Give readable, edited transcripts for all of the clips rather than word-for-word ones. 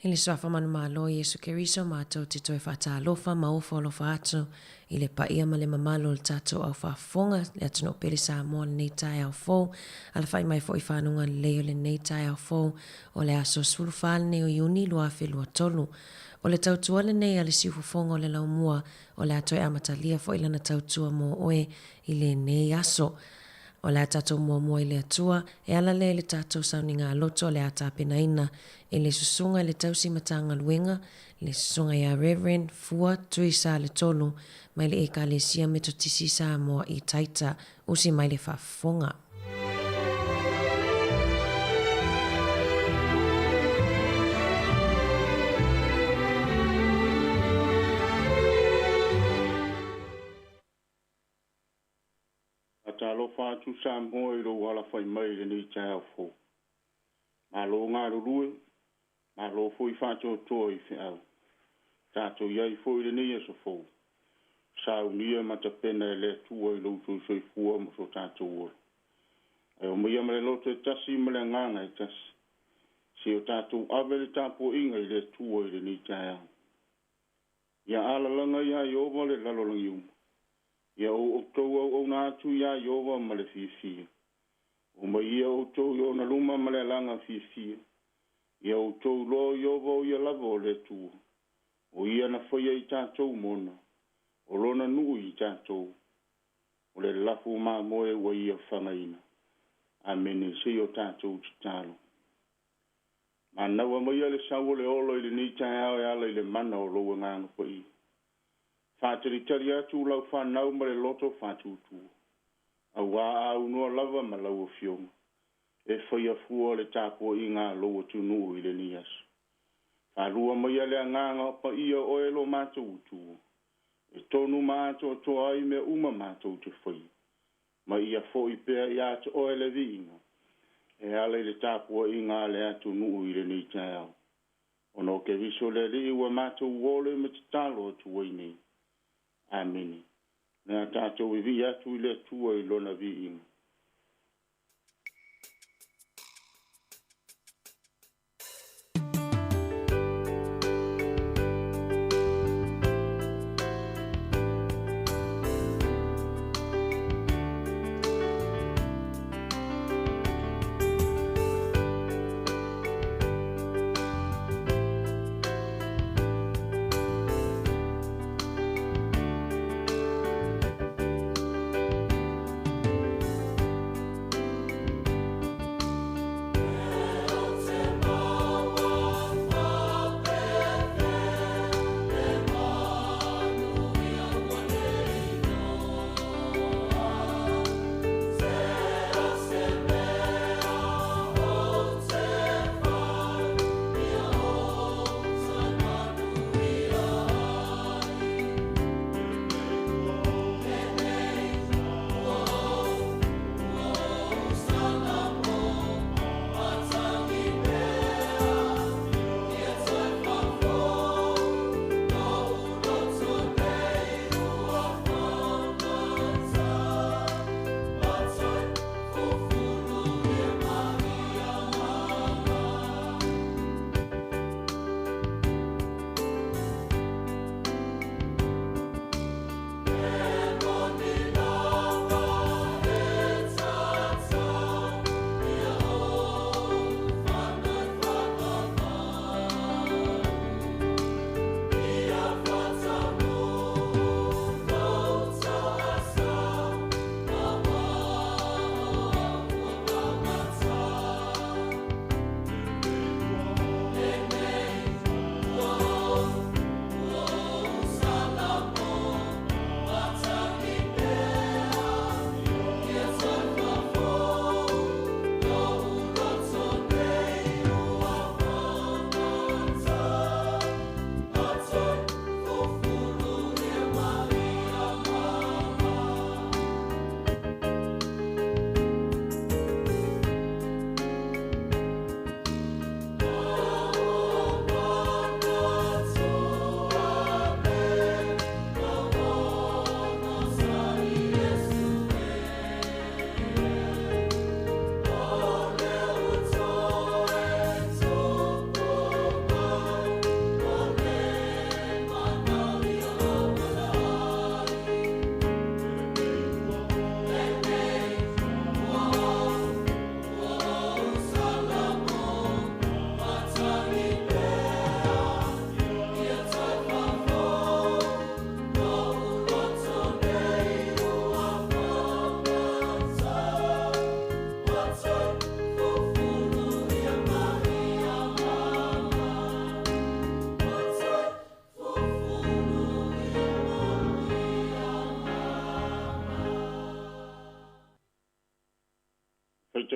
I le swafa manu malo Yesu Keriso mātou te toi whaatalofa maufa o lofa atu i le paia ma le mamalo le tātou au whaafonga le atu no pele sa moa le nei tai au fou ala whai mai fo i whanunga le leo le nei tai au fou o le aso sulu whale ne o iuni lua whi lua tolu o le tautua le nei ale siufu fonga o le laumua o le atoi amatalia fo ilana tautua mo oe i le nei aso. O le tātou mua i le atua, e ala le tātou sauninga loto le ata penaina, e le susunga le tausi matanga luenga, le susunga ia Reverend Fua Tui sa le tolu, mai le eka le sia metotisi sa moa i taita, usi mai le whafonga. Talo fatu sampo i lo wala fai mai le ni chao fo. Ma lo ngā rurue, ma lo fo i fatu to i fi au. Tato iai fo i le ni e so fo. Sau nia ma ta pena e le tua i lo tu so i fua mo so tato ua. E o mia ma le loto e tasi ma le nganga e tasi. Si o tato ave le tapo inga i le tua i le ni chao. Ia ala langa ia i ova le lalo langi uma. Ia o tau au nā atu ia i owa ma le fia. O ma ia o tau i o na luma ma le langa fia. Ia o tau lo i owa o ia lava o le tua. O ia na whaia i tātou mona. O lona nuu i tātou. O le lafu mā moe wa ia whangaina. Amen se o tātou titalo. Ma nawa ma ia le sawo le olo i le ni tai au e ala i le mana o loa nganga pa ia. Fāteri tari atu lau whanau ma le loto whātutu. A wā au noa lava ma lau o fionga. E whaia fua le tāpua i ngā loa tunu i le nias. Whārua mai ale a nganga pa ia o elo mātou utu. E tonu mātou to ai me uma mātou te whai. Ma ia fo i pēr i atu o ele viinga. E ale le tāpua i ngā le atu nuu i le ni tai au. Ono ke viso le li ua mātou wole me te talo atu wainei. Amini. Nā tātou i vi atu i le tua i lona vi inga.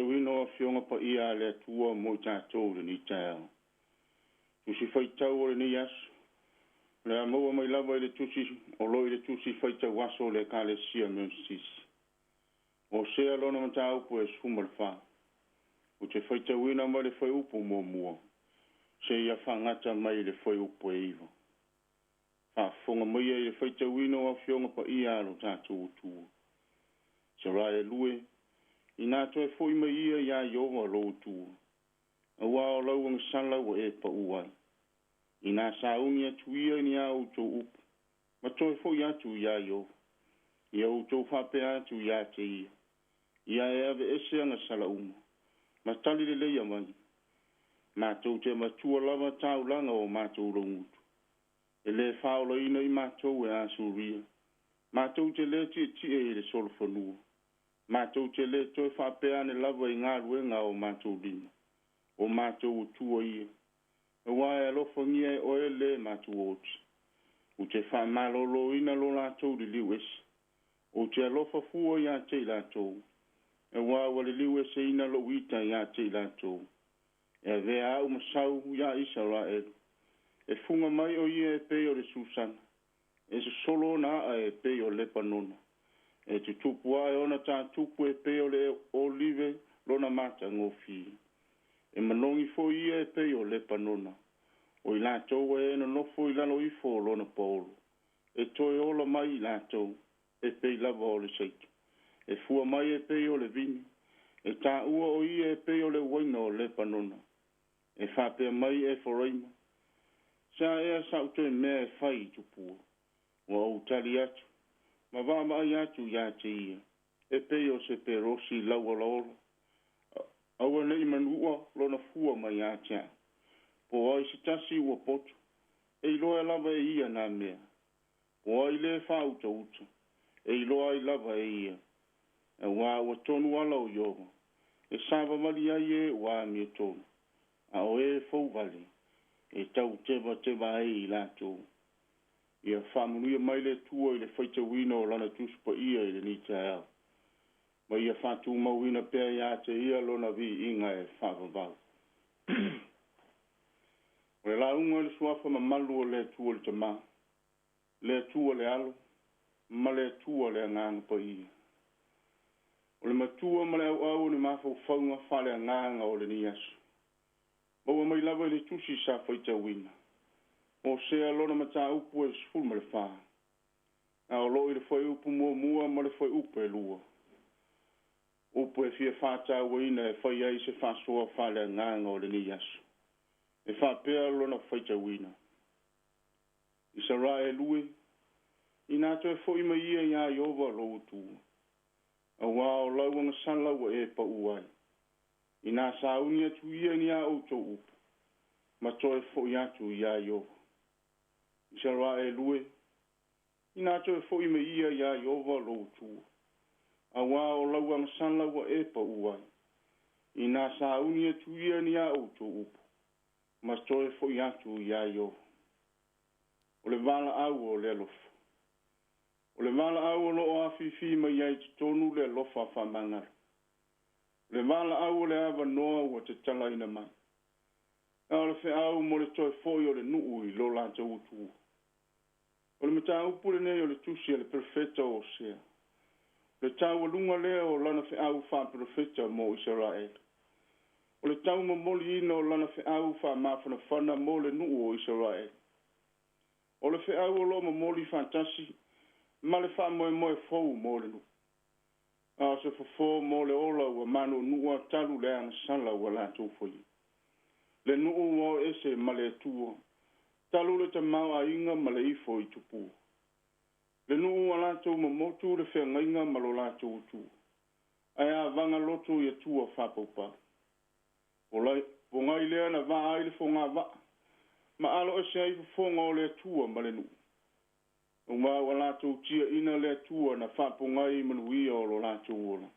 Wino fionga pa ia le tua mo tātou le ni tāo. Tusi whaitau o le ni asu. Le a maua mai lava le tusi, o loi le tusi whaitau waso le ka le sia meon sisi. O sea lona mata upu e suma le wha. O te whaitau wina mai le whai upu mua mua. Se ia whangata mai le whai upu e iwa. Whafonga mai e le whaitau wino a fionga pa ia alo tātou tua. Se rai e lue, ina toi foi mai ia ia iova lo tu. A wa o lau ang sala wa e pa uai. Ina sa unia tu ia ni au to up. Ma toi foi atu ia iova. Ia u to whape atu ia te ia. Ia e ave ese anga sala uma. Ma tali le leia mai. Ma tau te matua lava tau langa o ma tau rongutu. E le whaola ina i ma tau e asuria. Ma tau te le ti e le solo whanua. Mātou te le toi whapea ne lava i ngā ruenga o mātou lima. O mātou tua ia. E wai alofa ngia e oe le mātou oti. O te wha malolo ina lo lātou li liwes. O te alofa fua ia te lātou. E wai wale liwes e ina lo wita ia te lātou. E vea au masau ia isa Rael. E funga mai o ia e peo le Susana. E se solo na a e peo le panona. E te tupu ai ona tā tupu e peo le olive lona mata ngofi. E manongi fo ia e peo le panona. O i lātou e ena nofo i lalo i fo lona paolo. E toi ola mai i lātou. E pei lava o le seitu. E fua mai e peo le vini. E tā ua o ia e peo le waina o le panona. E whapea mai e foreima. Sa ea sauto e mea e whai tupua. Wa o tali atu. Ma wā mai atu ia te ia. E peo se pe rosi laua laola. Aua nei manua lona fua mai atea. Po ai se tasi ua potu. E iloa lava e ia nā mea. Po ai le whauta uta. E iloa i lava e ia. E wā ua tonu ala o ioga. E sāwa mali ai e wā mi tonu. A o e fau vale. E tau teba e i lātou. Ia whamunuia mai le tua i le whaita wina o lana tuspa ia i le nita ea. Ma ia whatu mawina pēr ia te ia lona vi inga e whawawau. O le launga le suafa ma malu o le tua le tama. Le tua le alo. Ma le tua le anganga pa ia. O le matua ma le au ni mafau whaunga whale anganga o le ni asu. Maua mai lava i le tusi sa whaita wina. O sea lona mata upu e sful ma le wha. A o loi le whai upu mua ma le whai upu e lua. Upu e fia whata waina e whai ai se whasoa whale nganga o le ni asu. E whapea lona whaita wina. I sa ra e lue. I nato e whai ma ia ia iova lo utu. A wā o lauanga sanlaua e pa uai. I nā sa unia tu ia ni a auto upu. Ma toi whai atu ia iova. I sa ra e lue. I nato e whai ma ia iova lo utu. A wā o lauanga sanlaua e pa uai. I nā sa unia tu ia ni a auto upu. Ma toi whai atu ia iova. O le vala au o le alofa. O le vala au o lo o awhiwhi ma iai te tonu le alofa whamangara. Le vala au o le awa noa ua te tala ina mai. O le whi au mo le toi foi o le nuu i lo lanta utu. O le mata upule nei o le tusi le perfeta o sea. Le tau lunga lea o lana whi au wha perfeta mo Israel. O le tau mamoli ina o lana whi au wha mawhana whana mo le nuu o Israel. O le whi au o lo mamoli fantasi. Ma le wha moe fau mo le nuu. A se fafo mo le ola ua manu nua talu le ana sala ua la tūwhoi. Le nuu o ese ma le tua. Talu le ta mau a inga ma le ifo i tupu. Le nuu a la tū ma motu le whea ngainga ma lo la tū. Ai a vanga lotu i a tua whapaupa. O lai, po ngai lea na va aile fo ngā va. Ma alo ese ai fonga o le tua ma le nuu. O ngā wa lātou tia ina le tua na whapungai manuia o lo lātou ola.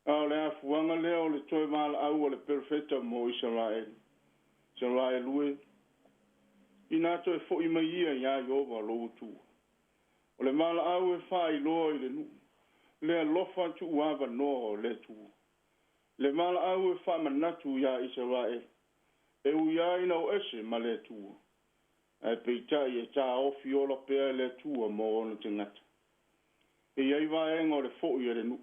le afuanga leo le toi mal au le perfecta mo Israel. Israel ue. Ina toi fo ima ia ya Yehova lo tu. O le mal au e fai lo le nu. Le lofa tu wava no le tu. Le mal au e fa manatu ya Israel. E uia ina o ese ma le tu. E peitai e ta ofi ola pea le tu mo ono te ngata. E iai vaenga o le fo i le nu.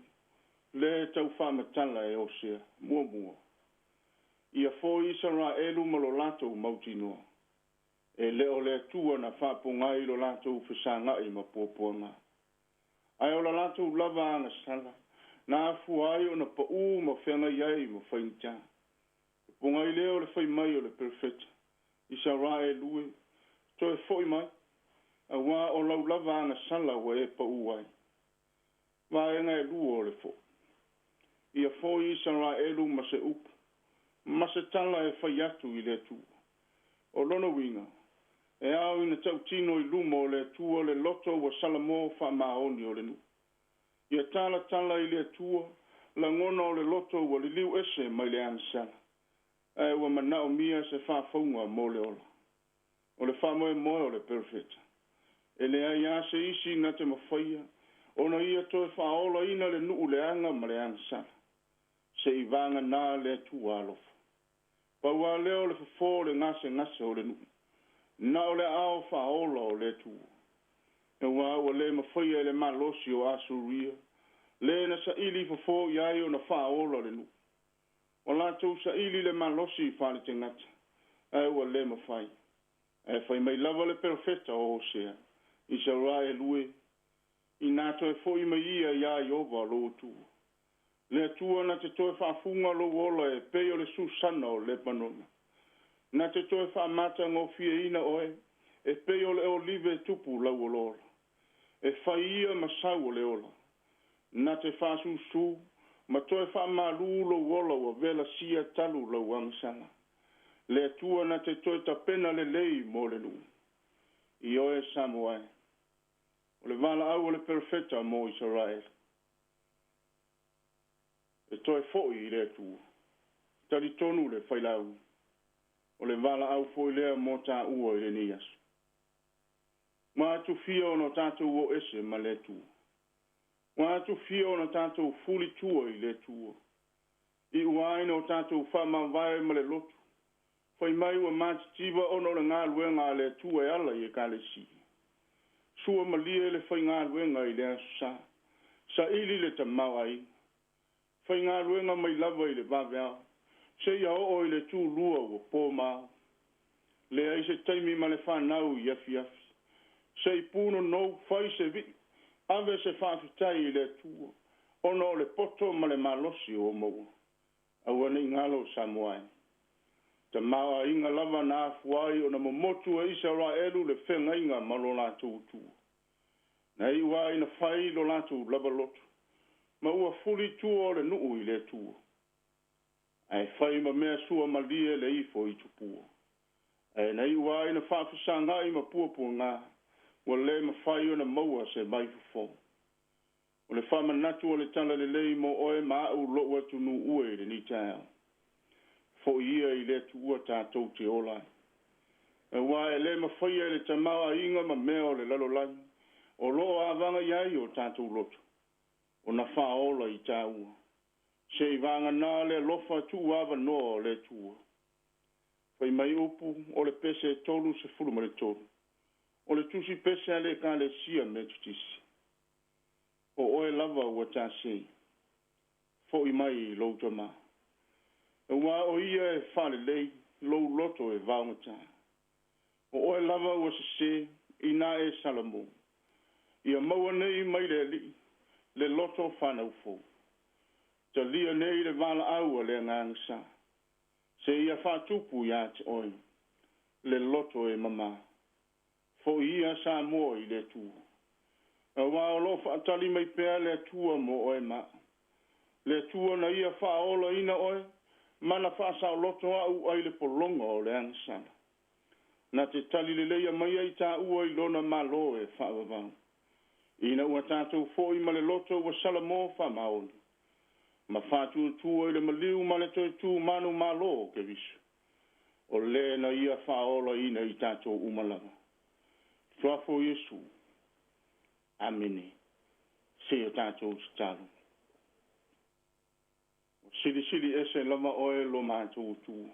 Le tau whamatala e o sea, mua. Ia fo Israelu ma lo latou mautinoa. E leo le tua na whapungai lo latou whisanga i ma pōpōna. Ai o la latou lava ana sala. Na afu ai o na pa u ma whenga iai ma whainta. Pungai leo le whai mai o le perfecta. Israelu e. To e foi mai. A wā o lau lava ana sala wa e pa u ai. Vaenga e luo le fo. Ia fo Israelu ma se upu. Ma se tala e whai atu i le tu. O lono winga. E au ina tau tino i lumo o le tua le loto wa salamo wha maoni o le nu. Ia tala i le tua. La ngona o le loto wa li liu ese mai le ansala. E wa manao mia se wha whaunga mo le ola. O le wha moe o le perfecta. E le ai ase isi na te mawhaia. Ona ia toi wha ola ina le nuu le anga ma le ansala. Se i vanga nā le tua alofa. Paua leo le fafo le ngase o le nuu. Na o le ao wha ola o le tua. E wā ua le mawhaia le malosi o asuria. Le na sa ili fafo iai o na wha ola le nuu. O la tau sa ili le malosi i whale te ngata. E ua le mawhai. E whai mai lava le perfecta o sea. I sa rai lue. I nā toi fo i mai ia Yehova lo tua. Le tua na te toi whaafunga lo ola e peo le susana o Lebanon. Na te toi whaamata ngō fia ina oe, e peo le olive tupu lau o lola. E whaia masau o le ola. Na te whaasusu, ma toi whaamalu lo ola o vela sia talu lau angsana. Le tua na te toi tapena le lei mo le lu. I oe Samoai. O le vala au o le perfecta mo Israel. E toi foi i le tua. Tali tonu le whailau. O le vala au foi lea mo tā ua i le nias. Ma atu fia o no tātou o ese ma le tua. Ma atu fia o no tātou fuli tua i le tua. I uaina o tātou whama vai ma le lotu. Whai mai ua mātitiva o no le ngā luenga le tua e ala i e ka le si. Sua ma lia le whai ngā luenga i le asa. Sa ili le tamau ai. Whai ngā luenga mai lava i le vaveao. Se ia o i le tū lua o pō mao. Le ai se taimi ma le whanau i afi. Se i puno nou whai se vi. Ave se whawhitai i le tū. Ono le poto ma le malosi o mou. Awane i ngalo Samoai. Ta maa inga lava na afuai o na momotu a Israelu le whenga inga malo la tū. Na iwa ina whai lo la tū lava lotu. Ma ua fuli tū o le nuu i le tū. Ai whai ma mea sua ma lie le ifo i tupua. Ai na iwa ina whawhisanga i ma puapua ngā. Ua le ma whai o na maua se mai fufo. O le whama natu o le tala le lei mo oe ma au lo atu nu ue le ni tau. Fo ia i le tua tātou te olai. E wā e le ma whai e le tamawa inga ma mea o le lalo lai. O lo avanga iai o tātou lotu. O na wha ola i tāua. Se i vanga nā le lofa tu ava no o le tua. Whai mai upu o le pese e tolu se fulu ma le tolu. O le tusi pese a le ka le sia me tutisi. O oe lava ua tā sei. Fo i mai i louta maa. E wā o ia e whale lei, lou loto e vaungata. O oe lava ua se i nā e salamo. Ia maua nei mai le li, le loto whanau fo. Ta lia nei le vala aua le ngangsa. Se ia whatupu ia te oi, le loto e mama. Fo ia sa mo i le tu. E wā o lo whaatali mai pēr le tua mo oe ma. Le tua na ia whaola ina oe, mana whaasa o loto au ai le polonga o le angsana. Na te tali le leia mai ai tā ua i lona malo e whaavavang. Ina ua tātou fōi ma le loto wa salamo wha maoni. Ma fatu tu le maliu ma le tu manu malo ke visu. O le na ia faola ina i tato umalama. Tuafo Yesu. Amini. Se o tato stalo. Sili ese lama oe lo mātou tu.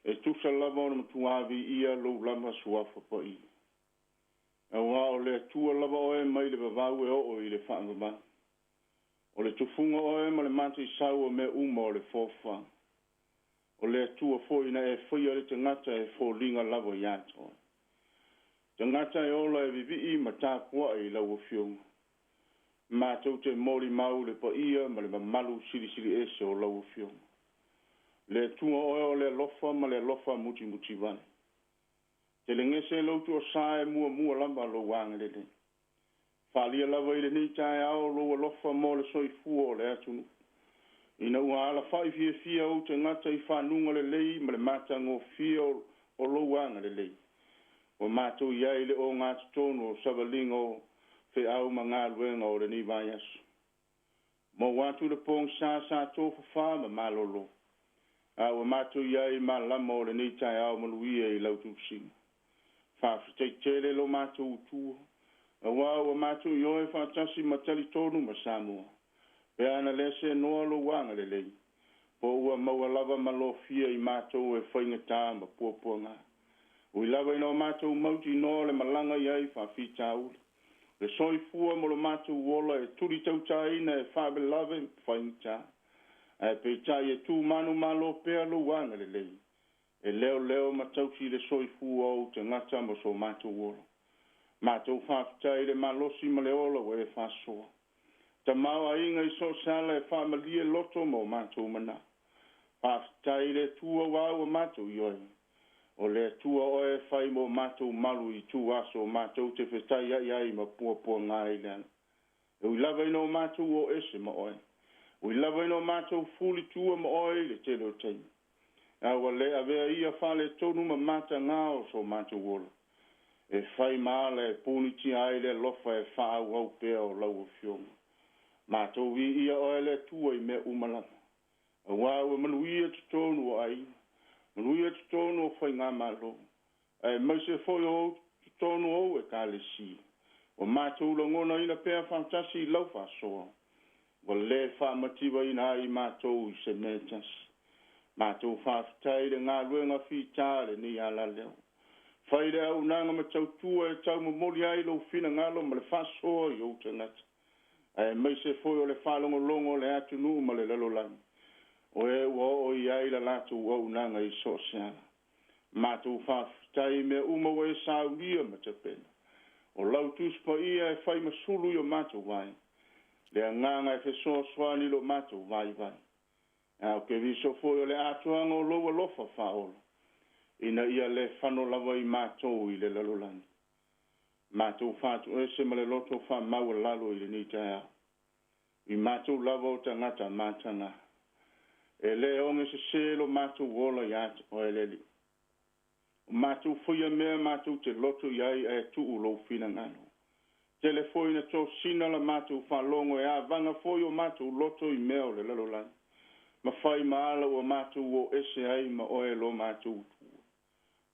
E tusa lama o mtuavi ia lo lama suafa pa i. E wā o le tua lama oe mai le vavau e o i le whaangama. O le tufunga oe ma le mātou i saua me uma o le fofa. O le tua foina e whaia le tangata e fōlinga lava i ato. Tangata e ola e vivi i ma tāpua i lau o fionga. Mātou te mori mau le pa ia ma le mamalu sili ese o lau o fionga. Le tua oe o le lofa ma le lofa muti vane. Te le ngese lautu o sae mua lamba lo wanga le le. Whalia lava i le ni tae ao lo lofa mo le soifua o le atunu. Ina ua ala whai fia o te ngata i whanunga le lei ma le mātango fia o lo wanga le lei. O mātou iai le o ngātu tonu o savalingo fe au manga luenga o le ni vai asu. Mo watu le pong sa tofa wha ma malolo. A o mātou iai ma lama o le ni tae au maluia i lautu singa. Whawhitei tele lo mātou utua. A wā o mātou ioe whātasi matali tonu ma Samoa. Pe ana lese noa lo wanga le lei. Po ua maua lava malo fia i mātou e whainga tā ma puapua ngā. Ui lava ino mātou mauti noa le malanga iai whawhita uli. Le soifua mo lo mātou wola e turi tautaina e whabe lave whainga tā. E peitai e tū manu malo pea lo wanga le lei. E leo matauti le soifua o te ngata mo so mātou wola. Mātou whawhitai le malosi ma le ola o e whasoa. Ta maua inga i so sala e whamalie loto mo mātou mana. Whawhitai le tua wāua mātou ioi. O le tua oe whai mo mātou malu i tū aso mātou te whetai ai ma pua ngāi leana. E ui lava ino mātou o ese ma oe. Ui lava ino mātou fuli tua ma oe le tele o teimi. Awa le avea ia whale tonu ma māta ngā o so mātou wola. E whai maala e pūniti ai le lofa e whaau au pēa o lau o fionga. Mātou vi ia oe le tua i me umalama. A wāua manuia tu tonu o ai. Manuia tu tonu o whai ngā malo. E maise foi o tu tonu o e ka le si. O mātou langona ina pēa whantasi i lau whasoa. O le whamatiwa ina ai mātou i se metasi. Mātou whawhitai le ngā ruenga whitare ni ala leo. Whaire au nanga ma tau tua e tau mamoli ai lo whina ngalo ma le whasoa i o te ngata. E meise foi o le whalongo longo le atunu ma le lalo lani. O e ua o i ai la latu au nanga i so seana. Mātou whawhitai me uma o e sauria ma te pena. O lau tuspa ia e whai masulu i o mātou vai. Le anganga e whesoa swani lo mātou vai. Au ke viso foi o le atuanga o loa lofa whaola. Ina ia le whano lava i mātou i le lalolani. Mātou whātu ese ma le loto wha maua lalo i le ni tae au. I mātou lava o tangata mātanga. E le onge se lo mātou wola i atu o e leli. Mātou whuia mea mātou te loto i ai e tuu lo whina ngano. Telefoina tō sina la mātou whalongo e a vanga foi o mātou loto i mea o le lalolani. Ma whai maala o mātou o ese ai ma oe lo mātou tua.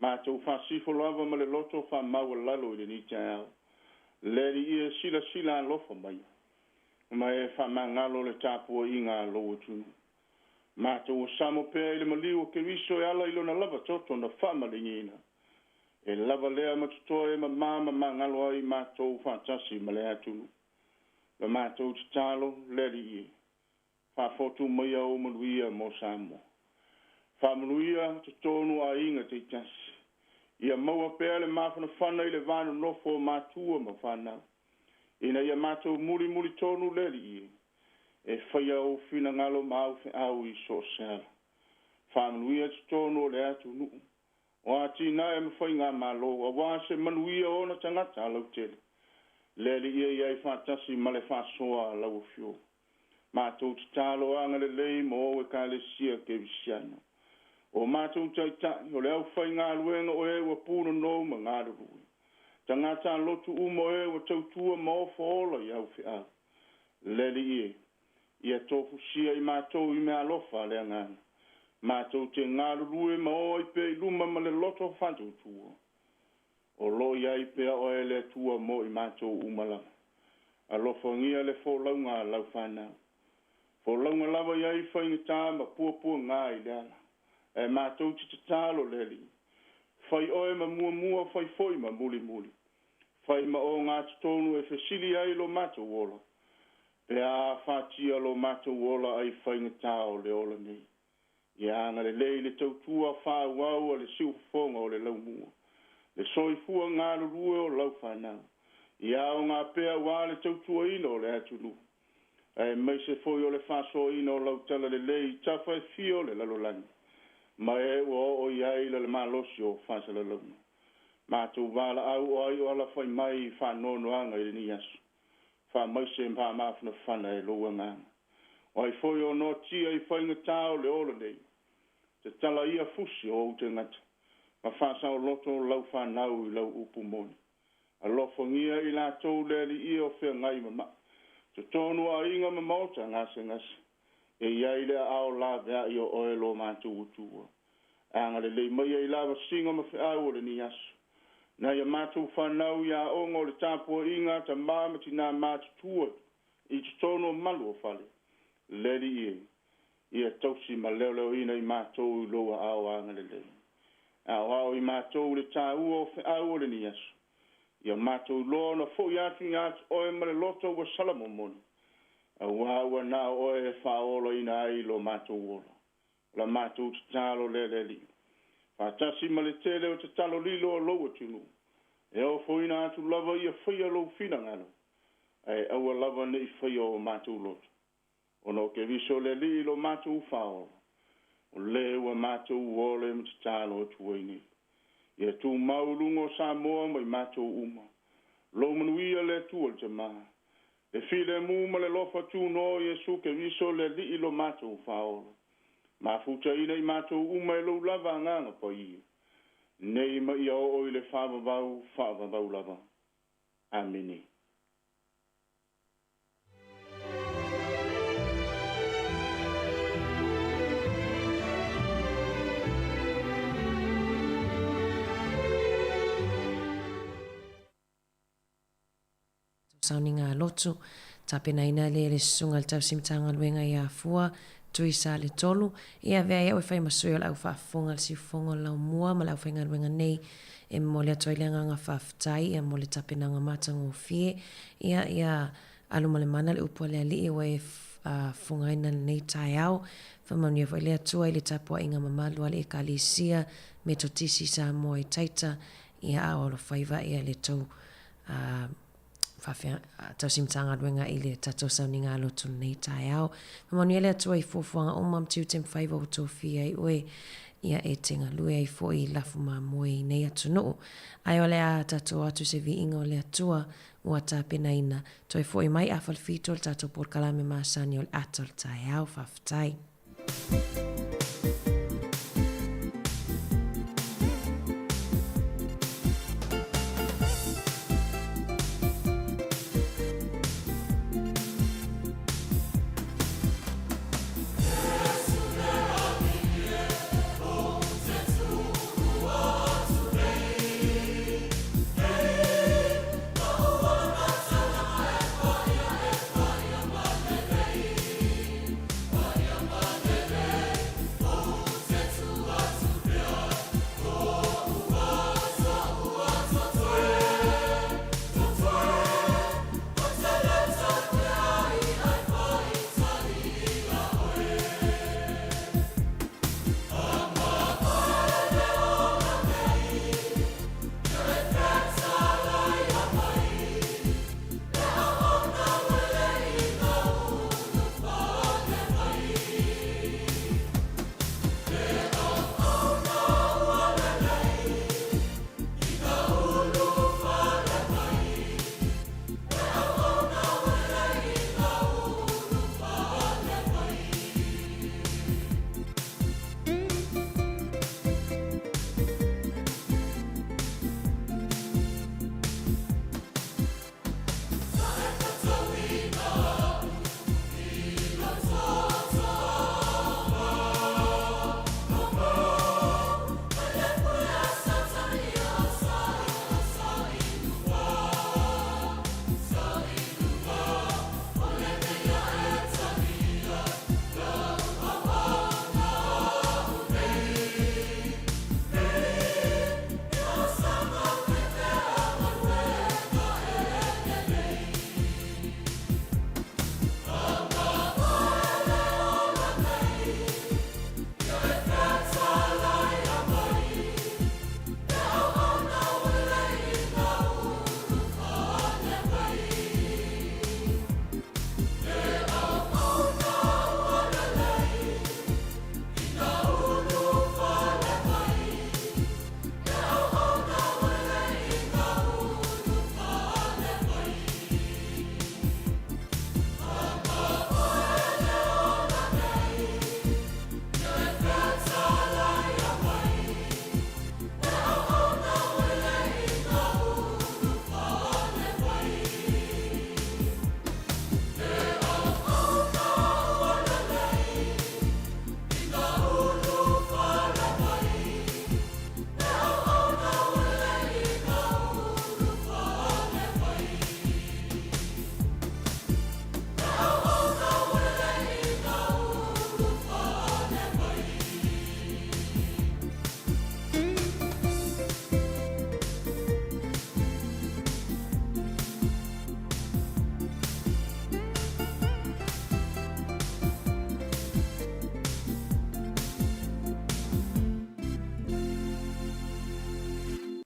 Mātou whasifo lava ma le loto wha maua lalo i le ni tae au. Leri ia sila alofa mai. Ma e wha mangalo le tāpua i ngā loa tunu. Mātou o samo pēa i le maliu o ke riso e ala ilona lava toto na wha malingina. E lava lea matutoe ma mangalo ai mātou whātasi ma le atunu. Ma mātou te talo leri ia. Whafotu mai au manuia mo Samoa. Whamanuia te tonu a inga te tasi. Ia maua pēa le mawhana whana i le vānu nofo mātua ma whanau. Ina ia mātou muri tonu leri ia. E whaia o whina ngalo mau whi au i so sēla. Whamanuia te tonu o le atu nuu. O ati nā e mawhai ngā malo. A wāse manuia o na tangata alau tele. Leri ia iai whātasi ma le whāsoa alau fio. Mātou te tālo anga le lei mo o e ka le sia ke visiana. O mātou taitai, o le au whai ngā luenga o e wa pūna nou ma ngā rurui. Tangata lotu umo e wa tautua ma o whaola i au whia. Leli ia tofu sia I mātou I mea alofa le ngana. Mātou te ngāru rue ma o I pe I luma ma le loto whantou tua. O lo iai pe o e le tua mo I mātou umala. Alofa ngia le fōlaunga lau whanau. Fōlaunga lava iai whainga tā ma pua ngā I le ala. E mātou te tālo le li. Whai oe ma mua whai foi ma muli. Whai ma o ngā tonu e whesili ai lo mātou wola. Pe a whātia lo mātou wola ai whainga tāo le ola nei. Ia anga le lei le tautua whāwau a le siufonga o le laumua. Le soifua ngā rurue o lau whanau. Ia o ngā pea wā le tautua ina o le atunu. E mai se foi o le whaso ina o lau tala le lei tawhai fio le lalolani. Ma e o iai le malosi o whasa le launu. Mātou wala au o ai o ala whai mai whanono anga I ni asu. Wha mai se mpa mawhana whana e loa nganga. O ai foi o no tia I whainga tāo le ola nei. Te tala ia fusi o te ngata. Ma whasa o loto lau whanau I lau upu moni. A lofo ngia I la tau le li ia o whea ngai mama. Te tonu a inga ma mauta ngase. E iai le ao la vea I o oelo mātou utua. Anga le lei mai I lava singa ma whiau o le ni asu. Na ia mātou whanau ia ongo le tāpua inga ta māmati nā mātou tua. I te tono malu o whale. Leri ie. Ia tausi ma leo ina I mātou I loa ao anga le lei. Ao I mātou le tā ua o whiau o le ni asu. Ia mātou loa na fo iatu oe ma le loto wa salamo moni. A wawa na oe e whaolo ina ai lo mātou wola. La mātou te tālo le li. Whātasi ma le tele o te talo lilo o loa tunu. E o fo ina atu lava ia whaia lo whina ngano. E aua lava ne I whaia o mātou loto. Ono ke viso le li lo mātou whaolo. O le ua mātou wole ma te tālo o tuaini. Ia tu maulungo sa moa mai mātou uma. Lo manuia le tua te maa. E file mu ma le lofa tu no Yesu ke viso le li ilo mātou whaolo. Ma futa ina I mātou uma e lo lava nganga pa ia. Nei ma ia o le whavavau lava. Amini. Sauni ngā lotu, tapena ina le sunga le tau simitanga luenga I a fua, tui sa le tolu, ia vea ia ue whai masui o lau whaafonga le sifonga lau mua, ma lau whainga luenga nei, e mo le atoa ileanga ngā whaaftai, ia mo le tapena ngā matanga o fie, ia aluma le mana le upua le ali, ia e whunga ina nei tai au, whamaunia whai le atua I le tapua inga mamalua le e kalisia, me to tisi sa mo I taita, ia a olo whaiva ia le tau, tau simtanga ruenga I le tatou sauni ngā lotu nei tai au. Mamanu ele atua I fuafuanga o mam tiu tem whaiva o tō fia I oe ia e tenga lue ai fo I lafu mā moe nei atu noo. Ai o le a tatou atu se vi inga o le atua ua tāpena ina. Toi fo I mai afal fito le tatou por kalame māsani o le atol tai au whaftai.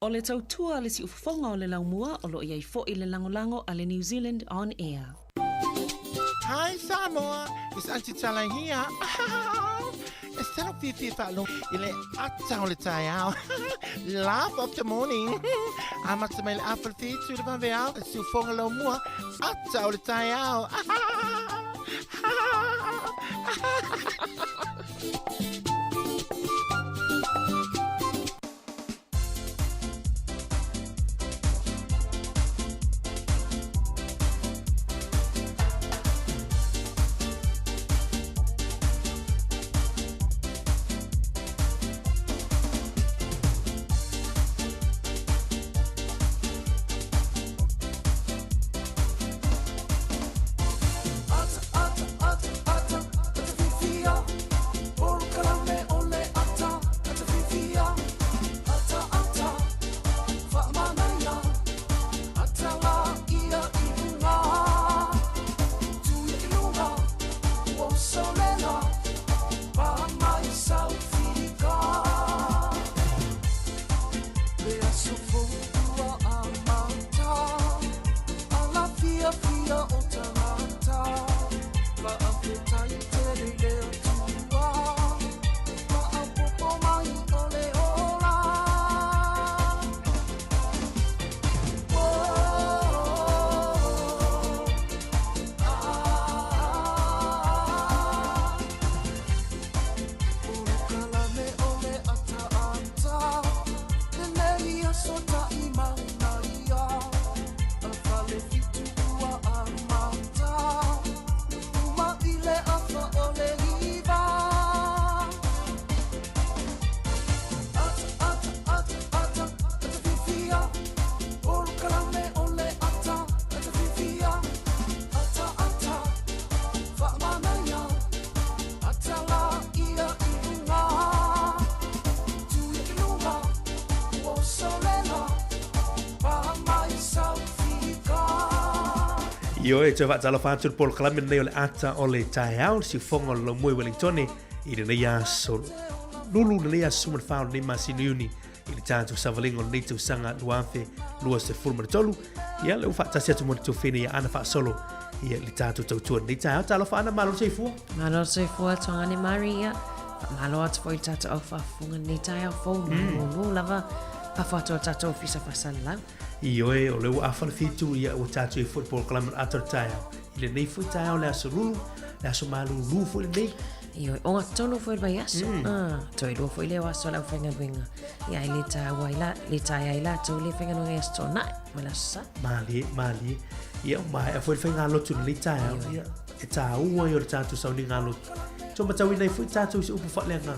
o le tautua le si ufafonga o le laumua o lo iai fo i le langolango a le New Zealand On Air. Hi Samoa, it's Auntie Tala here. It's time to be follow ile ata o le tai au. Laugh of the morning. I'm at my apple feet to the vanveal. It's you fonga lo mua. Ata o le tai au. Io e te whaatala whātua Paul Kalame nei o le ata o le tae au si whonga lo mui Wellingtone i le nei aso lulu le nei aso suman whao nei masini uni i le tātou savalingo nei tau sanga luafe lua se fulma tolu ia le whaatasi atu moni tau whine ia ana wha solo ia le tātou tautua nei tae au talo wha ana malo seifua Malo seifua tongani Maria malo atu fo i tātou au whafunga nei tae au fo lulu lava whawhatua tātou fisa whasana lau Io e o le ua awhana fitu ia ua tātou e football Kalame ato tae au i le nei fui tae au le aso lulu le aso malu lulu fui le nei Io o ngā tonu fo i vai aso toi lua fo i leo aso lau whenga nuinga ia i le tae waila le tae aila tau le whenga nuinga aso tō nai wala sa Mali ia o mai a fui le whenga lotu le tae au ia e tā ua i o le tātou sauni ngā lotu so matau i nei fui tātou si upu whatlea ngā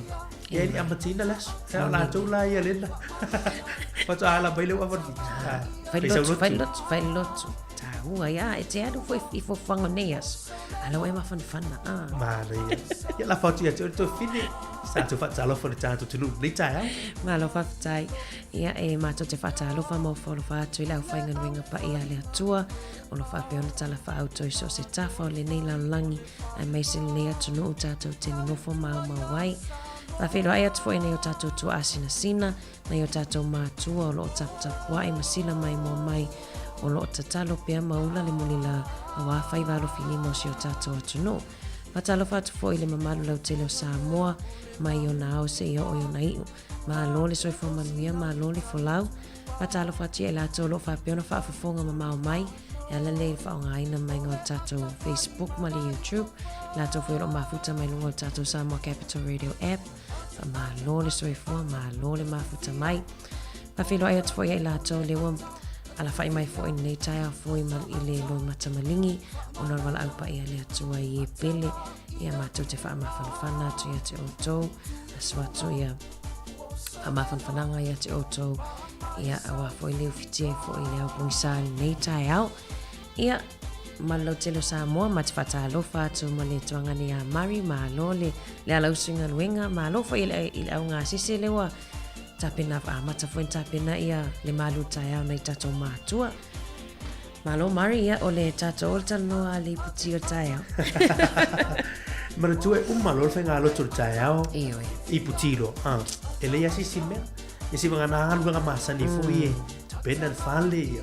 ia li amatina las ia la tau la ia lena Pato ala bai le ua Fai lotu tā ua ia e te adu fo i fo whanga nei aso alo e mawhanawhana Mali ia la fatu ia te ori tō whine Tātou whaatalofa le tātou tunu nei tae au Malo whawhatai ia e mātou te whaatalofa mau wholofa atu i lau whainga nuinga pa ia le atua o lo whapeona tala whaauto i so se tafa o le nei laulangi ai meise le nei atu nuu tātou teni nofo mau wai Whawhelo ai atu fo ene o tātou tua asina sina na i o tātou mātua o lo o taputapua e masila mai mua mai o lo o tatalo pia maula le mulila a wawhai walo filimo si o tātou atu nuu Whatalofa atu fo i le mamalu lau tele o Samoa mai o na au se i o na iu. Ma lole soi fo manuia ma lole fo lau. Whatalofa atu e la tō lo whapeona whaafafonga mamao mai. E ala le whaonga aina mai ngā tātou Facebook ma le YouTube. La tō fo i lo mafuta mai lunga o tātou Samoa Capital Radio app. Ma lole soi fo ma lole mafuta mai. Whawhelo ai atu fo i la tō le wam. Ala whai mai fo i nei taia fo i mal i le loi matamalingi o nor wala alpa i ale atua i e pele i a mātou te wha amawhanawhana atu i a te outou a swatu i a amawhanawhananga i a te outou i a awa fo i leo fitie fo i leo pungisari nei taia au i a malau telo Samoa ma te whata alofa atu ma le tuangani a Mari ma alo le alau singa luenga ma alo fo i le au ngā sise lewa tapena mata foi tapena ia le malu taia nei tato matua malo Mari ia o le tato o tano a le puti o taia mana tu e malo fe ngalo tu taia iyo I putiro ele ia si sime isi manganan nga masa ni foi benan fale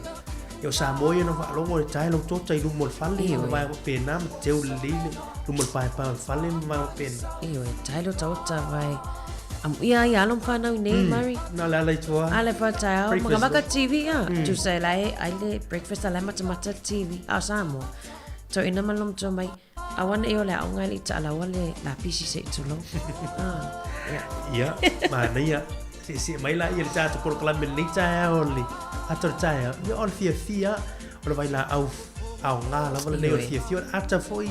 yo Samoa no falongo tai long tota i lumol fale vai pena teu lile lumol pai pa fale ma pen Iyo e tailo tauta vai. Ia alom whanau nei, Mari. na la la tua Ale whatau, Breakfast, mga maka TV tu say lai, aile breakfast ale mata TV. Samoa. So ina malom to mai. Awan e ole au ngai ta ala wale la pisi se tulo. ya mana ya si mai la ia ta por klam ni ta oli ator ta ya on fia o vai la au nga la vale le fia ata foi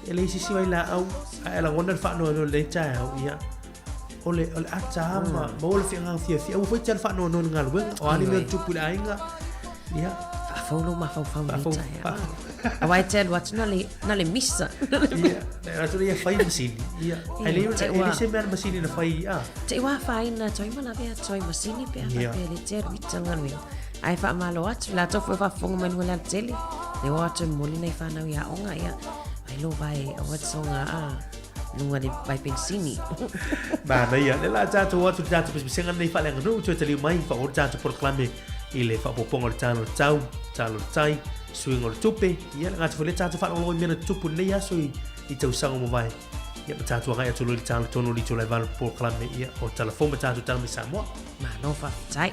ele si vai la au ela wonder fa no le ta ya ole ata ma bol fia o foi ta fa no ngal wen o ani me tu pula inga ya Faulo ma fau ni ta. Awai tel wat na le missa. ya era tu ya fai masini ya ele se mer masini na fai Te wa fai na toi mana be toi masini pe Yeah. pe le ter witangan wi. Ai fa malo at la to fa fonga man wala tele. Le wa te moli nei fa na ya onga ya. Ai lo vai o wat songa nunga de vai pensini. Mana ya le la tu watu tu bisengan nei fa le ngru tu te li mai fa o tu por klame ile fa popong talo tai swing or tupe ia nga tu le tu fa o mena tupu le ya so I tau sango mo vai ia tu nga tu le talo tono li tu le val por klame ia o telefon tu talo mi Samoa Ma no fa tai.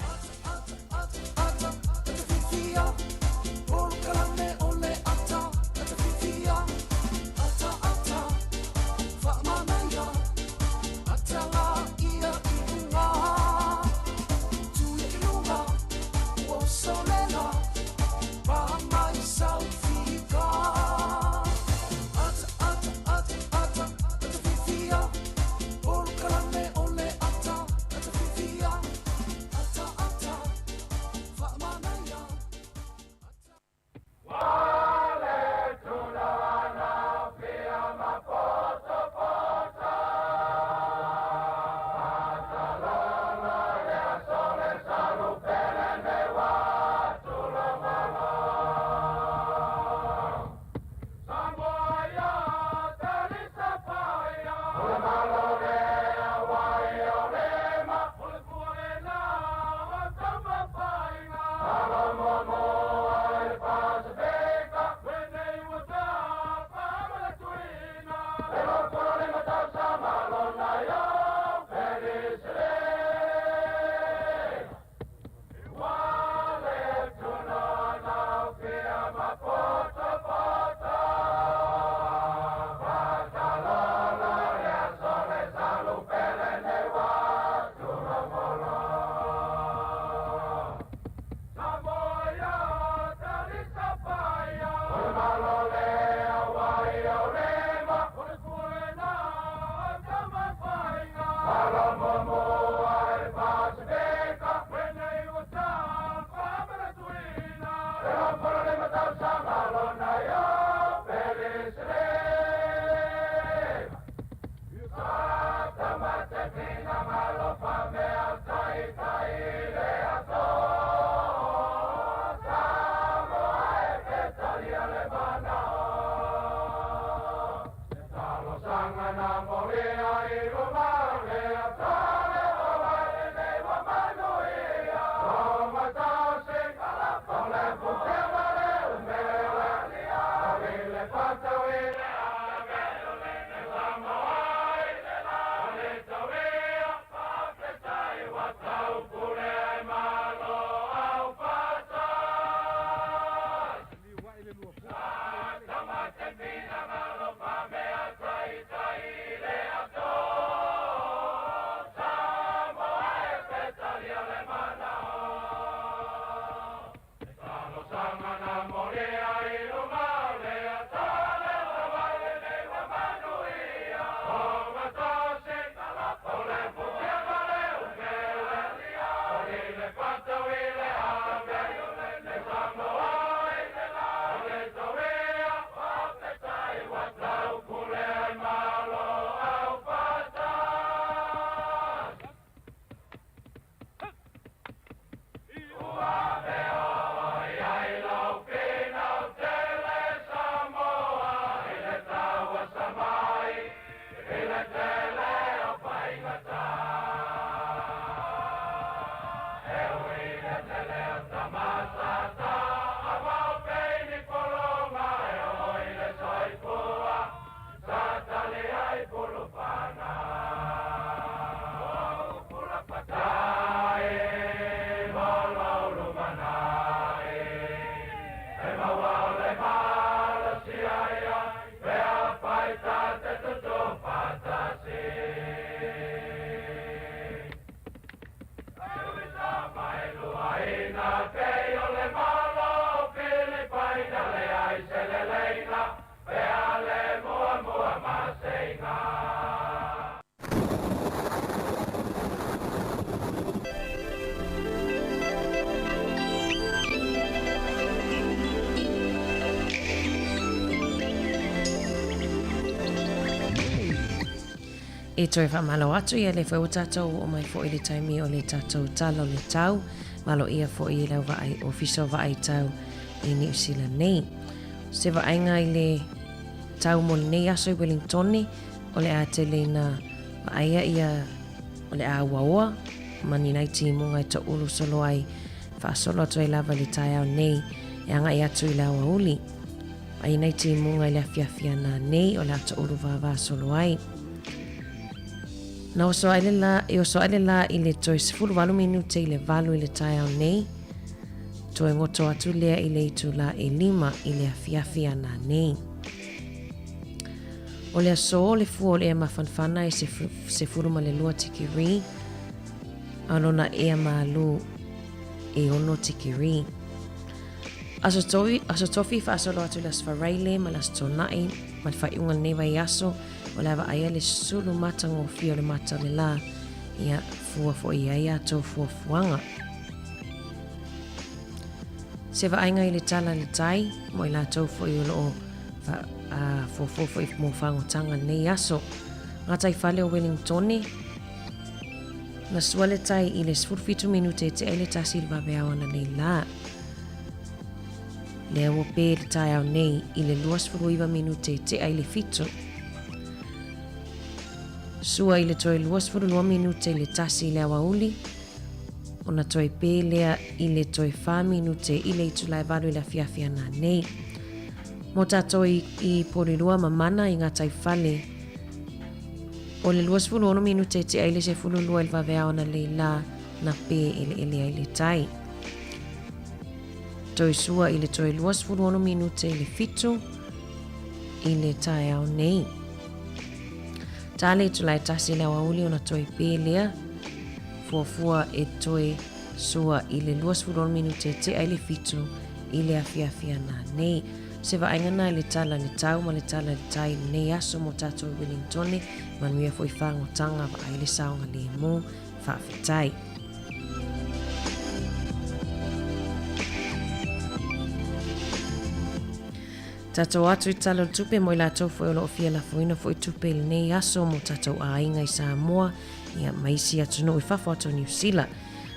E toi whamalo atu ia le whau tātou o mai fo i le taimi o le tātou talo le tau. Malo ia fo i lau vai o fiso vai tau i New Zealand nei. Se vaenga i le tau moli nei aso i Wellingtoni o le a te le na vaia ia o le a waoa. Mani nai ti munga i to ulu solo ai whaasolo atu i lava le tai au nei e anga i atu i lawa uli. Ai nai ti munga i le afiafia na nei o le ato ulu vava solo ai. Na oso aile la i le toi 18 minute i le valu i le tai au nei. Toi ngoto atu lea i le itu la e 5 i le afiafia na nei. O le aso o le fua o le ea mafanfana i se furuma le lua tikiri. Alona ea maalu e ono tikiri. Aso tofi whaasolo atu las whareile ma las tonai ma le whaiunga newa i aso o lewa aia le sulu mata ngofi o le mata le la ia fua fo i aia tō fua fuanga. Se vaenga i le tala le tai mo i la tō fo i ulo o fo i mo whangotanga nei aso. Ngata i whale o Wellingtoni na sua le tai i le 15 minute te ele tasi il babea ona nei la. Le awo pe le tai au nei i le 2 minute te ai le fito. Sua i le toi 2 minute i le tasi i le awa uli. Ona toi pe lea i le toi 5 minute i le itulai valu i le fiafia na nei. Mo tato i porirua mamana i ngata i fale. O le 21 minute te ai le se fululua il vavea ona le la na pe ele ai le tai. Toi sua i le toi 21 minute i le fito i le tai au nei. Tale tulai tasi le wauli ona toi pelea. Fuafua e toi sua i le 20 minute te ai le fito i le afiafia na nei. Se vaengana i le tala le tau ma le tala le tai nei aso mo tatou Wellingtoni manuia foi whangotanga wa ai le saonga le mo whawhitai. Tatou atu i talo tupe mo i la tau foi o loo fia la fuina foi tupe le nei aso mo tatou ainga i Samoa ia maisi atu no i whawha atu New Zealand.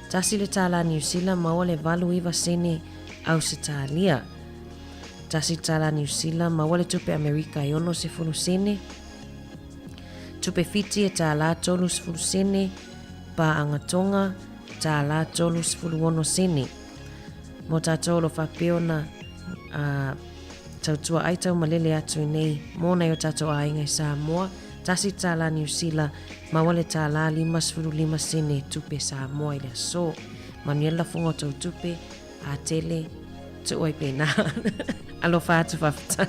Tasi le tala New Zealand maua le valu iwa sene au se talia. Tasi tala New Zealand maua le tupe Amerika i ono se fulu sene. Tupe fiti e tala tolu se fulu sene pa angatonga tala tolu se fulu ono sene. Mo tatou lo whapeo na tautua ai tau malele atu nei mona i o tatou ainga i Samoa. Tasi tala New Zealand mawale tala 5 sene tupe Samoa i le aso. Manuela fungo tau tupe a tele tu oi pena. Alofa atu whafta.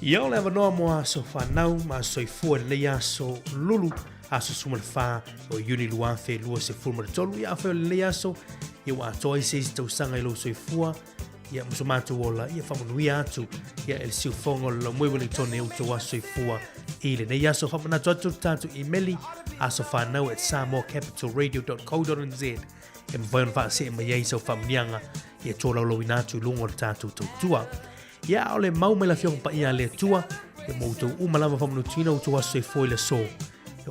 Ia o le awanoa mo aso whanau ma aso i fua le aso lulu aso sumalwha o Uni Luafe lua se fulmaratolu ia awheo le aso ia wa atoa i seisi tausanga i lo so i fua ia musumatu ola ia whamanuia atu ia el siu fongo lo mui Wellington e uto aso i fua i le nei aso whamanatu atu tatu emaili aso whanau at samoacapitalradio.co.nz e mwaion whaase e mai eisa o whamanianga ia tōlau lo inatu lungo le tatu tautua. Ia ole mau me la fionga pa ia le tua e mo tau umalama whamanu tina uto aso e foi le so e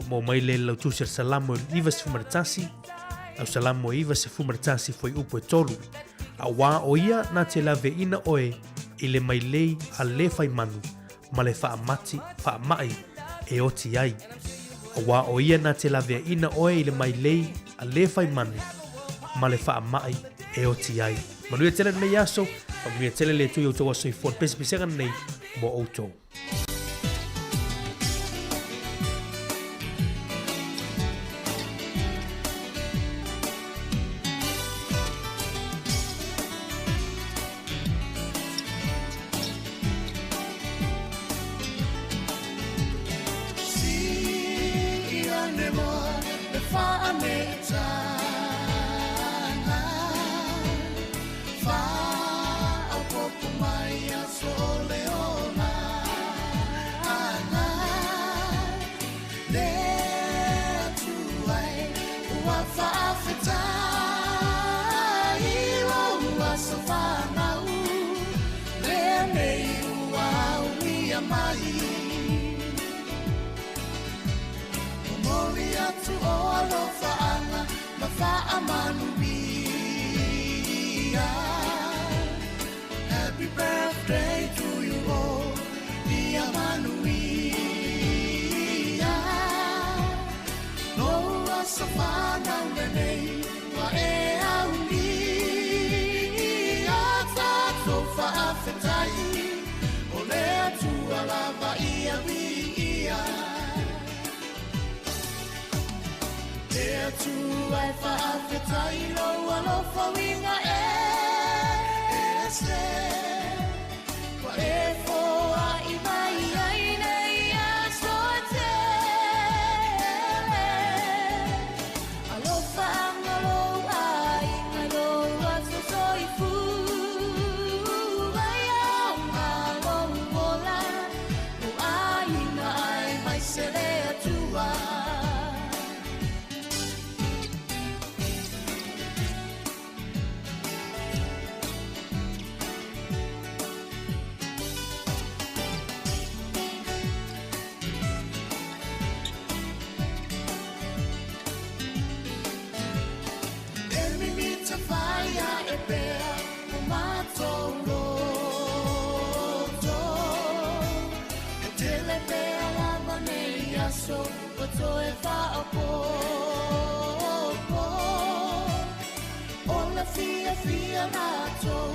mo mai le lau tusir salamo e iwa se fumaratasi au salamo e iwa se fumaratasi foi upo e tolu a wā o ia na te lave ina oe i le mai lei a le fai manu ma le wha mai e oti ai a wā o ia na te lave ina oe i le mai lei a le fai manu ma le wha mai e oti ai manuia tele nei aso manuia tele le tui auto aso i fon pesipisenga nei mo auto. ai Moli atu o alofa ana ma fa'a manuia Happy birthday to you all Ia manuia No asa whanau nei Wa e au ni A tato whaafetai O lea tua lava ia mi ia Lea tua e whaafetai Loa lofa winga e se Wa e foa i mai ai nei a soa tele Alofa angalo ai ngaloa so soi fu Ai au ngalo mola O ai na ai mai se lea tua Fire e pea o matou roto E tele pea lava nei aso O toe whaopopo O la fia natou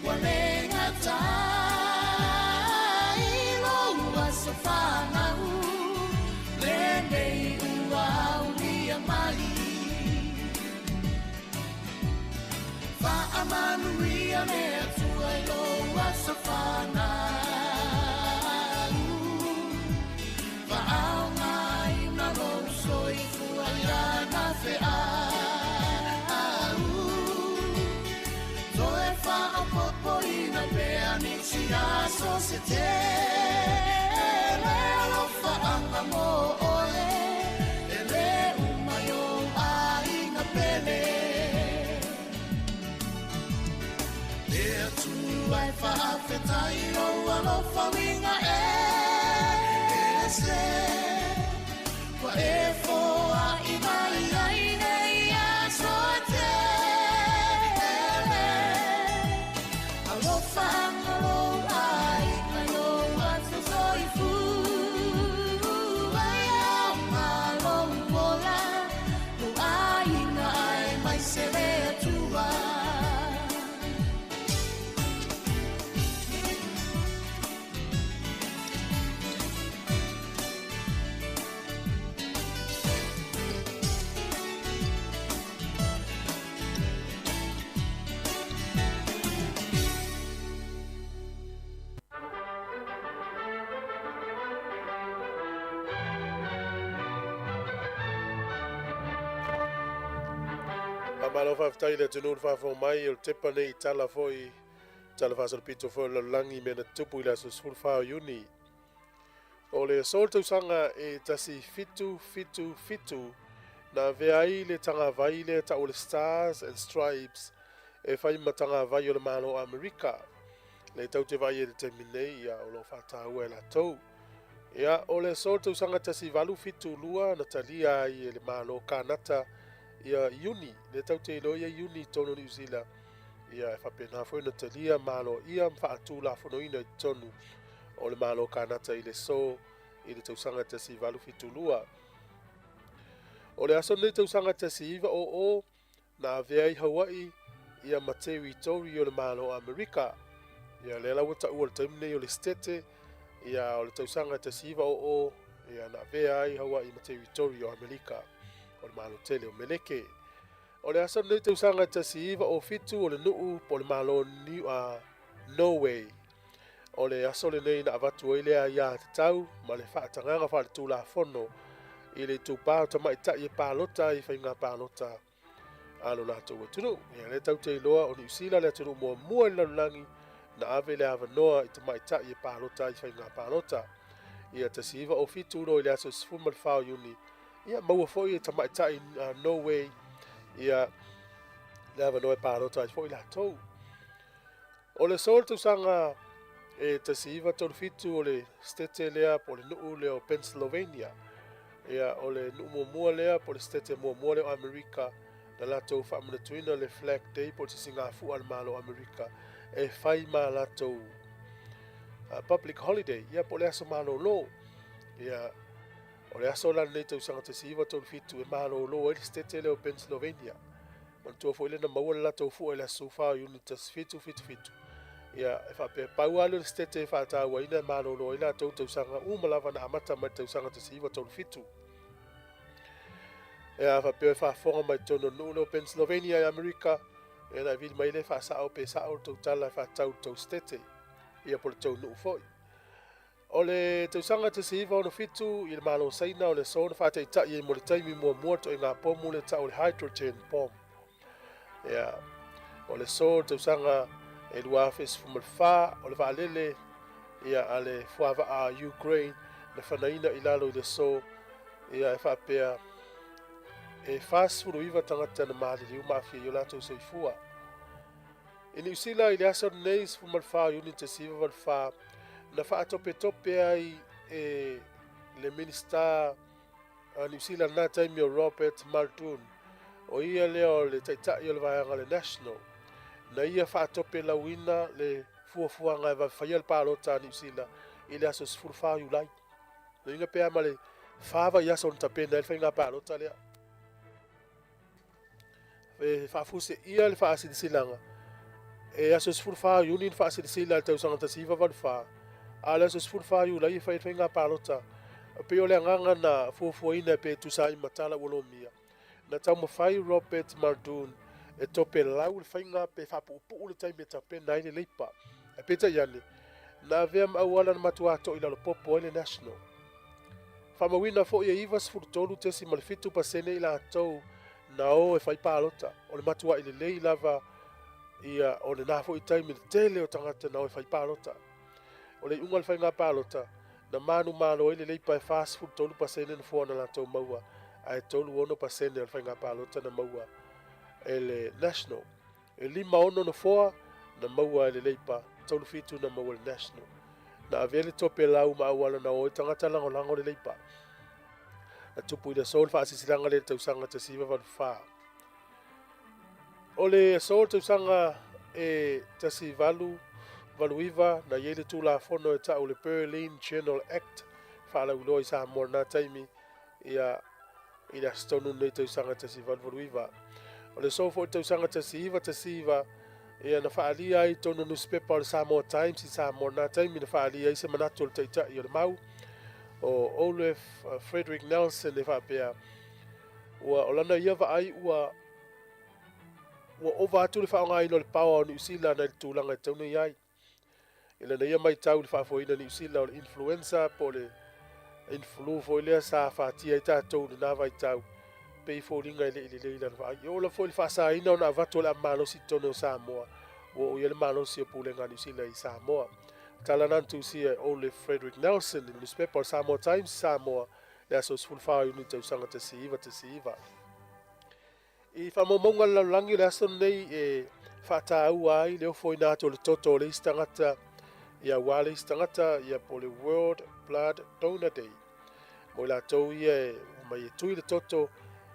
Wa lenga tai Loa so whanau Le nei ua ulia mai Manuia me tua i loa sa whanau Wa au ngai na rou soi fua i ana wheau Toe whao popo i na pea ni si aso se te Le alofa anga mo ole E le umayo ai na pele Ai whaafetai Loa lofa winga e se Wa e foa i mai ai nei a soa tele Alofa angalo ai ngaloa so soi fu Ai au ngalo mola O ai na ai mai se lea tua Malo whaftai le tunu whafo mai o tepa nei tala foi tala whasal pito foi la langi mena tupu ila so sul whao uni. O le soltau sanga e tasi fitu na veai le tanga vai le ta o le Stars and Stripes e whai matanga vai o le malo Amerika. Le tau te vai e le teminei ia o lo whatau e la tau. Ia o le soltau sanga tasi valu fitu lua na talia i e le malo kanata ia Iuni, le tau te ilo ia Iuni tono New Zealand. Ia e whapena foi na talia malo ia mwhaatu la whanoina i tonu o le malo kanata i le so i le tausanga tasi valu fitulua. O le aso nei tausanga tasi iwa o na avea i Hawaii ia Matewi Tori o le malo Amerika. Ia le lau ta ua le taimne o le stete ia o le tausanga tasi iwa o ia na avea i Hawaii Matewi Tori o Amerika. O le malo tele o Meleke. O le asa nei tausanga tasi iwa o fitu o le nuu po le malo Norway. O le aso le nei na avatu o ilea ia te tau, ma le whaatanganga wha le tūla whono. I le tūpāo ta mai ta i pālota i whainga pālota. Ano la tau e tunu. Ia le tau te iloa o New Zealand le tunu mua i lanulangi na ave le ava noa i ta mai ta i pālota i whainga pālota. Ia tasi iwa o fitu no i le aso sifuma le whao uni. Ia maua foi e tamaitai Norway ia leva noe parota i foi la tou. O le sol tu sanga e tasiva tolu fitu o le stete lea po le nuu lea o Pennsylvania. Ia o le nuu mua lea po le stete mua lea o Amerika na latou whaamanatuina le Flag Day po le singafu al malo Amerika e whai ma latou public holiday. Ia po le aso malo lo. Ia o le aso lan nei tau sanga tasiva tolu fitu e malo lo e le stete lea o Pennsylvania. Mantua fo ile na maua le latou fu e le aso wha unitas fitu. Ia e wha pe pau alu le stete e wha taua ina malo lo ina tau sanga umalawa na amata mai tau sanga tasiva tolu fitu. Ia wha pe wha fonga mai tono nuno Pennsylvania e Amerika. Ia na vili mai le wha sao pe sao tau tala wha tau stete. Ia po le tau nuu foi. O le tau sanga tasiva ono fitu i le malo saina o le sona wha te ita i mo le taimi mua to i ngā pomu le tau le hydrogen bomb. Ia o le so tau sanga e lua fes fumalfa o le vaalele ia ale fuava a Ukraine na whanaina i lalo i le so ia e whapea e whasfuru iwa tangata na maali umafia i o lato soifua. I New Zealand i le asa neis fumalfa o unit tasiva valfa na whaatope ai e le minister New Zealand na taimi o Robert Muldoon o ia leo le taitai o le vaianga le National. Na ia whaatope lauina le fuafuanga e whawhai al pālota New Zealand i le aso sfurwha ulai. Na inga pēr ma le whawa i aso ntapena e le whainga pālota lea. E whaafuse ia le whaasidisilanga. E aso sfurwha unin whaasidisilanga le tausanga tasiva valwha. A le aso sfurwha ulai e whainga pālota. Pe o le anganga na fuafuaina pe tusai matala wolomia. Na tau mawhai Robert Muldoon e tope lau le whainga pe whapuupu le taimi e tapena ai le leipa. E peta iane, na vea mauala na matuato i lalo popo le National. Whamawina fo ia iwa sfurtolu tesi malifitu pasene i la atou na o e whai pālota. O le matua i le lei lava ia o le nafo i taimi le tele o tangata na o e whai pālota. O le unga le whainga pālota na manu malo i le leipa e wha sfurtolu pasene na fua na la atou maua. Ai tolu ono pasene al whainga pālota na maua. Ele National. E lima ono na foa na maua ele leipa. Tolu fitu na maua le National. Na avele tope lau maawala na oi tangata lango le leipa. Na tupu ina sol fa asisilanga le tausanga tasiva valfa. Ole sol tausanga e tasivalu valuiva na yele tula fono e tau le Berlin General Act. Fa la uloi sa morna taimi ia ina stonu nei tausanga tasivalu valuiva. O le sofo i tausanga tasiva ia na whaalia i tono newspaper o le Samoa Times i Samoa na taimi na whaalia i se manato le taita i o le mau o Olaf Frederick Nelson e whaapea ua o lana ia ai ua ova atu le whaonga ino le pawa o New Zealand na le tūlanga i tauna iai i lana ia mai tau le whaafoina New Zealand o le influenza po le influ fo lea sa whaatia i tātou le nawa i tau pei fōringa i le leila na i ola fo i whaasa ina o na avato le amalosi tono Samoa o i le malosi o pūlenga New Zealand i Samoa. Tala nantu si e Olaf Frederick Nelson i newspaper Samoa Times Samoa le aso sfulwha i unita usanga te siiva. I whamomonga lalangi le aso nei e whata au ai leo fo i nato le toto le istangata ia wale istangata ia po le World Blood Donor Day. Mo la tau ia e mai e tui le toto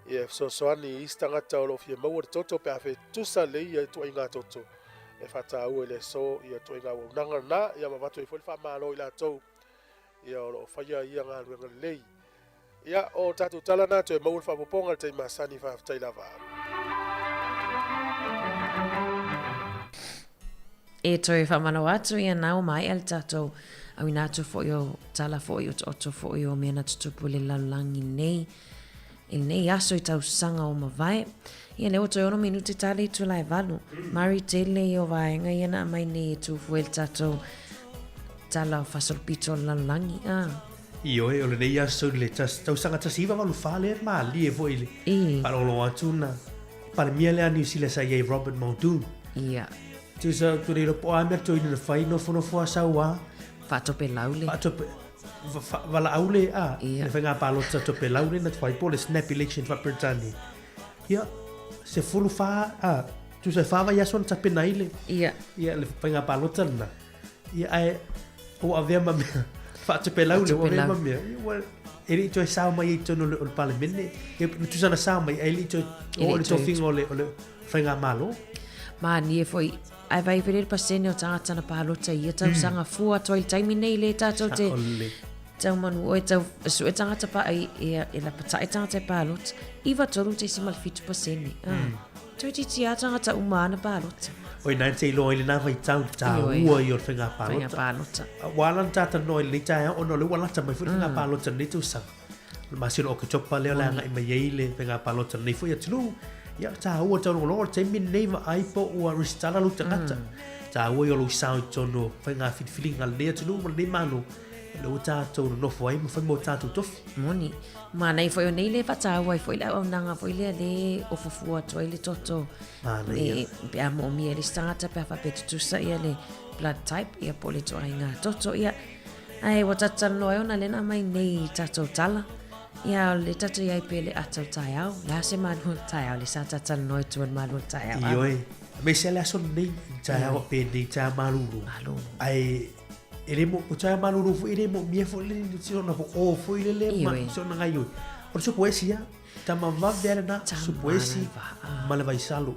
ia soani istangata o lo fia maua le toto pe afe tusa le ia tu inga toto. E whata au e le so ia tu inga unanga na ia mawatu i fwoi whamalo i la tau ia o lo whaia ia ngā ruenga lei. Ia o tatu tala nato e maua le whapoponga te masani whaftai lava. E toi whamano atu ia nau mai al tatou au inatu fo yo tala fo yo oto fo yo mena tutupu le lalangi nei il nei aso i tau sanga o mawai ia leo toi ono minuti tali tu lai valu mari tele i o vaenga ia na mai nei tu fuel tatou tala o fasolpito lalangi I oe o le nei aso le tau sanga tasiva walu whale ma li e vo ili parolo atu na pare mia le anu sila sa iei Robert Muldoon ia tu sa tu reiro po amir tu ina whai no fono fua sa ua Fatope laule. Fatope wala aule le whainga palota tope laule na whai po le snap election wa Britannia. Ia, se fulu tu se whawa yaso na tapena ile. Ia. Ia le whainga palota na. Ia ai O avea mamia. Fa te pelau le o avea Pelau. mamia. Ele to sa mai to no le palemene. E tu sana sa mai ele to o le to fingo le frenga malo. Ma ni e foi ai vai vere pasene o tangata na palota ia tau sanga fua toi taimi nei le tatou te Ole. tau manu o e tau su e tangata pa ai e la pata e tangata e palota iwa toru te si malfitu pasene. Toi ti tia tangata umana palota. Oi nai te lo ile na vai tau ta Ioi. ua i o frenga Frenga palota. palota. Walan tata no le tai o no le wala ta mai fu frenga palota ni tu sa. Ma sino o ke chopa le la ngai mai ile frenga palota ni fu ya tlu. Ya ta ua tau lo te min nei va ai po ua ristala lu te kata. Ta ua yo lu sao tono frenga fit feeling al le tlu mo le manu. Le ta to no fo ai mo fa mo ta tu tof. Moni. Ma nei foi o nei le fata wai foi la o nanga foi le o fufua toi le toto. Ma nei. E pe amo mi le stangata pe fa petu tu sa ia le blood type ia pole to ai nga toto ia. Ai wa tata no ona le na mai nei tato tala. Ia le tato ia pe le ato tai au. La se ma no tai au le sa tata no tu ma no tai au. Ioi. Me se la son nei ta o pe nei ta malulu. Malu. Ai ele mo o cha malulu fu ele mo mia fu le ni tio na fu o fu ile le ma Ioi. so na ngai o so poesia ta ma va vera na Ta su poesi malava, mala vai salu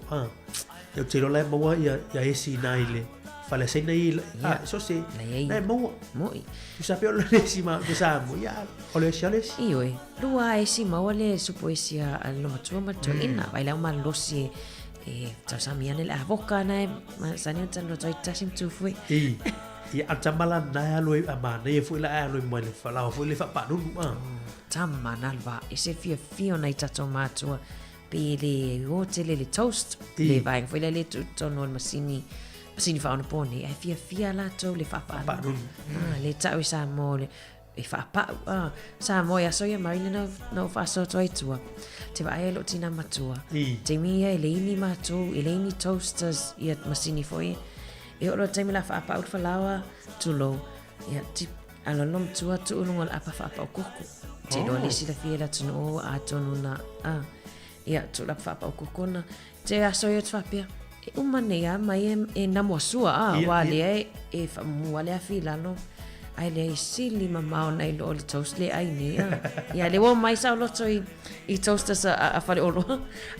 eu te lo le mo ya esi na ile fale se nei so se Na ia. na mo Moi. tu sape o le si ma tu sa mo ya o le chales Ioi. Lua e si maua su poesia lo matua matua ina. Vai la ma losi e tau sa miane le avoka na e ma sani tan lo toi tasim tu fui. i atamala na ya lo ama na fu la ya lo mo le fala fu le fa pa nu Tama nalva e se fia na i tato matua pe le ote le toast le vai foi le tu no masini fa ona poni e fia la to le fa pa pa nu le tau sa mo le e fa pa sa mo ya so ya mai no fa so toi tua te vai lo tina matua te mi e le ini matu e le ini toasters ia masini foi e ora te mi la fa pa ut fa lawa tu lo ia ti ala lom tua tu unungal apa fa pa kuku te no le sila fia la tuno a tonu na ia tu la fa pa kuku na te aso ia fa pia e umane ya mai e na mo sua wale e fa mo wale a fila no ai le sili mama ona i lo le toast le ai ni ia le wo mai sa lo toi i toasters a fale olo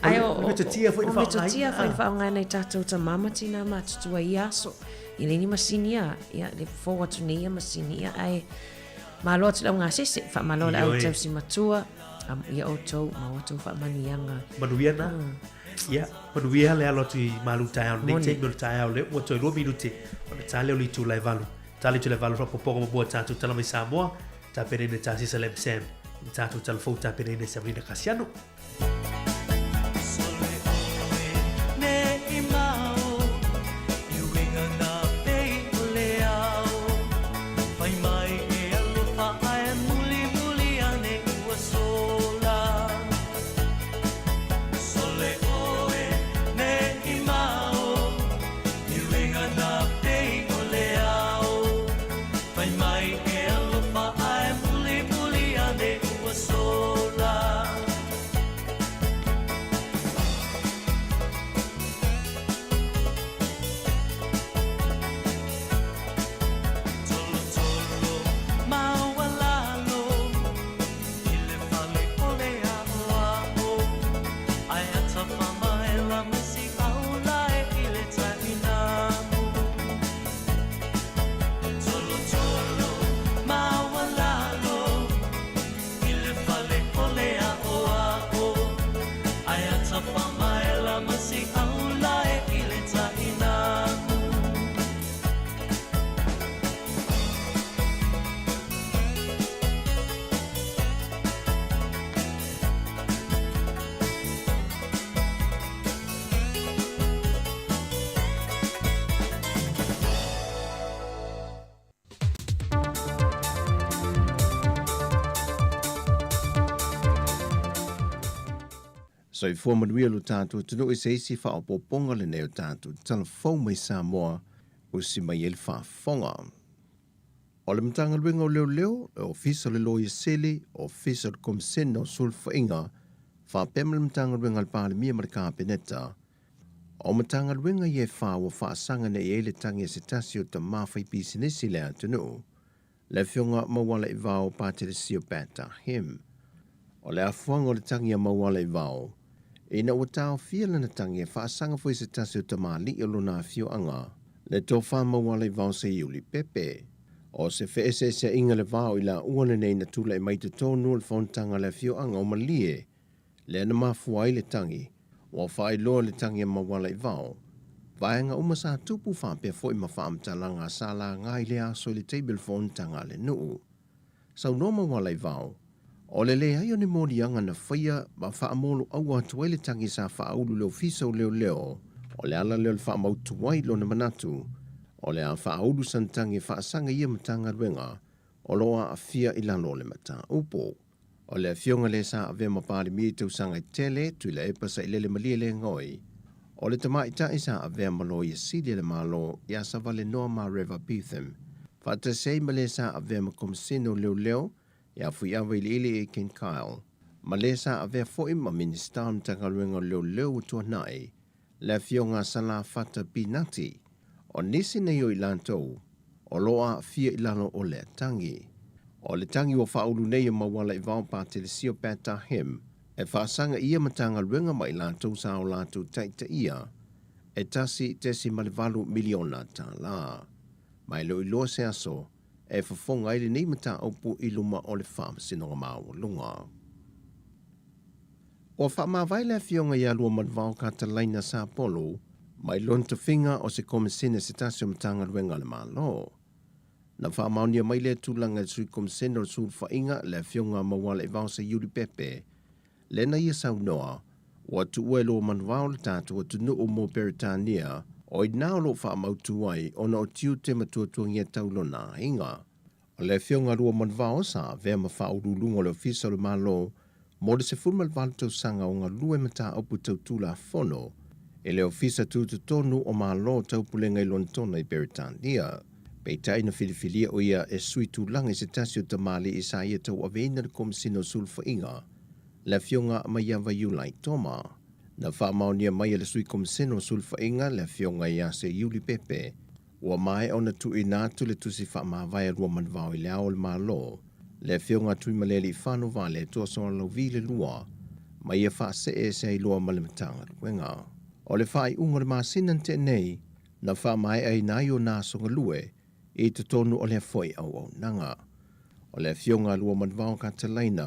ai o me tia foi fa me tia foi fa ngai nei tatou ta mama tina ma tu ai aso i le ni masinia ia le forward to ni masinia ai ma lo tla nga sese fa ma lo au tau si matua ia o tou ma o tou fa manianga manuiana ya manuia le alo tu malu tai ne te mul tai le o to lo minuti o le tale o li tu lai valu tale tu le valu pro poco mo ta tu tala mai Samoa ta perene ta si salem sem ta tu tal fo ta perene Sabrina Casiano So i fua manuia lo tātou tunu i se isi wha o poponga le neo tātou telefon mai Samoa o si mai ele whaafonga. O le mtanga luenga o leo leo, e ofisa le loia sele, ofisa le komisena o sulwhainga, whapema le mtanga luenga le pāle mia marika peneta. O mtanga luenga i e wha o whaasanga ne i ele tangi e se tasi o ta mawhai pisinesi le atunu. le fionga mawala i vao pātere sio pēta him. O le afuanga o le tangi a mawala i vao, ina ua tau fia lana tangi e whaasanga fwoi se tasi o tamali o lona fio anga, le tō wha mawala i vao se iuli pepe. O se wheese se inga le vao i la uana nei na tula i mai te tōnu le whontanga le fio anga o malie, le ana mafua i le tangi, o whai loa le tangi a mawala i vao. Vaenga umasa tupu whape fo i mawhaamtalanga sala ngai le aso le table phone tanga le nuu. Sau no mawala i vao, o le ai o ni mori anga na whaia ma whaamolo au atu le tangi sa whaulu leo fiso leo, o le ala leo le whaamautu wai lo na manatu, o le a whaulu santangi whaasanga ia matanga ruenga, o loa a fia i lalo le mata upo. O le fionga le sa ave mapari mi tau sanga i tele, tu le epa sa ilele malie le ngoi. O le tama ita isa ave malo i sidi le malo, ia sa vale noa ma River Beetham. Fata sei male sa ave ma komsino leo, ia fui awa ili e Ken Kyle. Male sa ave fo ima ministan tanga ruenga leo tua nai, le fionga sala fata pinati. O nisi na yo ilantou, o loa fia ilano o le tangi. O le tangi o whaulu nei mawala i vao pātere sio pēta him, e whaasanga ia matanga ruenga mai lantou sa o lantou taita ia, e tasi malivalu miliona tā la. Mai lo i loa se aso, e whafonga ili nei mata opu i luma o le whaama sinonga māua lunga. O whaama vaile fionga ia lua manvao ka talaina sa polo, mai lonta whinga o se komisene se tasi o matanga ruenga le malo. Na whaamaunia mai le tūlanga e sui komisene o sūr whainga le fionga mawala i vao se yuri pepe, le na ia sau noa, o atu ue lo manvao le tātu atu nu o mō Peritania, o i nao lo whaamautu wai o na o tiu te matuatuangia taulona inga. O le fionga rua manvao sa vea ma whaurulungo le ofisa le malo, mo le se fulmal valtau sanga o ngā lue mata opu tau tūla fono, e le ofisa tūtu tonu o malo tau pulenga i lontona i Peritania. Pei tai na filifilia o ia e sui tūlanga i se tasi o tamali i sa ia tau aveina le komisino sulfa inga, le fionga mai awa iulai toma. Na whaamaunia mai le sui komisino sulfa inga le fionga ia se iuli pepe, ua mai o na tui nātu le tusi whaamawai rua manvao i leo le malo, le fionga tui maleli i whanu vale toa soa lau vile lua, mai ia wha se e se i lua malimatanga ruenga. O le whai unga le māsinan te nei, na whaamai ai nai o nā songa lue, i te tonu o le foi au nanga. O le fionga lua manvao ka talaina,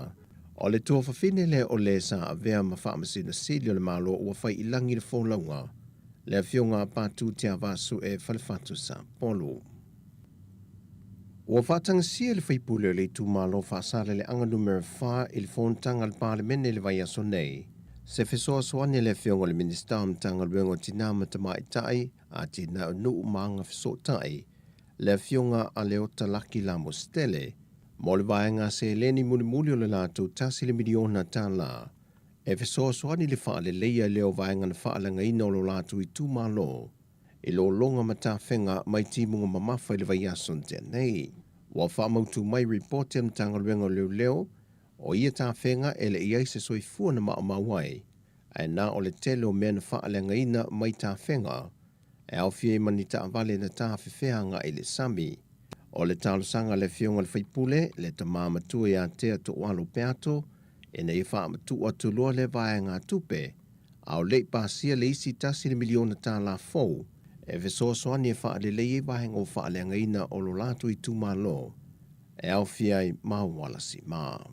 o le toa whawhine le o le sa a vea ma whaamasina sili o le malo ua whai ilangi le wholaunga, le fionga pātu te avasu e whalefatu sa polo. Ua whatanga sia le whaipule le tu malo whaasale le anga numero 5 i le whontanga le parlemene le vai aso nei, se whesoa soane le fionga le minister mtanga luengo tina matamai tai, a tina nuu maanga wheso tai, le fionga a leota laki la mostele, mo le vaenga se leni muli o le lato tasi le miliona tā la, e whesoa soani le wha le leia leo vaenga na wha langa ina o lo lato i tū malo, i lo longa mata whenga mai timunga mamafa i le vai ason te nei. Wa wha mautu mai reporte mtanga luenga leo, o ia tā whenga e le iai se soi fua na maa mawai, e nā o le tele o mea na wha langa ina mai tā whenga, e au fie mani ta avale na ta whiwheanga i le sami. O le talosanga le fionga le whaipule, le ta māmatua i a tea to walo peato, e nei whaamatua tu loa le vaenga tupe, au le pasia le isi tasi le miliona ta la fau, e vesoa soani e wha le lei vaenga o wha le ngaina o lo lato i tūmalo, e au fie ai mawala si maa.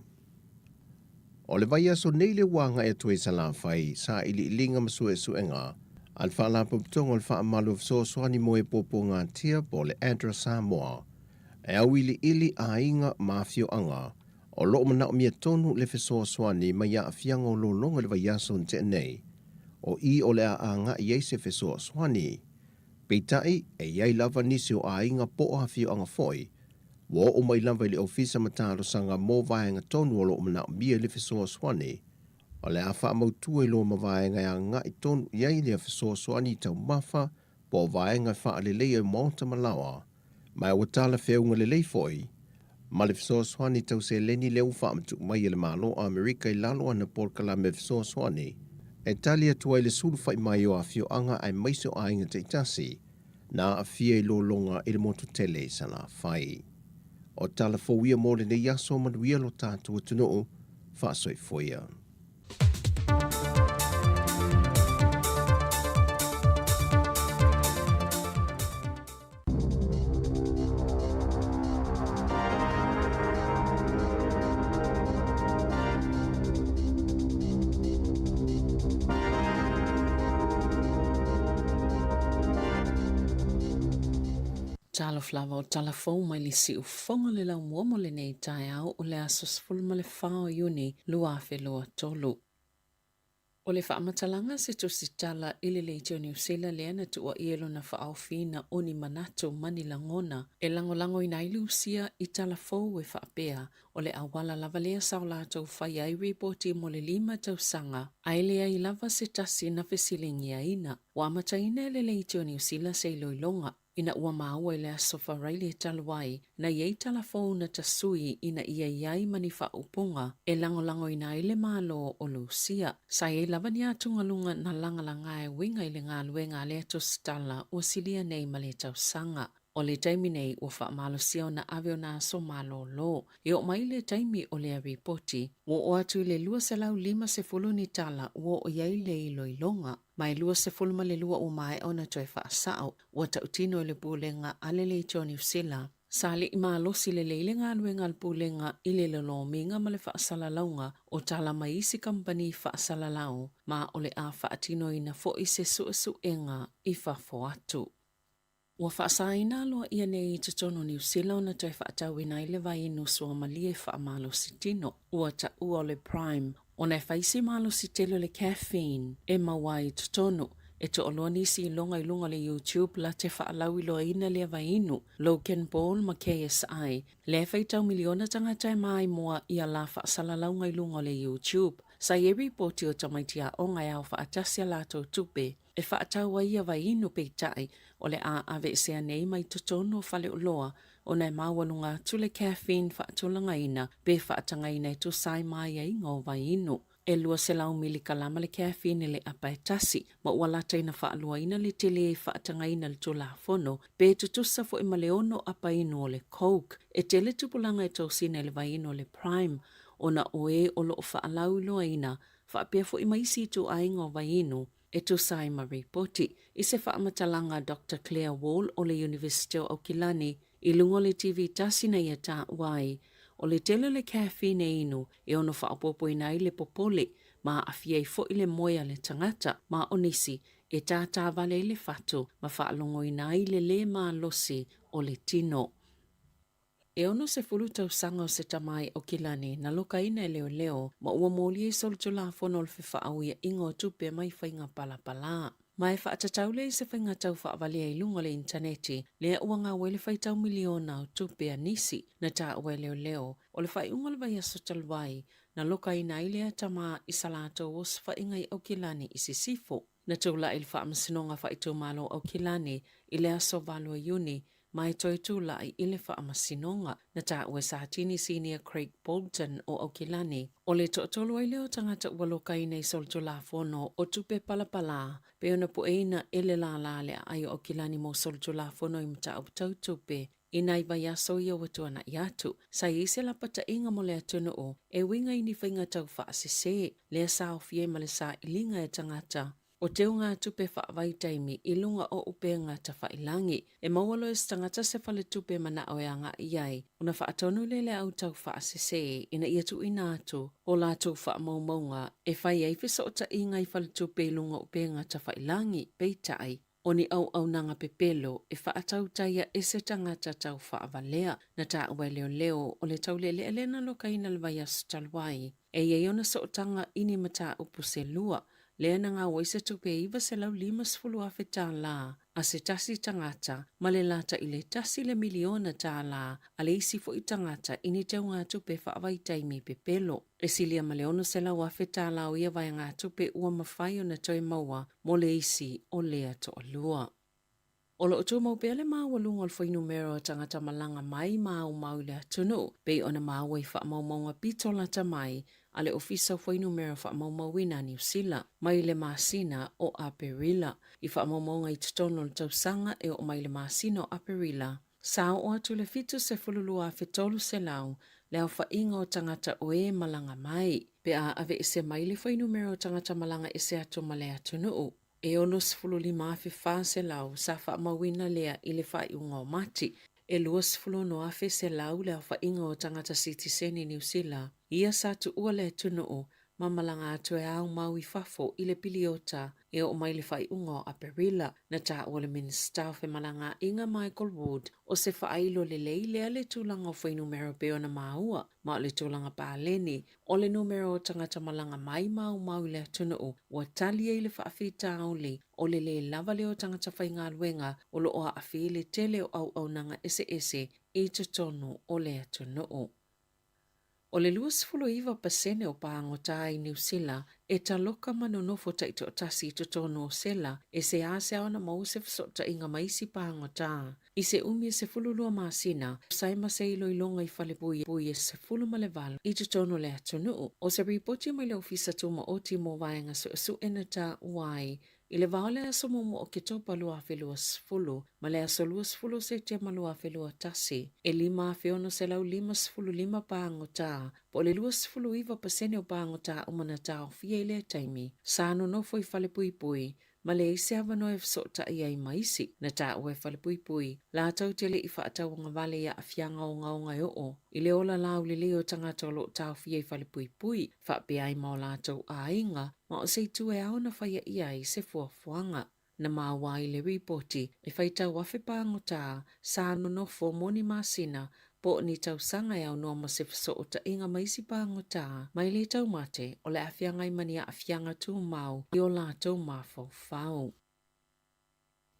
O le vai aso nei le wanga e tue sa la whai, sa ili ilinga masua e suenga, al wha la puputonga al wha amalu so soani mo e popo ngā tia po le Andra Samoa, e au ili a inga mafio anga, o loo mana o mia tonu le whesoa soani mai a fianga o lo longa le vai aso nte nei, o i o le a nga i eise whesoa soani. Peitai e iai lava nisi o a inga po o hawhio anga foi, wo o mai lava ili ofisa mataro sanga mo vaenga tonu o loo mana o mia le whesoa soani, o le a wha mautua i lo ma vaenga a nga i tonu iai le whesoa soani tau mafa, po vaenga wha le lei o maunta malawa, mai o tala whiaunga le lei foi, ma le whesoa soani tau se leni leu wha matu mai le malo a Amerika i lalo ana porkala me whesoa soani, e talia tua i le suru whai mai o a whio anga ai maiso a inga te itasi, na a fia i lo longa i le motu tele sa la whai. o tala fōia mō le nei aso manuia lo tātua tunuu whaasoifoia. Talo flava o talafou mai li si ufonga le lau muomo le nei tai au o le asos fulma le whao iuni lua fe lua tolu. O le whaamatalanga se to si tala ili le teo New Zealand le ana tu o ielo na whaau fina oni manatu mani langona e langolango ina ili usia i talafou e whaapea o le awala lava lea sao lātou whai ai reporti mo le 5 tausanga ai lea i lava se tasi na fesilingi a ina. Wa amataina le teo New Zealand se iloilonga ina ua maua i le asofa raile taluai na iei talafou na tasui ina ia iai mani whaupunga e langolango ina ile malo o Lucia. Sa e lava ni atunga lunga na langalanga e winga i le ngā luenga le ato stala o silia nei ma le tausanga. O le taimi nei ua whaamalo sia o na aveo na aso malo lo. E o mai le taimi o le ripoti, o atu le 2.5 ni tala o iei le iloilonga. Mai 2.5 le lua o mai ona toi whaasao, ua tautino le pulenga alele i New Zealand. Sali i maalosi le leile ngā luenga pulenga i le lolo minga ma le whaasalaunga o tala mai isi company whaasalalau, ma o le a whaatino ina fo i se suenga i whafo atu. Ua whaasaina loa ia nei i tutono New Zealand na toi whaatau ina i le vai inu sua malie whaamalosi tino. Ua ta ua le Prime, o nei whaisi malosi telo le caffeine e mawai tutono. E to oloa nisi i longa le YouTube la te whaalau i loa ina le vai inu, Logan Paul ma KSI. Le whaitau miliona tangata e mai moa ia la whaasalaunga i lunga le YouTube. Sa e reporti o tamaitia o ngai au whaatasia lato tupe. E whaatau ia vai inu peitai o le a ave sea nei mai tutono whale uloa o nei mawalunga tule caffeine whaatulanga ina pe whaatanga ina tu sai mai ai ngō vai inu. E lua se lau mili kalama le caffeine le apaetasi ma ualata ina whaalua ina le tele e whaatanga ina le tula fono pe tutusa fo ima leono apa inu o le Coke. E tele tupulanga e tausina le vai inu o le Prime o na oe o lo whaalau loa ina whaapea fo ima isi tu aingo vai inu. E tu sai ma reporti, i se whaamatalanga Dr. Claire Wall o le University o Aukilani i lungo le TV tasina ia ta wai, o le tele le caffeine inu e ono whaapopo ina i le popole, ma awhia i fo i le moia le tangata, ma onisi e tā vale i le whatu, ma whaalongo ina i le ma losi o le tino. E ono se fulu tausanga o se tamai o Kilani na loka ina e leo ma ua mōli e soltula fono le whiwhaau ia ingo tupe mai whainga palapala. Mai whaatataule i se whainga tau whaavalia i lunga le interneti, lea ua ngā wele whaitau miliona o tupe a nisi na tā ua leo o le whaiunga le vai aso talwai na loka ina i lea tama i salato o se whainga i o Kilani i sisifo. Na tula i le whaamasinonga whaitu malo o Kilani i lea so valua iuni mai toi tula i ile whaamasinonga na tā ua Sahatini Senior Craig Bolton o Aukilani. O le to'atolo ai leo tangata ua loka i nei soltula fono o tupe palapala pe ona pueina ele la le ai o Aukilani mo soltula fono i mta au tupe. Ina i vai aso ia watuana i atu. Sa i se lapata inga mo le atunu o e winga i ni whainga tau whaasise lea sa o fie ma le sa ilinga e tangata. O teo ngā tupe whaavai taimi i lunga o upenga ta whailangi. E mawalo e stangata se whale tupe mana o e anga iai. Una whaatonu lele au tau whaasese ina ia tu ina atu o la tu whaamaumaunga e whai eifisa o ta inga i whale tupe i lunga upenga ta whailangi peitai. O ni au nanga pepelo e whaatau taia e se tangata tau whaavalea na ta ue leo o le tau lele elena loka ina le vai asu talwai. E iona sa o tanga ini mata upu se lua. Lea na ngā waisa tupe iwa se lau 5 afe tā la, a se tasi tangata, ma le lata i le tasi le miliona tā la, a le isi fo i tangata ini tau ngā tupe whaavai taimi pepelo. E silia ma leono se lau afe tā la o ia vai ngā tupe ua mawhai o na toi maua, mo le isi o lea to alua. O lo utu mau pele maa walunga al whainu mero tangata malanga mai maa o mau le atunu, pei ona maa wai wha maunga pitola ta mai, ale ofisa whainu mero wha maumawina New Zealand, mai le maasina o Aperila, i wha maunga i tutono le tausanga e o mai le maasina o Aperila. Sao o atu le fitu se fululua fetolu se lau, le au whainga o tangata o e malanga mai, pe a ave ese mai le whai numero o tangata malanga ese atu male atu nuu. E ono se fululi maafi wha se lau, sa wha mawina lea i le whai unga o mati, e lua se fulu no afe se lau le au whainga o tangata Citizen i New Zealand. Ia sa tu ua le atu nuu, mamalanga atu e au mau i fafo i le piliota e o mai le whai unga a Perila na ta o le minister fe malanga inga Michael Wood o se whailo le leilea le tūlanga o whai numero pe o na maua ma le tūlanga pāleni o le numero o tangata malanga mai mau le atuna o ua tali e le whaafita auli o le lava le o tangata whai ngā luenga o lo o a awhi le tele o au nanga ese i tutonu o le atuna o. O le 25% o pāngota i New Zealand e taloka manonofo taito o tasi tutonu o sela e se ase au na mau se fsota inga maisi pāngota. I se umi se fululua masina, saima se ilo ilonga i whalepui e se fuluma le valo i tutonu le atunu. O se ripoti mai le ofisa tuma o timo vaenga su enata uai i le vaole aso momo o ke topa lua whelua sfulu, ma le aso lua sfulu se te malua whelua tasi. E 5 se lau 5 pāngota, po le 2.5% o pāngota o manata o fia i le taimi. Sāno no foi whale pui, ma le ise hawa no e fsota i ai maisi, na ta ue whale pui. La tau tele i whaatau o ngawale ia a fianga o ngaonga o. I le ola lau le leo tangata o lo tau fia i whale pui, whape ai mao la tau a inga, ma o se tu e au na whaia ia i se fuafuanga. Na mawa i le ripoti, e whaitau wafe pāngota, sāno no fo moni masina, po ni tau sanga au no ma se fso o ta inga maisi pāngota, mai le tau mate o le awhianga i mania awhianga tū mau i o la tau mafau fau.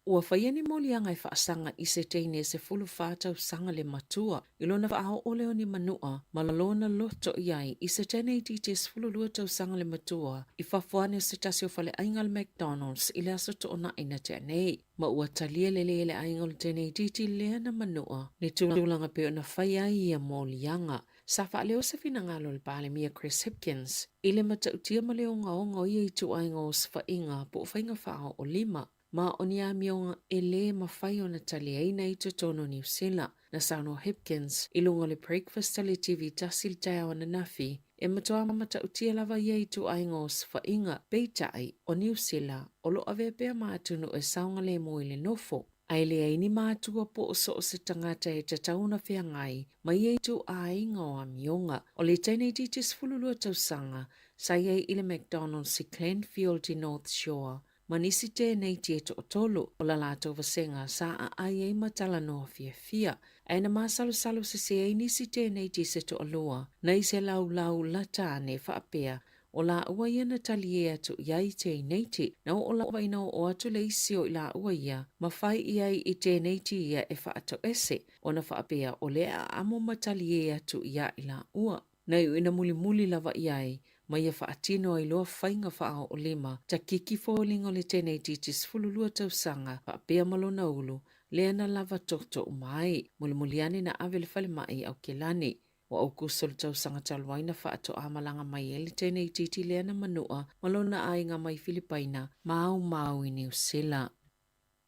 Ua whaiani molianga i whaasanga i se teine se fulu whātau sanga le matua, i lona whaao o leo ni manua, malalona loto iai i se teine i tites fulu lua tau sanga le matua, i whafuane se tasi o whale aingal McDonald's i le asoto o na ina tenei. Ma ua talia le aingal teine i titi lea na manua, ni tūlanga pe o na whaia i a molianga. Sa wha leo se fina ngalo le pāle mia Chris Hipkins, i le matautia ma leo ngaonga i ai tu ainga o sa whainga po whainga whao o 5. Ma oni a mionga e le mawhai o na tali aina i tutono New Zealand na Sano Hipkins i lunga le breakfast tali TV tasil tau na nafi e matoa mamata utia lava iei tu ainga o sfainga peitai o New Zealand o lo ave pea maatunu e saunga le mo i le nofo. Ai le aini mātua po o so se tangata e te tauna whea ngai ma iei tu ainga o a mionga o le teinei titis fululua tausanga sa iei i le McDonald's i Glenfield i North Shore. Manisi tēnei te to tolu o la lātou vasenga sa a ai ei matala no fia. Aina māsalu se se ei nisi tēnei te se to alua, nei se lau la tāne whaapea o la ua ia na tali e atu iai tēnei te, na o la waina o atu le isi o i la ua ia, ma whai iai i tēnei te ia e whaato ese, o na whaapea o le a amo matali e atu ia i la ua. Nei uina muli lava iai, ma ia whaatino ai loa whainga whaao o 5, ta kiki fōlingo le tēnei titis fululua tausanga, whaapea malo na ulu, lea na lava toto umai, muliani na ave le whale mai au kelani. Wa au kusol tausanga talwaina whaato amalanga mai e le tēnei titi lea na manua, malo na ainga mai Filipaina, mau i New Zealand.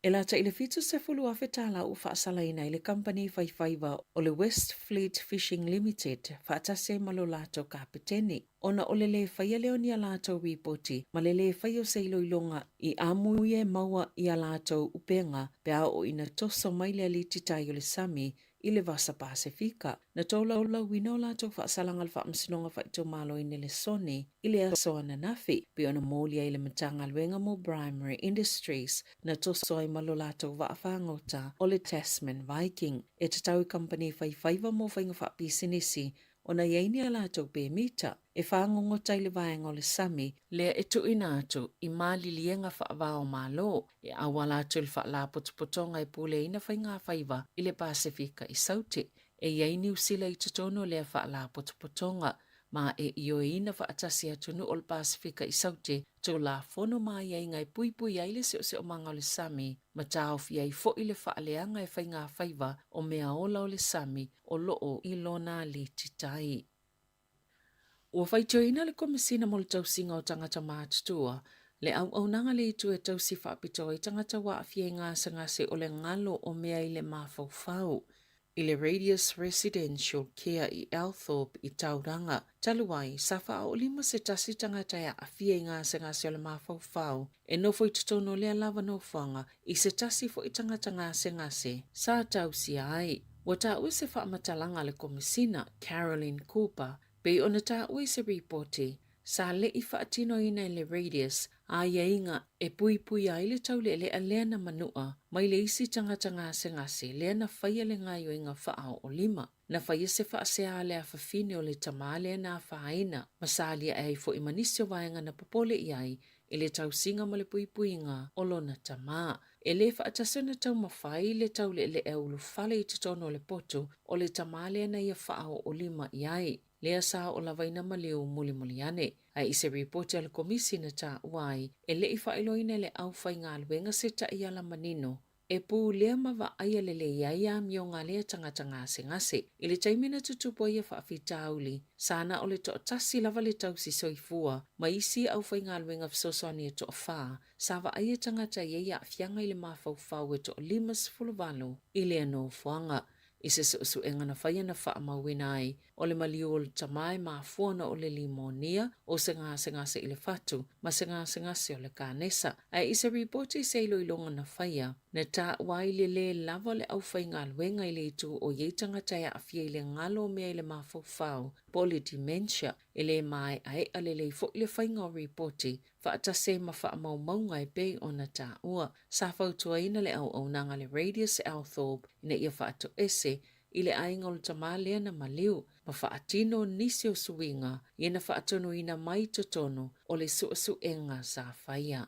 E la ta ile fitu se fulu afe tala u whaasalaina i le company whaiwhaiwa o le West Fleet Fishing Limited whaatase malo lato kapiteni. Ona o le whaia leo ni a lato ripoti, ma le whaia o se iloilonga i amuie maua i a lato upenga pea o ina toso mai le alititai o le sami i le vasa Pasifika. Na tola o lau wina o lato whaasalanga le whaamsinonga whaito malo i le soni i le asoa na nafi, pe ona molia i le matanga luenga mo Primary Industries na toso ai malo lato waafangota o le Tasman Viking. E te tau company whaiwhaiwa mo whainga whaapisinisi ona iaini a lato pe mita. E whaangongota i le vaenga o le sami, lea e tuina atu i mali lienga whaavao malo, e awala atu le whaala potopotonga i pule ina whainga whaiva i le Pasifika i saute, e iai New Zealand i tutono lea whaala potopotonga, ma e io ina whaatasi atunu o le Pasifika i saute, tō la fono ma iai ngai pui ai le seo manga o le sami, ma tāo fi ai fo i le whaaleanga e whainga whaiva o mea ola o le sami o loo i lona li titai. Ua whaitoina le komisina mo le tausinga o tangata mātutua, Le au nanga le tu e tau si whaapito i tangata wa awhia ngā sangase o le ngalo o mea i le mawhauwhau. I le Radius Residential Care i Althorpe i Tauranga, taluai, sa wha o 5 se tasi tangata ia awhia ngā sangase o le mawhauwhau, e nofo i tutono lea lava no whanga i se tasi fo i tangata ngā sangase, sa tau si ai. Wa ta ui se whaamatalanga le komisina, Caroline Cooper, pe ona ta ui se reporti, sa le i whaatino ina le Radius, a iainga e pui ai le tau le lea na manua, mai le isi tangata ngā sengase, lea na whaia le ngā yoinga whaao o 5. Na whaia se whaasea le a whawhine o le tamale na whaina, masalia ai fo i manisio vaenga na popole i ai, e le tau singa ma le pui ngā o lona tamaa. E le whaatasana tau mawhai le tau le e ulu whale i tutono le poto, o le tamale na ia whaao o 5 i ai. Lea sa o la vaina maleu muli ane. Ai se reporti al komisina ta uai, e le i whailoina le au whai ngā luenga se ta i ala manino. E pū lea mawa aia le iaia mio ngā lea tangata ngā sengase. I le taimina tutupo ia whaafita auli, sana o le to tasi lava le tau si soifua, ma isi au whai ngā luenga fsosoni e to wha, sa wa aia tangata iaia fianga i le mawhauwhau e to 5 i le anō fuanga. I se su e ngana whaia na wha mawina ai, o le maliu o le tamai ma fuana o le limonia, o se ngase i le fatu, ma se ngase o le kānesa. Ai i se reporti se ilo ilonga na whaia, na ta wai le lava le au whai ngā luenga i le itu o yeitanga taia a fia i le ngalo mea i le mawhauwhau, polydementia, e le mai ai a le fo i le whainga o reporti, whaata se ma wha maunga i pei o na ta ua. Sa whautua ina le au nanga le Radius Althorpe, ina ia whaato ese, i le ainga o le tamalea na maliu, ma whaatino nisi o suinga, ina whaatono ina mai totono o le suenga sa whaia.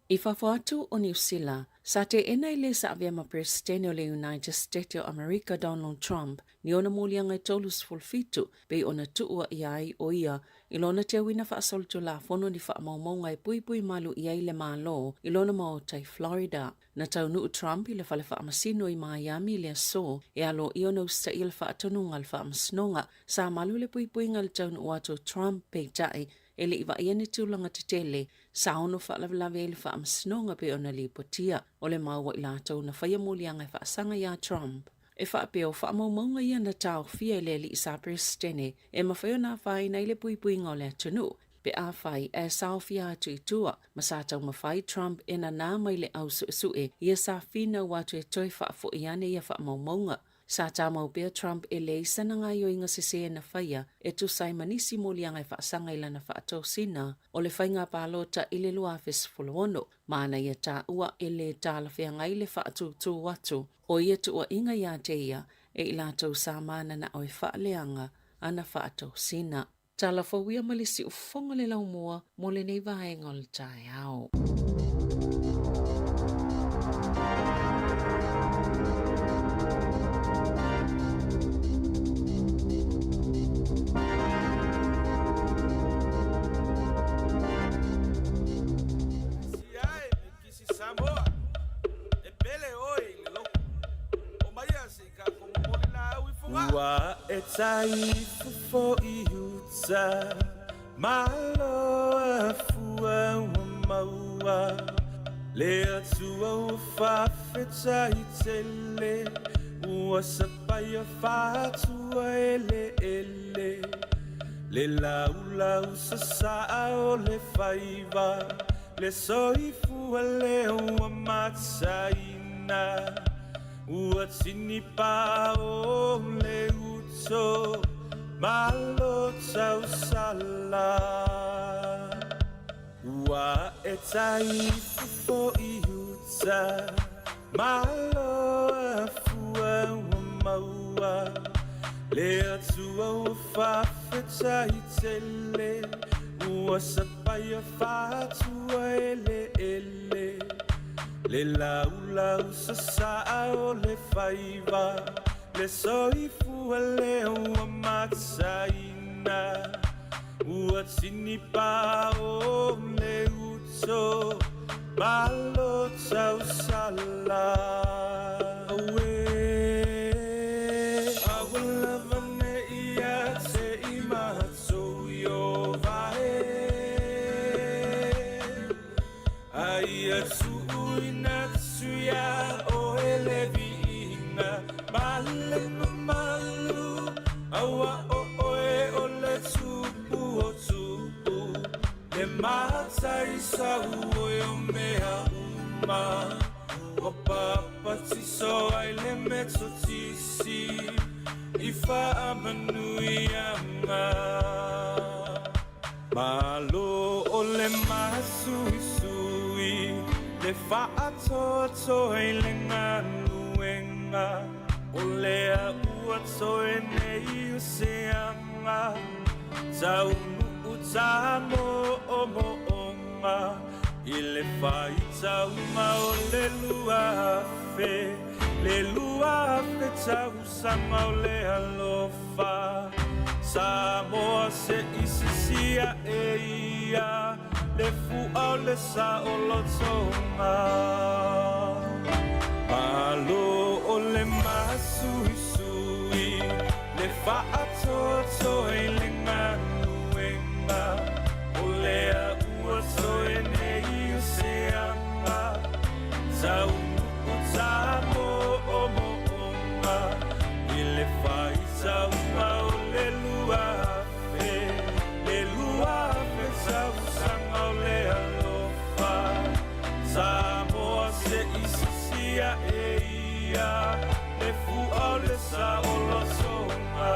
I whawhatu o New Zealand, sa te enai le sa avea ma presidente o le United States o America Donald Trump, ni ona mulianga i tolus fulfitu, pe ona tuua i ai o ia, ilona te wina whaasolutu la fono ni whaamaumaunga i pui malu i ai le malo, ilona mao tai Florida. Na tau nuu Trump i le whale whaamasino i Miami le so, e alo i ona usta i le whaatonunga le whaamasnonga, sa malu le pui ngal tau nuu ato Trump pe tai, e le iwa iane tūlanga te tele, sa ono whaalawelawe e le whaamasnonga pe ona li potia, o le maua i lātou na whaia mulianga i whaasanga ia Trump. E whaapeo whaamaumaunga ia na tau fia le li isa presidente, e mawhaio nā whai nei le pui ngau le tunu, pe a whai e sao fia atu i tua, ma sa tau mawhai Trump e na nā mai le au sue, ia sa whina watu e toi whaafo iane ia whaamaumaunga. Sa tā mau pia Trump e le isa na ngā yoinga se na whaia e tu sai manisi molianga i whaasanga ila na whaatau sina o le whainga pālota i le lua fesfolono. Mana ia tā ua e le tāla whianga i le whaatu tū watu o ia tu ua inga ia te ia e i lātou sa mana na oi whaaleanga ana whaatau sina. Tāla whauia malisi ufonga le lau mua mo le nei vaenga o le tai au. Ua e tai fufo I uta malo a fua ua maua le atua ua whawheta I tele ua sapai a whātua ele le lau sa saa o le whaiva le soifua le ua matsaina ua tini pa o le uto malo tau sala ua e tai fufo I uta malo a fua ua maua le atua ua whawheta I tele ua sapai a whātua ele le lau sa saa o le whaiva le soifua le ua matsaina ua tini pa o le uto malo tau sala awalava me ia te I matou yo vae sa uo mea uma o papa so ai le mezzo tisi I fa amanui anga malo o le masui sui le fa atoto e le nganuenga o le a ua toe nei useanga tau utamo o moonga I le fai tau ma o le lua fe tau sama o le alofa Samoa se isisia e ia le fua o le sa o lotonga Malo o le masui sui le fa atoto e le nganuenga o le a ua soe nei useanga Tau utamo o moonga I le fai tau ma o le lua tau sanga o le alofa Samoa se isisia e ia le fua o le sa o losonga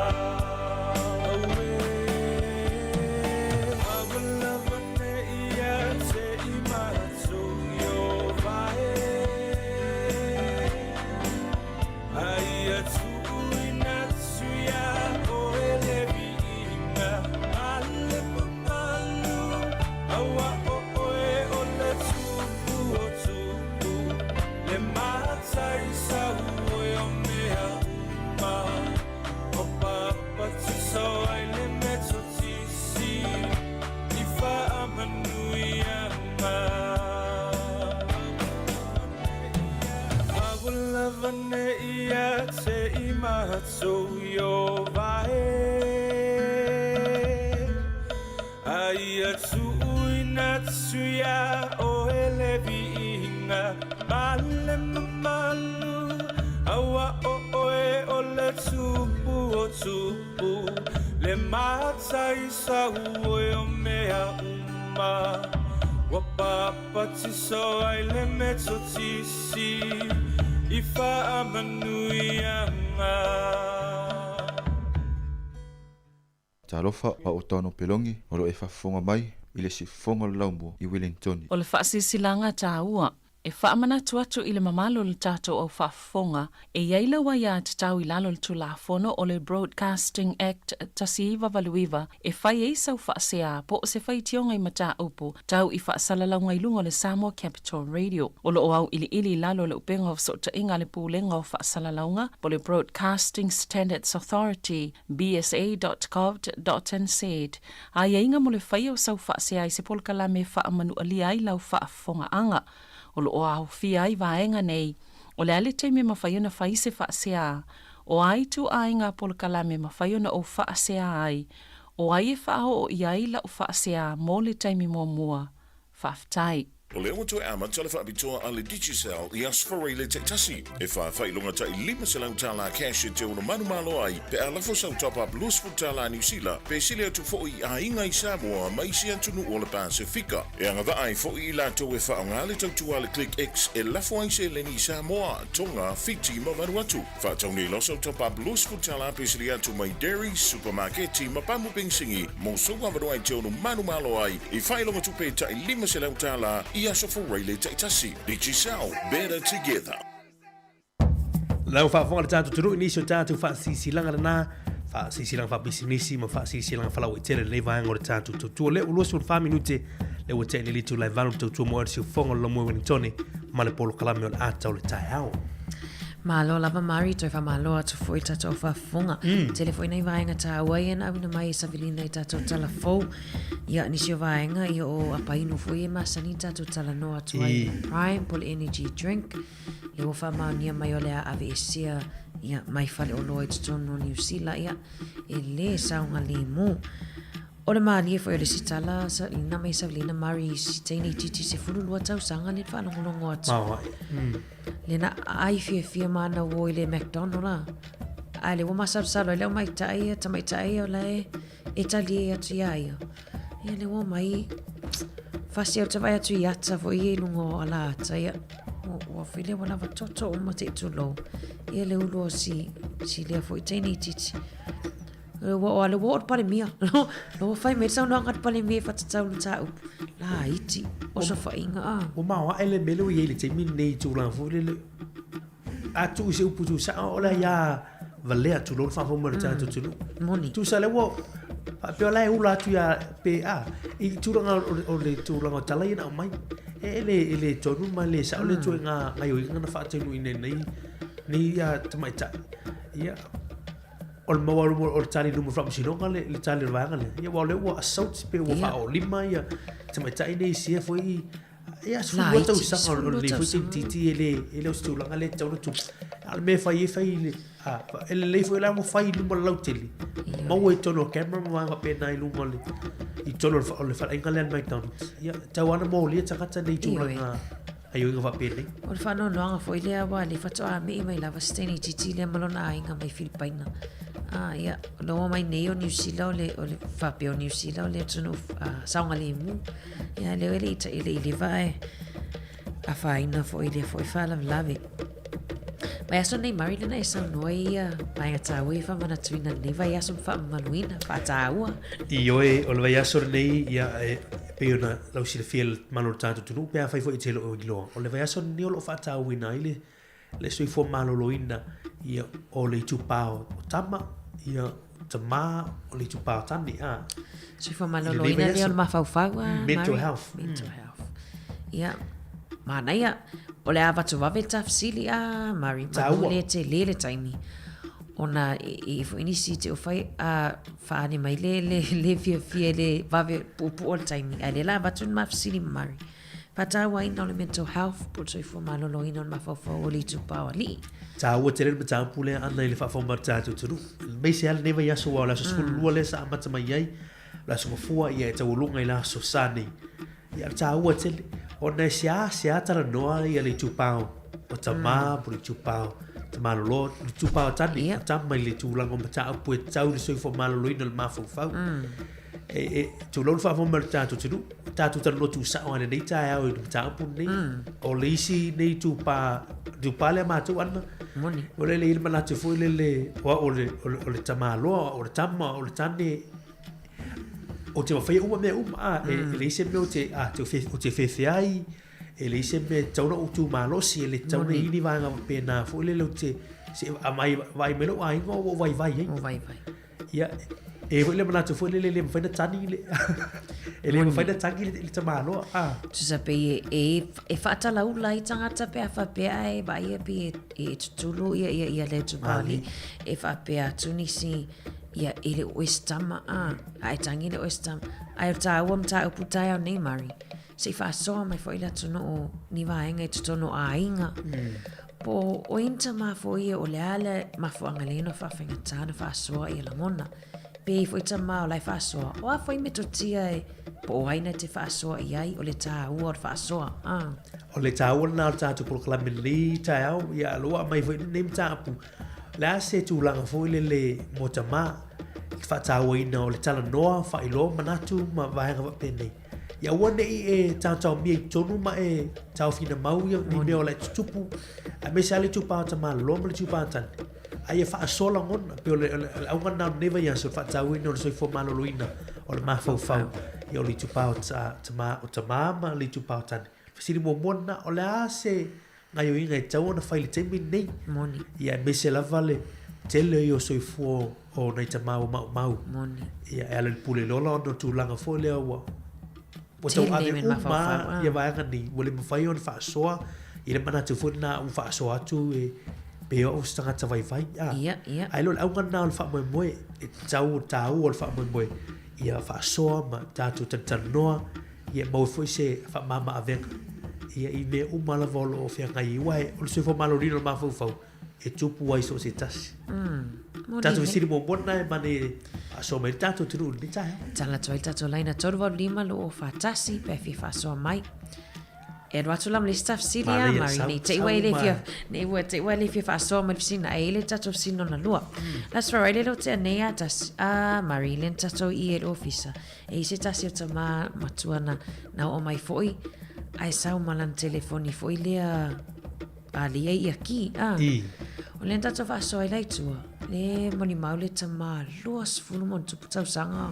So yo vae Aia tui natsuya o elevi inga Male mamalu Awa o oe o le tupu o tupu Le matai sa ue o mea uma Wapapa tiso ai le meto tisi Ifa amanui Talofa pa o tono pelongi o lo e whafonga mai I le si fonga laumo I Wellington. O le whaasilanga tā ua, e whaamana tuatu I le mamalo le tātou au whafonga, e iaila wa ia te tau I lalo le tulafono o le Broadcasting Act tasiiwa valuiva, e whai e sau whaasea po o se whai tionga I mata upu, tau I whaasalalau ngai lunga le Samoa Capital Radio. O lo o au ili lalo le upenga o sota inga le pūlenga o whaasalaulaunga, po le Broadcasting Standards Authority, bsa.gov.nz. A inga mo le whai o sau whaasea I se polkala me whaamanu alia I lau whaafonga anga. O lo o au fia I vaenga nei, o le ale teime mawhaiona whai se whaasea, o ai tu ainga polkala me mawhaiona o whaasea ai, o ai e whao o iai la o whaasea mō le teime mua, whaftai. O le oto ama tala whaapitoa a le Digicel I asfore le te tasi. E whawhai longa tai 5 selau tala cash e te ono manumalo ai, pe a lafo sau top up lusfu tala New Zealand, pe sile atu fo'i a inga I Samoa, mai si antunu o le Pasifika. E anga va ai fo'i lato e whaonga le tautua le Click X e lafo ai se leni Samoa, tonga, fiti ma vanuatu. Whaatau nei loso top up lusfu tala pe sile atu mai dairy, supermarketi, ma pamu pingsingi, mo songa vanu ai te ono manumalo ai, I whai longa tupe tai 5 selau tala, I asofore le taitasi. Digicel, better together. Lau whaafonga le tātou turu inisio tātou whaasisilanga rana, whaasisilanga whaapisinisi, ma whaasisilanga whalau I tere le vaenga o le tātou tautua. Le ulosu le 5 minute, le ua te nilitu lai vanu tautua mo arisi ufonga lo mwe Wellington, ma le polo kalame o le atau le tai au. Malo lava mari toi fa malo atu foi tato fa funga. Telefone nei vaenga ta waien au na mai savilina I tato tala fo. Ia ni sio vaenga I o apainu foi e masani tato tala no atu ai. Prime Pol Energy Drink. E o fa maunia mai o lea avesia. Ia mai fale o Lloyd's tono New Zealand ia. E le saunga le mo. O le mani foi o le sitala sa ina mai savilina mari si teini titi se fulu lua tau sanga le fa longo atu. Lena ai fia mana wo ile McDonald la. Ale wo masa salo ile mai tai o le Italia tia ia. Ele wo mai Fasi au te vai atu I ata fo I lungo ala ata ia. O while wala wa toto o ma te tu lo. Ia le ulu o si lea fo I teini titi. O ale wo pale mia. Lo fai me sa no ngat pale mia fa tau lu tau. La iti o so fa inga. O ma wa ele melo I ele te min nei tu la fo le. A tu se upu tu sa o la ya valea tu lo fa fo mo ta tu tu. Moni. Tu sa le wo. A pe la ula tu ya pe a. I tu ranga o le tu ranga tala ina o mai. Ele tonu ma le sa o le tu nga ngai o nga fa te lu ine nei ya te mai ta. Ya. Ol mawaru ol tali lumu from sinonga le tali vanga le. Ya wa le wa assault pe wa fa o lima ya. Te mai ta ine sia foi ia su wa tau sa o le foi titi ele o stu langa le tau tu. Al me fai le ele le foi la mo fai lumu lau teli. Ma wo tono camera ma pe na lumu le. I tono le fa ingale mai tau. Ya tau ana mo le takata nei tu langa. Ayo nga fa pe nei. O le fa no nga foi le wa le fa toa me mai la vasteni titi le malona inga mai Filipaina. Ia, lo mai nei o New Zealand o le fape o New Zealand le tunu saunga le mu. Ia le ele ita ile vai a faina fo ile fo fala lave. Mai aso nei mari na esa noia, mai ata we fa mana tuina nei vai aso fa maluina fa taua. Io o le vai aso nei ia pe ona lau si le fiel malo tanto tunu pe a fai fo i telo o ilo. O le vai aso nei o lo fa tauina ile le sui fo malo loina ia o le tupao o tama ia tama o le tupao tani a sui fo malo loina le o mafaufaua mental health ia mana ia o le avatu vave tafsili a mari ma le te lele taimi ona I fo inisi te o fai a faane mai le fia le vave pupu o le taimi a le la avatu mafsili mari Patawa ina le mental health po soi fo malolo ina on mafaufa o li tupao li. Tawa tere me tampule ana ile fa fo marta tu tu. Be se al neva ya so wala so skul lua sa mata mai ai. La so fua ia ta ulunga ila so sani. Ya tawa tele ona sia tala noa ia le tupao. O tama po le tupao. Tama lo tupao tani tama le tulango mata po tau le soi fo malolo ina le mafaufa. Tu lo fa fo marta tu tu. Tatu tan lo tu sa o nei ta o ta pu nei o lisi nei tu pa le ma tu ana moni o le il mana tu foi le o le tamalo o le tama o le tani o te fai uma me uma le se me o te fe ai le se me tau no tu malo si le tau nei ni va pena foi le te se mai vai me lo ai ngo vai ya e foi le mana tu foi le fai na tani le ele fai na tani le tamalo tu sape e fata la ula I tangata pe fa pe ai ba ia pe e tulu ia le tu bali e fa pe atu ni si ia ele oestama ai tangi le oestama ai ta wam ta putai au nei mari se fa so mai foi la tu no ni va enga e tu no ainga po o inta ma foi o le ale ma fo angaleno fa fenga tana fa so ia la mona pe foi tama o lai fa so o foi metotia e po aina te fa so ai o le ta o fa so o le ta o na ta tu por kla mili ta au ia lo mai foi nem ta pu la se tu langa foi le motama fa ta o ina o le tala noa fa ilo manatu ma vai ga pene ia wone e ta mi tonu ma e ta fina mau ia ni me o le tupu a me sale tu pa ta ma lo le tu pa tan ai fa sola ngon pe le au ngana neva ia so fa ta o ina so fo malo luina o le ma fa ia o le tu pa ta ma le tu pa tan fasili mo mona o le ase ngai o inga tau na fai le temi nei moni ia me se la vale tele yo so fo o nei ta mau moni ia ala le pule lola no tu langa fo le wa po tau ave uma ia vai ngani wole mo fai on fa soa ia mana tu fo na un fa soa tu e pe o stanga ta vai ia ai lo au ngana al fa mo tau o fa mo ia fa soa ma tatu tan noa ia mo fo se fa mama avec ia I me uma la volo o fia ngai wai o se fo malorino ma fo e tupu ai so se tas tatu visiri mo bona e mane a so me tatu tru ni ta tala toi tatu laina torva lima lo o fa tasi pe fi fa so mai Edward lam lista fsili Maria, mari sau- ni te sau wai le mai. fia ne wa te wai le fia fa so ma fsina ele tato fsino na lua. That's right le lo te nea tas mari len tato I el officer. E se tasi o tama matuana na o mai foi. Ai sau malan telefoni foi le ali ai aki I. O len tato fa so ai tua. Le moni mau le tama luas fulu mon tupu tau sanga.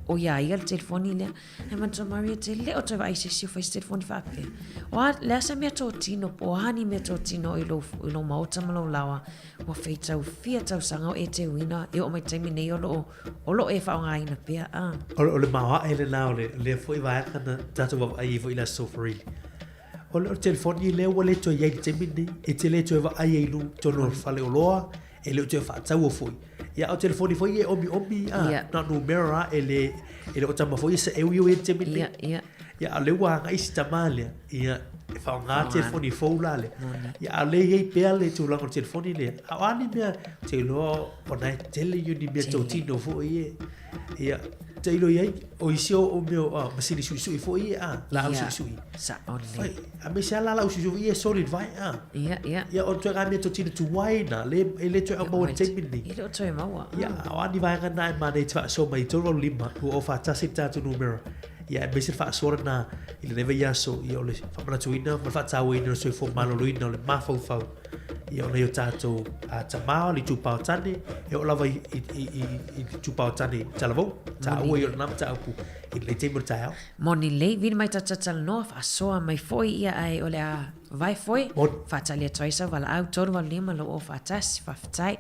O ia ia le telefoni lea. E mantua Maria te leo te vai se sio fai telefoni whapea. O lea sa mea tō tino, o hani mea tō tino I lo maota malo lawa. Wa fai tau fia tau sanga o e te wina. E o mai taimi nei o lo e whao ngā ina pia. O le mawa e le nao le fwoi vai kana tatu wa ai fwoi la sofari. O le telefoni leo wa le to iai te mini. E te le to wa ai e lu tono fale o loa. E le to fa tau o fwoi. Ia o telefoni foi e omi na numera ele o tama foi se eu e te mini. Ia le wa nga isi tamale. Ia fa nga telefoni fo lale. Ia le e pe le tu la telefoni le. Ani me te lo ona tele uni me to tino fo ie. Ia te ilo ia o isio o meu masini sui fo ie la sui. Sa only. A me se la sui ie solid vai Ia o tu ga me to tino tu waina le tu mo te mini. Ile o toi maua. Ia ani vai ga nai ma nei twa so mai to lima o fa tasi tatu numero. Ia me se fa sora na ile neve ia so ia le fa mana tuina ma fa tau ina so fo malo luina le ma fo fo. Ia ona yo tato a tamao li tu pau tani e o lava I tu pau tani talavo ta o yo nam ta pu le te mo tao. Moni le vin mai tatatal no fa so mai foi ia ai o le a vai foi fa tali traisa vala au toro val lima lo o fa tas fa ftai.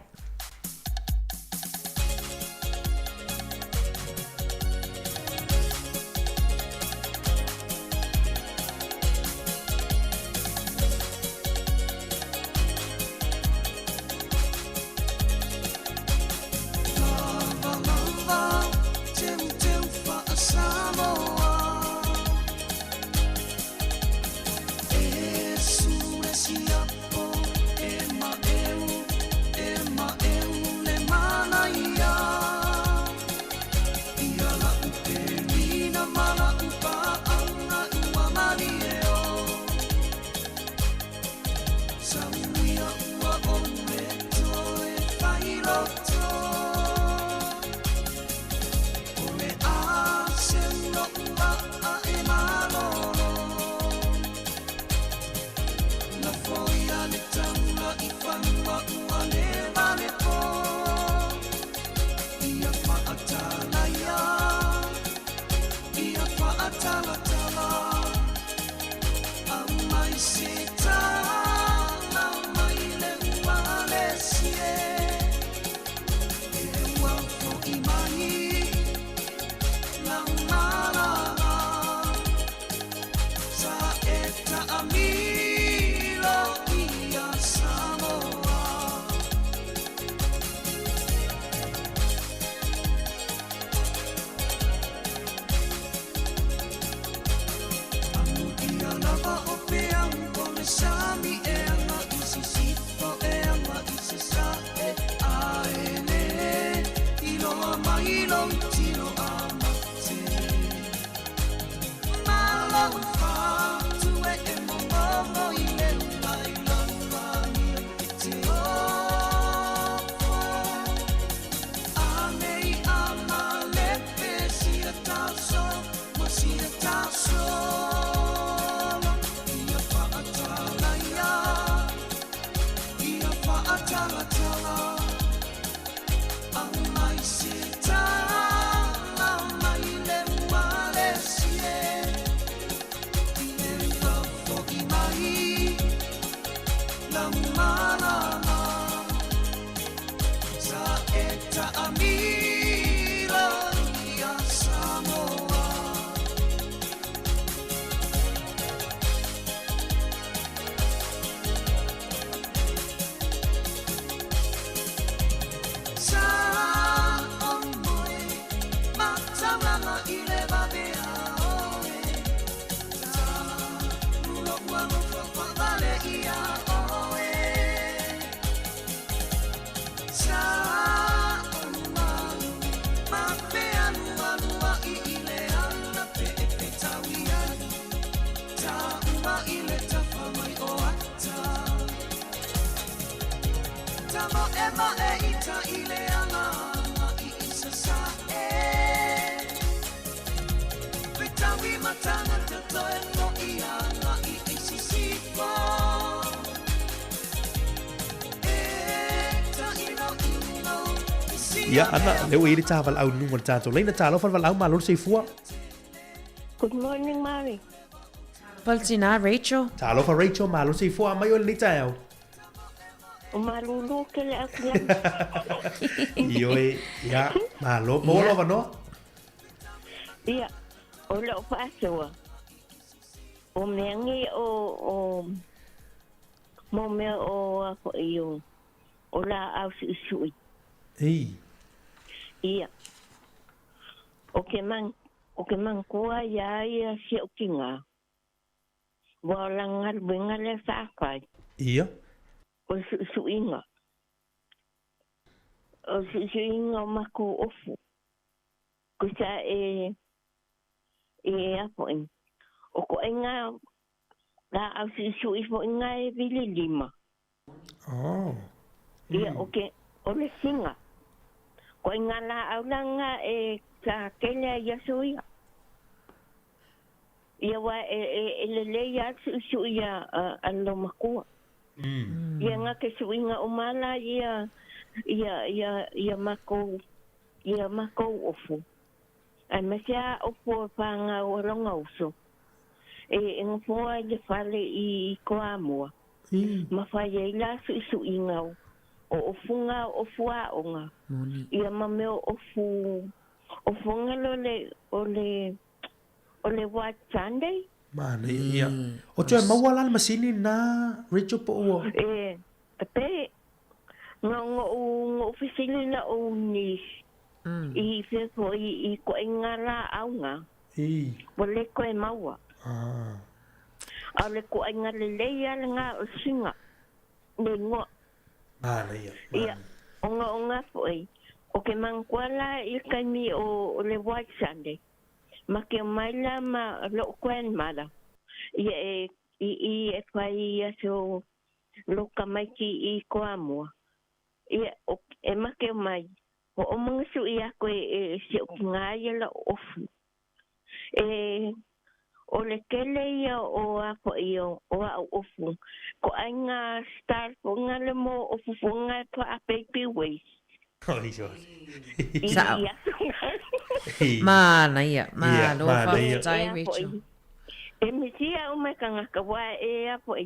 Tala, ang may sita. ma e ita i le ala i isa sa e Petawi matanga te toe no i ala i isi sipa Ia ana leo iri tā wal au nunga tātou. Leina tā lo wal au malor sei fua. Good morning, Mari. Paltina Rachel. Tā lo Rachel malor sei fua mai o ni tā au. O marulu ke le aku. Ioi, ia, malo, molo vano. Ia, o leo whaasua. O meangi o mo mea o ako iyo. O la au si usui. Ei. Ia. O ke man kua ia ia si o kinga. Walangar benga le whaakai. Ia. O suinga. O suinga o mako ofu. Ko sa e apoin. O ko inga la au sui fo inga e vili lima. Oh. Ia o le singa. Ko inga la au langa e ka kele ia suia. Ia wa e le le ia sui alo makua. Ia nga ke suinga o mala ia mako ofu. Ai masia ofu panga o ronga uso. E ngofoa le fale i koamua. Ma fai ila suinga o ofunga ofua onga. Ia mameo ofunga o le White Sunday. Mana ia. O tue mawala le masini na Rachel po ua. Tape ngo ofisili na o ni I fefo I ko ingala aunga. Wale ko e maua. Ale ko ingala leia nga o singa. Nengo. Mana ia. Ia. Onga foi. O ke mangkwala I kami o le White Sunday. Ma ke maila ma lo kwen mala. Ia e fai ia so lo kamaiki I koamua. Ia e ma ke mai. O mga suia ko e si ngaya la ofu. O le kele ia o ako iyo o a ofu. Ko ai nga star ko nga le mo ofu nga pa a baby ways. Oi joi. Mana ia, lo fa tai Rachel. E misia o me kanga ka wa e a po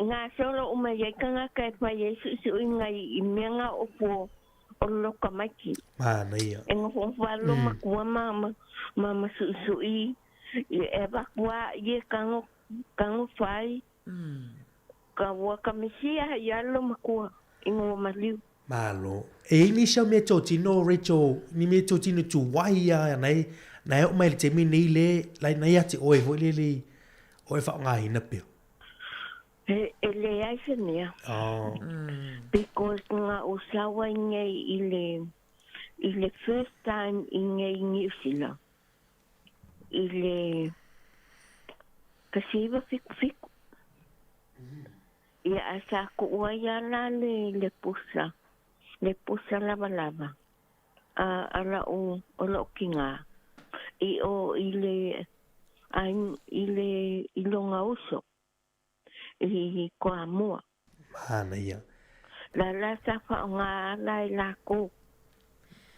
nga solo o me ye kanga ka pa yesu su ngai I menga ofu. O loka maki. Mana ia. E ngofo walo makua mama suisui. E wakua ie kango fai. Ka waka misia ialo makua. Ingo maliu. Malo. E ni siya me tino Rachel. Ni me tino tu waia. Nai o mai le te mini le. Lai nai ati oe hoi le. Oe wha ngā hina pio. E le aise nea. Oh. Because nga usawa ngai I le first time I ngai New Zealand. I le kasiwa fiku. Ia asa ko uayala le pusa. Le pusa lava. Ala o lo kinga. I le longa uso. I koamua. Mana ia. La sa fa nga la ko.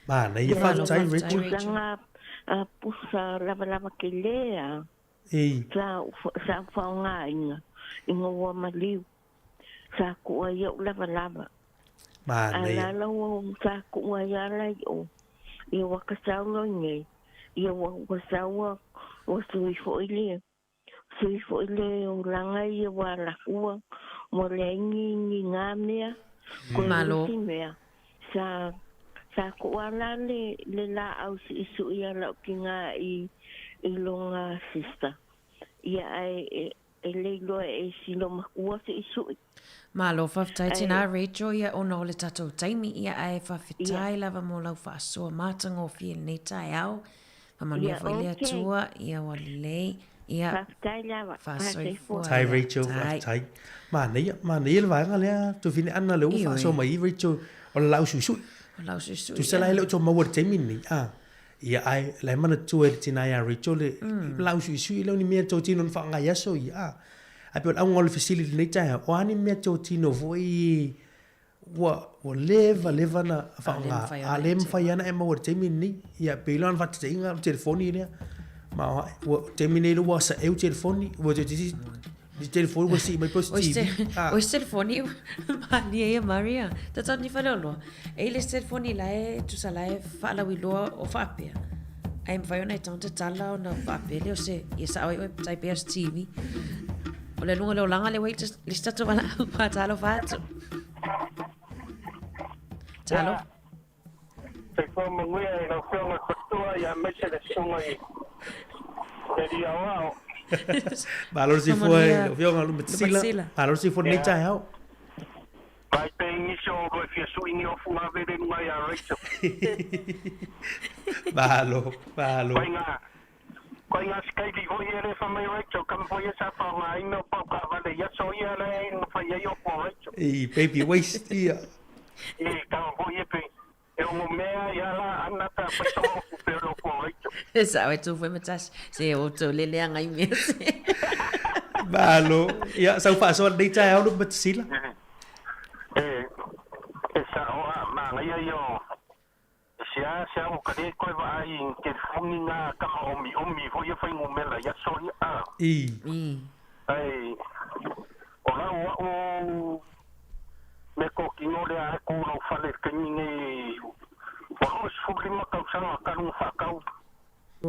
Mana ia fa tai Rachel. Nga pusa lava kelea. Sa fa nga inga wa maliu. Sa ko ia lava. Mana ia. Ala lo sa ko ia la yo. Ia wa kasaulo nge. Ia wa sawa o sui fo ile. Sui fo ile o langa ia wa la ua. Mo lengi ngamea. Malo. Sa ko ala le la au isu ia la kinga I longa sister. Ia ai le lo e silo makua se isu. Malo whaftai tina Rachel ia o no le tatou taimi ia ai whawhitai lava mo lau whaasua mātango fia nei tai au. Pamania fo ile atua ia walilei Ia. Whaftai lawa. Whasoifua. Tai Rachel, tai. Ma nei le vanga lea, tu fine ana le ufa so mai Rachel o lau susu. Lau susu. Tu sala le to mau te mini. Ia ai le mana tu e tina ia Rachel le lau susu le ni mea to tino fa nga yaso ia. Ai pe au ngol facility nei tai o ani mea to tino voi wa leva na fa nga alem fa yana e mau te mini ia pe lan fa te inga telefoni le. Ma terminei lo wasa eu telefoni wo te telefoni wo si mai positivi o telefoni ma ni e Maria ta tani falolo e le telefoni la e tu sala e fa la wilo o fa pe ai vai ona tanta tala ona fa pe le o se e sa o tai pe TV o le lunga le langa le wait le stato va pa talo fa talo se como muy en la forma costura ya me se le suma y sería wow valor si foi o viu ngalu metsila valor si foi nei tai au vai tem isso go fi su in yo fuma vede no mai a Rachel valo Koi nga skai di ho yere fa mai Rachel kam foi esa fa mai no pa ka vale ya so ya le no fa ya yo po Rachel baby waste ia kam foi pe eu mo mea ya la anata pa so pero po Rachel esa tu foi matas se o to le ngai mes valo ia sau fa so nei tai au no metsila esa o ma ngai yo sia o kare ko va ai ke fungi nga ka omi foi foi ngumela ya so ya ai ola o me ko kino le a ko no fale ke ni o su prima causa no ka no fa ka o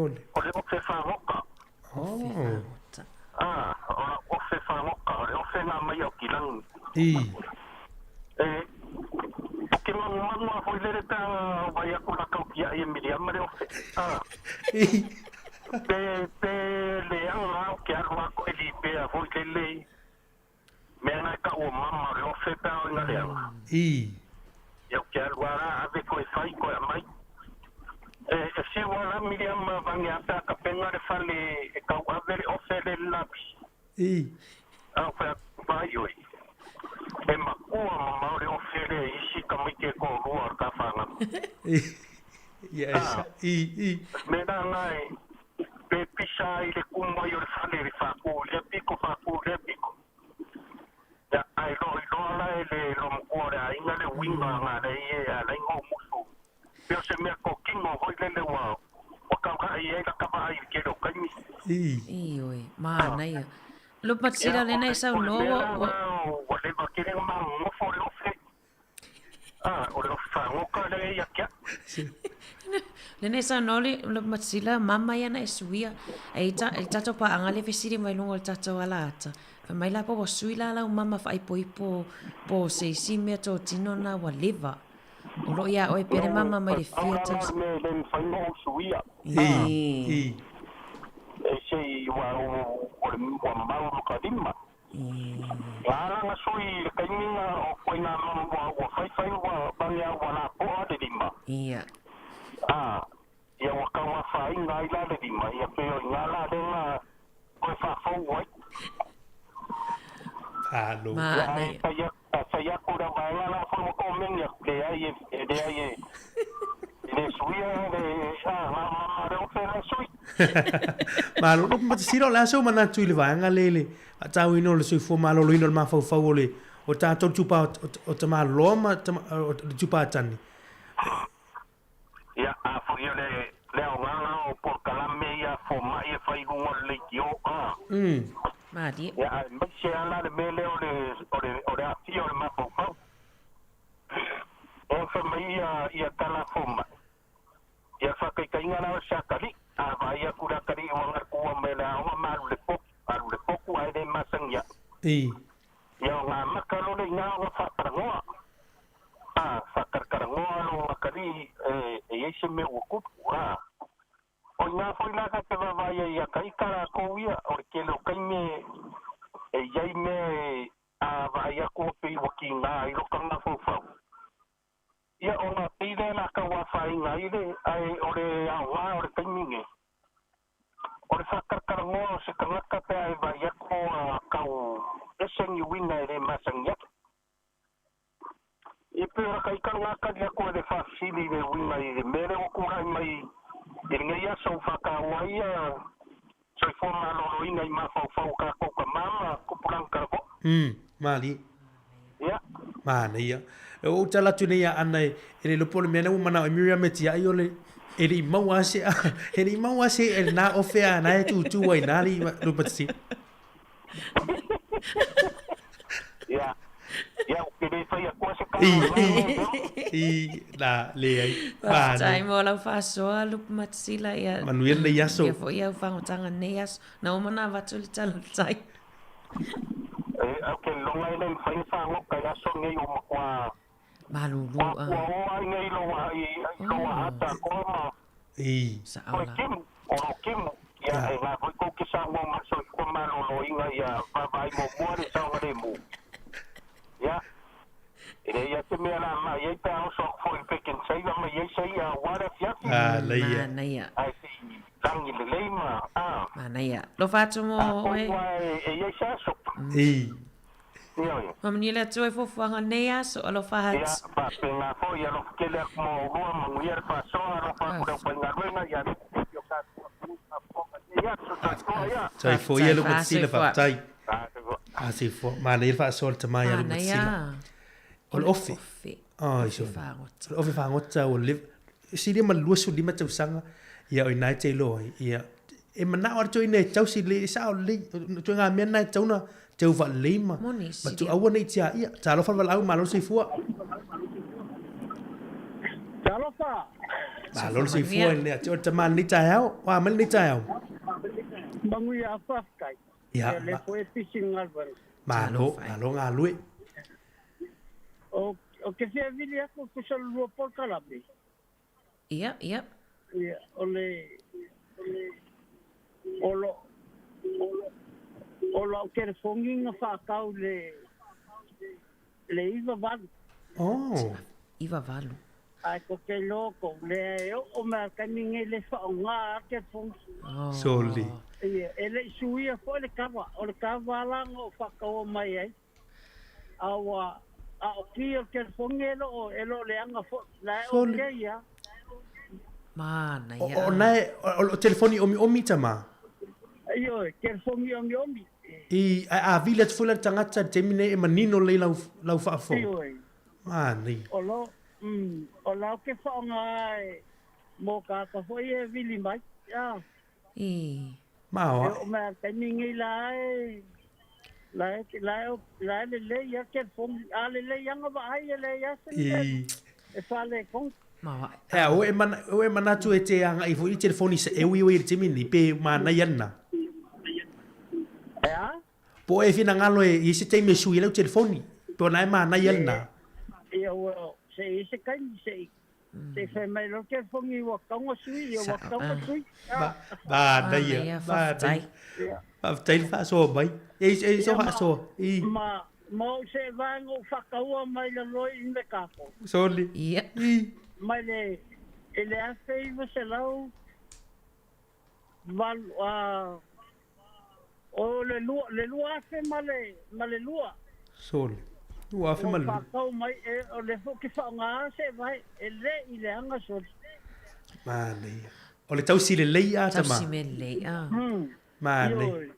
le o fa roka o fa roka o fa na mai o kilang que mamma foi le ta vai a con ka kia e Miriam re o pe le anga que arma ko eli pe a foi que le me na ka o mamma re o fe pa nga le eu quero agora a ver coi fai coi mai se wala Miriam vangia ta ka penga re fale ka o ver o fe le labi fa vai oi e makua maure o fere isi kamike ko rua ka whanga. Yes, me na ngai, pe pisa i le kumai o le whale le whaku, le piko. Ya ai lo la le romkua le ainga le winga ngā le ie a le ingo musu. Peo se mea ko kingo hoi le wao, o kawa ai e la kawa ai ke ro kaimi. Oi, ma nai. Lo patsira le nei sau no o le bakere ma mo fo le ofe o le fa mo ka le ya kia le nei sau no le lo patsira mama ya na suia e tato pa anga le fesiri mai lungo le tato ala ata fa mai la po suila la mama fa ipo po se sime to tino na wa leva o lo ya o pere mama mai le fiata me le fa no suia sei o mau kadima ala nga sui kainga o koina o fai wa banya wala po de dimba ia ia wa ka wa fai ngai la de dimba ia pe o ngala de na ko fa fo wa ma ya ko da ba la fo ko men ya de ai le suia de ma de o fe sui malo no ma siro la so mana tu le vanga lele a tau ino le sui fo malo lo ino ma fo le o ta to tupa o ta malo ma o tupa tani ya a fo le o ngana o por kalame ya fo mai fai ngol le yo ma di ya ma se ala le mele o le afio le ma fo o fa mai ya kala fo ma ya fa kai ngana sa kali vai a cura kari o ngar ko mela o malu le poku ai de masang ya ya nga makalo le nga o fa karangoa fa karangoa no kari e se me o ku o nga foi la ka va vai ya kai kara ko ia o ke lo kai me e yai me vai a ko pe o ki nga i lo kanga fo fa ia o nga pide la ka wa fa inga ile ai o le o le kai minge o le whakakara mo se kangaka pe ai ba ya ko kau eseng i wina e masang ya e pe kai kangaka ya ko de fa sili de wina i mere o ku mai e ngai ya so fa ka wai so fo ma lo ina i ma fa ka ko ka mama ku pulang ka ko mali ya mana ia o tala tu nei ana e le lopo me na mana Miriam metia i ole e ri mawase e ri mawase e na ofea na e tu ai na ri lo patsi ya ya ke dei fa ya ko se ka i la le ai ba tai mo la fa so lu matsila ya Manuel le yaso ya fo ya fa ngotanga neas na o mana va tu tala tai okay longa ile fa fa ngo ka ya so ngai o kwa malulu ai ngai lo ata ko ma sa ala kim ya e va ko ki sa mo ma so ko ma lo inga ya va vai mo mo de sa ngare mo ya ere ya te me la ma ye ta so fo pekin sai va ma ye sai ya wara fia la ya na ya ai si lang ile le ma na ya lo fa tu mo e ye sa so Mamnila tu e fofuanga neas o lo fahat. Ya, pa penga fo ya lo kele mo rua manguier pa so lo fa ko penga ruenga ya yo ka ya so ya. Tai fo ia lo matsila fa tai. Si fo ma le fa sol te mai lo matsila. O ofi. Iso. O ofi fa ngota o live. Si dia malua su lima tau sanga ya o nai te lo ya. E mana or to ine tau si le sa o le to nga men nai tau na tau va lima. Ma tu awa nei tia ia. Ta lo fa va lau malo si fua. Ta lo fa. Ma lo si fua ne to te man ni tai au. Wa man ni tai au. Bangu ya fa kai. Ya. Le foi fishing alban. Ma lo nga lui. O que se vilia ko so lo por kalabi. Ia. Ia, ole o ke fonginga fa kau le iva valu. Iva valu. Ai ko ke loko le o ma kaninge le fa nga ke fong. Soli. Ia, ele suia fo le kava lang o fa kau mai ai. Awa o ke fongelo o elo le anga fo la o ke ia. Mana ya. O nai o telefoni omi tama. Ayo, telefoni omi. A vila fulan tangata temine e manino le lau fa fo. Mani. Ola ke fa ngai mo ka fo ye vili mai. Ya. Ma o. O ma tamingi la le ya ke fon ale le yang ba ai le ya se. E fa le kon. O e mana tu e te anga i fo i telefoni se e wi te mini pe mana yana. Po e fina ngalo e se te me sui le telefoni. Po na e mana yana. Se se kan se fe mai lo ke fongi wa kongo sui wa kongo sui. Ba dai. Ba tai fa so bai. E so fa so. Ma se vango fa kaua mai le loi me kapo. Soli. Ia. Mai ele a feiva se lau val o le lua fe male lua sol lua fe male o mai o le fo ki fa nga se vai ele ile anga sol mane o le tausi le leia tama tausi me leia mane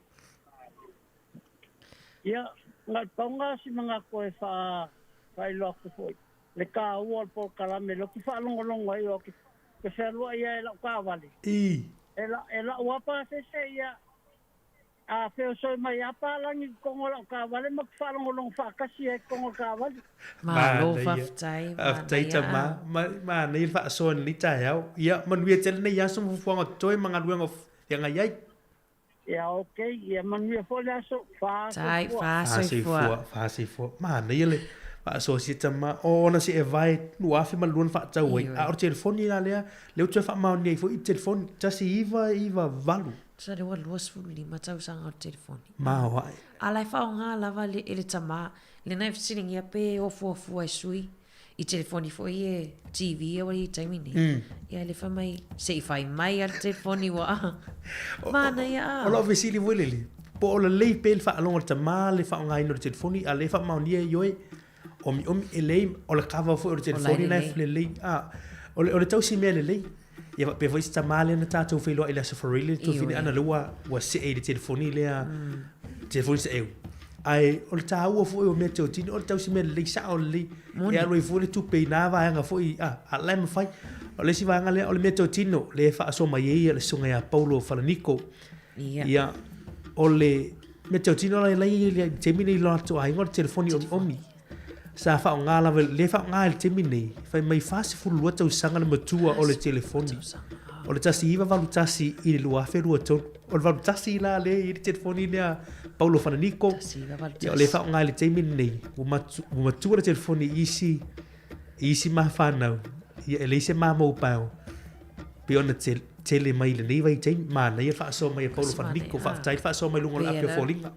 ya nga tonga si mga ko fa lo ko foi le ka uol por kalame lo ki fa longo ai o ke se lo ia la ka vale ela wapa se ia a fe so mai apa langi kongo la ka vale mak fa longo fa kasi e kongo ka vale ma lo fa tai ma nei fa so ni tai au ia man wie tel nei ya so fu ngo toi manga luengo yang ai ya okay ia man wie fo la so fa tai fa si fo ma nei le pa so si tama ona si e vai no afi ma luan fa tau ai a o telefoni la le tu fa ma nei fo i telefoni ta si iva valu sa de wa los fu li ma tau sang o telefoni ma wa ala fa nga la va le tama le na fsiling ya pe o fu ai sui I telefoni fo i TV o i taimi ni. Ia le fa mai se fai mai al telefoni wa. Mana ia. O lo vesili volele. Po o le pel fa along o tama le fa ngai no telefoni a le fa maunia yoe. Omi ele o le kava fo o telefoni na le o le tau si mele le. Ia pe foi sta male na tatou felo ila safarile to fini ana lua wa se e telefoni le telefoni se eu. Ai o le tau fo o me tau tini o le tau si mele le sa o le ia roi fo le tu pe na va nga fo a le me fai o le si va nga le o le me tau tino le fa so mai ia le sunga ya Paulo Falanico. Ia o le me tau tino le temini lo to ai ngor telefoni omi. Sa fa nga la le fa nga le temini fa mai fasi fu lu tau sanga le matua o le telefoni o le tasi iva valu tasi i le lua fe lua ton o le valu tasi la le i le telefoni le Paulo Fananico o le fa nga le temini u matua le telefoni isi ma fa na ia ele se ma mo pao pe ona tele mai le nei vai tem ma na ia fa so mai Paulo Fananico fa tai fa so mai lungo la pe folinga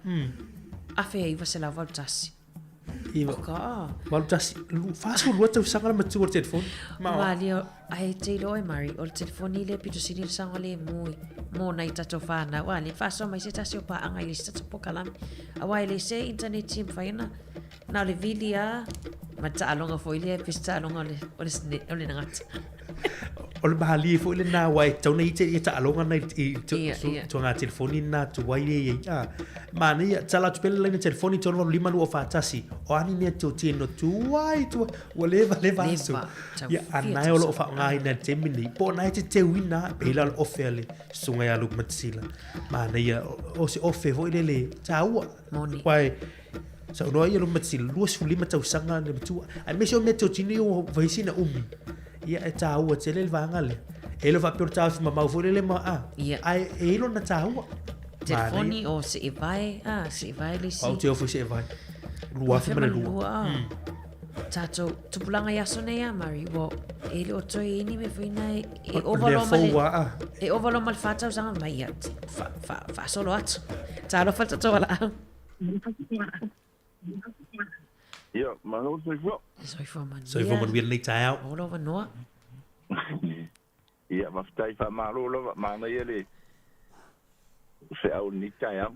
a fe iva se la valu tasi Iva. Walu tasi fasu lua tau sanga ma tu o telefon. Malio ai te lo e mari o telefoni le pito sini sanga le mui mo na ita fana wali faso mai se tasi o pa anga ile sta pokalam. Awai le se internet team faina. Na le vilia ma ta alonga fo ile pista alonga o le ngat. O le bahali fo ile na wai tau nei te ta alonga nei to nga telefoni na tu wai le ia. Ma ni tala tu pele le telefoni to no lima lu o fatasi. O ani ne to tino tu wai tu whatever le vaso. Ya anai o lo fa ngai na temini. Po nai te wina pela o fele sunga ya lu matsila. Ma ni o se ofe fo ile le taua. Wai so no ia lu matsil luas fu lima tau sanga le tu. Ai me so me to tino vai sina umi. Ia e taua te le vangale. Ele va per tau ma mau fo le ma ai elo na taua. Telefoni o se vai se vai le si. Au te ofo se vai. Lua fe mana lua. Tato tupulanga ya sone ya mari wo ele o toi ini me fina e ovalo mal e ovalo mal fata usanga mai ya fa solo at talo falta to wala Ia, mahalo soi fo man wir nei tau olo va no ia maftai fa malo lo mana ele se au ni tau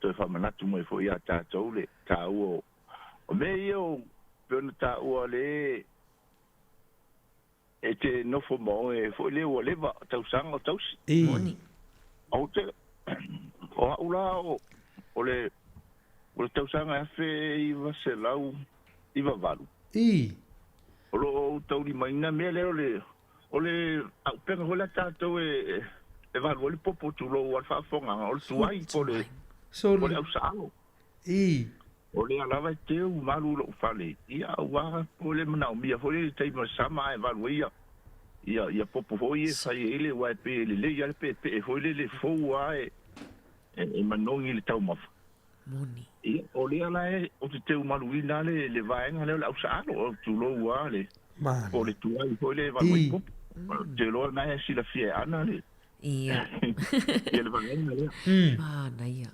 to fa manatu mai fo ia tatou le tau o me io pena tau le e te no fo mo e fo le o le va tau sanga tau moni o te o ula o le tau sanga fe i va se lau i va valu o lo tau di mai na me le o le au pena ho la tatou e valu le popo tu lo wa fa fonga o tu ai po le Solo. Ole au sao. Ole alava te u malu lo fale. Ia wa ole mana mia fole te ma sama e valuia. Ia popo foi sai ele wa pe le ia pe foi le fo wa e manongi le tau maf. Moni. Ia ole ala o te u malu ina le vaenga le au sao o tu lo wa le. Ma. Ole tu ai foi le valuia. Te lo na si la fie ana le. Ia. Ia le vaenga le. Ma na ia.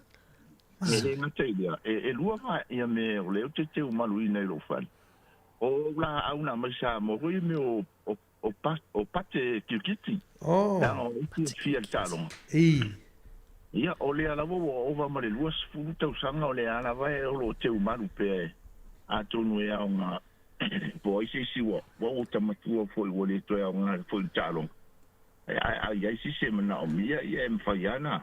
Ele na te ia e lua va ia me o le te o malu nei lo fan o la au na ma sa mo ri me o pate kikiti na o ti fia talon ia o le ala vo o va ma le lua fu te sanga o le ala va e o lo te o malu pe a tonu e a nga boy si wo o ta matu fo o le to e nga fo talon ai si se na o mia ia em faiana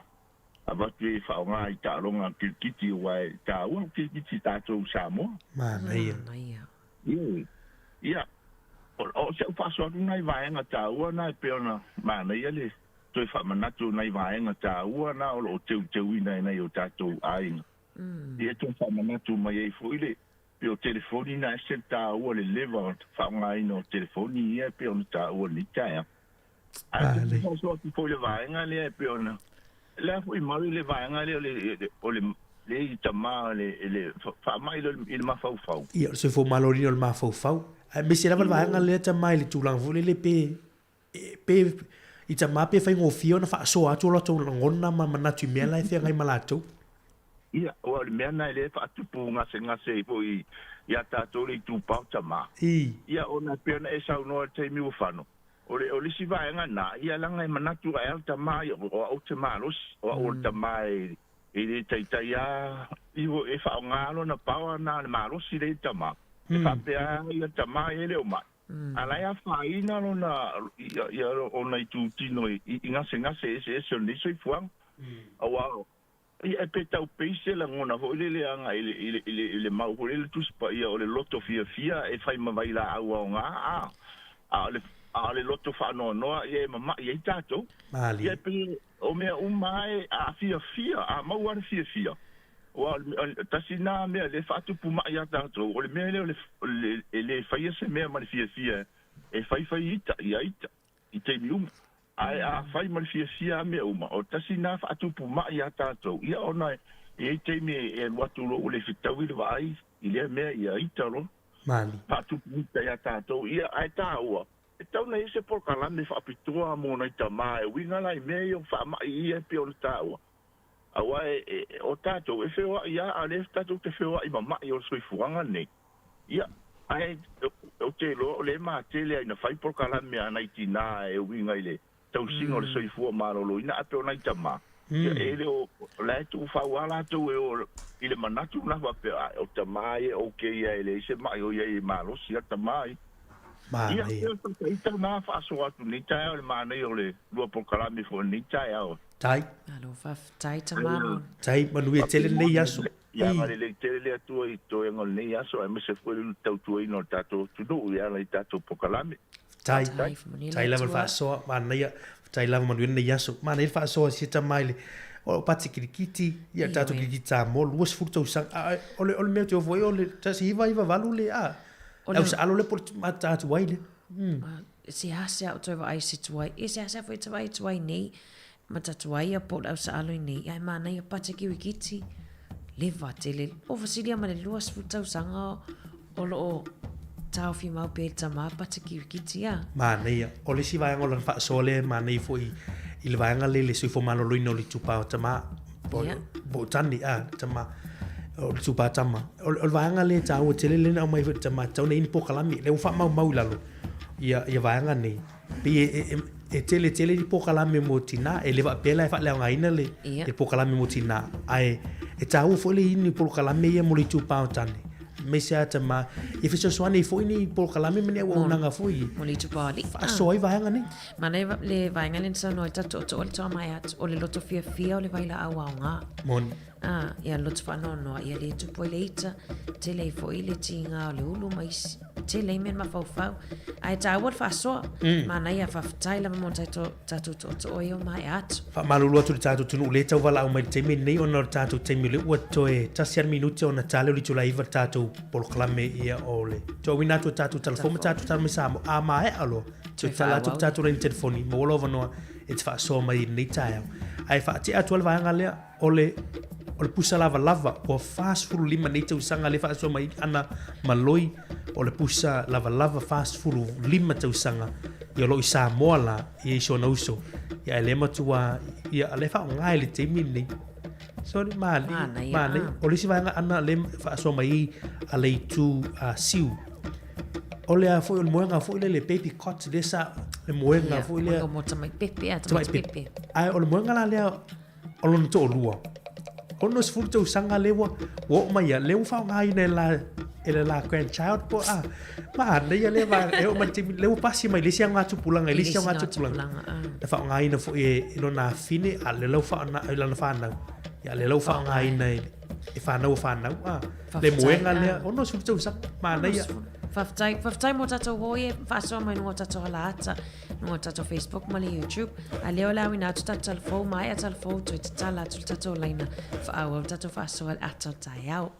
abatu e whaonga i tāronga kiti wai tā ua kiti tātou Samoa. Mana ia. Ia. O se upaso atu nai vaenga tā ua nai peona mana ia le toi whamanatu nai vaenga tā ua na o teu ina nei o tātou ainga. Ia toi whamanatu mai e fuile pe o telefoni na se tā ua le lewa whaonga ina o telefoni ia peona tā ua ni taia. Ai te upaso atu fuile vaenga le peona la foi mai le vaenga le tama le fa mai le ma fau ia se fo malorino le ma fau me se lava vaenga le tama le tulang fu le pe i tama pe fa ngofio na fa so atu lo to ngona ma manatu me la fe ngai malato ia o le mea na le fa tupu ngase po ia tātou le tūpau tama. Ia ona pēna e sau noa te miu whano. O le si vaenga na, ia langa e manatu a el tama, o au te malos, o au tama e le taitai a, iho e whao ngalo na paua na le malos i le tama. E whapea ia tama e le o mai. Alai a whaina lo na, ia ona i tūtino i ngase e o niso i fuang. Awao. Ia pe tau peise la ngona ho le anga ile mau ho le tuspa ia o le loto fia e fai mavai la au nga a le loto fa no ia mama ia tato ia pe o me mai a fia a mau ar fia o tasina me le fatu puma ia tato o le me le fai se me ma fia e fai ita i te mium ai a fai mal fia me uma o tasina fa tu puma ia tato ia ona e te me e watu lo le fitau i vai ile me ia italo mali fa tu puma ia tato ia ai taua e tau na ise por kala me fa pitua mo na ita mai winga lai me yo fa ma ia pe o taua awa o tato e feo ia a le tato te feo i mama yo soi fuanga ne ia ai o te lo le ma tele ai na fai por kala me ana itina e winga ile tau singo le soifua marolo ina ape o nai tama. Ele o lai tu whawala tu e o ile manatu na wape o tamai o keia ele se mai o iei maro si a tamai. Ia e tau na whaaso atu ni tai o le manei o le lua pokalami fo ni tai au. Tai? Alo, tai tamaro. Tai, manu e tele nei aso. Ia ngare le tele le atua i to e ngol nei aso e mese fwere tau tua ino tato tunu ia lai tato pokalami. Tai lava fa so mana ia tai lava manu nei yaso mana ia fa so si tamaile o pati kirikiti ia tatu kirikita mo luas futo sang ole me to voi ole tasi iva valu le a o sa alo le por mata tu waile si hase au to vai si tu wai is hase foi tu vai nei mata tu wai por au sa alo nei ai mana ia pati kirikiti le vatele o fasilia mana luas futo sanga o tau fi mau pe tama pata kirikiti ya mana o le si vai ngol fa sole mana i foi il vai ngale le sui fo malo loino li tupa tama bo tani tama o tupa tama o vai ngale tau tele le na mai tama tau nei po kalami le fa mau lalo ia vai ngane pe e tele di po kalami motina e le va pela fa le ngaina le po kalami motina ai e tau fo le ini po kalami ia mo li tupa tani me se atama e fiso soane foi ni por kalame me o nanga foi moli tu pali a soi vai ngani mana le vai ngani sa no ta to o to mai at o le loto fia o le vai la awanga mon ia loto fa no ia le tu poi leita te le foi le tinga le ulu mais te le men ma fau ai ta what fa so mana ia fa taila mo to o io mai at fa malulu tu ta tu no le tau vala o mai te me nei ona ta tu te me le o to e ta siar minuti ona tale li tu la iva ta por clame ia ole to wina tu tatu telefon tatu tal misamo a mai alo tu tala tu tatu ren telefoni mo lo vano it's fa so mai ni tai ai fa ti atu va ngale ole pusa lava o fast food lima ni tu sanga le fa so mai ana maloi ole pusa lava fast food lima tu sanga ia lo isa mola ia so no so ia le matua ia le fa ngai le te mini sorry mali ole si vai ana le fa so mai ale tu siu ole a foi moenga foi le baby cot desa le moenga foi le mo tamai pepe ai ole moenga la le ole no to lua ono sfurto sanga lewa wo mai ya le fa ngai ne la grandchild po ma ne ya le va e o mati le pasi mai le sia ngatu pulang le sia ngatu pulang da fa ngai na foi e no na fine ale lo fa na la na fa na ya le lo fa ngai nei e fa na le moenga le ono sfurto sa ma ne ya Faftai mo tato hoye faso mai no tato halata no tato Facebook mali YouTube aleo la wina tato telefo mai at telefo to tala tato lina fa awo tato faso al ato tayao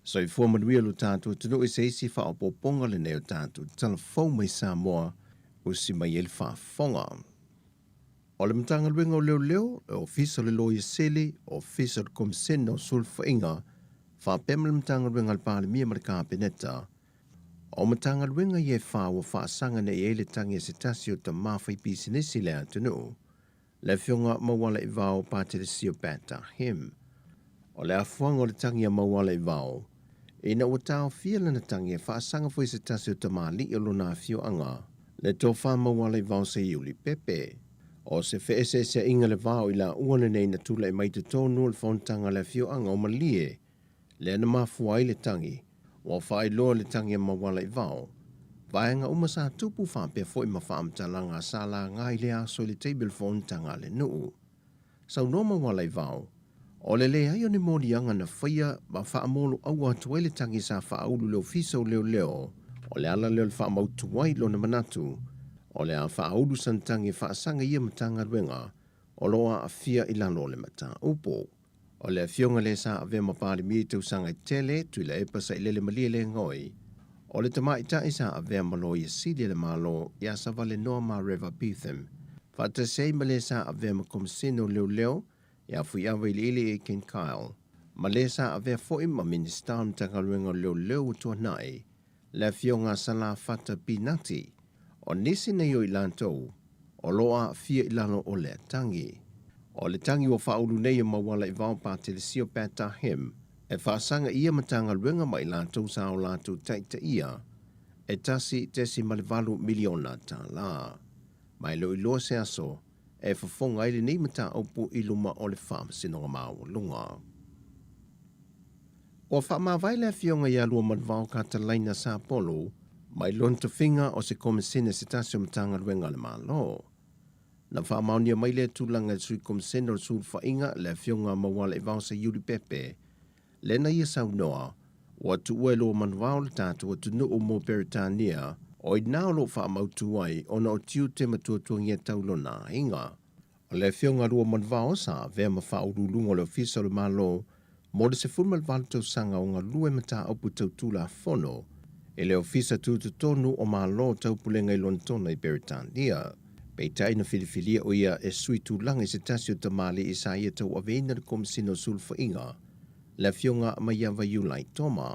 So i forma duia lo tātou tino i seisi wha o poponga le neo tātou telefo mai Samoa o si mai el wha o le matanga luenga o leo e ofisa le loia sele, ofisa le komisena o sulfa inga, wha pema le matanga luenga al pāle mia mara kāpeneta, O matanga luenga ye wha wa wha sanga na e le tangi se tasi o ta mawhai pisinisi le atunu. Le fionga mawala i vao pātere sio pēta him. O le afuanga o le tangi a mawala i vao. Ina o tau fia na tangi e wha sanga fwoi se tasi o ta mali o lona fio anga. Le tō wha mawala i vao se iuli pepe. O se wheese se inga le vao i la uana nei na tula i mai te tōnu le whontanga le fio anga o malie. Le ana mafua i le tangi. O whai loa le tangi a mawala i vao. Vaenga umasa tupu whape fo i mawhaamtalanga sala ngai le aso le table phone tanga le nuu. Sau no mawala i vao. O le ai o ni mōri anga na whaia ma whaamolo au atu le tangi sa whaulu leo fiso leo. O le ala leo le whaamautuwai lo na manatu. O le a whaulu santangi whaasanga ia matanga ruenga. O loa a fia ilano le mata upo. O le fionga le sa ave mapari mi tau sanga tele tu le epa sa ilele malie le ngoi. O le tamai ta isa ave malo i sidi le malo ia sa vale noa ma River Beetham. Fata sei male sa ave makomsino leo ia fui awa ili e Ken Kyle. Male sa ave foi ma ministan tanga ruenga leo tua nai. Le fionga sala fata pinati. O nisi na yo ilantou. O loa fia ilano o le tangi. O le tangi o whaulu nei mawala i vau pātele sio pēta hem, e whaasanga ia matanga ruenga mai lātou sa o lātou taita ia, e tasi tesi malevalu miliona tā la. Mai lo i loa se aso, e whafonga ili nei mata aupu i luma o le whaam sinonga māua lunga. O whaamawai le fionga ia lua manvau ka talaina sa polo, mai lonta whinga o se komisene se tasi o matanga ruenga le malo. Na whaamaunia mai le tūlanga sui komisene o sūl whainga le fionga mawala i vau sa yuri pepe. Le na ia sau noa, o atu uelo manvau le tātu atu nu o mō Peritania, o i nao lo whaamautu ai o na o tiu te matuatuangia taulona inga. O le fionga rua manvau sa vea ma whaurulunga le ofisa le malo, mo le se fulmal valutau sanga o ngā lue mata aupu tau tūla fono, e le ofisa tūtu tonu o malo taupulenga i lontona i Peritania. Pei taina filifilia o ia e sui tūlanga i se tasi o tamali i sa ia tau aveina le komisino sulfa inga, le fionga mai awa iulai toma.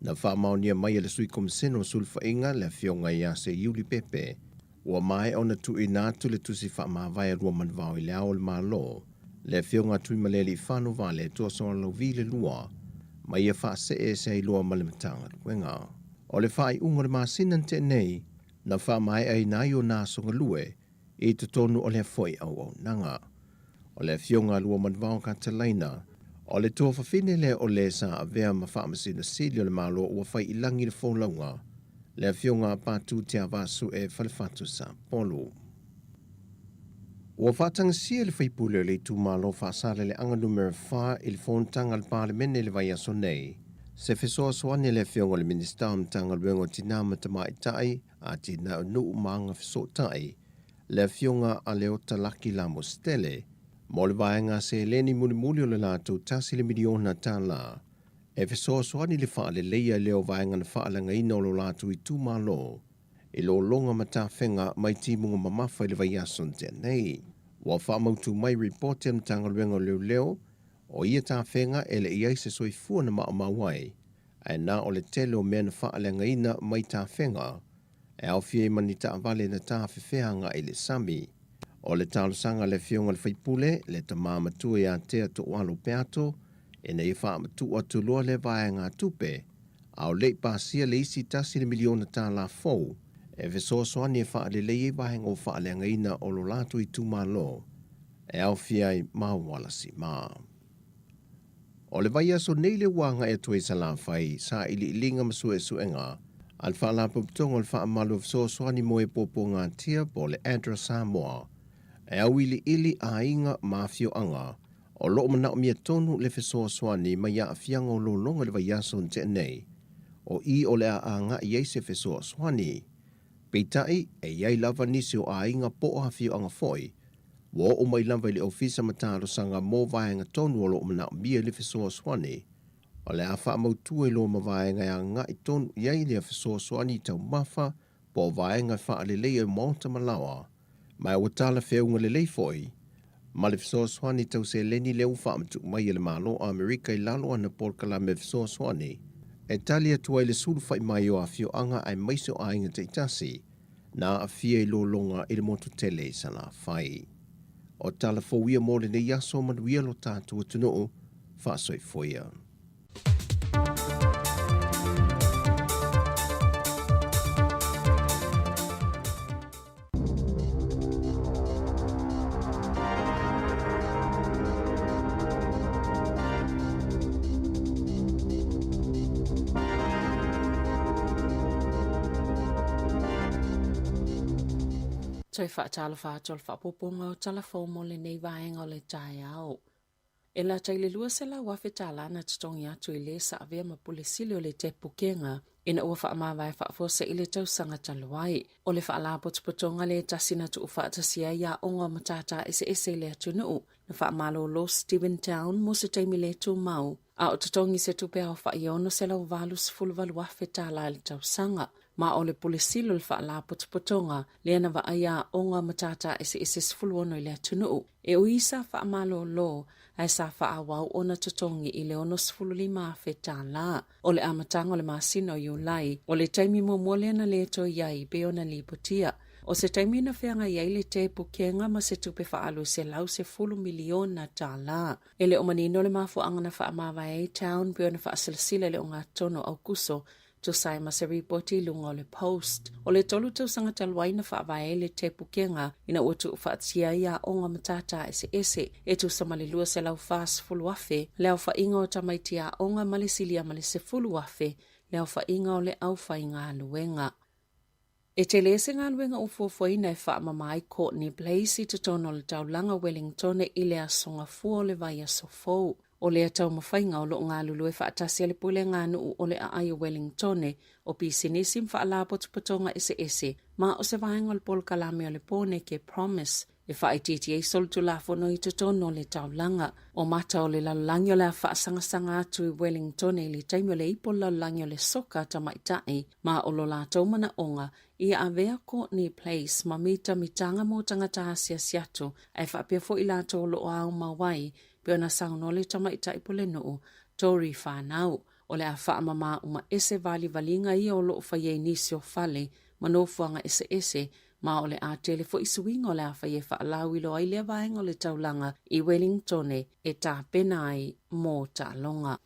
Na whaamaunia mai le sui komisino sulfa inga le fionga ia se iuli pepe, ua mai o na tu i nātu le tusi whaamawai rua manvau i leo le malo, le fionga tui maleli i whanu vale tua soa lau vile lua, mai ia wha se e se i lua malimatanga ruenga. O le whai unga le maasinan te nei, na whaamai ai nai o nā songa lue, e te tonu o le foi au nanga. O le fionga lua manvau ka talaina, o le tō whawhine le o le sa avea ma whaamasina silio le malo ua whai ilangi le wholaunga, le fionga pātū te avasu e whalefatu sa polo. Ua whatanga sia le whaipule le tū malo whaasale le anga numero 5 i le whontanga le parlemene le vai aso nei, se whesoa soane le fionga le minister mtanga luengo tina matamai tai, a tina nuu maanga wheso tai, le fionga a leo talaki la mostele, mo le vaenga se leni muli o le lātou tasi le miliona tā la. E whesoa soani le wha le leia leo vaenga na wha langa ino lo lātou i tū malo. E lo longa mata whenga mai timunga mamafa i le vai ason tenei. Wa wha mautu mai reporte mtanga luenga leo, o ia tā whenga e le iai se soi fua na maa mawai. E nā o le tele o mea na wha langa ina mai tā whenga. E au fie mani ta vale na ta whewheanga i le sami. O le talosanga le fionga le whaipule, le ta māmatua i a tea to walo peato, e nei whaamatua tu loa le vae ngā tupe, au lei pāsia le isi tasi le miliona tā la fau, e vesoa soani e wha le lei e vae ngō wha le angaina o lo latu i tū malo, e au fie ai mawala si mā. O le vai aso nei le wanga e tue sa la whai, sa ili ilinga masue suenga, al whaala puputonga al wha amalu so soani moe popo ngā tia po le Andra Samoa. E au ili a inga mafio anga, o loo mana o mia tonu le whesoa soani mai a fianga o lo longa le vai aso nte nei, o i o le a ngā iei se whesoa soani. Peitai e iei lava nisi o a inga po a fio anga foi, wo o mai lava le ofisa mataro sanga mo vaenga tonu o loo mana o mia le whesoa soani, o le a wha mautu e lo ma vaenga a ngā i tonu iei le whesoa soani tau mafa, po vaenga wha le lei e maunta malawa, mai o tala whiaunga le lei foi, ma le whesoa soani tau se leni leo wha amatu mai le malo a Amerika i lalo ana polkala me whesoa soani, E tali atua i le sulu fai mai o a fio anga ai maiso a inga te itasi, na a fia i lo longa i le motu tele i sana fai. O tala fōia mō le ne yaso manuia lo tātua tunuu, whaasoi foia. Toi whaatala whaatol whaapoponga o talafo mo le nei vaenga o le tai au. E la taile lua se la wafe tālana tutongi atu i le sa avea ma pulisili o le te pukenga, ina ua whaamawai whaafose i le tausanga taluai. O le whaala potupotonga le tasina tu uwhaatasia ia onga matata ese le atunuu, na whaamalo lo Stephen Town mo se teimi le tu mau. A o tutongi se tupea o whaiono se lau valu sifuluvalu wafe tāla le tausanga. Ma o le pulisilo le whaala potupotonga, le na wa aia onga matata ese sifuluono i le atunuu. E uisa whaamalo lo, ai sa whaawau ona tutongi i le ono sifululima fe tāla. O le amatanga o le masino i ulai, o le taimi mo na le to iai be ona lipotia. O se taimi na whianga iai le te pukenga ma se tupe whaalu se lau se fulu milion na tāla. E le omanino le mafu angana whaamawa e town be ona whaasilasila le o ngā tono au kuso, to sai ma se ripoti lunga o le post. O le tolu tau sanga talwai na whaavae le te pukenga ina utu whaatia ia o ngā matata ese e tu sa malilua se lau whaas fulu afe, leo whainga o tamaitia o ngā malisilia male se fulu afe, leo whainga o le au whainga aluenga. E te lese ngā luenga ufuafuaina e whaamamai Courtney Blaise i tutono le taulanga Wellington i le asonga fua o le vai asofou. O le atau mawhainga o lo ngā lulu e whaatasi ale pule ngā nuu o le aai o Wellington o pisinisim whaala potupotonga ese, ma o se vaenga o le pol kalame o le pone ke Promise, e whaititi e soltu la fono i tutono le taulanga, o mata o le lalangi o le whaasangasanga atu i Wellington i le taimi o le ipo lalangi o le soka tamaitai, ma o lo la taumana onga, ia avea Courtney Place ma mita mitanga mo tangata asia siatu, ai whaapia fo i la to lo o au mawai, pe ona saunole tamaitai pole nuu, Tori whanau, o le a whaamama uma ese vali valinga ia o lo whaie nisi o fale, manofuanga ese, ma o le a telefo isuinga o le a whaie whaalau ilo ai lea vaenga o le taulanga i Wellington e tā penai mō tā longa.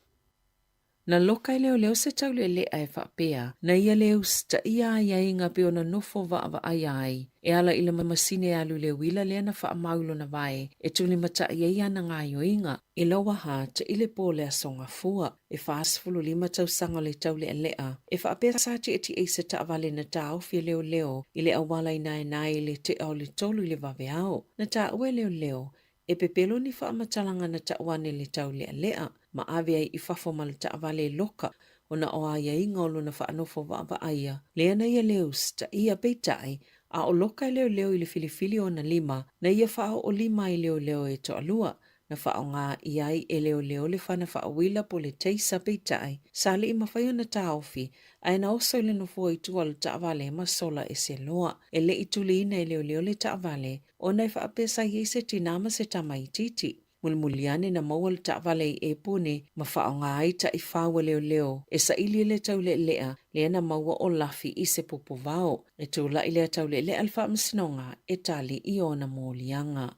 Na lokai leo se tau le ai whapea, na ia leo sta ia ai ngā pe ona nofo wa ai, e ala ila mamasine alu le wila lea na whaamaulo na vai, e tuni mata ia na ngā yoinga, e lawa ha te ile po le asonga fua, e whaasfulu lima tau sanga le tau lea, e whapea sati e ti eisa ta avale na tau fia leo, ile awala i nai le te au le tolu le vave au, na ta ue leo, e pepelo ni whamatalanga na ta wane le tau lea, ma ave ai i whafoma le ta avale loka, o na o aia i ngolo na whaanofo wa aia, lea na ia leus ta ia peitai, a o loka i leo i le filifili o na lima, na ia whao o lima i leo e to alua, na whao ngā iai e leo le whana whao wila po le teisa peitai, sali i mawhaio na taofi, ai na oso i le nofua i tua le ta avale ma sola e se loa, e le i tuli ina i leo le ta avale, o na i whaapesa i se tinama se tamai titi. Mulmuliane na mawal ta vale e pone ma whao ngā aita i whaua leo, e sa ili le tau lea, lea na maua o lafi i se popo vao, e tūla i lea tau le alfa msinonga e tali i ona mōlianga.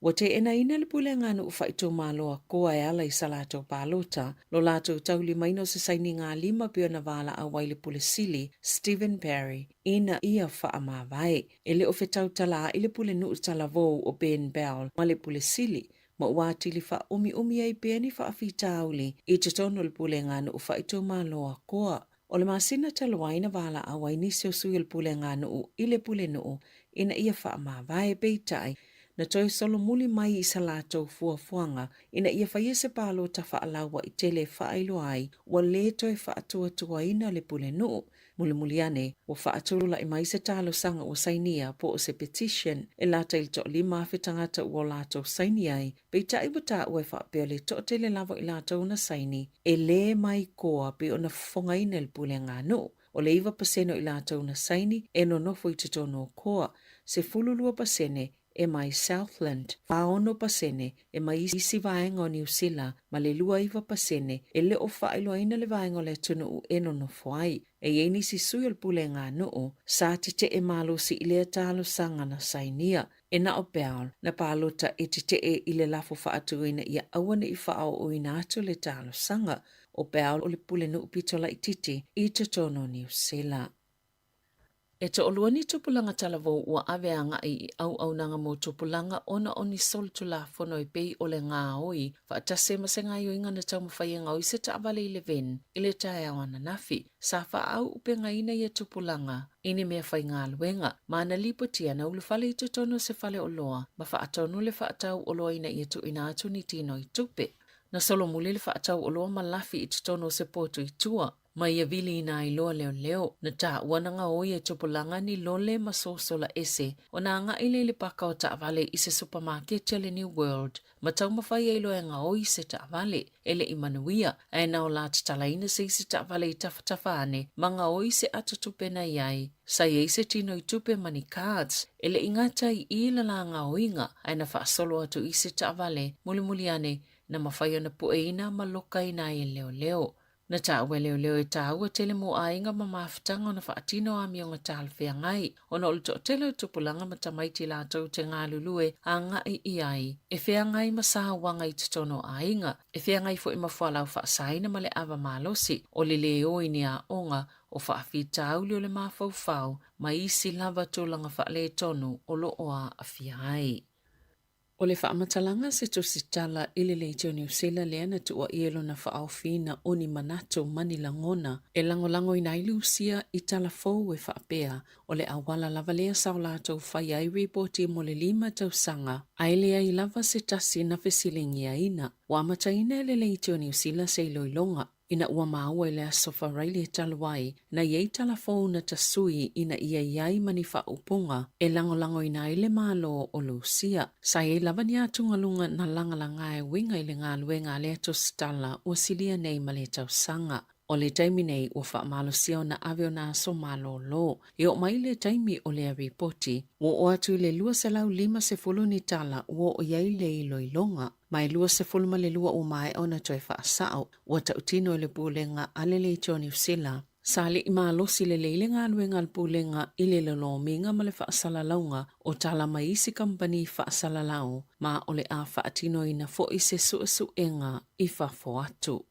Wa te ena ina le pule ngānu uwhaito māloa koa e ala i salato pālota, lo lato tau li maino se saini ngā lima pio na wala a waile pule sili, Stephen Perry, ina ia wha vai. E le ofe tau tala i le pule nuu tala vou o Ben Bell, ma le pule sili, ma wāti li wha umi ai pēni wha awhita auli, i te tono le pule ngānu uwhaito māloa koa. O le masina talawaina wala a wainisi o sui le pule ngānu i le pule nuu, ina ia wha vai peitai, na toi solo muli mai i sa lātou fuafuanga, ina ia whaia se pālo ta whaalawa i tele whaelo ai, wa le toi whaatua ina le pule nuu. Muli ane, wa whaatula i mai se tālo sanga o sainia po o se petition, e lata il to lima awhetangata ua lātou saini ai, pei tai wata ue whaapea le to tele lava i lātou na saini, e le mai koa pe o na whonga ina le pule ngā nuu. O le iwa paseno i lātou na saini, e no nofo i te tono koa, se fululua pasene, e mai Southland, whaono pasene e mai isi vaenga o New Zealand, ma le lua iwa pasene e le o whaelo ina le vaenga le tunu u eno no fuai. E ieni si sui al pule ngā noo, sa te e malo si ilea talo sangana sainia, e na o peal, na palota e te e ile lafo whaatuina ia awane i whaao o ina atu le talo sanga, o peal o le pule no upitola i titi i te tono New Zealand. E te oluani tupulanga talavo ua aveanga i au nanga mo tupulanga ona oni sol tu la fono i pei o le ngā oi, whaatase masenga i oinga na tau mawhai ngā oi se ta avale i le ven, i le tae au ana nafi, sa wha au upe ngā ina i tupulanga, ini mea whai ngā luenga, ma na lipotia na ulufale i tutono se fale o loa, ma whaatonu le whaatau o loa ina i tu ina atu ni tino i tupe. Na solo muli le whaatau o loa malafi i tutono se potu i tua, ma ia vili ina i loa leo, na ta wananga oi e tupulanga ni lole masosola ese, o na anga ile le paka o ta avale i se supermarket le New World, ma tau mawhai e loa nga oi se ta avale, ele i manuia, e na o la tatalaina se ta avale i tafatafaane, ma nga oi se atutupena iai, sa iei se tino i tupe mani cards, ele ingata i ila la nga oinga, e na whaasolo atu i se ta avale, muli ane, na mawhai ona pueina ma loka ina i leo. Na tāua leo e tāua tele mo ainga ma mawhitanga na whaatino a mionga tālwhea ngai. Ona olu to tele tupulanga ma tamaiti lātou te ngā lulue a ngai i ai. E whea ngai ma sāwanga i tutono ainga. E whea ngai fo i mawhalau whaasaina ma le awa malosi. O le leo i ni a onga o whaafi tāuli o le mawhauwhau ma isi lava tūlanga whaale tonu o lo oa a whia ai. O le whaamatalanga se tusitala ili le teo New Zealand lea na tua ielo na whaawhina o ni manato mani langona e langolango ina ilusia i talafou e whaapea o le awala lava lea sao lātou whai ai reporti mo le 5 tausanga ai lea i lava se tasi na whesilingi a ina. Wamata ina le teo New Zealand se iloilonga ina ua maua le asofa raili e talawai na iei talafou na tasui ina ia iai mani whaupunga e langolango ina ile malo o Lucia. Sa iei lava ni atungalunga na langalanga e winga ile ngā luenga le atostala o silia nei ma le tausanga. O le taimi nei ua whaamalo sio na aveo na aso malo lo. E o mai le taimi o le ripoti, o atu le lua se lau 5 se fulu ni tala o iei le iloilonga. Mai lua se fulma le lua o mai ona toi whaasao, ua tautino le pulenga ale le teo New Zealand. Sali i maalosi le leile ngā luenga al pulenga i le lalo minga ma le whaasalaunga o tala mai isi kampani whaasalalau, ma o le a whaatino ina fo i se suenga i whafo atu.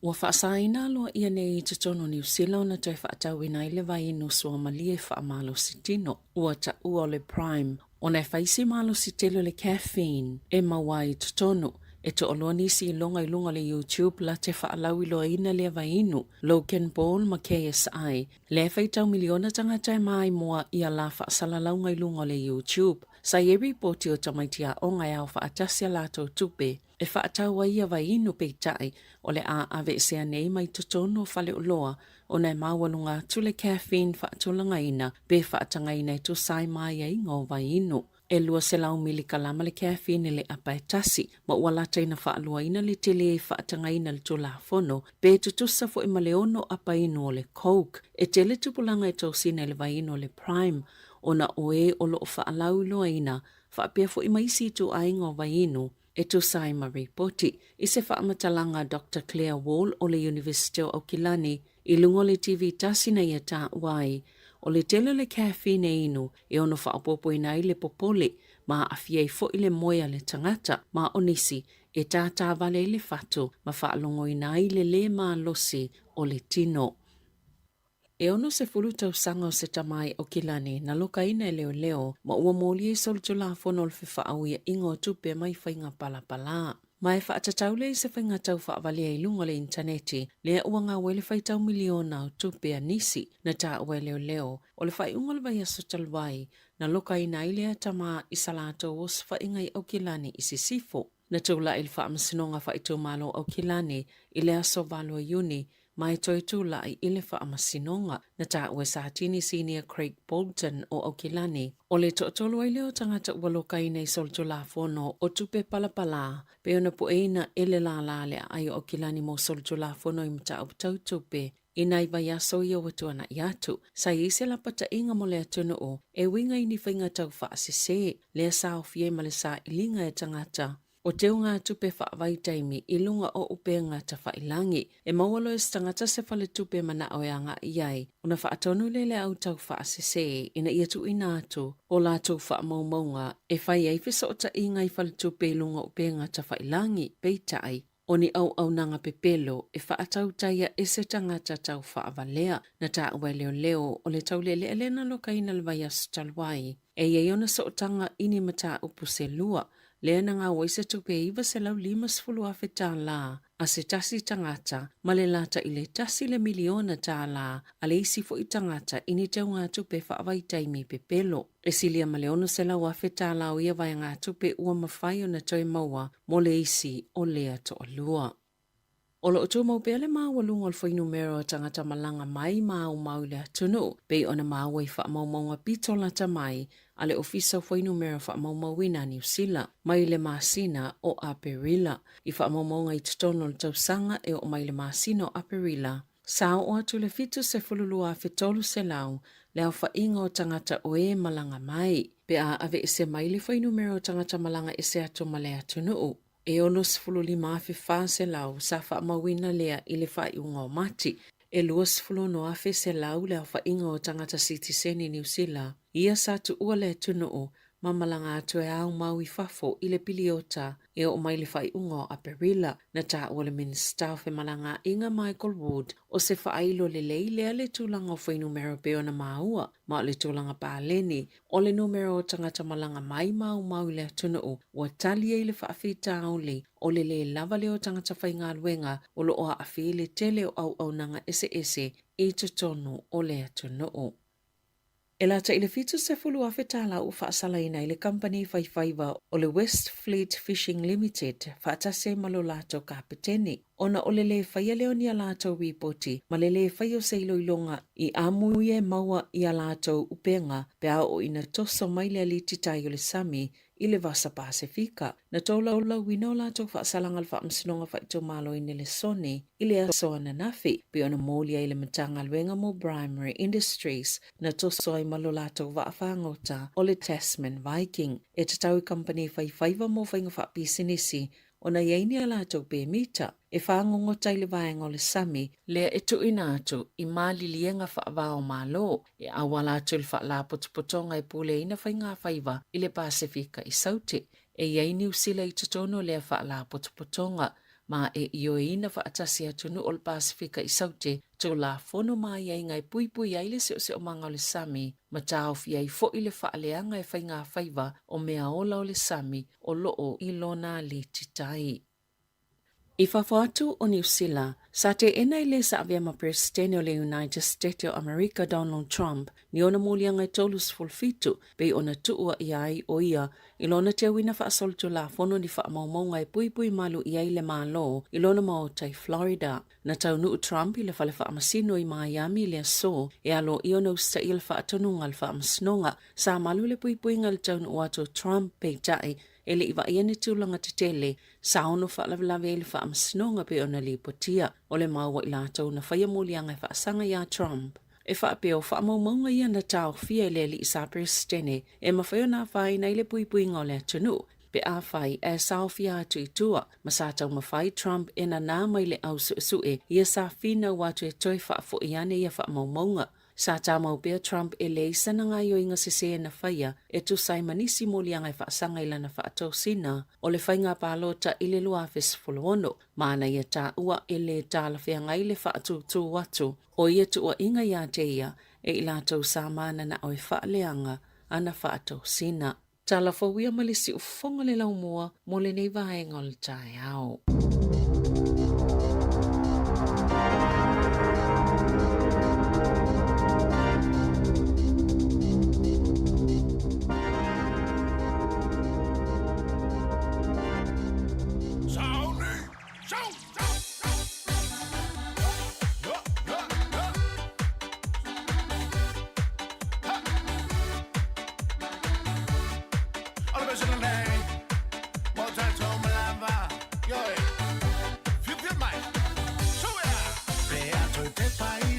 Ua whaasaina loa ia nei i tutono New Zealand na toi whaatau ina i le vai ino sua malie whaamalosi tino, ua ta ua le Prime. Ona e whaisi malo si telo le caffeine e mawai tutono e to oloa nisi longa i lunga le YouTube la te whaalau i loa ina le vainu Logan Paul ma KSI le whaitau miliona tangata e mai moa i a la whaasalalau i lunga le YouTube sa i e ripoti o tamaitia o ngai au whaatasia lato tupe e whaatau a ia vainu peitai o le a ave sea nei mai tutono whale o loa o nei mawalunga tule caffeine whaatulanga ina pe whaatanga ina i tu sai mai ai ngō vainu. E lua se lau mili kalama le caffeine le apai tasi, ma walata ina whaalua ina le tele e whaatanga ina le tula fono, pe tutusa fo ima leono apa ino o le Coke, e tele tupulanga e tausina le vaino le Prime, ona oe o lo whaalau loa ina, whaapea fo ima isi tu ainga o vaino, e tu sai ma ripoti, i se whaamatalanga Dr. Claire Wall o le University of Okilani, i lungo le TV tasina ia ta wai, o le tele le caffeine inu e ono whaapopo ina i le popole ma awhia i fo i le moia le tangata ma onisi e tātā vale i le whatu ma whaalongo ina i le ma losi o le tino. E ono se fulu tau sanga o se tamai o Kilani na loka ina leo leo ma ua moli e sol tula fono o le whiwhaau ia ingo tupe mai whainga palapala. Mai whaatatau le se whainga tau whaavalia i lunga le interneti, lea ua ngā wele whaitau miliona o tupe a nisi na tā ue leo leo, o le whai unga le vai aso talwai, na loka ina i lea tama i salato o se whainga i Okilani i sisifo. Na tūla il whaamasinonga whaitu malo Okilani i lea so valo uni, mai toi tūla i ile whaamasinonga na tā ue Sahatini Senior Craig Bolton o Okilani. O le tōtolo ai leo tangata ua loka i nei sol tula fono o tupe palapala, pe ona po eina ele la le ai Okilani mo sol tula fono i mta au tau tupe Inai vai aso ia watu ana iatu. Sa ise la pata inga mo le atunu o. E winga ini whainga tau whaasese. Lea sa ofie ma le sa ilinga e tangata. O teo ngā tupe whaavai taimi i lunga o upe ngata whailangi. E mawalo e stangata se whale tupe mana o anga iai. Una whaatonu lele au tau whaasese ina ia tu ina atu o la tau whaamaumaunga e whai ei whisa o ta inga i whale tupe lunga upe ngata whailangi peitai. Oni au nanga pepelo e whaatau taia ese tangata tau whaavalea na ta ue leo o le tau lele elena lo kaina le vai asu talwai. E iona so tanga ini mata upu se lua. Lea na ngā waisa tupe iwa se lau 5 awheta la a se tasi tangata ma le lata i le tasi le miliona tā la a le isi fo i tangata ini tau ngā tupe whaavai taimi pepelo. E silia ma le ono se lau awheta la o ia vai ngā tupe ua mawhai o na toi maua mo le isi o lea to alua. O lo otu mau pele maa walunga alfoi numero tangata malanga mai maa o mau le atunu. Pei ona maa wai wha mau maunga pito lata mai ale ofisa foi numero wha mau mauina New Zealand. Mai le maasina o Aperila. I wha mau maunga i tutono le tausanga e o mai le maasina o Aperila. Sao o atu le fitu se fululua a fetolu se lau leo wha inga o tangata o e malanga mai. Pe a ave ese mai le foi numero tangata malanga ese atu ma le atunu. E olos fululi maafi se lau sa wha mawina lea i le wha iunga o mati. E luas fulu no afe se lau lea wha inga o tangata Citizen New Zealand. Ia sa tu ua le tunu o mamalanga atu e au mau i fafo i le piliota e o mai le wha iunga o Aperila. Na ta ua le minister o malanga inga Michael Wood o se wha ailo le lea le tūlanga o whai numero pe ona maua. Ma le tūlanga pāleni o le numero o tangata malanga mai mau le tunu o ua talia i le whaafita auli o le lava le o tangata whai ngā luenga o lo oa awhi le tele o au nanga ese i tutonu o le tunu o. E lata i le fitu se fulu awhetala u whaasalaina i le company whaiwhaiwa o le West Fleet Fishing Limited whaatase malo lato kapiteni. Ona o le whaia leo ni a lato wipoti ma le whaia o seilo ilonga i amuie maua i a lato upenga pea o ina toso mai le alititai o le sami i le vasa Pasifika. Na tola o lau wina o lato whaasalanga le whaamsinonga whaito malo i le sone i le aso ananafi pe ona molia i le matanga luenga mo Primary Industries na toso ai malo lato waafangota o le Tasman Viking. E tatau company whaiwhaiva mo whainga whaapisinisi ona yeini a lato pe mita e whaangongota i le vaenga o le sami lea e tuina atu i mali lienga whaavao malo e awala atu le whaala potopotonga i pule ina whainga whaiva i le Pasifika i saute e yeini usila i tutono lea whaala potopotonga ma e ioina whaatasi atunu o le Pasifika i saute to la fono mai ai ngai pui ai le se o manga o le sami ma tau fi ai fo i le whaaleanga e whainga whaiva o mea ola o le sami o loo i lona le titai. I whawhatu o New Zealand, sa te ena i le sa aviama presidente o le United States o America Donald Trump, ni ona mulianga i tolus fulfitu, pe ona tuua i ai o ia, i lona te wina whaasoltu la fono ni whaamaumaunga i pui malu i ai le malo, i lona mao tai Florida. Na tau nuu Trump i le whale whaamasino i Miami le so, e alo i ona usta i le whaatonunga le whaamasnonga, sa malu le pui ngal tau nuu ato Trump pe tai, ele iwa iane tūlanga te tele, sa ono whaalawelawe ele whaamasnonga pe ona li potia, o le maua i lātou na whaiamulianga i whaasanga ia Trump. E whaapeo whaamaumaunga ia na tau fia ele li isa prestene, e mawhaio nā whai na ile pui ngā le atunu, pe a whai e sao fia atu i tua, ma sa tau mawhai Trump e na nā mai le au sue, ia sa whina watu e toi whaafo iane ia whaamaumaunga. Sa tamau pia Trump e leisa na ngā ioinga se na whaia e tu sai manisi molianga i whaasanga i lana whaatau sina o le whainga pālota i le lua fesfolono. Mana ia tā ua e le tāla whianga i le whaatu tū watu o ia tu ua inga ia te ia e i lātou sa mana na o e whaaleanga ana whaatau sina. Tāla whawia malisi u whonga le lau mua mo le nei vaenga o le tai au. País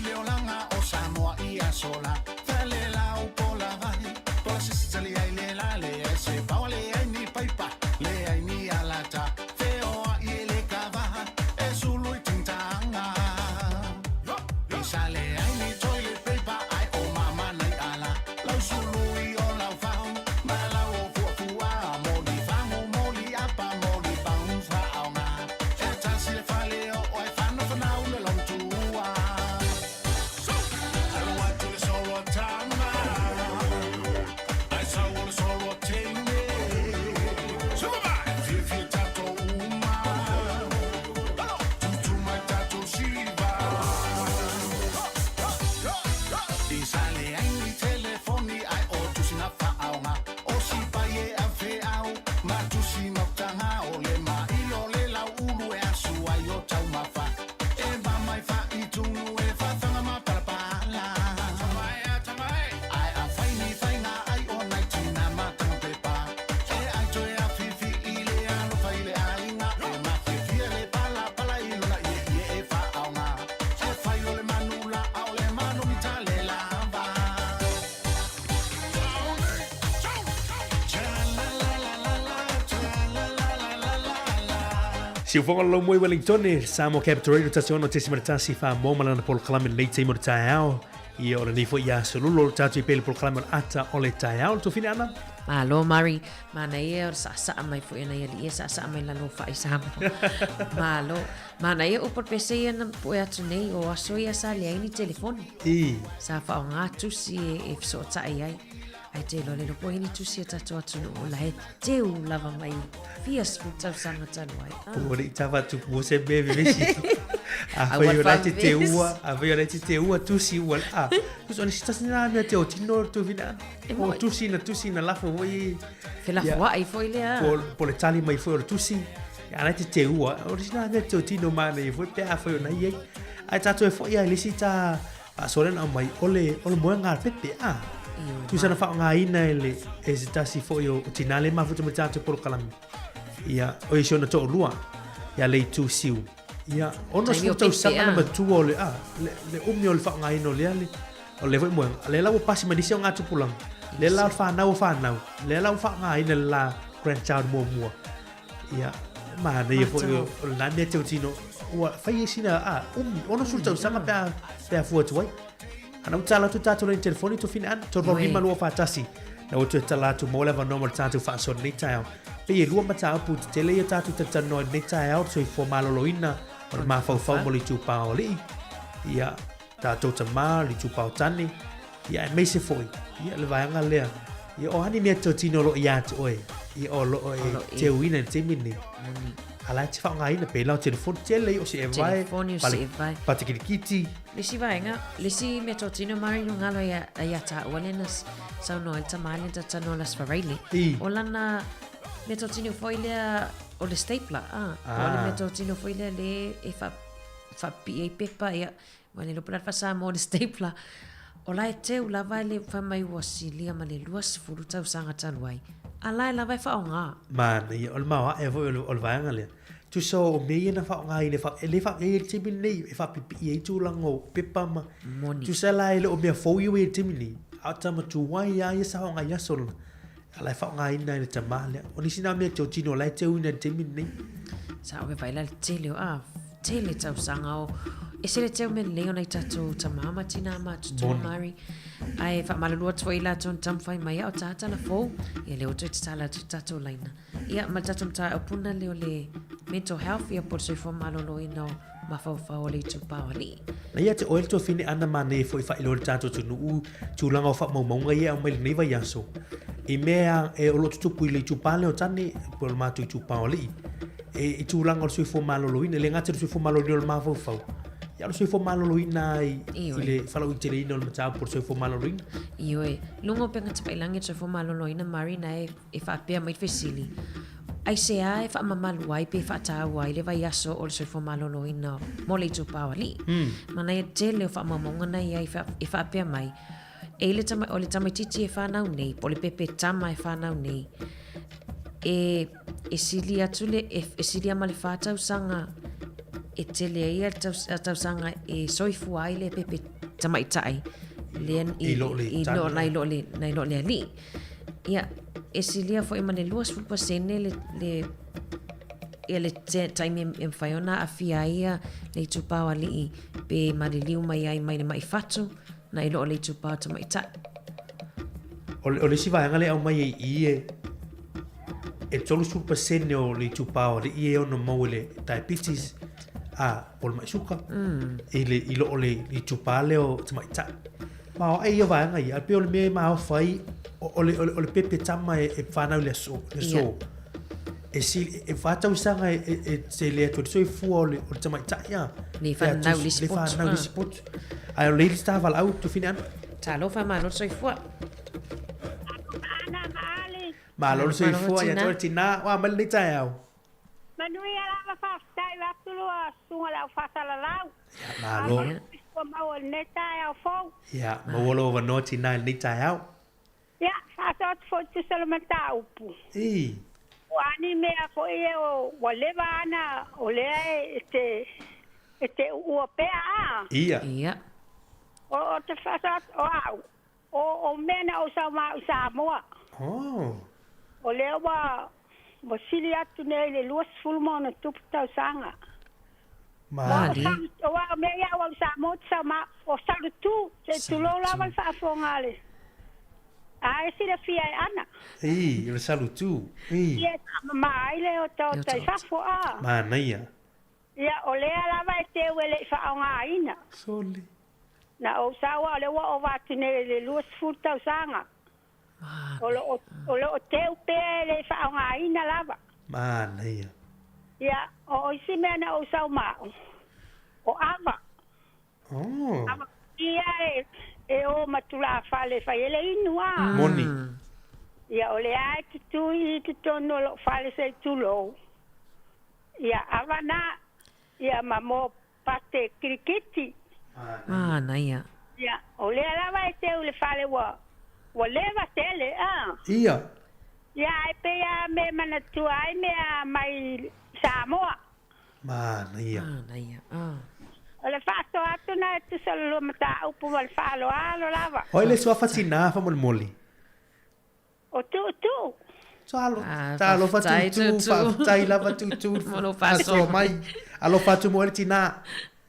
Si ufonga lo moi Wellington e Samoa Capitol tasiono te simatasi fa momala na pol klamen nei te mo taao. I ora ni fo ia solo tatu pel pol klamen ata ole taao to finana. Malo Mari, mana ia sa mai fo ina ia sa mai la no fa isa. Malo, mana ia upor pese ia na po ia tunei o aso ia sa le ni telefone. Sa fa nga tu si if so ta ai. Ai te lo le po ini tu si ta to tu no la he te u lava mai. Fias fu ta sanga ta no ai. O ri tava tu mo se bebe vesi. A foi ora te ua, a foi ora te ua tu si ua. Ah, tu oni sta sina me te o tino tu vina. O tu si na la fo voi. Fe la fo ai foi le. Por le tali mai foi tu si. Ana te ua, o sina me te o tino mana e foi pe a foi na ie. Ai ta tu e foi ai lisi ta a solen a mai ole mo nga pepe a. Tu sana fa nga ina ele e se tasi foi o tinale ma futu mata te por kalam. Ia o isho na to lua. Ia le tu siu. Ia ono so tau sanga na tu ole a le umio le fa nga ina le ale. O le foi mo le la pasi madisi nga tu pulang. Le la fa na le la fa nga ina la grandchild mo. Ia ma na ia foi o la ne te tino. Wa fa sina a ono so tau sanga pe fu tu wai. Ana utala tu tatu le telefoni tu finan to rima lo fa tasi. Na o tu tala tu mo le va normal tatu fa so ni tao. Pe ye lua mata pu tele ye tatu tatano ni tao so i formalo loina. O ma fa mo li tu pa oli. Ia tatu tama li tu pa tani. Ia me se foi. Ia le va nga le. Ia o hani me to tino lo ia tu oi. Ia o lo te wina te mini. Ala te fa nga ina pe la telefon tele o se vai. Pa te kiti. Lisi vaenga, lisi me totino mari no ngalo ya ta walenas sa no el tamale ta tano las farili. Olana me totino foile o le stapler. Ole me totino foile le e fa pi pepa ya. Wale lo plat fa sa mo le stapler. Ola te u lava le fa mai wasilia male luas furuta usanga tanwai. Ala la vai fa onga. Man, ol ma e vo ol vaenga le. Tu so me na fa nga ile fa e te mini e fa pipi e tu lango pepa ma tu sa la ile o me fo yu e te mini ata ma tu wai ya sa nga ya sol ala fa nga ina ile te male o ni sina me to tino la te una te mini sa o vai la tele tele tau sanga o e se le te me le ona tatu ta mama tina ma tu mari ai fa malalu tu ila ton tam fai mai o tata la fo e le o tu tala tatu laina ia ma tatu ta opuna le le mental health ia por se formalo lo ino ma fa o le tu paoli na ia te oil to fini ana mane foi fa ilo tatu tu nu tu langa fa mo mo ia o mai nei vai aso e mea e o lo tu pu le tu pale o tani por ma tu paoli e tu langa o se formalo lo ino le ngate tu formalo lo ma fa ya lo se formalo lo ina ile falo intele ino le tau por se formalo lo ina io e lungo penga te pailangi se formalo lo ina marina e fa pe mai fesili ai se ai fa mamalu ai pe fa ta ai le vai aso o se formalo lo ina mo le tu paoli mana e tele fa mamonga na ai fa pe mai e le tama o le tama titi e fa na nei po le pepe tama e fa na nei e silia tule e silia male fa ta usanga e tele ia tau sanga e soifu ai le pepe tama itai len i lo nai lo le ali ia e silia foi mane luas fu pasene le ele time em faiona a fiaia le tupau ali pe mariliu mai ai mai fatu na ilo le tupau tama itai o le siva ngale au mai e tolu fu pasene o le tupau ali e ono mole diabetes pol mai suka ele ilo ole i tupale o mai ta ma ai va ngai al pe me ma fai ole pepe tama e fana le so e si e fata usanga e se le to so fu ole o mai ta ya ni fa na li spot ai le stava au to finan ta lo fa ma lo so fu ma lo so fu ya to tina wa mal ni ta ya Manui ala fa stai la tulo sunga la fa sala la. Malo. Ko mau neta ya fo. Ya, mo wolo over 99 nita ya. Ya, fa sot fo tu solamente upu. Wani me ko e o wale bana ole este o PA. Ia. O te fa sot o mena o sa ma sa mo. Oh. Ole wa wasili atu nei le luas fulmo na tupu tau sanga. Mali. Wa me ya wa sa mo sa ma o sa tu se tu lo la va fa fongale. Ai si le fia ana. Le salutu. Yes, ma ile o tau tai fa fo a. Ma naia. Ya ole ala va te wele fa nga ina. Soli. Na o sa wa le wa o va tine le luas ful tau sanga. O te pe le fa nga ina lava. Ma naia. Ya, o isi mea na o sau mao. O ava. Oh. Ava ia e o matula fale fa ele inua. Moni. Ya, o le ai tutu i tutono lo fale se tulo. Ya, ava na, ya mamo pate krikiti. Naia. Ya, o le alava e te ule fale wa leva tele, Ia. Ya, ai pe ya me manatua, ai me mai Samoa. Naia. Naia. Ole fato atu na tu solo mata upu wal falo alo lava. Oi le sua fascina fa moli. O tu. Salo. Talo fa tu. Fa tai lava tu. Molo faso mai. Alo fatu mo tina.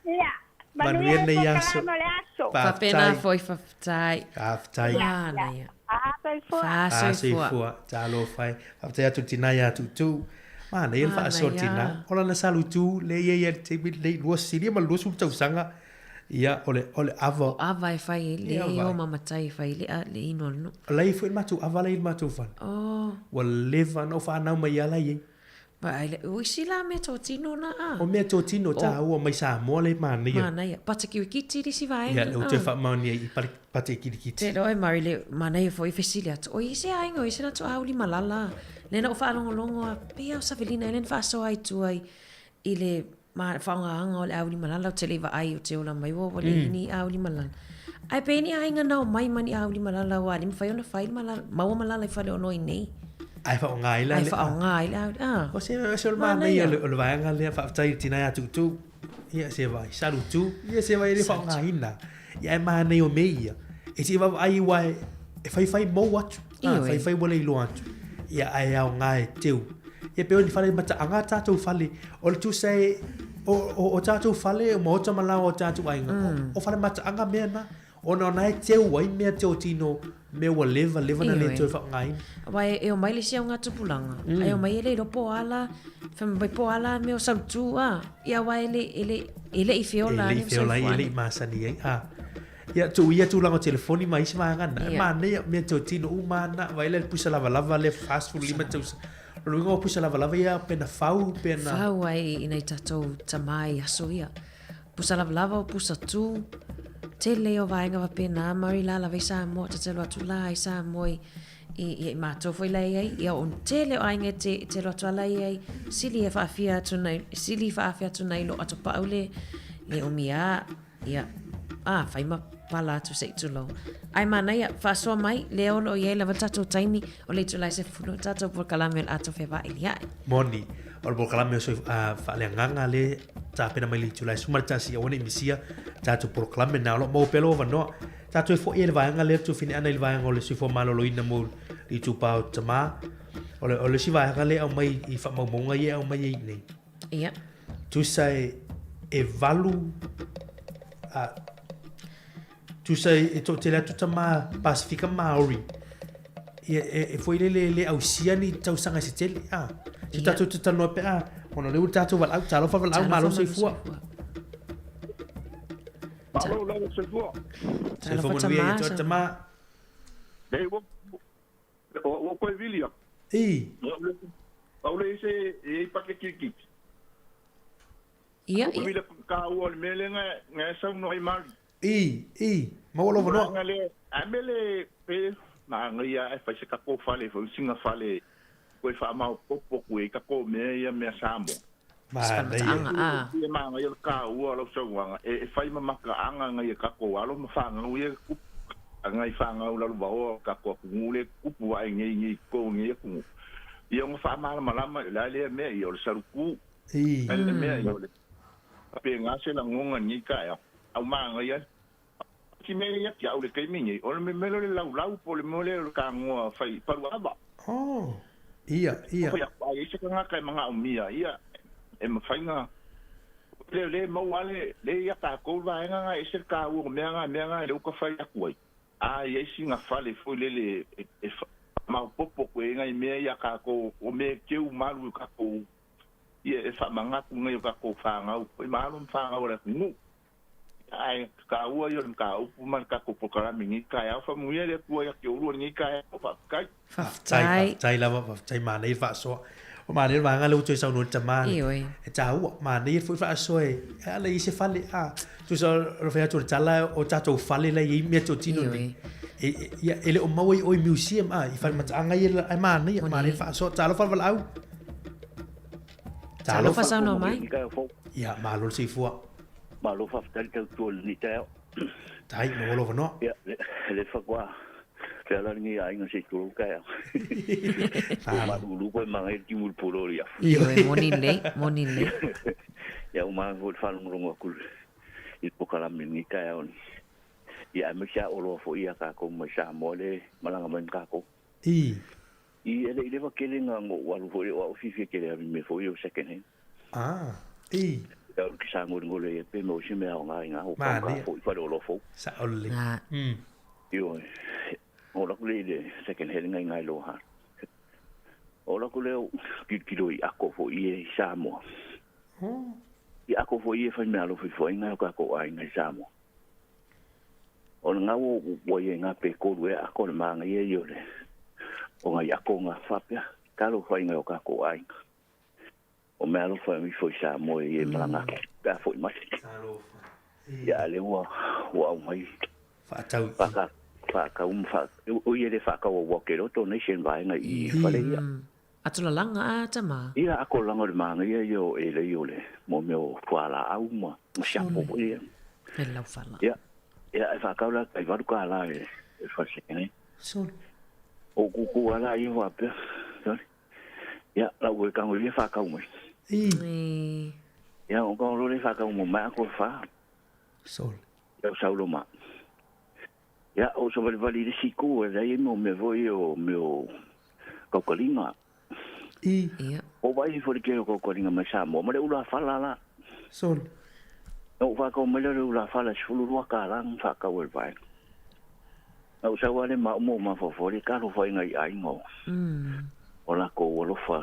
Ya. Manuel ne yaso. Fa pena foi fa tai. Tai. Naia. Fa foi. Talo fai. Fa tai atu tina ya tu. Mana ia fa sortina. Ola na salutu le ia te le luas siria ma luas tau sanga. Ia ole ava. Ava e fai le o mama tai fai le ino no. Lai foi matu ava le matu fan. Oh. Wal leva no fa na mai ala ye. Ba ile o sila me totino na O me totino ta o mai sa mo le mana ia. Mana ia pata ki kiti di si vai. Ia o te fa mani i pate ki kiti. Te loi mari le mana ia foi fesilia. O ise aingo ise na to auli malala. Lena o whaalongolongo a pia o Savelina, lena whaaso ai tuai i le whaongaanga o le auli malala o te lewa ai o te ola mai o le ini auli malala. Ai pe ni ainga nao mai mani auli malala o alim whai ona whai malala, maua malala i whale o noi nei. Ai whaonga ila. Ai whaonga ila. O se o le mana ia o le vaenga lea whaatai tina ia tutu. Ia se vai, saru tu. Ia se vai le whaonga ina. Ia e mana o meia. E se va ai wai, e whai mo atu. Whai wale ilo atu. Ia ai au ngai teu. Ia pe oni fale mata anga tātou fale. O le tu sei o tātou fale o maota malau o tātou ainga. O fale mata anga mea na. O na nai teu wai mea teo tino mea wa leva na le teu wha ngai. Wai e o mai le sia o ngā tupulanga. Ai o mai ele i ropo ala. Whama bai po ala mea o sautu a. Ia wai ele i whiola. Ele i whiola ele i masani ei. Ia tu lango telefoni mai se mangana. Mana ia me to tino umana vai le pusa lava le fast food lima tu. Luego pusa lava ia pena fau pena. Fau ai ina tatou tamai aso ia. Pusa lava o pusa tu. Te leo vaenga va pena mari la vai sa mo te telo atu la sa moi i mato foi lai ai ia on te leo ainga te lo atu lai ai sili e faafia tu nai lo atu paule le o mia ia fai ma pala tu se tu lo ai mana ia fa so mai le o lo ia la tato taimi o le tu lai se funo tato por calamel ato fe va ilia Moni o por calamel so fa le nganga le ta pena mai le tu lai sumar tasi o ni misia tato por calamel na lo mo pelo va no tato e fo ia va nga le tu fini ana il va nga le si fo malo lo ina mo i tu pa tama o le si va nga le o mai i fa mo nga ia o mai nei ia tu sai e valu tu sai e to te la tuta ma Pacifica Maori e foi le ausiani tau sanga se tele tu tatu tuta no pe ono le tatu val au talo fa val au malo se fua malo la se fua se fua mo ni to tama dei o ko vilia Paule se e pa ke kiki ia o vile ka o le melenga ngasa no i mari Mawalo no. Ngale amele pe na ngia e fa se ka ko fale fo singa fale ko fa ma popo ko e ka ko me ia me samo. Ia ma ngia ka o lo so wanga e fa ma ka anga ngia ka ko alo ma fa ngia ku ngai fa nga o lo ba o ka ko ngule ku pu ai ngi ko ngi ku. Ia mo fa ma ma la le me ia o sa ku. Ale me ia o le. Pe nga se la ngonga ni ka ya. Au manga ia ki me ia ki au le kai mingi o me melo le lau po le mole o ka ngoa fai paru aba Ia. Ai se ka ngaka mga umia ia e mafainga le mo wale le ia ka ko va nga e se ka u me nga le ka fa ia koi ai e singa fale foi le ma popo ko nga me ia ka ko o me ke u malu ka ko ia e fa manga ku nga ka ko fa nga o malu fa nga ora nu ai ka u yo ka u man ka ko pokara mingi ka ya fa mu ia le ku ia ke u ni ka fa kai tai la tai ma nei fa so o ma nei va nga lu chui sau nu chama e chau ma nei fu fa so e ale i se fale a tu so ro fa tu chala o cha tu fale la i me tu tino ni e ele o mau o museum a i fa ma anga i ai ma nei fa so cha lo fa va au cha lo fa sa no mai ya ma lo si fu ma lo fa tal tu ni ta tai mo lo no ya le fa qua Kaya ni ay nga si Kuro kaya. Madulu ko mga timul puro ya. Monile. Ya umang ko falong rongo kul. Ipo kalam ni kaya on. Ya masya olo fo iya ka ko masya mole malangaman ka ko. Ele va kele nga ngo walu fo o fifi kele me fo yo second hand. Ya kisa ngole pe mo si me nga o ka fo fa olo fo. Sa oli. Yo. Ora kule le second hand ngai lo ha. Ora kule kilo I ako fo I Samoa. I ako fo I fa me alo fo ngai ka ko ai ngai Samoa. Ora nga wo ye nga pe ko we ako le manga ye yo le. O ngai ako nga fa pia ka lo fa ngai ka ko ai. O me alo fa mi fo Samoa ye manga ka fo mai. Ya le wo mai. Fa tau. Fa ka o ye le fa ka o ke ro to nation vai nga I fa le ia atula langa a tama ia ako langa le manga ia yo e le yo le mo me o fala au ma sha po ia la fala ia fa ka la ka va ka la e fa se ne so o ku ala I wa pe ia la o ka mo le fa ka mo ia o ka lo le fa ka mo ma ko fa so ia sa lo ma ya o so vale de siku e dai mo me voi o meu kokolinga o vai for que o kokolinga me samo mo le ula fala la sol o va ko me le ula fala sulu ro ka lang fa ka wel vai o sa wale ma mo ma fo fo ka ro foi ngai ai mo o la ko lo fa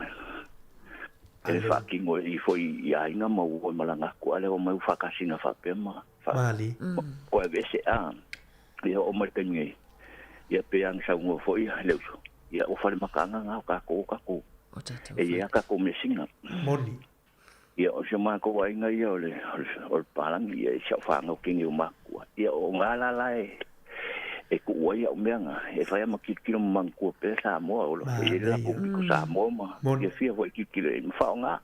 e fa ki mo I foi ai nga mo o malanga ko ale o mo fa ka singa fa pe ma mali o e se a ia o mai tengi ia pe ang sa ngo foi leu ia o fale makanga nga ka ko e ia ka ko mesinga moni ia o se ma ko ai nga ia ole o palang ia sa fa ngo kingi ma ko ia o ngala lai e ku o ia o menga e fa ia makikilo manku pe sa mo o lo e la ko sa mo ma ia fia foi kikilo e fa nga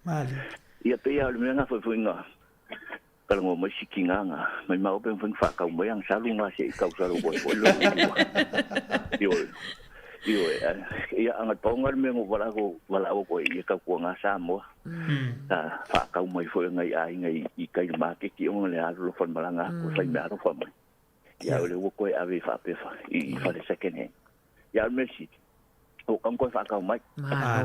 mali ia pe ia o menga foi nga kalau mau masih kinganga, mai mau pen fa ka mo yang salu nga se ka salu boy lo. Yo ia angat pongal me mo wala ko ia ka ko nga Samoa. Ta fa ka mo foi ngai ai ngai I kai ma ke ki on le alo fon malanga ko sai me aro fon. Ya le wo ko ave fa pe fa I fa le second hand. Ya merci. O kam ko fa ka mai.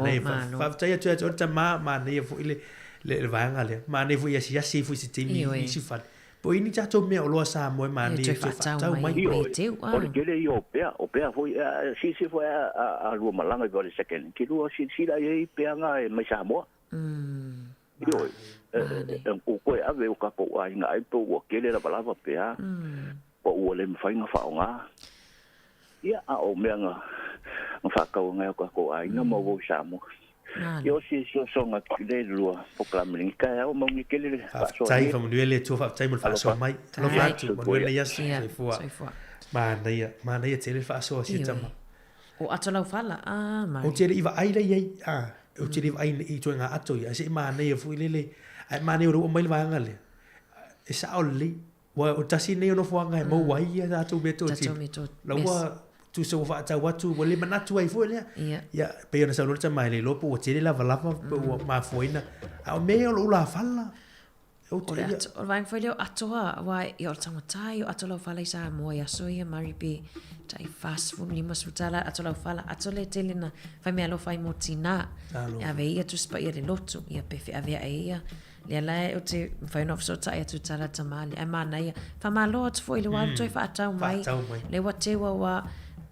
Nei fa tai tu tu ma nei fo ile le vanga le ma ne fu ya si fu si timi I si fa po ini cha to me o lo sa mo ma ne fa ta mai o ke le o pe fu si fu a lu malanga go le second ki lu si la ye pe nga e mai sa mo yo o ko ave o ka ko ai nga ai to o ke le la palava pe a o le fa nga fa nga ia a o me nga fa ka nga ko ai nga mo sa mo yo si so nga le lua proclamer ka o mo ngi kele so tai fa mo le tu fa tai mo fa so mai lo fa tu mo le ya so fu ma na ya tele fa so si tama o atola fala mai o tele iva ai le ai o tele ai I tu nga ato ya si ma na ya fu le ai ma ne ro mai va nga le e sa oli wa o tasi ne no fu nga mo wai ya tu beto ti lo wa tu so fa ta watu wole manatu ai foi le ya pe ona sa lo tsa mai le lo po tele la vala po ma foina a me o la falla O le vain foi leo atoa wa i o tamatai o atolo fala sa mo ya so ia maripi tai fast food lima sutala atolo fala atole telena fai me alo fai motina ya ve ia tu spa ia le lotu ia pe fe ave ia le la o te fai no so tai tu tala tamali ai mana ia fa malo at foi le wa toi fa atau mai le wa te wa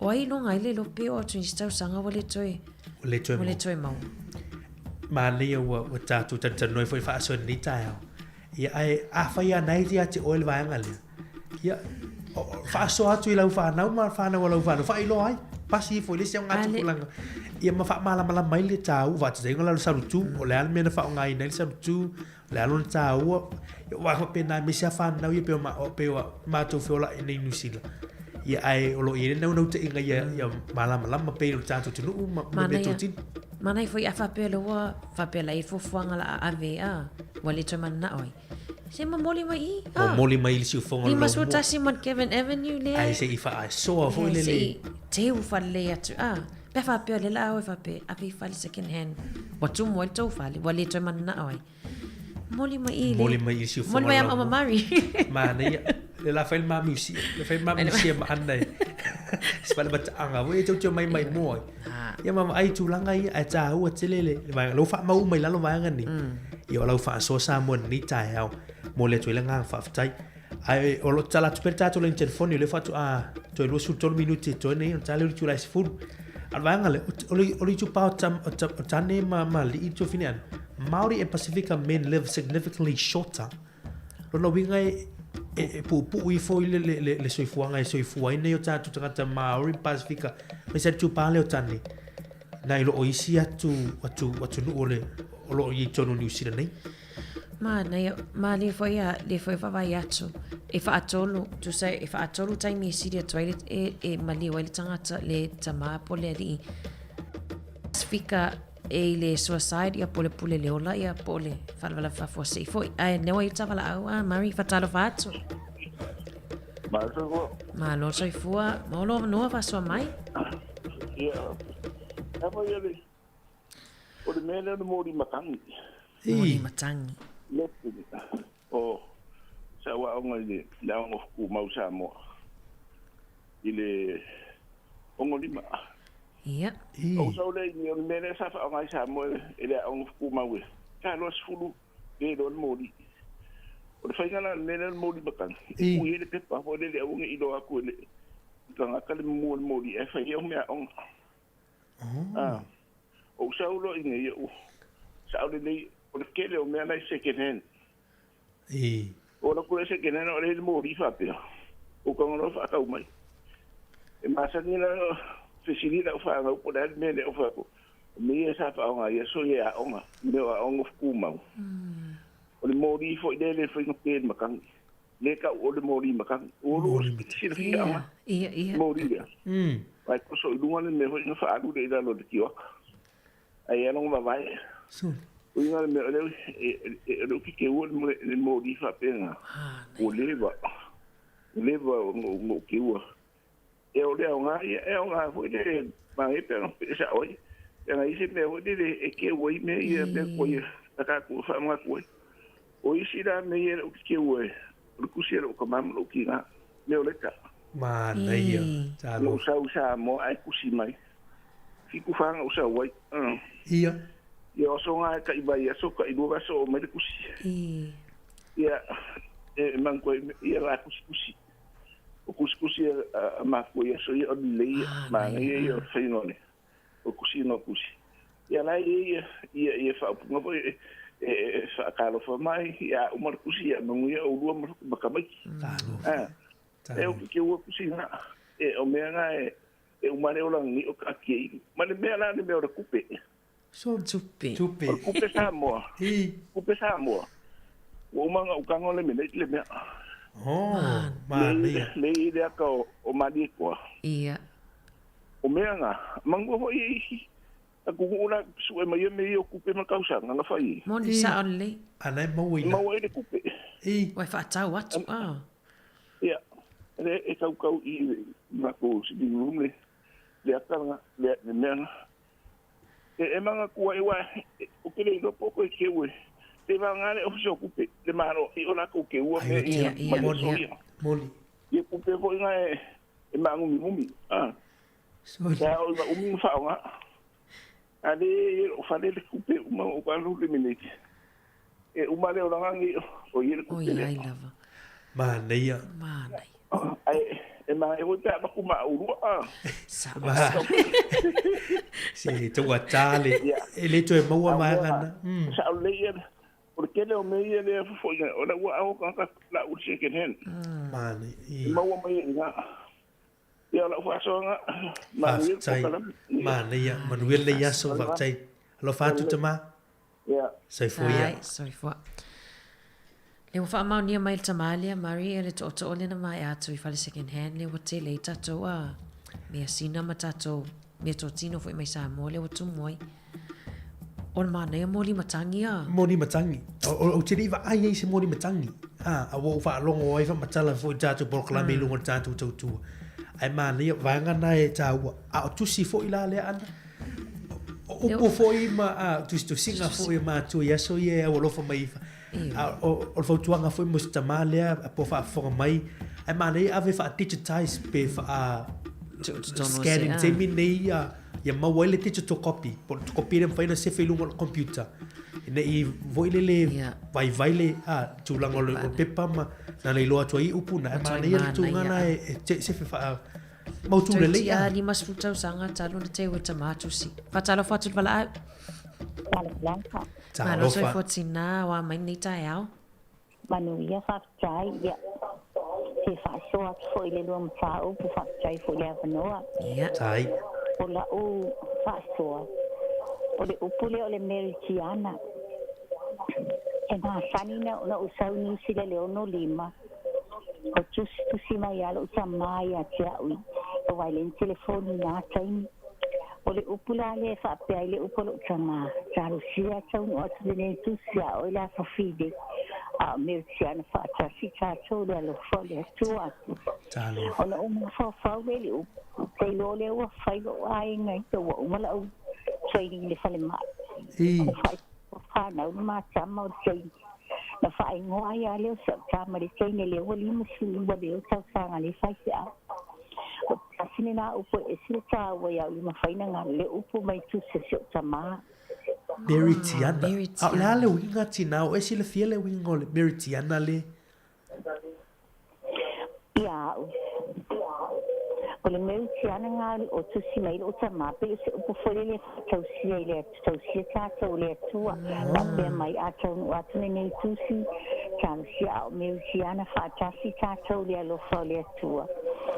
o ai no ngai le lo pe o tu sta sanga wale toi mau ma le o tatu tanoi foi fa so ni tai ia ai afa ia nei dia te oil vaanga le ia fa so atu ila fa na ma fa na wala fa no fa ilo ai pasi foi le se nga tu langa ia ma fa mala mai le tau va te ngola sa tu o le al mena fa ngai nei sa tu le alon tau wa ko pena me se fa na ia pe ma tu fola nei nusila ia ai o lo ia no te inga ia mala ma pe o tatu tu ma me tu tin mana foi afa pe lo fa pe la ifo fuanga la ave a wali to man na oi se ma moli mai moli mai si fonga lo ma so tasi man Kevin Avenue le ai se ifa ai so foi le te u fa le atu pe fa pe le la o fa pe a pe fa le second hand watu mo to fa le wali to man na oi moli mai si fonga moli mai ama mari mana le la fai ma musi ma andai spala bat anga we to mai mo ia mama ai tu langa ia a ta u telele vai lo fa mau mai la lo vai ngani ia lo fa so sa mo ni tai au mo le tu langa fa tai ai o lo tala tu perta to le telefono le fa tu to lo su to minuti to ne on tala tu la sfur al vai ngale o li tu pa tam ne ma li to finian Maori and Pacifica men live significantly shorter lo wingai pu i foi le soifuanga soifua nei o tatu tangata Maori Pacifica me se tu pale o tani nai lo isi atu no ole lo i tonu New Zealand nei ma le foi fa vai atu e fa atolu tu sai e fa atolu tai mi siria toilet e mali wale tangata le tama pole ri Pacifica e le suicide ia pole le ola ia pole falvala fa fo sei foi ai ne o ita vala au mari fatalo fatu ma lo sai fua ma lo no va so mai ia ava ia le o le mele no mori matangi o sa wa o ngai le o ku mau sa mo ile o ngolima ia o so le ni on mele sa fa ngai sa mo ele on ku mau ka lo sfulu de don mori o le fainga na mele mori bakan ku ile pe pa ho le o ngi do aku le tanga ka le mori e fa yo me on o so lo ni o sa le o le kele o me na second hand o la ku second hand o le mori fa pe o ko no fa ka mai e ma sa ni na facilita o fa o poder mele o fa me sa fa o ya so ya o ma me o ngo ku ma o le mori fo le fo no pe makang le ka o le mori makang o lo si fi ama ia mori ya vai ko so lunga le me ho no fa alu de da lo de kiwa ai ya no ma vai so o nga me le ki ke o le mori fa pe nga o leva ngo kiwa e o leo nga foi de ma e pero esa hoy en ahí se me voy de que voy me ir de coy acá con fama coy hoy si da me ir o que voy o cusiero como lo que na me oleka ma nei ya lo usa mo ai kusi mai fiku fanga usa wai ia yo so nga ka iba ya so ka ibu so me kusi ia man ko ia la kusi o kusi ma ko ia so ia le ma ia o feinone o kusi no kusi ia la ia fa no po fa kalo fa mai ia o mar kusi ia no ia o lu mar ba mai o que o kusi na o me nga o mare o lang ni o ka ki ma le me la ni me o kupe so tupe kupe sa mo o manga o kangole me le me le idea ka o mali ko ia o menga mango ho i a kugula su e mai me o kupe ma kausa nga fai mo ni sa onle ana mo de kupe wai fa tau atu ia e kau i ma ko si lumle le atanga le menga e manga ko e wa o kele no poko e kewe te vangale o so kupe le maro i ola ko ke ua me moli ye kupe ko nga e mangu mumi ya o ma umi fa nga ale o fa le kupe uma o ka lu le minute e uma le o ngangi o ye o ia lava nei ai e ma e o ta ba kuma uru sa si to wa tale e le to e maua mai ngana sa le ye porque le o me ye le fo ye o la wa o ka la u se ken hen mane maua mai nga ya la fa so nga mane ya manuel le ya so va tai lo fa tu tama ya sai fo ya sai fo le fa ma ni mai tamalia maria le to le na mai atu i fa le second hand le wa te le tato a me asina matato me to tino fo mai sa mo le wa tu moi on ma ne moli matangi o te riva ai ai se moli matangi a wo fa longo ai fa matala fo tato por klame lu ngon tato tu ai ma ne va ngana e tau a tu si fo ila le ana o fo i ma tu singa fo i ma tu ya so ye o lo fo mai o fo tuanga foi mustamalea po fa for mai ai ma nei ave fa digitize pe fa scanning te mi nei ya ma wale digital copy por copy dem fa se fe lungo computer ne I voile le vai le tu lango le pepa ma na le lo atu I upuna ma nei tu ngana se fe fa mau tu le ya ni mas futa sanga talo na te weta matu si fa talo fa tu vala Mano soy fotina wa mai ni tai au. Manu ia fa chai ia. Se fa so foi le lom fa o fa chai foi le vanoa. Ia. Tai. Ola o fa so. Ole upule ole meritiana. E na sanina ona usau ni sile le ono lima. O tu si mai alo tamai a tia-ui. O vai le telefoni na tai. Ole upula le fa pe le upolo chama taro sia tau no atu ne tu sia o la fa fide a merciana fa ta si ta to le lo fo le tu atu talo ona o fa fa le te lo le o fa lo ai ngai to o ma la trading le fa le ma fa na ma chama o sei na fa ai ngo ai le sa chama le sei ne le o li musu wa le o sa sa le fa sia Asini na upo esile ta wa ya lima faina nga le upo mai tu se se tama. Meritiana. La le winga tina o esile fie le winga le Meritiana le. Ya. O le Meritiana nga o tu si mai o tama pe se upo fole le tausia ta tau le tua. La pe mai a tau wa tu ne tu si kan sia o Meritiana fa ta si ta tau le lo fole tua.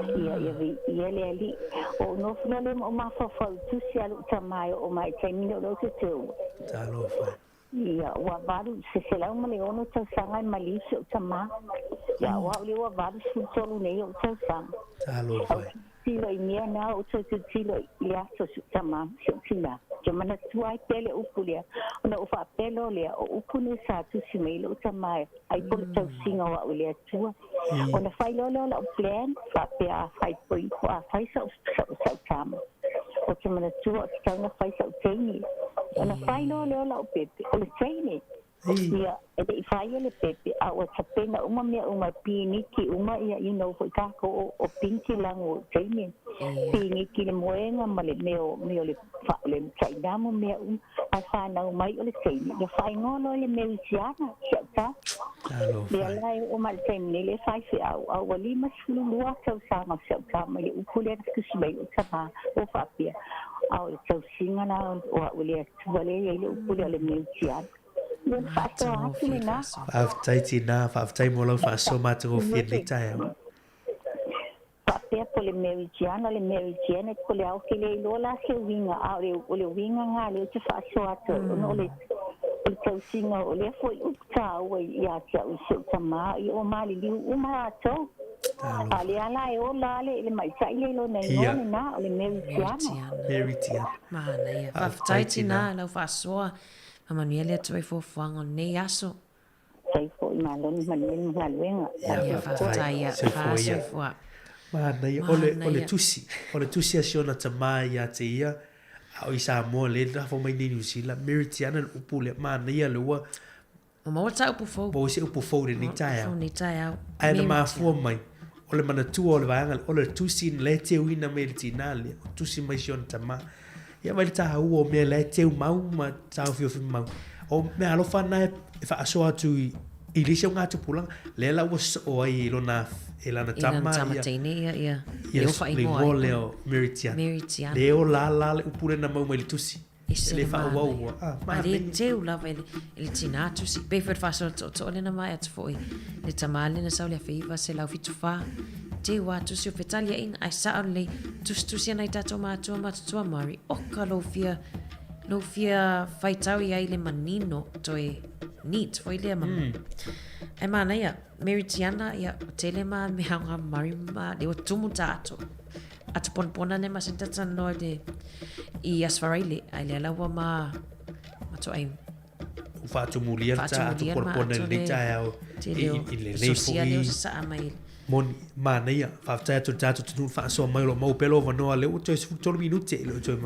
Ia le ali o no funa le o ma fa tu sia lu tamai o mai tai mino lo te tu talo fa ia wa varu se la ma le ono tau sanga mali se tama ia wa le wa varu su tolu nei o tau sanga talo fa si lo ia na o tu lo ia so su tama se tina je mana tu ai pele upulia ona o fa pelo le o upune sa tu si mai lo tamai ai por tau singa wa le tu ona fai lo plan fa pe a fai poi a fai so tama o te mana tu o tanga fai so tini ona fai lo pepe o le tini ia e te fai le pepe a o tapena uma mea uma piniki uma ia foi ka ko o pinki lango tini piniki le moenga ma le meo le fa le tsaina mo mea a fa na mai o le tini le fai ngolo le mericiana ta le lai o mal tini le fai fi a wali masulu lua tau sama sa mai le ukule ku sibai o tama o fa pia a o tau singa na o le wale le ukule le mericiana Fa'afetaiti nā, fa'afetai mo lau fa'aso mātou o fia nei tai au. Fa'apea po le Meritiana po le au ke le iloa la se winga, o le winga ngā leo te fa'aso atu, o le tausinga o le foi ukta ua ia tia usi o tamā, i o mali liu uma atou. A le ala e o la le mai sai le lo nei ngone nā, o le Meritiana. Mahana ia, fa'afetaiti nā, lau fa'asoa. Manuele tu e fofuanga nei aso. Sai fo malon manuel ngalenga. Ya fatai ya fa. Mana ia ole tusi asiona tamai ya te ia. Au isa mo le na fo mai New Zealand Meritiana upule mana ia lua Ma ta upu fo. Bo se upu fo ni tai au. Ni tai au. Ai na ma fu mai. O le mana tu o le vaanga o le tusi le te wina me le tinale. Tusi mai sion tama. Ia mai ta u o me le te mau ma ta fio fi mau. O me alofa na e fa aso atu i lise unga tu pulang. Le la was o ai lona e lana tama. Ina tama teine ia. Ia fa i mo leo Meritian. Meritian. Leo la le upure na mau mai le tusi. Le fa wau. Ma le te u lava ele tina tusi. Be fer fa so to le na mai at foi. Le tamale na sa le fiva se la fitu fa. Te wa tusi o fetalia in ai sa le tusi na ita tomato ma mari. O ka lo fia faitau ia ile manino toi neat foi le mam. Ai mana ia Meritiana ia tele ma me hanga mari ma le o tumu tato. At pon ne masenta tan no de I asfaraile ai le lawa ma to ai fa tu mulia ta tu pon le ta au I le le sociale sa mai mon mana ia fa ta tu fa so mai lo mo pelo va no le o to 4 minuti le to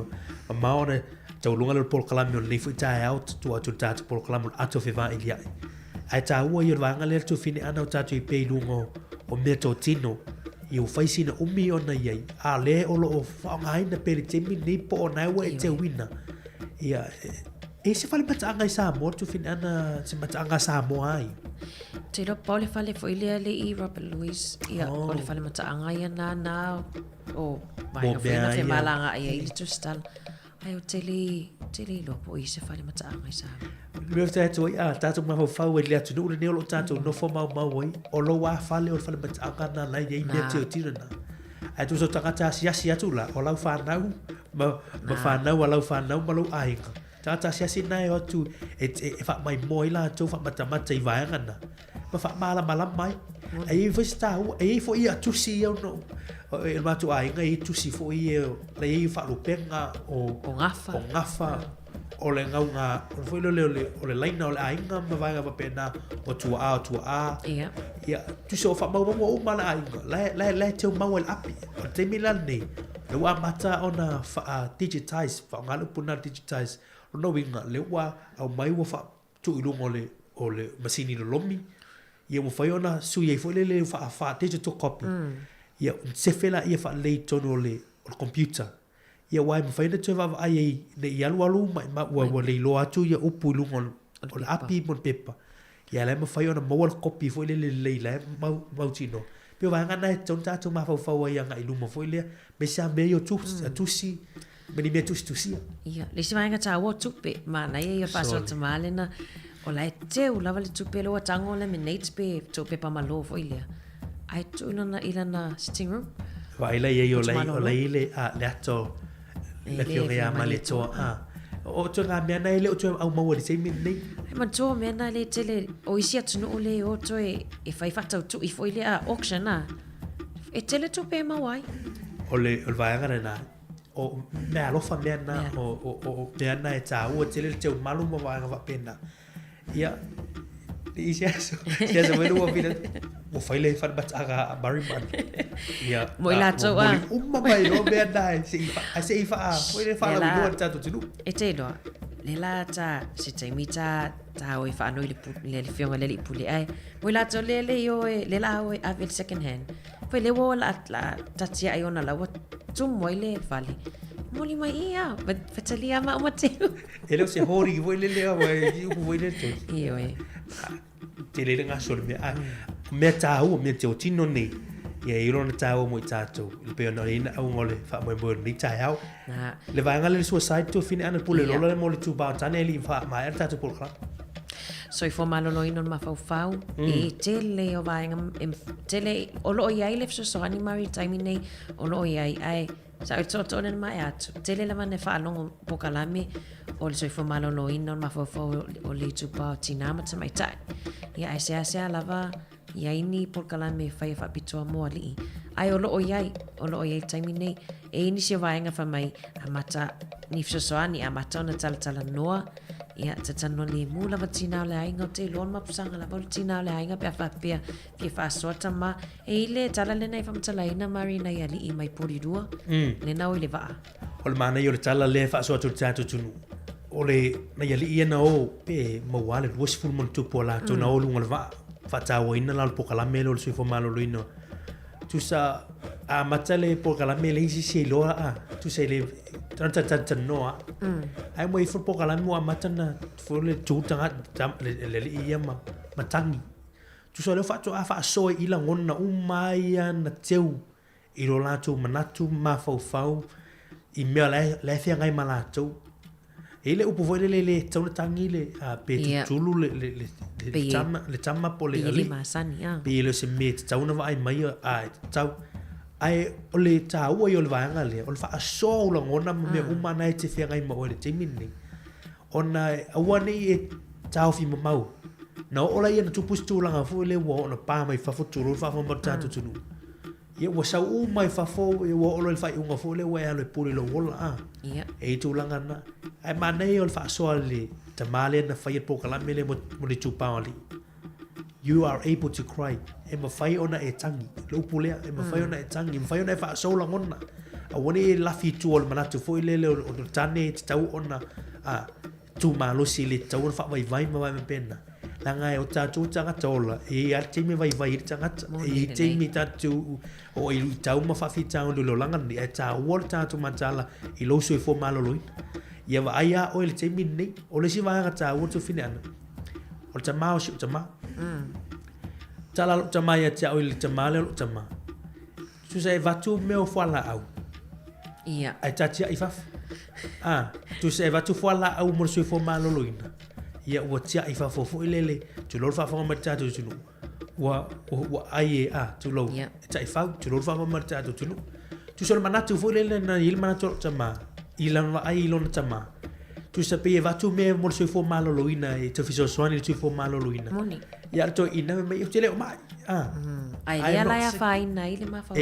ma ona tau lunga le pol kalamio le fu ta out tu ta pol kalamio ato fe va ilia ai ta ua I vanga le tu fini ana ta tu pe lungo o me to tino I o fai sina umi ona iai a le o lo o whaongai na pere te mi nei po o naiwa e te wina ia e se fale mataanga I Samoa tu fin ana se mataanga Samoa ai te lo pole fale fo ilia le I Robert Louis ia pole fale mataanga ia na o vai o fina fe malanga ia I tu stal ai o tele lo po I se fale mataanga I Samoa Leo tato ai tato ma fa we le atu no le lo tato no fo ma wai o lo wa fale o fale mata anga na lai ye me te tirana ai tu so tangata sia tu la o la fa nau ma fa nau o la fa nau ma lo ai tata sia nai o tu e fa mai moi la tu fa mata I vai ngana ma fa mala mai ai fo sta ai fo ia tu si o no e ma tu ai ngai tu si fo ia le fa lo penga o ngafa o le ngaunga o foi o le laina o le ainga ma vai ga pena o tua a ia tu so fa mau o mala ainga la te mau el api o te milan nei le wa mata ona fa digitize fa ngalu puna digitize no winga le wa au mai wa fa tu ilungo o le masini lo lomi ia mo fai ona su ia foi le fa digital copy ia se fela ia fa le tono le computer ia wai mo fai te va ai ne ia lu mai ma wa le lo atu ia upu lungo o le api mon pepa ia le mo fai ona mo copy foi le mau tino pe va ngana e tonta tu ma fa ia ngai lumo foi le me sa me yo tu si me me tu si ia le si vai ngata wo tu pe ma na ia fa so te malena o la te u lava le tu pe lo tango le me nate pe tu pe pa malo foi le ai tu na ilana sitting room vai le ia o le le ato le fiore ma le to o to nga me na le o to au mau le sei min nei ma to me na le tele o isia tunu o le o to e fai fata tu I foi le a auction na e tele tu pe ma wai o le vai ngana na o me alo fa me na o me na e ta o tele te malu mo vai nga pena ia isia so me lo vina o fai le fa bat aga bariman ia mo la to o ma mai no me na se fa foi le fa la no ta tu tu e te do le la ta si te mita ta o fa no le fionga le puli ai mo la to le yo le la o a second hand foi le wo la ta tia ai ona la wa tu mo le vale moli mai ia fatalia ma o te ele se hori foi le vai foi le to io te le nga so me ta o me te o tino nei ia I rona tau mo I tātou I peo na ina au ngole wha mo mo ni tai au le vai ngale le suicide to fine ana pule lola le mo le tu ba tane li wha ma er tātou pole kra so I fo malolo ino ma fau e tele o vai tele o lo iai le so ani mari time nei o lo iai ai sa o to ne mai atu tele le mane fa longo pokalame o le so I fo malolo ino ma fau o le tu ba tina ma mai tai ia ai se lava ia ini pokalame fai fa pitoa mo ali ai o lo iai time nei e ini se vai nga fa mai amata ni so ani amata na tala noa ia tatano le mula vatina le ainga te lon mapusanga la vatina le ainga pe fa pe fa sota ma e ile tala le nei famtala ina mari na ali I mai pori dua le na o le va o le mana yo le tala le fa sota tatu tunu ole na yali ia o pe mawale was full mon tupo la to na olu ngolva fata wa ina la po kala melo so fo malo luino tu sa a matale po kala melo isi se lo a tu se le tanta no a ai mo fo po kala mo matana fo le tu tanga le ia matangi tu so le fa so ila ngona umaya na teu i lo la tu manatu ma fau i me la fia ngai malato ele upo voi le tau tangi le pe tulu le tama po le ali pe le se me tau na vai mai tau ai ole tau o le vanga le o fa so lo ngona me umana te fia ngai mo le timini ona awani e tau fi mau na ola ia na tupus tulanga fu le wo na pa mai fa fu tulu fa mo tatu tulu ia wa sa mai fa fo e wo lo fa unga fo le wa le puli lo wola e tulanga na ai manei o fa so le tamale na fa po kala mele mo le tupa ali you are able to cry e ma fa ona e tangi lo pule e ma fa ona e tangi ma fa ona fa so la ngona a woni la fi tu ol manatu fo le o tane tau ona tu malo si le tau fa vai ma pena langa o tatu tanga tola e arte me vai tanga e te mi tatu o i tau ma fa fi tau lo langa ni e ta wor tatu matala i lo so fo malo lo ia va ia o le te mi nei o le si va ga ta wo tu finana o ta ma o si ta ma tala ta ma ia ta o le ta ma le ta ma tu sai va tu me o fo la au ia ai ta tia i fa tu sai va tu fo la au mo so fo malo lo ia ua tia i fa fofo ilele tu lo fa fa ma tatu tu wa ai tu lo ta i fa tu lo fa ma tatu tu tu so manatu fo ilele na il manatu tama ilan ai lo tama tu sa pe va tu me mo so fo malo lo ina e tu fiso swani tu fo malo lo ina ia to ina me i tele mai ai la ya fa ina ile ma fa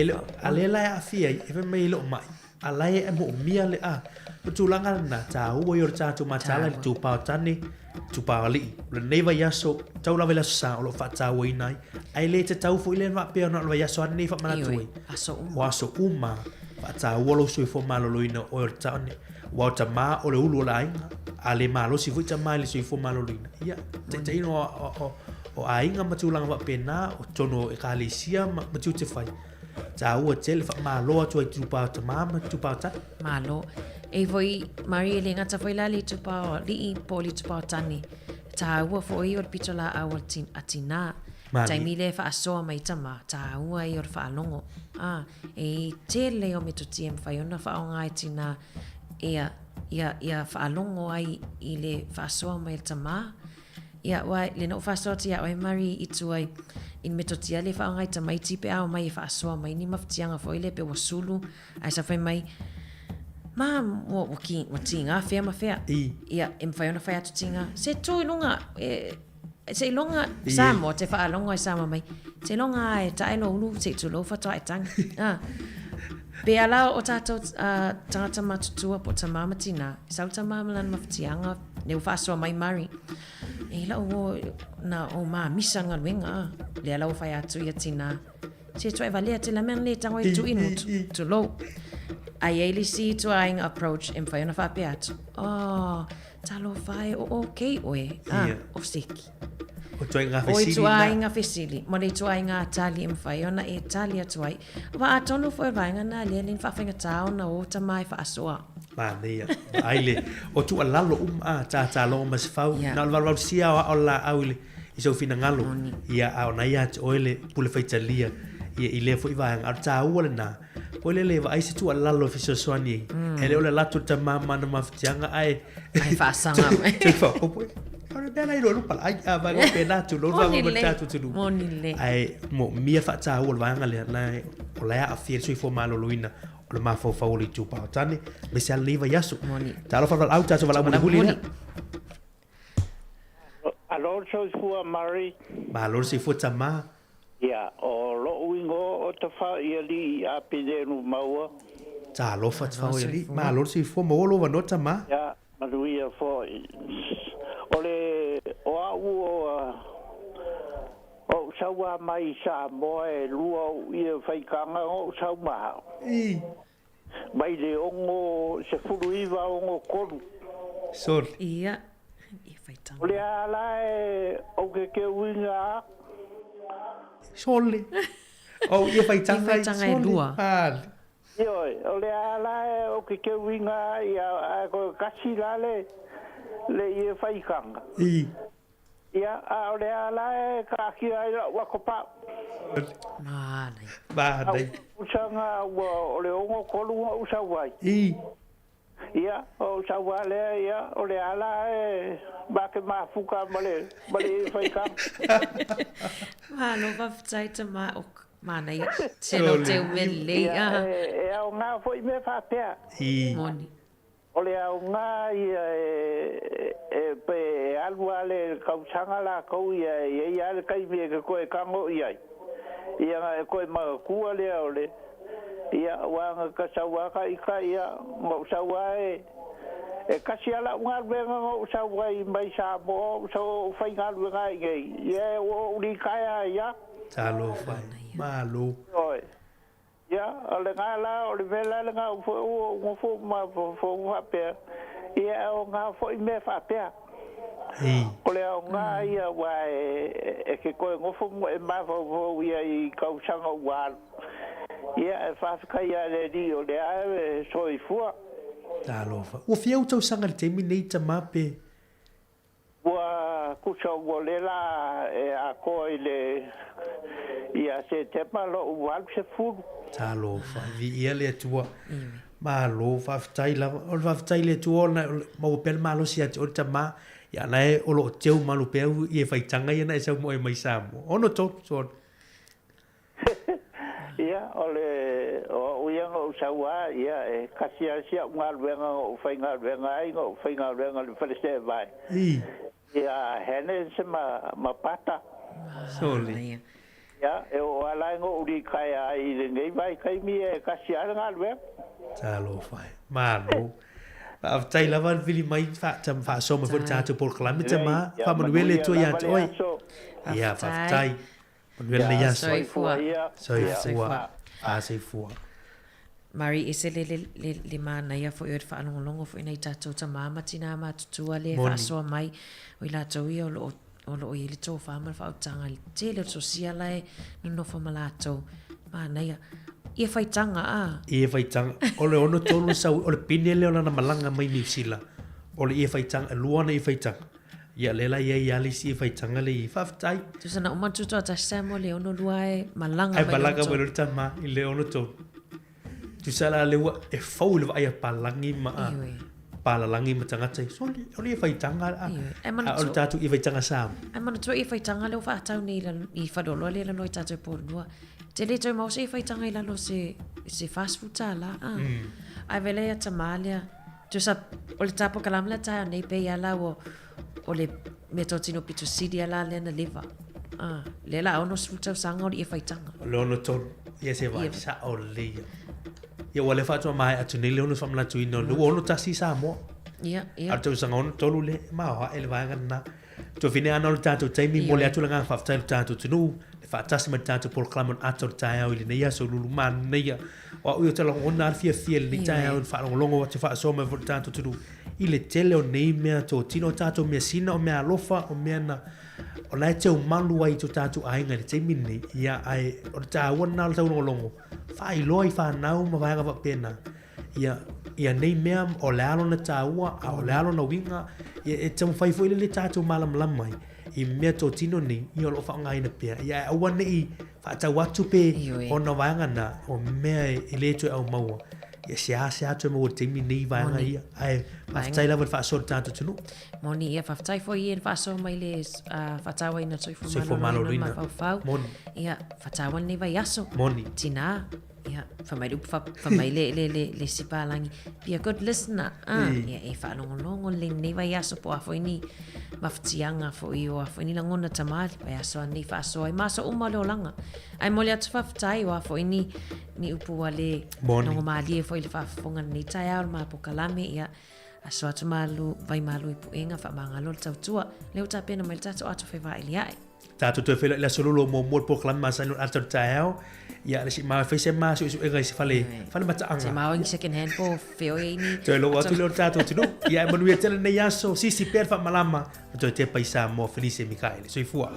ale la ya fia e me lo mai ala e mo mia le tu langa na ta o yo tatu matala tu pa tani tu pa ali le neva yaso tau la vela sa o fa ta we nai ai le te tau fo ile va pe no la yaso ani fa mana tu aso uma fa ta o lo so fo malo lo ina o tani wa ta ma o le ulu lai ale malo si fu ta ma le so fo malo lo ina ia te ino o ainga ma tu langa va pe na o tono e kalisia ma tu te fai ta o tele fa malo tu pa ta ma tu pa ta malo e voi Maria le ngata foi la le tupa li poli tupa tani ta ua foi o pitola a o atina tai mile fa aso mai tama ta ua i o fa longo e tele o metotiem fa ona fa onga tina ia fa longo ai i le fa aso mai tama ia wa le no fa so tia o Mari i tuai in metotia le fa onga tama i tipe a mai fa aso mai ni maftianga foi le pe wasulu ai sa fa mai Mam, o tinga fea ma fea. Ia, fai ona fai atu tinga. Se tu longa, se longa samo, te wha longa sama mai. Se longa e tae lo ulu, se tu lo fa tae tang. Pe ala o tātou tangata matutua po ta mama tina. Sau ta mama lan maftianga, ne ufa aswa mai Mari. E la o na o maa misanga luenga. Le ala o fai atu ia tina. Se tu e valea te la men le tango i tu inu tu lo. Ai ele si tu aing approach em fai ona fa peat. Talo fai o okay oe. O seki. O tu ainga fesili. O tu ainga fesili. Mo le tu ainga tali em fai ona e tali atu ai. Wa atonu foi vainga na le nin fa finga tau na o ta mai fa asoa. Ma nei. Ai le o tu alalo ta lo mas fau na lo sia o la aule. Iso fina ngalo. Ia ona ia oile pule fai talia. Ia ile foi vainga ar ta ua na. Pole le vai se tu alalo fiso soani ele ole latu ta mama na maftianga ai fa sanga te fa opo ora bela iro lupa ai va go pena tu lo va go tatu tu ai mo mia fa ta o va ngale na o la a fier sui fo malo luina o ma fo fa oli tu pa tani me se aliva yasu ta lo fa au ta so va la buli alor so fu Mari ba lor si fu ta ma ia o lo wingo o te fa ia li a pidenu maua ta lo fa fa ia ma lo si fo mo lo va nota ma ia ma ia fo ole o o sawa mai sa mo e luo ia fai kanga o sau ma mai le ongo se fulu iva ongo kolu Sol. Ia. Ia whaitanga. O le ala o ke winga. Sole. O ia whaitanga e lua. Ioi, o le ala o ke winga ia ko kasi lale le ia whaikanga. Ia, o le ala ka ki ai wako pa. Mānei. Usanga o le ongo kolu usawai. Ia, o sawale ia, o le ala bake mafuka male whaikanga. Malo whaftai ta mānei, tēnau teo me lea. E au ngā fwoi me whapea. Moni. O le au ngā ia pe alua le kautanga la kou ia ale kai me ke koe kango iai. Ia ngā koe maa kua lea o le. Ia wanga ka sawaka ika ia ngau sawa e kasi ala unga luenga ngau sawa i mai sa mo so whainga luenga i ngei. Ia o uri kaya ia. Talo whai. Malo. Oi. Ia, o le ngā la, o le vela le ngā ufu ma fo whapea. Ia o ngā fo i me whapea. O le o ngā ia wa e ke koe ngofu mo e ma fo ia i kausanga wālu. Ia e whawhikai a le di o le ae soi fua. Talo whai. Ua whiau tau sanga le teimi nei ta mape. Ua kusa ua le la e a koe le ia se tepa lo uwalu se furu. Talo whai. Vi ia le atua. Malo whawhitai la. O le whawhitai le atua ona mau pēr malo si ati o le ta ma. Ia nae o lo teu malu peu i e whaitanga ia na e sau mo e mai samo. Ono tō, so. Ia, o le o uianga o saua, ia e kasia sia ngā ruenga o whainga ruenga ai, o whainga ruenga le whalese vai. Ia, hene se ma pata. Soli. Ia, e o alaingo uri kai ai le ngei vai kai mi e kasia ngā ruenga. Talo whai. Malo. Whai lava vili mai tam wha soma fo tātou por kilometer ma. Wha manuele tu ia te oi. Ia, whai. Manuele na ia soifua. Soifua. Soifua. Mari ese le mana ia fo iot whaanongolongo fo inai tātou ta mama tina mātutua le whaasoa mai. O i lātou ia o lo i le tō whaamara whaotanga le tele o sosia lai nunofo malātou. Mana ia. Ia whaitanga a. Ia whaitanga. O le ono tolu sau, o le pine leo lana malanga mai New Zealand. O le ia whaitanga, luana ia whaitanga. Ia lela ia alisi ia whaitanga le i whaftai. Tu sana umatutua ta samo le ono lua e malanga mai. Ai malanga mai lorita ma i le ono tolu. Tu sala lewa e fau le vai a palangi ma a. Palalangi ma tangatai. So o le ia whaitanga a. O le tatu ia whaitanga sam. Ai manatua ia whaitanga leo whaatau ni i whadolo le lano i tatu e porunua. Te le tau mau se whaitanga i lalo se fast food tala. Ai vele ia tamalia. Tu sa o le tapo kalamla tae nei pe ia lau o le metotino pitu sidi ala le na leva. Le la ono sfuta sanga o le ia whaitanga. Le ono tonu. Ia se vai sa o le ia. Ia wale whatua mai atu nei le ono whamla tu ino. Lu ono tasi sa mo. Ia. Artau sanga ono tolu le maoha ele vaenga na. Tu fine ana o le tātou taimi mo le atu langa whaftai le tātou tunu. Fatasi ma tātou por klamon ator tae au ili neia so lulu man neia. Wa ui o tala ona fia ni tae au whaarongolongo wa te whaasoma for tātou tunu. I le tele o nei mea tō tino tātou mea sina o mea alofa o mea na. O lai teo malu ai tō tātou ainga le teimi ni. Ia ai o le tae wana ala taurongolongo. Whai loa i whanau ma vaenga wa pena. Ia nei mea o le alo na tāua a o le alo na winga. Ia e tamu whaifo ile le tātou malam lamai. I mea tō tino ni, i o lo whaonga ina pia. Ia aua ne i whaatau atu pe o na vaenga na o mea i le tu au maua. Ia se atu e maua teimi nei vaenga ia. Ai, whaftai lawa whaasora tātou tunu. Moni ia whaftai fo i e whaasora mai le whatawa ina soifo malo rina. Moni. Ia, whatawa nei vai aso. Moni. Tina. Ia, whamai le sipalangi. Be a good listener. Ia, e whaanongolongo le nei vai aso po afo ini maftianga fo i o afo ini langona tamari. Vai aso ani whaasoa. I maso uma leo langa. Ai mole atu whaftai o afo ini ni upua le nongo maali e fo i le whaafonga ni tai au ma po kalame. Ia, aso atu malu, vai malu i puenga wha mangalo le tautua. Leo tapena mai le tato atu whaiva ili ai. Tātou toi whelo ila sololo mo mo po klam masa no ato tae ia le si ma fe se ma su e gai se fale mata anga. Se mau in second hand po feo ini. Toi lo atu lo tātou tino ia manu ia tele nei aso sisi per fa malama toi te paisa mo Felice Mikaele so ifua.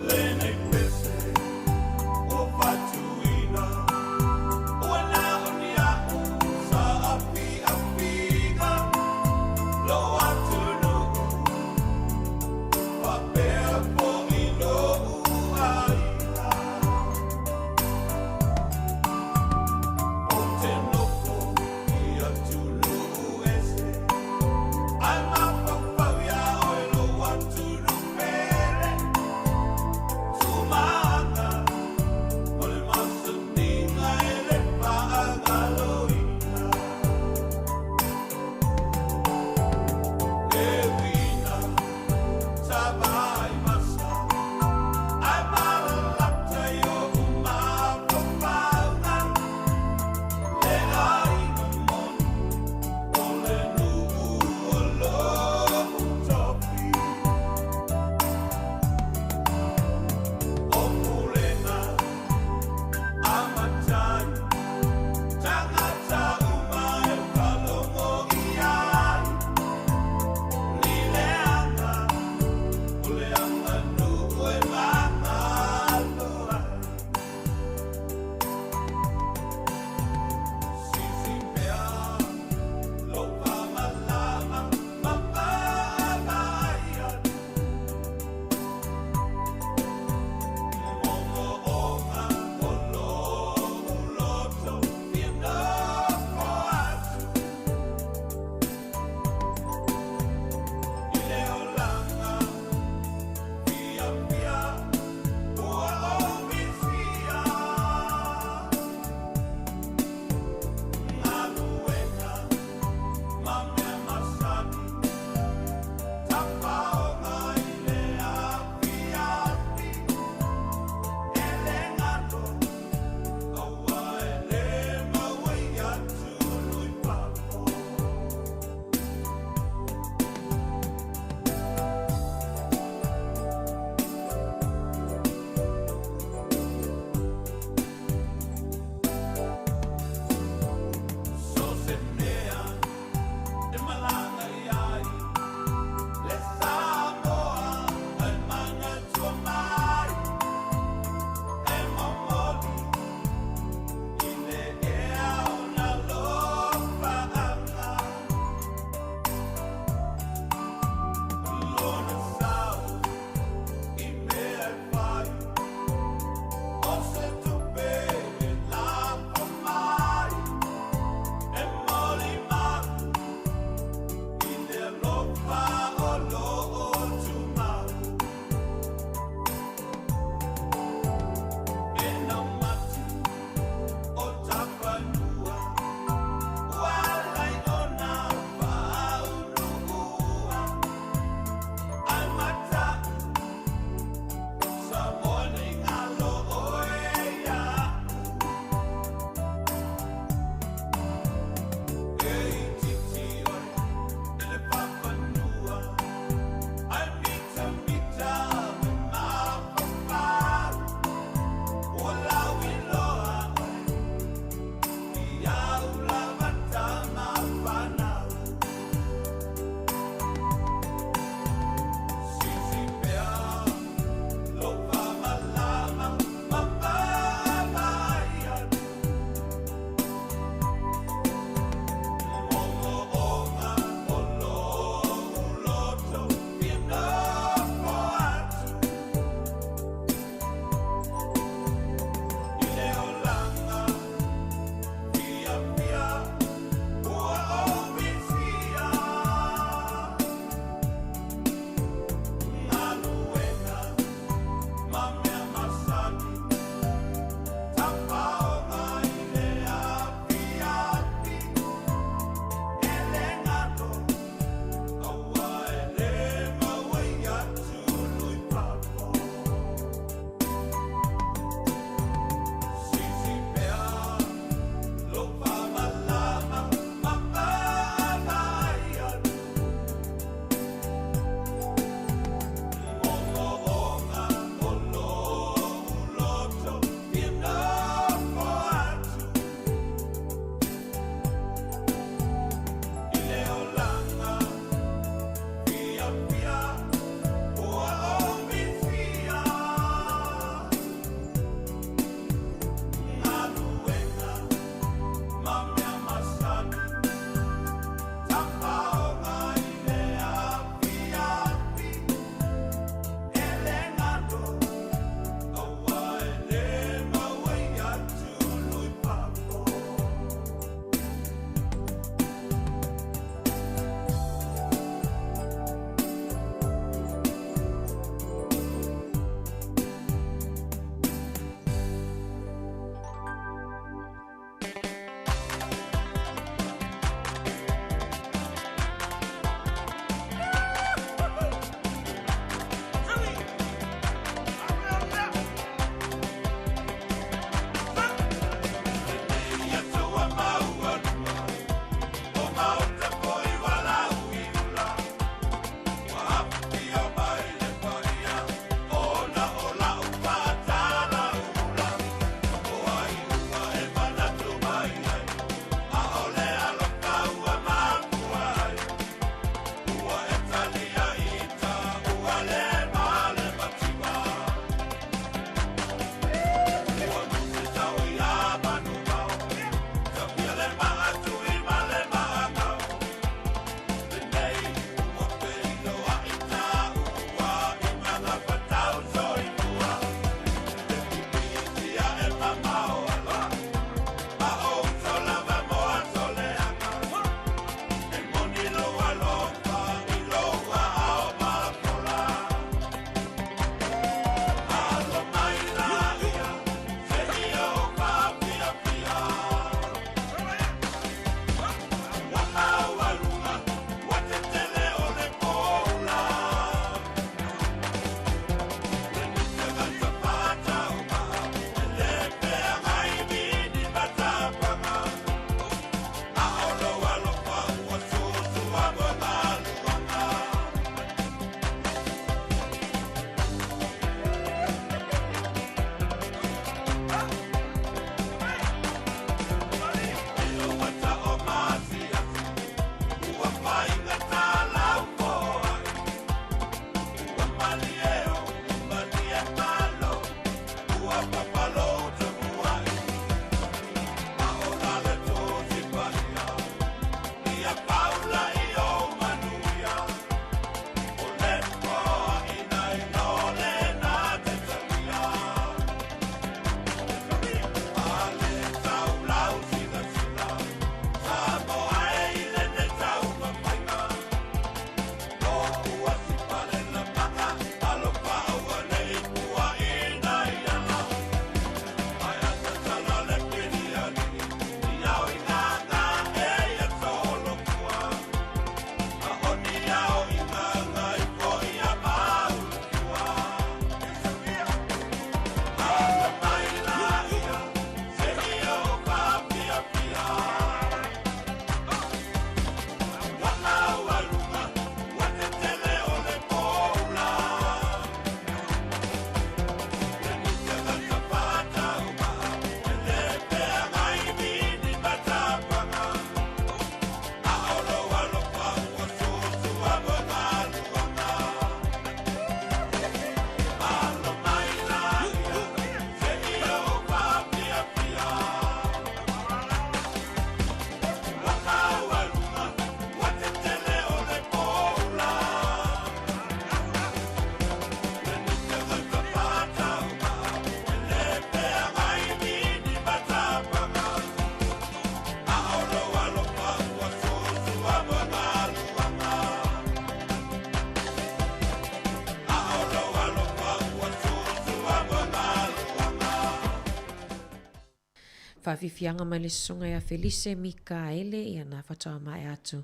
Whawhiwhianga mai le sunga ia Felice Mikaele ia na whatawa mai atu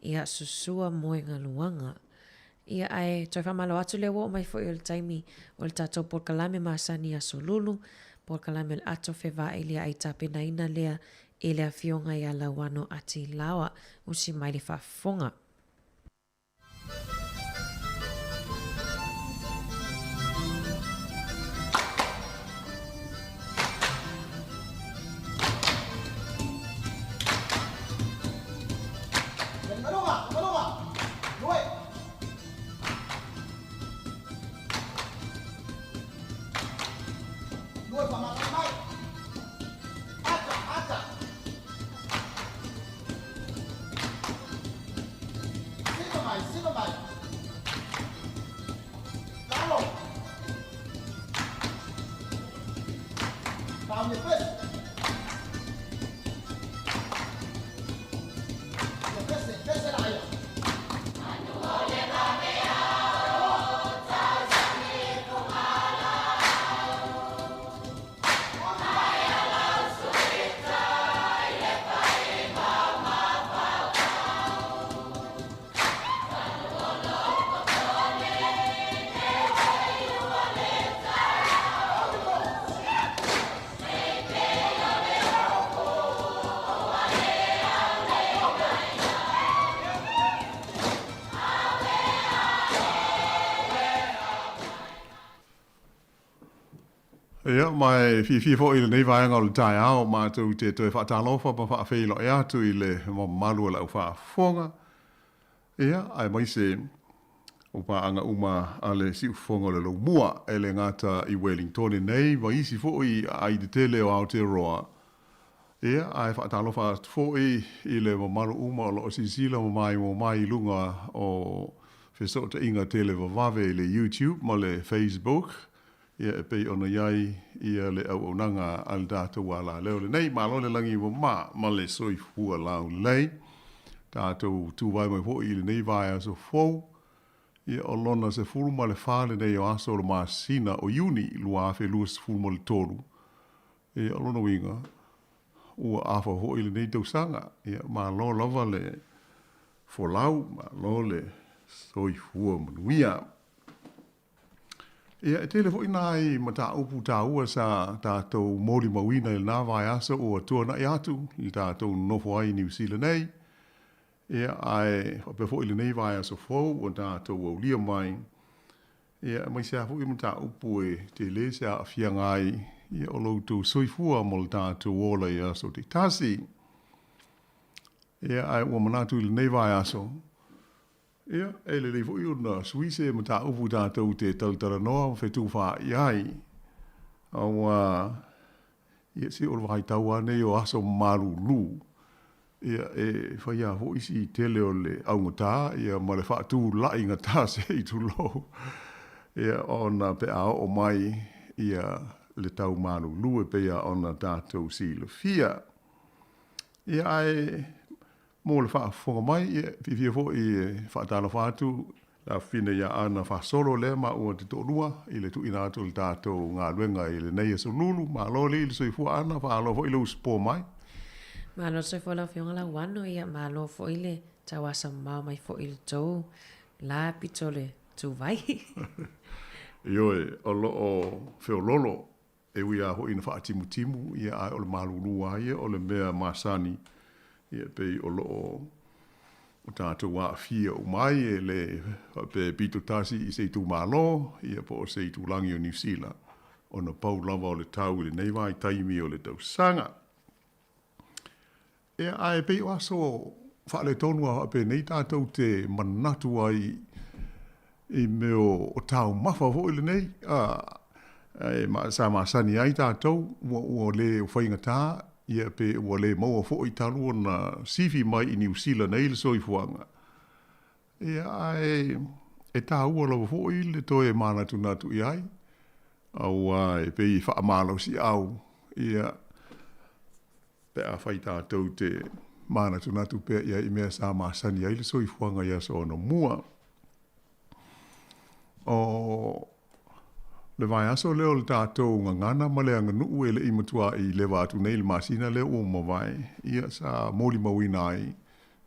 ia susua moenga luanga. Ia ai toi whamalo atu le wo mai fo i le taimi o le tatou porkalame maasani a solulu, porkalame le ato whewa e lia ai tapena ina lea e lea fionga ia lauano ati lawa usi mai le whafonga. Ia, mai fi fo i le nei vai ngol tai ao ma tu te tu fa talo fa fa fe lo ia tu i le mo malu la fa fonga. Ia, ai mai se o pa anga uma ale si fonga le lo mua e le ngata i Wellington nei vai si fo i ai de tele o Aotearoa. Ia, ai fa talo fa fo i le mo malu uma lo si sila mo mai lunga o fe so te inga tele va le YouTube mo le Facebook. Ia e pei ona iai ia le au nanga al data wala leo le nei malo le langi wa ma le soi fua lau lei tātou tu vai mai ho i le nei vai aso fou ia o lona se furu ma le whale nei o aso le masina o uni lua afe lua se furu ma le tolu ia o lona winga ua afa ho i le nei tausanga ia ma lo lava le folau ma lo le soi fua manuia. Ia, e tele fo ina i mata upu ta ua sa tātou mori mawina i nā vai asa o atua na i atu i tātou nofo ai New Zealand nei. Ia, ai, pe fo ili nei vai asa fau o tātou au lia mai. Ia, mai sea fo i mata upu e te le sea a fiangai ia o loutou soifua mo le tātou ola i aso te tasi. Ia, ai, ua manatu ili nei vai aso. Ia, e le leifo i una suise ma ta upu tātou te tautara noa whetu wha iai. Aua, ia si ora vai tau ane o aso maru lu. Ia, e whaia ho isi tele o le aungata, ia ma le whaatu lai ngata se i tu lo. Ia, ona pe ao o mai, ia le tau maru lu e pe ia ona tātou si le fia. Ia, ai, mo le whaafonga mai, fifia fo i whaatala whaatu, la fine ia ana whaasolo le ma ua te tōrua, i le tu ina atu le tātou ngā luenga i le nei aso lulu, ma lo le ili soifua ana, whaalo fo i le uspo mai. Ma lo soifua la fionga la wano ia, ma lo fo i le tawasa mau mai fo i le tau, la pito le tu vai. Ioe, o lo o whiololo, e wia ho ina whaatimu ia ai o le malulua ia, o le mea masani, ia pei o loo o tātou wā fia o mai e le pe pito tasi i seitu malo, ia po o seitu langi o New Zealand. O na pau lava o le tau le nei vai taimi o le tau sanga. Ia ai pei o aso whaale tonua pe nei tātou te manatu ai i meo o tau mawha vo i le nei. Sa masani ai tātou, ua le o whaingatā, ia pe ua le maua fo i talu na sifi mai i New Zealand nei le soifuanga. Ia ai, e tā ua lawa fo i le toe manatu natu i ai. Au ai, pe i whaamalo si au. Ia, pe a whai tātou te manatu natu pe ia i mea sa masani ai le soifuanga ia so no mua. O le vai aso leo le tātou ngana ma le anga nuu e le i matua i le wātu nei le masina le o ma vai. Ia sa mōli mawina ai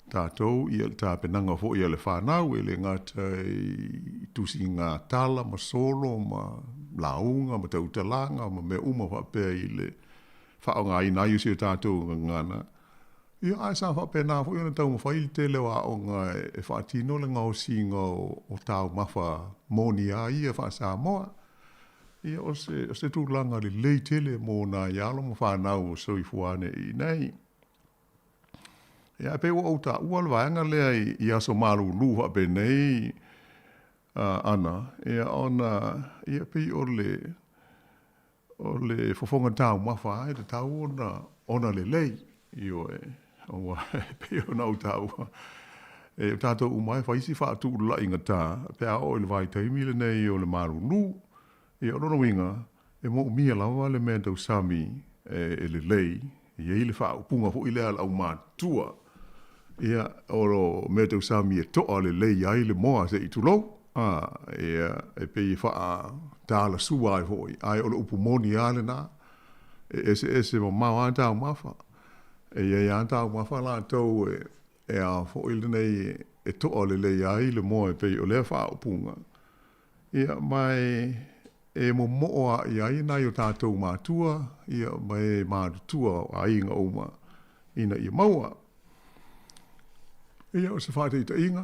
tātou ia le tāpenanga fo ia le whanau e le ngata i tusi ngā tala ma solo ma launga ma tautalanga ma me uma whapea i le whaonga i nai usi o tātou ngana. Ia ai sa whapea fo ia na tau mawhai te le wa o ngā e whaatino le ngau singa o tāu mawha mōni a ia whaasa moa. Ia o se tūlanga le leitele mō nā ialo ma whanau o soifuane i nei. Ia pe o ta ua le vaenga lea i aso malu luha pe nei ana. Ia ona, ia pe o le fofonga tau mawha e te tau ona le lei. Io o pe o nau tau. E o tātou umai whaisi whaatu la inga tā. Pe a o le vai taimi le nei o le malu luha. Ia rono winga, e mo mia lawa le mea tau sami e le lei, ia i le wha upunga ho i lea la au mātua. Ia oro mea tau sami e toa le lei ai le moa se i tulou. Ia e pe i wha tāla sua ai hoi, ai o le upumoni ale na, ese ma mau a tau mawha. Ia i a tau mawha la tau e a ho i le nei e toa le lei ai le moa e pe i o lea wha upunga. Ia mai... E mo moa i ai nai o tātou mātua, ia mai mātua a inga oma ina i maua. Ia o se whāte i ta inga,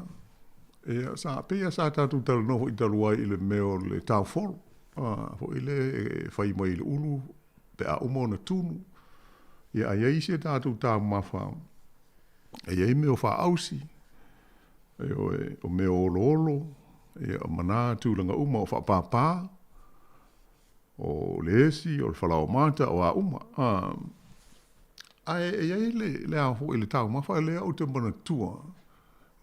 ia sa pia sa tātou tala noho i talua i le meo le tau folo, ho i le whai mai le ulu, pe a umo na tunu, ia a iei se tātou tāu mawha, a iei meo wha ausi, o meo olo olo, ia o mana tūlanga uma o wha pāpā, o lesi, o le whalao mata, o a uma. Ai, e le a ho i le tau mawha, le au te mana tua.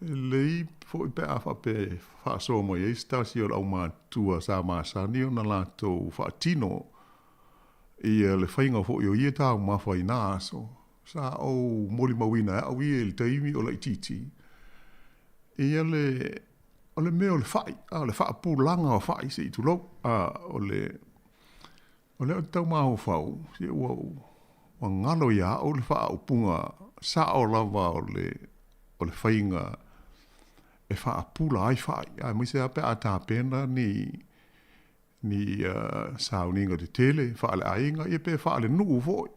Lei, fo i pe a whape whaasoa mo i stasi o le au mātua sa māsani o na lātou whaatino i le whainga fo i o i tau mawha i nā aso. Sa au moli mawina au i le taimi o la ititi. Ia o le mea o le whai, le whaapūlanga o whai se i tulou, o leo tau maho whau, si ua ngalo ia o le wha upunga sa o lava o le whainga e wha apula ai whai. Ai mwise ape a tā pena ni sauninga te tele, wha ale ainga, i pe wha ale nuu voi.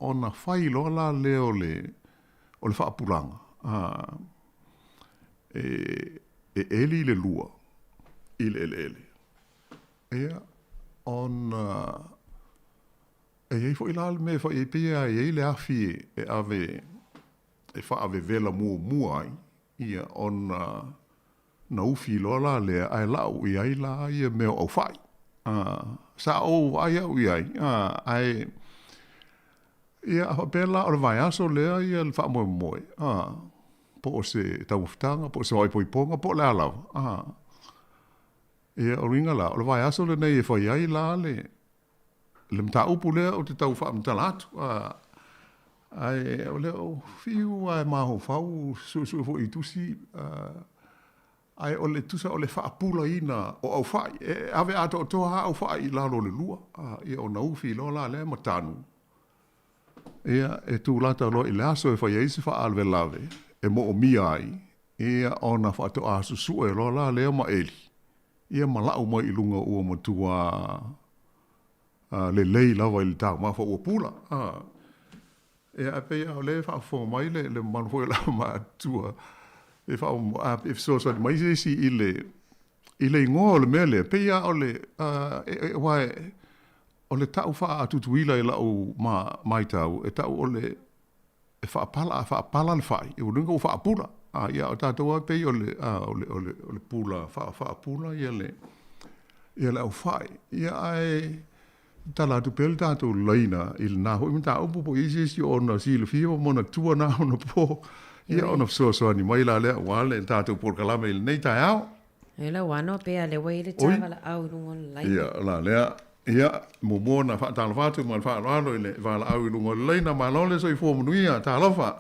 O na whai lola leo o le wha apulanga. E eli le lua, ele. Ea, on e fo ilal me fo e pia e le afi e ave e fa ave vela mu ai ia on na ufi lola le ai lau i ai la ia me o fai sa o ai ai ia a bela o vai aso le ia fa mo po se tau ftanga po se oi po ponga po la la e o ringa la, o vai aso le nei e whai ai la le mta upu lea o te tau wha mta latu. Ai o leo fiu ai maho whau su fo i tusi. Ai o le tusa o le wha pula ina o au whai. Ave ato o toha au whai i lalo le lua. Ia o na ufi lo la le matanu. Ia e tu lata lo i le aso e whai eisi wha alwe lave. E mo o mi ai. Ia o na wha to asu su e lo la leo ma eli. Ia malau mai i lunga ua matua le lei lawa i le tau mawha ua pula. Ia ape ia o le whaafo mai le manfo i lawa matua. E whaafo mai si i le ingoa o le mele. Pe ia o le o le tau wha atutuila i lau mai tau. E tau o le whaapala le whai. E ununga o whaapula. Ia o tātou a pei o le pula, wha pula ia le au whai. Ia ai tala tu pele tātou leina i le nāho. Ima tā upu po isi o na si le whiwa mona tua nā o na po. Ia o na fsoa ni mai la lea wale tātou por kalame i le nei tai au. E la wano pea le wei le tāwa la au lungon leina. Ia la lea. Ia mo mona whaatala whātu ma le whaaloalo i le wala au i lungon leina ma lole so i fuamunuia tāla wha.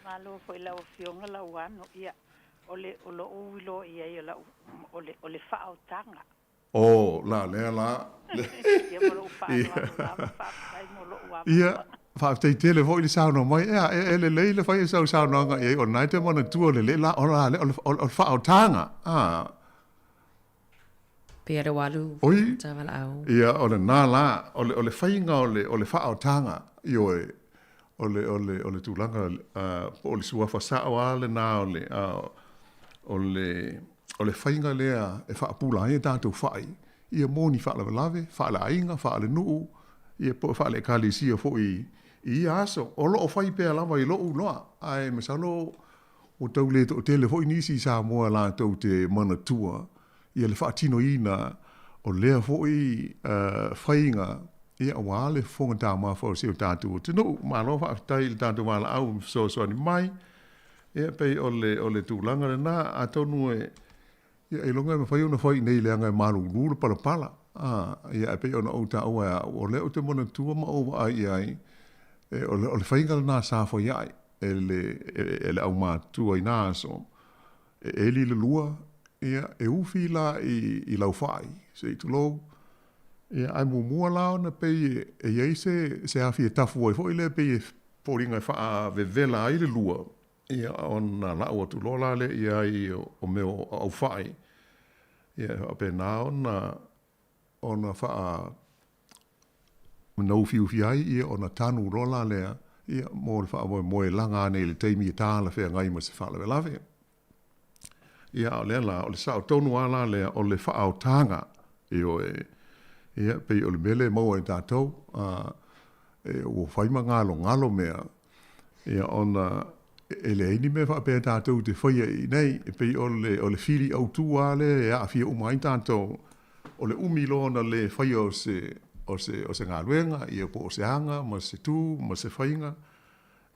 Malo foi la ofionga la wano ia o le uilo ia o le whaotanga. O, la, la. Ia, whaaftai tele fo i le sauna mai, e le leile whai e sau sauna anga, e o nai te mana tua le la, o la, o whao tanga. Pea re walu. Oi, Tawala au. ia, o le nā la, o le whainga o le whao tanga, i oe, o le tūlanga, o le sua whasao ale nā o le whainga lea e whaapula e tātou whai, ia mōni whaalawalawe, whaalainga, whaale nuu, ia po whaale kalisia fo i aso, o loo whai pēr lama i loo loa, ai masalo o tau le to tele fo i nisi sa moa la tau te mana tua, ia le whaatino ina o lea fo i whainga, ia wale fonga tā maa fo si o tātou, tino malo whaatai le tātou wala au so ni mai, ia pei o le tūlanga le nā, a tonu ia e longa me whai ona whai nei leanga e maru nūra pala, ia e pei ona o ta oa, o leo te mana tua ma o ai ai, o le whainga le nā sāwha iai, e le au mātua i nā so, e li le lua, ia e uwhi la i lau whai, se i tulou, ia ai mua lao na pei e iei se awhi e tafu ai fo i le pei e pōringa e wha vevela ai le lua, ia ona lau atu lola le ia i o meo au whai, ia ape nā ona wha nau fiuwhi ai, ia ona tanu rola lea, ia mō le wha moe langa ane le teimi e tāla whea ngai ma se wha lawe. Ia o lea la, o le sao tonu ala lea, o le wha au tanga, ia pei o le mele maua e tātou, o whaima ngalo mea, ia ona e le eini me wha pēr tātou te whaia i nei, e pei o le whiri au tū ale, e a whia umai tātou, o le umi lona le whaia o se ngā luenga, ia po o se hanga, ma se tū, ma se whainga,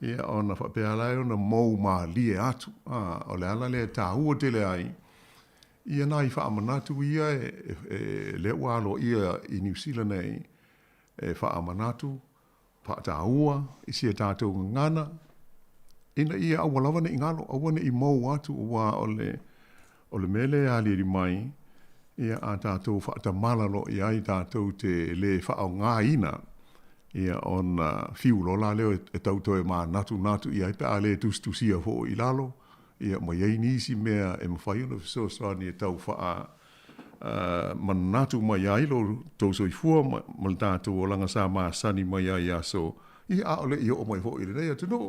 ia ona wha pēr lai ona mou ma lie atu, o le ala le tā hua tele ai, ia nai wha amanatu ia, le walo ia i New Zealand nei, e wha amanatu, wha tā hua, i sia tātou ngana, ina ia awalawa ne ingalo, awane i mou atu ua o le mele ali ri mai, ia a tātou whaatamala i ai tātou te le whaau ngā ina, ia ona fiulola leo e tauto e maa natu i ai pe a le tustusia fo i lalo, ia ma iei nisi mea e mawhai ona fisosani e tau wha manatu mai ai lo tauso i fua, ma le tātou o langa sa maa sani mai ai aso, ia a ole i o mai fo i le nei atu no.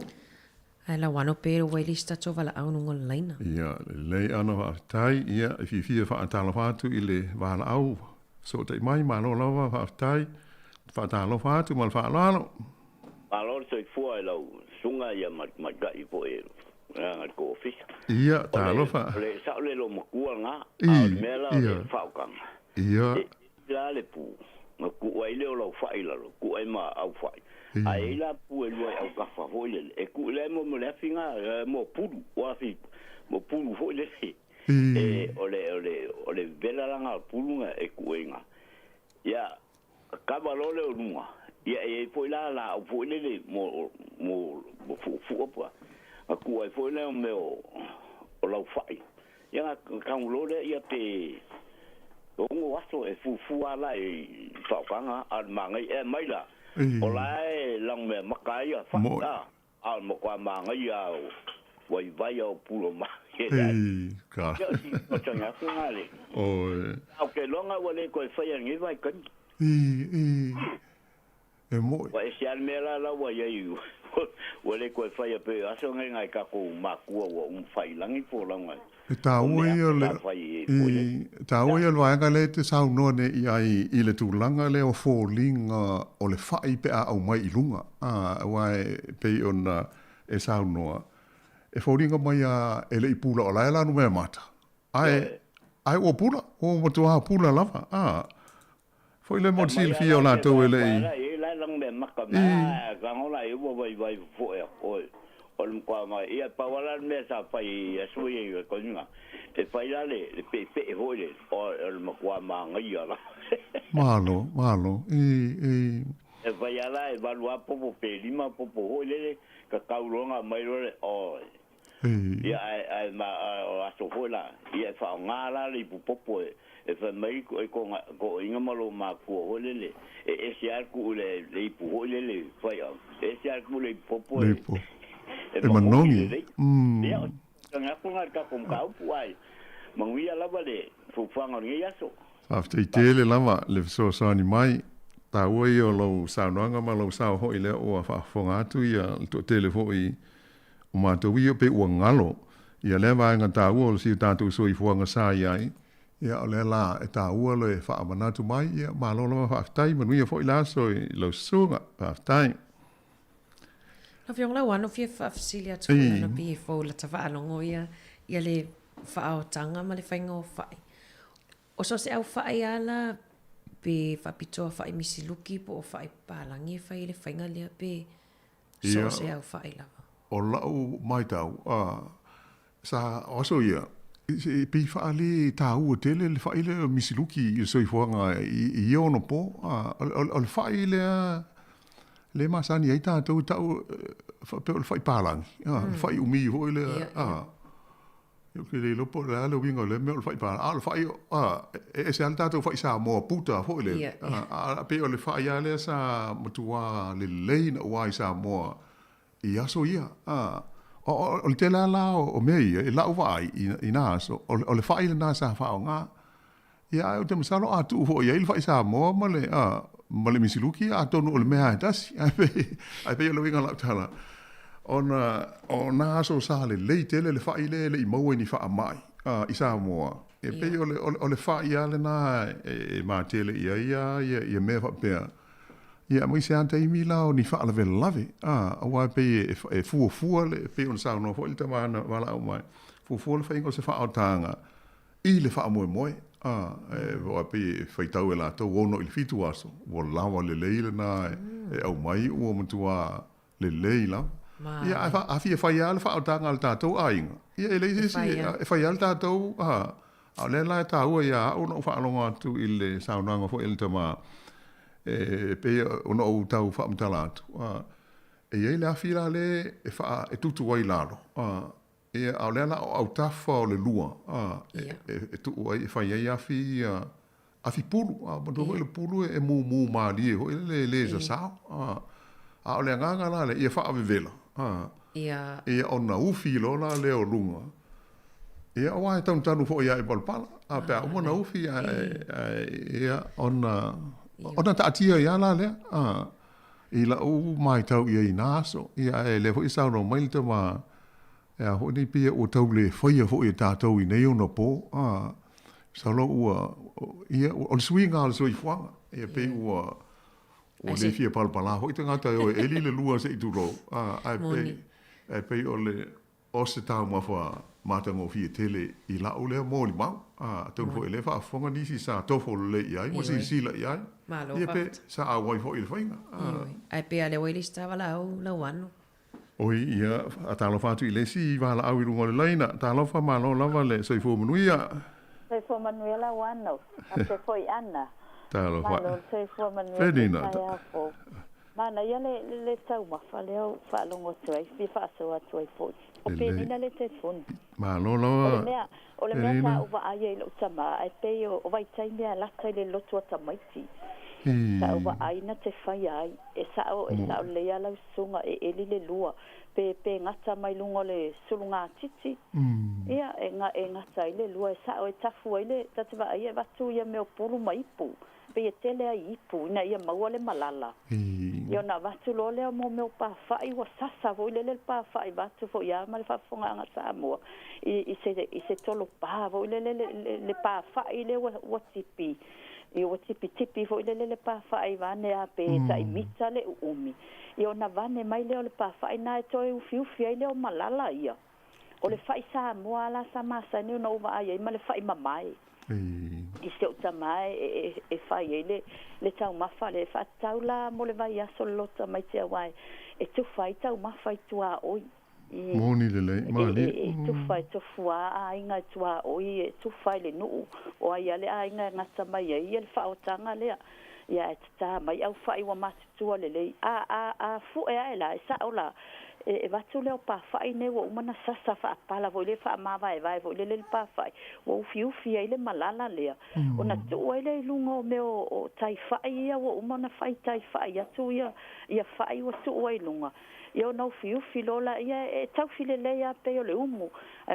Ai la wano pero wai lista to wala au nungo laina. Ia, lei ana wa tai, ia, i fia wha atala whātu i le wala au. So te mai malo lawa wha tai, wha atala whātu mal wha alalo. Malo so i fua i lau, sunga ia matka i po e, ngat ko ofis. Ia, talo wha. Le sa le lo makua ngā, au mela le whaukanga. Ia. La le pu, makua i leo lau whai lalo, kua i ma au whai. Ai la pu e lua au kafa hoile e ku le mo le finga mo pulu wa fi mo pulu hoile e ole vela langa pulu e kuenga ya ka valole o nua ya e foi la o foi le mo fu opa a ku ai foi le o la fai ya ka un lole ya te o ngo waso e fu ala e fa kanga al mangai e mai la olai lang me makai a fa al mo kwa manga ya wai vai o pulo ma ka o tanga ngale o ke longa wale ko fa ngi vai kan e mo wa e sial mela la wa yu wale ko fa pe aso ngai ka ko makua wa fai langi po langa Ta ui o le waenga le te sau noa ne i le tūlanga le o fōlinga o le whai pe a au mai i lunga. Wae pei ona e sau noa. E fōlinga mai a e le i pula o laela nu mea mata. Ai o pula, o matua pula lava. Foi le moti il fia o la tau e le i. E lai lang mea maka mea, kangola e ua vai fo e oi. Olum kwa mai ia pawala me sa pai asui e konga e pai le pe hoile olum kwa ma ngai ala malo e pai ala e valua popo pe lima popo hoile ka kaulonga mai le o ia ai ma aso hoila ia fa ngala le popo e e fa mai ko inga malo ma ku ole e se ar ku le pu ole fa ya e se ar ku le popo e manongi ya nga ku ngar ka kom ka pu ai mangia lava le fu fanga ngi yaso after tele lava le so sani mai ta oi o lo sa noanga ma lo sa ho ile o fa fonga tu ia to telefo i o ma to wi pe o ngalo ia le va nga ta o si ta tu so i fonga sa ia ia le la e ta o le fa mana tu mai ia ma lo fa tai ma nui fo ila so i lo sunga fa tai no fiong la wano fi fa fasilia tu na pi fo la ta va longo ia le fa o tanga ma le faingo fa o so se au fa ala pe fa pitoa fa misi luki po fa palangi fa ile fainga le pe so se au fa ila o la o mai tau sa oso ia pe fa ali tau tele le fa ile misi luki so i fonga i ono po o fa ile le masani ai ta tau fa pe fa palangi fa umi ho ile eu que le lopo la lo wingo le me fai pa al fai e se alta to fai sa mo puta fo le a pe o le fai ya le sa mutua le lein o ai sa mo i aso ia o le tela la o me e la o vai i na so o le fai le na sa fa nga ia o te masalo a tu fo ia il fai sa mo ma le misiluki a to no le me ha tas ai pe o le wingo la tala ona so sa le tele le fai le i mau ni fa mai i sa mo e pe o le fai ale na e ma tele ia me fa pe ia mo se ante mi la o ni fa la lave a wa pe e fu le pe on sa no fo il tamana wala o mai fu le fa se fa otanga i le fa mo e wa pe fa tau la to wono il fitu aso wo la wa le na e au mai o mo tua le la ia a fia fai ala fa otanga al tatou ainga ia ele e fai ala tatou a le la tau ia o no fa longa tu il saunanga fo il tama pe o no tau fa mtalatu e ele a fila le e fa e tutu wai lalo ia a le la au tafa o le lua e tu wai fai ia a fi pulu mo do le pulu e mu mali ho le za sa a o le nganga la le ia fa vela ia ona ufi lo la leo lunga ia wa tan tanu fo ia e balpala a pe o na ufi ia ona ta tia ia la le i la o mai tau ia i naso ia e le fo isa no mai te ma ia ho ni pia o tau le fo ia fo ia ta tau i nei no po sa lo ia o swinga al so i fwa ia pe o le fia palpala ho te ngata o eli le lua se tu ro ai pe o le o se tau ma fa mata mo fia tele i la o le mo li ma te fo ele fa fonga ni si sa to fo le ia mo si la ia ia pe sa a wai fo il fainga ai pe ale wai lista wala o la wano oi ia a talo fa tu ile si wala au i rungo le laina talo fa ma lo lava le so i fo manuia se fo manuela wano a se foi ana talo fa se fo manuela Fedina mana ia le tau ma fa leo fa longo tui fi fa so a tui fo o pe mina le telefon ma lo lo o le mea sa uwa aia i lo tama ai pe o vai tai mea lata i le lotu a tamaiti sa uwa aina te whai ai e sa o lea lau sunga e li le lua pe ngata mai lungo le sulunga titi ia e ngata i le lua e sa o e tafu ai le tatewa ai e watu ia meo puru maipu pe e tele ai ipu ina ia maua le malala ia na watu lo lea mo meo pa whai wa sasa vo ile le pa whai watu fo ia ma le whafonga anga Samoa i se tolo pa vo ile le pa whai le wa tipi i o tipi fo ile le pa whai vane a pe tai mita le umi i ona vane mai le o le pa whai na e toi ufi ai le o malala ia o le whai Samoa la sa masa ni una uva ai ma le whai mamai i se o tamai e whai e le tau mawha le whatau la mo le vai aso lota mai te awai e tu whai tau mawha i tua oi moni le mali e tu whai tu fua a inga i tua oi e tu whai le nuu o ai ale a inga ngata mai e i le whaotanga lea ia e tata mai au whai wa matutua le lei a fu e aela e sa ola e watu leo pa fai ne wo mana sasa fa pala vo le fa ma vai vo le pa fai wo fiu fia ile malala le ona tu ile lungo me o tai fai ia wo mana fai tai fai ya tu ia fai wo tu o lunga io no fiu filola ia e tau file le ia pe o le umu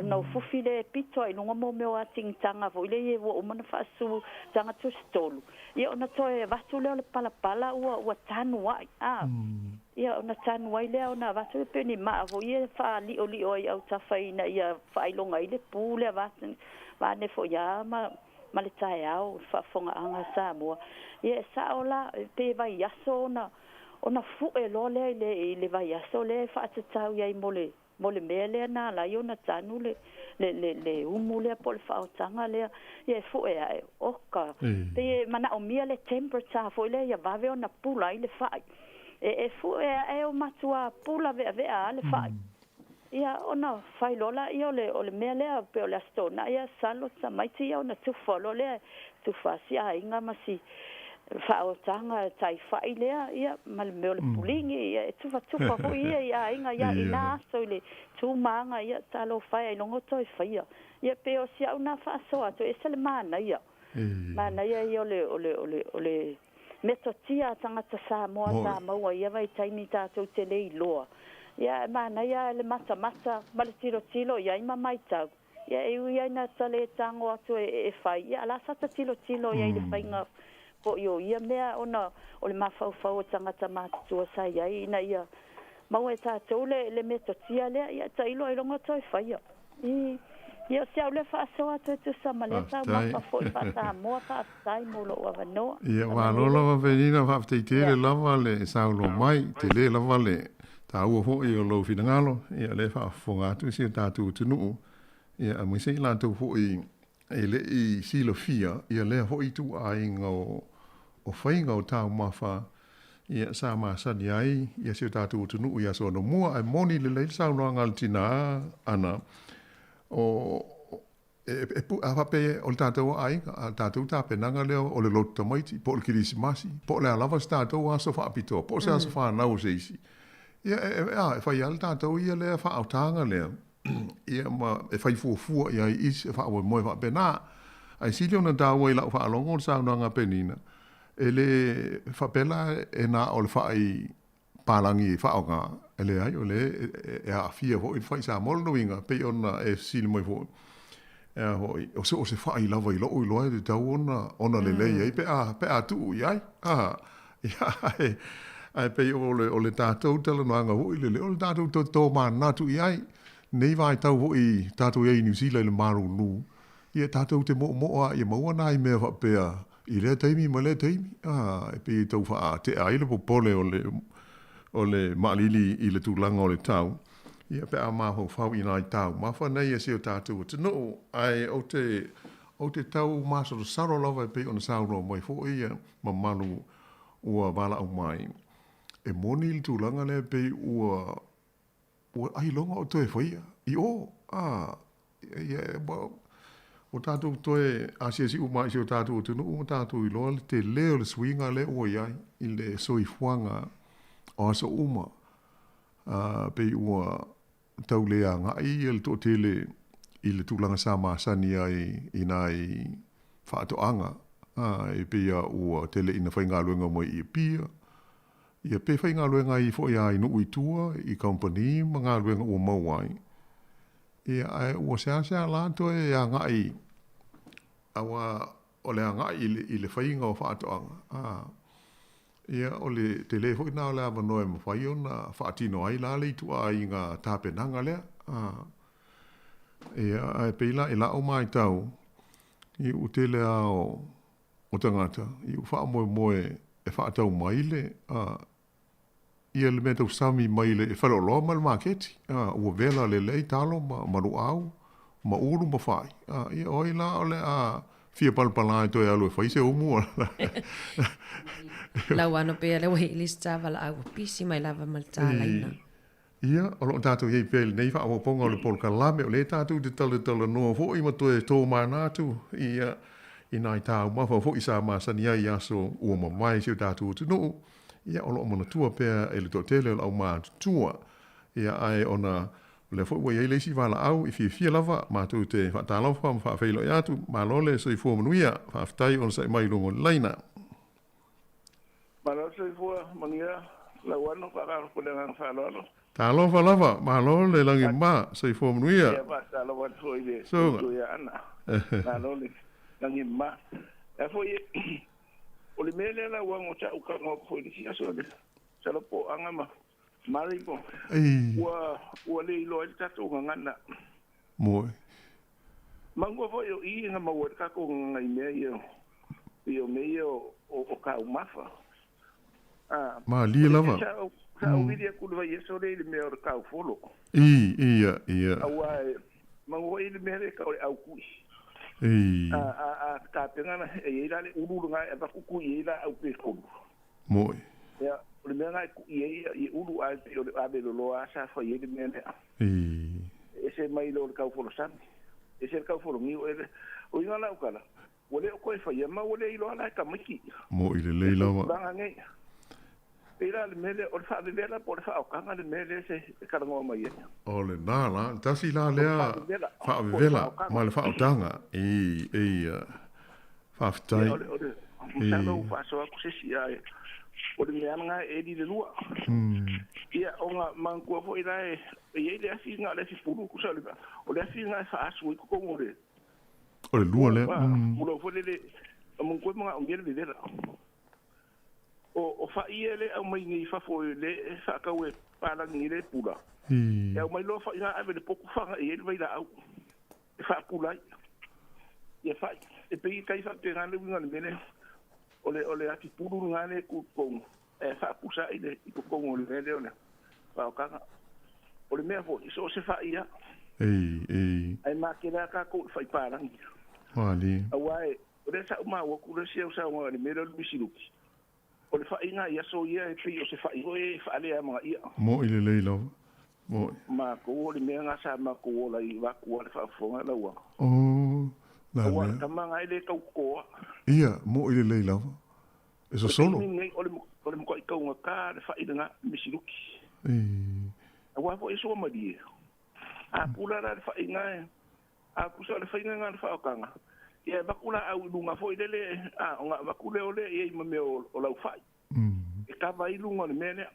no fu file pito ai lunga mo me o ating tanga vo ile wo mana fa su tanga tu stolu ia ona to e watu le pala o tanu ai ia ona tanu ai le ona watu pe ni ma vo ia fa li o au tafaina ia fa ilonga ile pule va ne fo ya ma le tai au fa fonga anga sa mo ia sa ola pe vai yaso ona fu e lo le vai yaso le fa tau ia mole mele na la iona tanu le umule pol fa tanga le ia fu e oka pe mana o mia le temperature fo le ia va ve ona pula ile fa e fu e o matua pula ve ale fa ia ona fai lola ia o le mele pe o le stona ia salo sa mai ti ona tu folo le tu fa si a inga masi fa o tanga tai fai le ia mal me o le pulingi ia tu fa ho ia inga ia ina so le tu manga ia talo fai longo toi fai ia pe o si una fa so ato e se le mana ia ia o le metotia tangata sa moa sa maua ia vai taimi tātou te lei loa. Ia mana ia le mata ma le tilo ia ima mai tau. Ia ia ina tale tango atu e fai. Ia la sata tilo ia le whainga po io. Ia mea ona o le mawhau tangata mātua sa ia ia maua e tātou le metotia lea ia tailo e longa toi fai ia. Ia se ole fa so atu tu sa maleta ma fa fa mo fa sai mo lo wa no. Ia wa lo lo venina fa te le lava le sa lo mai te le lava le ta u ho i lo finangalo ia le fa fonga tu si ta tu nu. Ia mo se la tu ho i le i si lo fia ia le ho i tu ai ngo o fainga o ta ma fa ia sa ma sa ni ai ia si ta tu nu ia so no mo ai moni le sa lo ngal tina ana o apape o tātou ai, tātou tāpe nanga leo o le lotu tamaiti, po le kirisimasi, po le alawa si tātou aso whaapitoa, po se aso whanau se isi. Ia e whai ala tātou ia lea whaotanga lea, ia e whai fuafua ia i isi e whaawe moe whaape nā, ai sili ona tāua i lau whaalongo o saunanga penina, e le whapela e nā o le whaai palangi e whaonga, e le ai o le e a fia ho i whai sa molno inga, pe ona e sili moe ho. O se whai lawa i loo i loa e tau ona le lei ei, pe a tu i ai. Ai pe o le tātou tala noanga ho i le o le tātou tō mana tu i ai. Nei vai tau ho i tātou i New Zealand le maru nu. Ia tātou te moa i maua nā i mea whapea. I lea teimi ma lea teimi. E pe tau wha te aile po pole o le maalili i le tūlanga o le tau. Ia pe a maho whau i nai tau. Mawha nei e seo tātou. Te no ai o te tau māsoro saro lawa e pe ona sauro mai fo ia ma malu ua wala au mai. E moni i le tūlanga le pe ua ai longa o toe whaia. I o. O tātou toe asia si umai seo tātou o te no o tātou i loa te leo le swinga le ua iai i le soifuanga o aso uma. Pe ua tau lea ngai el to tele i le tūlanga sa māsani ai i nai whaatoanga. E pia ua tele ina whainga luenga mai i pia. Ia pe whainga luenga i fo ia i nu tua i company ma ngā luenga ua mauai. Ia ai ua sea lanto e a ngai awa o le ngai i le whainga o whaatoanga. Ia o le telefo ina o le amanoe mawhai o na whaatino ai la le itu ai ngā tāpenanga lea. Ia ai peila e la o mai tau i utele o tangata. I u wha moe e whaatau mai le. Ia le mea tau sami mai le e whaloloa ma le maketi. Ua vela le lei talo ma ru au, ma uru ma whai. Ia oi la o le fia palpalai toi alu e whai se umua. Lau ano pe le wei lista wala au pisi mai lava malta laina. Ia, o lo tātou hei pēle nei wha awa ponga o le polka lame o le tātou te tala noa fo i mato e tō mai nātu. Ia, i nai tāu mawha fo i sā māsani ai aso ua mamai seo tātou te noo. Ia, o lo mana tua pēr e le tō tele o lau mātu tua. Ia ai ona le fo wai le si vala au I fia lava ma tu te fa ta lava fa feilo ya tu ma lole so I fo manuia fa ftai on sai mai longo laina. Ma lo so fo mangia la wano fa ka ko le fa lolo. Ta lava ma lole langi ma so I fo manuia. Ia ba ta lava so ile. So ya ana. Ma lole langi ma. E fo ye o le mele la wango cha u ka ngo fo di sia so le. Sa lo po anga ma. Mari ko. Wa le lo el tatu ngana. Moi. Mango fo yo I nga ma wa ka ko ngai me yo. Yo me yo o ka umafa. Ma li lava. Sa o vidia ku le yeso le me o ka folo. Ia. Awa mango I le me ka o au ku. Ka pengana e ira le uru nga e ba ku ira au pe ko. Moi. Ya, o le mea I uru a te o le abe lo a sa fa I le mea lea. E se mai lo le kau folo sami. E se le kau folo ngiu e le. O inga lau kala. O le o koe fa ia ma o le ilo ala e ka miki. Mo I le leila wa. Banga ngai. E ira le mele o le fa vivela po le fa o kanga le mele se e karangoa mai e. O le nala, tasi la lea fa vivela ma le fa o tanga. Fa fitai. O le salo fa soa kusesi ai. O le mea nga e di le lua. Ia o nga mangkua fo ira e le afi nga le afi puru kusa le ba. O le afi nga e fa asu I kukongo le. O le lua le. Ulo fo le mangkua mga ongere le lera. O fa ia le au mai ngi fa fo le fa ka we pala ngi le pula. Ia o mai lo fa ina ave le poku fanga e le vai la au. E fa pula. Ia fa e pe kai fa te ngale winga le mele. Ole ati puru ngane ku kong e fa pusa ile I ku kong ole le ole pa ka ole me fo so se fa ia ai ma ke la ka ko fa parang wali awai ole sa ma wo ku le sia sa wa ni me lo bisiluki ole fa inga ia so ia e pi o se fa I e fa le ma ia mo ile leilo mo ma ko ole me nga sa ma ko la I va ku le fa fo la wa la wa tamanga ile ka ko ia mo ile leila e so solo ole mo ko ka nga ka le fa ina misiluki wa fo iso ma di a pula la fa ina a kusa le fa ina nga fa kanga ia bakula au lunga fo ile a nga bakule ole e ma me o la fa e ka vai lunga le mene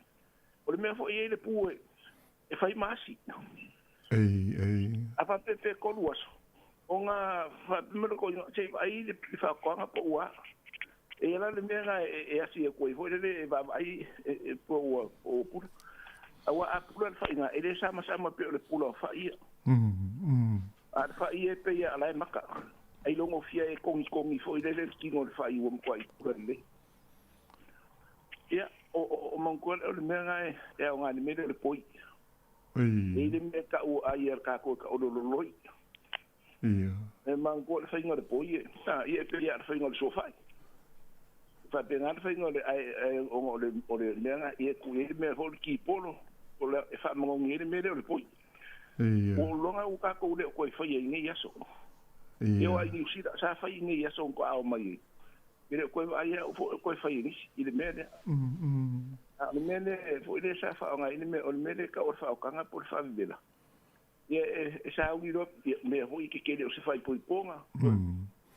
ole me fo ile pu e fa masi a pa pe ko luaso onga fa me ko che ai le fa ko nga po wa e la le mena e asi e ko i foi le va ai po o pu awa a pu fa inga e le sama pe le pu fa ia a fa ia pe ia la maka ai longo fia e kongi foi le kingo le fa i wo ko i pu le ia o mongol le mena e o nga le mena le poi e le me ka o ai ka ko o lo loi ia e mangko le fainga le poi sa ia pe ia fainga le sofa fa penga le fainga le ai o le lenga ia ku ia me hol ki polo o le fa mo ngi le me le poi o longa u ka ko le ko fai ngi ia so eu ai ni sida sa fai ngi ia so ko au mai ele ko ai ko fai ni ile me le le me fo ile sa fa ngai ile me o me le ka o fa ka nga por fa vela e sa u iro me ho I ke o se fai poi ponga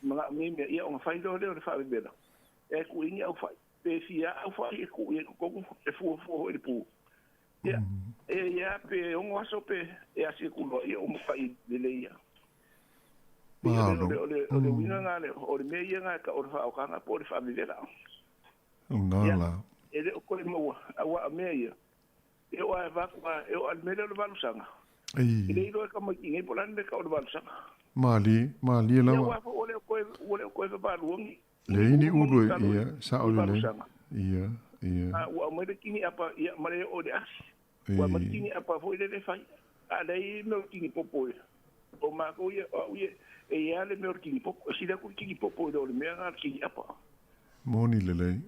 ma me ia o fai do le fa bela e ku inga o fai pe fia o fai ku e ko e fu e pu ia pe o aso pe e asi ku lo o mo fai de le ia ole winga ngale o le me ia nga ka o fa o ka nga por fa bela ngala ele o ko mo awa me ia e o va ku e o al me le va lusanga ile ilo ka mai ngai polan le ka o balsa mali la wa ole ko ba luongi le ni ulo ia sa o le ia wa mo de kini apa ia mare o de as wa mo kini apa fo ile le fai a dai no kini popo o ma ko ia e ia le me kini popo si da ku kini popo do le me ga kini apa moni le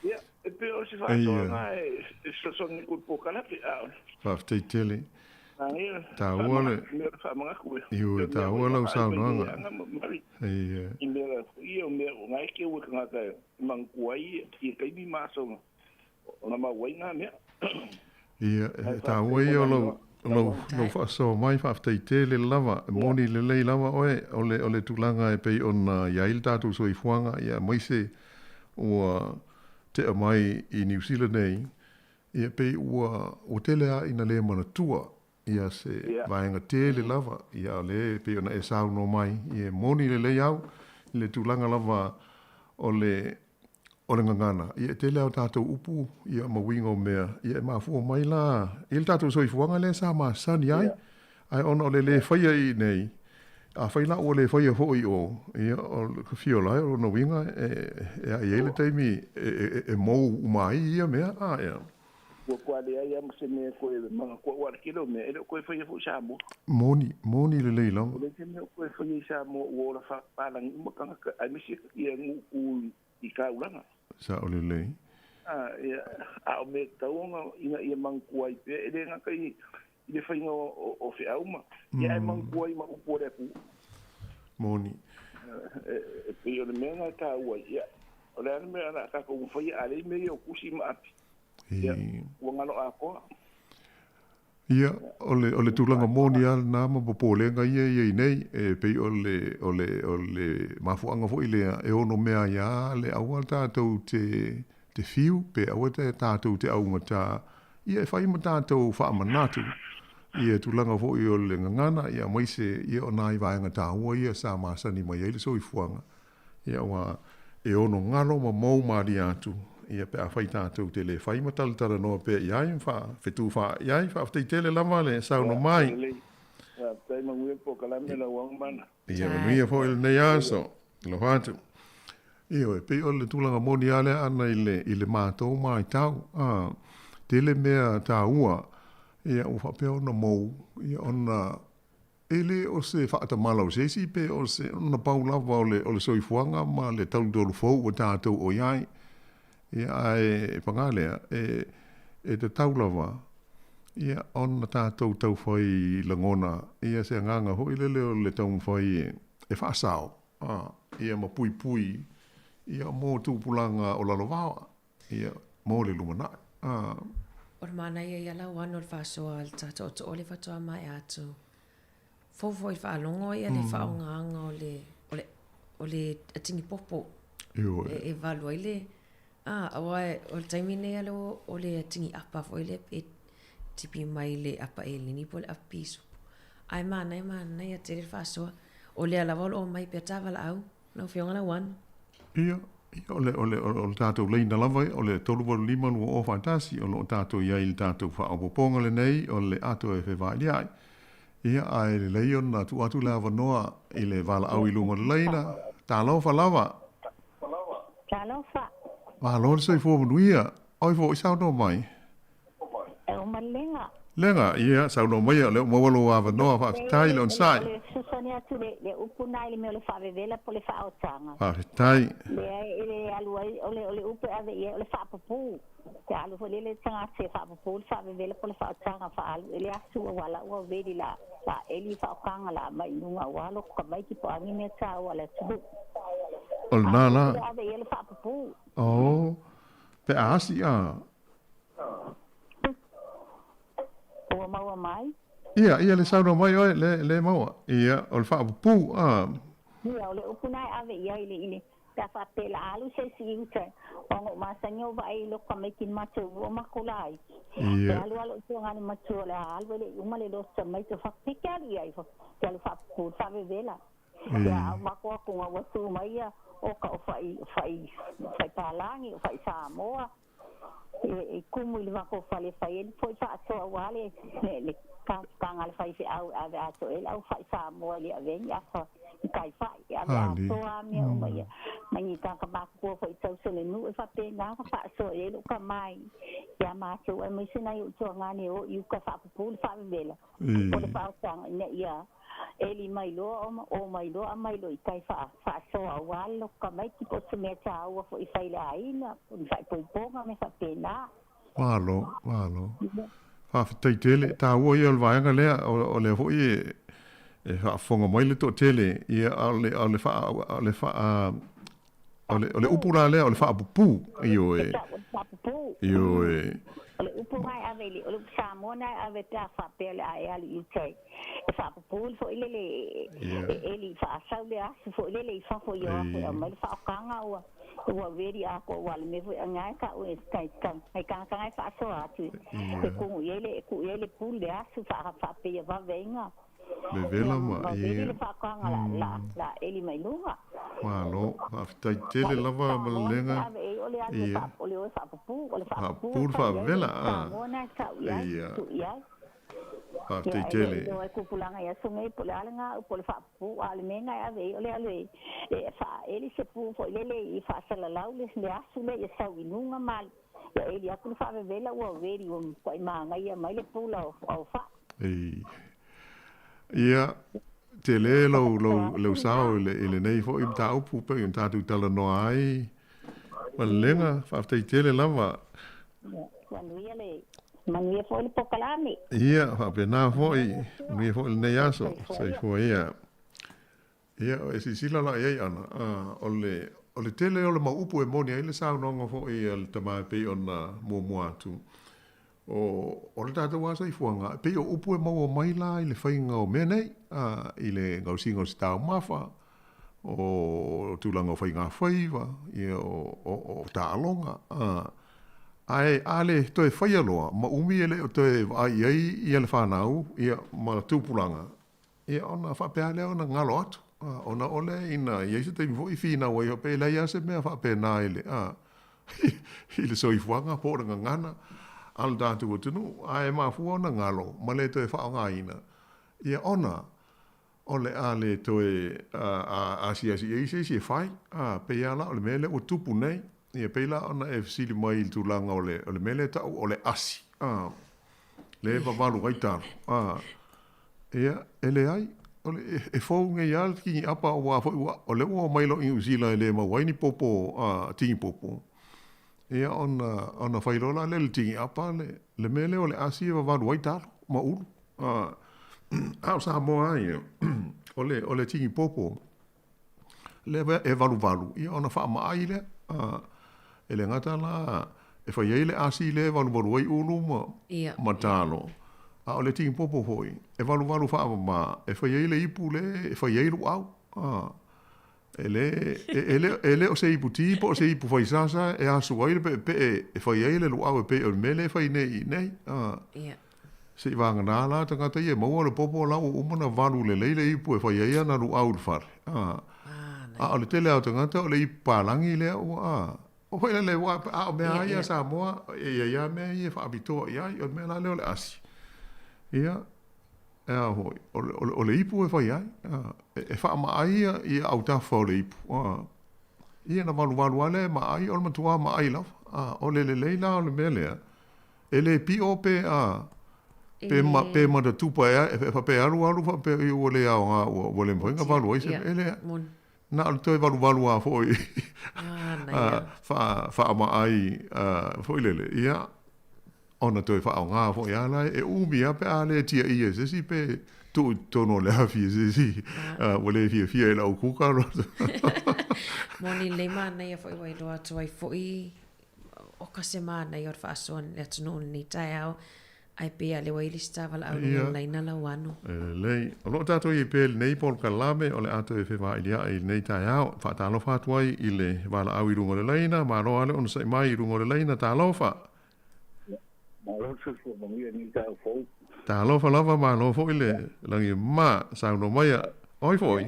ia e pe o se fa so na e so ni ku pokala pe a fa tele ta wole iu ta wole sa no ia me ngai ke u nga ka mangkuai i kai mi maso na ma wai nga me Ia, tā ua ia lo whaasoa mai whaaftei te le lava, moni le lei lava oe, o le tūlanga e pei on iail tātou soi fuanga, ia maise ua te mai I New Zealand nei, ia pei ua o tele a ina le mana tua, ia se vaenga te le lava, ia le pei ona e sau no mai, ia moni le lei au, le tūlanga lava o le ngangana. Ia te leo tātou upu, ia mawingo mea, ia mafua mai la. Ia tātou soi fuanga le sa ma sani ai. Ai ona o le whaia I nei. A whaila o le whaia hoi o. Ia o whiola o no winga e a iele teimi e mou umai ia mea. Ia. Kua le ai am se me koe mga kua wara kilo me. Ele koe whaia fu sa mo. Moni le lei lang. Ele te me koe whaia sa mo uora whakpalang umakanga ai misi ia ngu I ka ulanga. Sa o le lei. A o me taunga ia mangkuai pe e le ngaka I le whainga o whi auma. Ia e mangkuai ma upore ku. Moni. Pe o le menga ka ua ia. O le ane mea na kaka umwhai a le mea o kusi ma api. Ia, ua ngano a koa. Ia, o le tūlanga moni al nā ma popolenga ia I nei, pei o le mafuanga fo I lea, e ono mea ia le aua tātou te fiu, pe aua tātou te aunga tā, ia e whai ma tātou whaamanatu, ia tūlanga fo I o le ngangana, ia maise, ia o nai vaenga tā ua ia sa masani mai ele so I fuanga, ia wa e ono ngalo ma mou maari atu, ia pe a whai tātou te le whai mataltara noa pe iai wha, whetu wha iai wha whtei tele lama le sau no mai. Tai manguia po kalame la wang mana. Ia manuia fo ele nei aso, lo hatu. Ia e pe o le tūlanga moni ale ana I le mātou mai tau. Tele mea tā ua, ia o whapea ona mou, ia ona ele o se whaata malau sesi pe o se ona paulawa o le soifuanga ma le tautolu fau o tātou o iai. Ia ai pangalea e te taulawa ia ona tātou tau whai langona ia se nganga hoi lele o le tau whai e whaasao ia ma pui pui ia mō tūpulanga o lalowawa ia mō le lumana Or mana ia lau anu le whaasoa al tātou o to ole whatoa mai atu fofo I whaalongo ia le whaonganga o le atingi popo e valua I le awai o le taimine alo o le tingi apa fo le e tipi mai le apa e lini po le apisu. Ai mana ia te le whasoa o le ala o mai pe tawa la au no whionga la wan. Ia o le tātou leina lava o le tolu lima nu o fantasi o le tātou iai le tātou whaapoponga le nei o le ato e whewai liai. Ia ai le leion na tu atu lava noa I le wala au I lunga leina. Tā lofa lava. Tā lofa. Ma lor sei fo manuia, oi fo sao no mai. E o malenga. Lenga, ia, sao no mai, le mawalo ava noa fa tai le on sai. Le susoni atu le upuna I le meo le whaavevela po le whaotanga. Fa tai. Le alua ole upe ave ia le whaapapu. Te alu fo le tanga se whaapapu le whaavevela po le whaotanga whaalu. Ele asu wala ua vedi la eli whaokanga la mai nunga walo kamai ki po angi mea tā wala tuhu. Ol nala. Ave ia le whaapapu. Oh, pe asi a. Ua maua mai? Ia le sauno mai oi, le maua. Ia, ol whaapapu a. Ia, ole upunai ave ia ile. Ta whapela alu se si utai. Ongo masanyo vai lo kamekin matu o makulai. Ia. Alu tuangani matu le alu le umale lo samai to whapikari ai. Te alu whapapu, whavevela. Ia, makua kunga watu mai ia. O ka o whai pālangi, o whai Samoa. E kumu I le wako whale whai ele, poi whaasoa wale, le kanga le whai au ave ato ele, au whai Samoa le avengi, afa I kai whai, ave asoa mea o mai. Mangi kaka makua whai tauso le nu, e whape ngā whaasoa ele, o ka mai. Ia mātou, e mai sinai o tua ngane o, I uka whaapupu le whaavevela. O le whaotanga, ia. Eli mai loa o mai loa mai lo I kai whaasoa walo ka mai ki po se mea tā ua fo I whaile aina o I whai pouponga me whapena. Walo. Whawhitai tele, tā ua I alwa anga lea o le ho I e whaafonga mai le tō tele ia o le ole upula le ole fa pupu io e io e ole upu mai aveli ole samona aveta fa pele ai i te e fa pupu fo ile ele fa saule asu fo ile fa fo yo fo mai fa kanga wa veri a ko wal me fo ngai ka o stai kan ai kan fa so atu e ku ele pule asu fa pe va venga me vela ma ele fa kanga la ele mai lunga ma lo aftai tele lava malenga ole fa pupu ole fa pupu fa vela ia aftai tele yo ku pulanga ya sungai pulanga pol fa pupu ale menga ya ve ole fa ele se pu fo ele fa sala laules le asule ya sawinunga mal ya ele aku fa vela o veri o ko manga ia mai le pula o fa ia te le lo sao le nei fo im tau pu pe im tatu tala no ai malenga fa te tele lava mania fo le pokalami ia fa pe na fo mi fo le nei aso sai fo ia e si sila la ia ana ole tele ole ma upu e moni ai le sao no fo le tama pe ona mo atu o le tata wasa i fuanga pe o upu e mau o mai la i le whainga o mea nei i le ngau singo si tau mafa o tūlanga o whainga whaiva i o ta alonga ai ale toi whaialoa ma umi ele o toi ai i ele whanau i ma tūpulanga i ona whapea leo na ngalo atu ona ole ina i eise te mifo i whina wai o pe lei ase mea whapea na ele i le so i fuanga po nga ngana al datu tunu ai ma fu ona ngalo male to fa nga ina ia ona ole ale to a si fai pe yala ole mele o tupu nei ia pe la ona fc le mai tu langa ole mele ta ole asi le va valu gaita ia ele ai ole e fo nge yal ki apa wa ole o mai lo in usila le ma waini popo tingi popo ia ona whairola le tingi apa le mele o le asi wa waru waitaro ma uru. Au sa moa ai o le tingi popo le e waru. Ia ona wha maai le e le ngata la e whaiei le asi le waru wai ulu ma talo. O le tingi popo hoi e waru wha ma e whaiei le ipu le e whaiei lu au. Ele o se ipu tipo o se ipu faisasa e asu ai pe e fai ele lu au pe o mele fai nei se vanga na la tanga te e mo le popo la o mona valu le ipu e fai ai na lu au far o le tele au tanga o le ipalangi le o fai le wa o me ai sa mo ia me ia fa abito ia o me la le asi ia hoi o le ipu e fai ai e wha ma ai i au tafa o le ipu ia na walu ale ma ai o le matua ma ai laf o le leila o le mele e le pi o pe pe ma da tupa e fa pe alu fa pe o le au nga o le mpoinga walu ai se ele na o toi walu a foi fa ma ai foi lele ia ona toi fa nga fo ya la e umi a pe ale tia i se si pe tu tono le afi se si wole fi e la ku ka ro moni le mana ia foi wai loa tu ai foi o ka semana i or fa son le tunu ni tai au ai pe ale wai lista vala au le na la wano le o ta to i pe nei por kalame o le ato e fe va ilia i nei tai au fa ta lo fa tu ai i le vala au i rungo le leina ma ro ale on sai mai rungo le leina ta lo fa ta lo fa lava ma lo fo ile langi ma sa no mai oi foi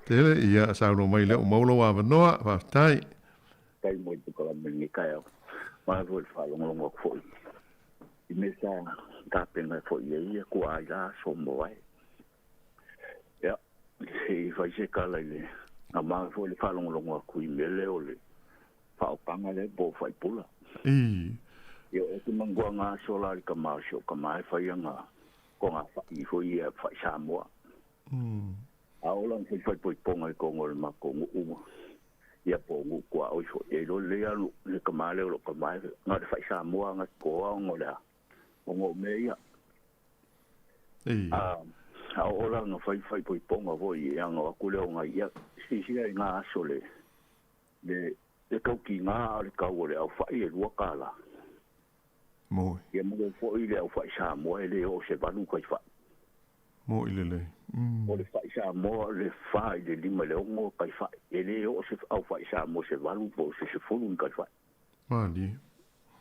tele ia sa no mai le o maulo wa no fa tai mo tu ko la ni kai ma vo fa lo mo foi i me sa ta pena foi ia ku ai la so mo ai ya e fa se kala ile na ma vo le fa lo mo ku i mele ole fa o panga le bo fa pula yo e tu mangua nga solar ka marshal ka mai fa yanga ko nga fa i fo ia fa Samoa a ola se fa poi ponga ko ngol ma ko u ia po ngu kwa o so e lo le alu le ka mai lo ka mai nga fa Samoa nga ko ngola ngo me ia a ola nga fa poi ponga vo ia nga ku le nga ia si nga sole le kau ki ngā le kau le au whai e lua kāla. Moi. Ia mga fo i le au whai Samoa e le o se vanu kai whai. Moi le. O le whai Samoa le whai le lima le ongo kai whai. E le o se au whai Samoa se vanu po se fulu kai whai. Mali.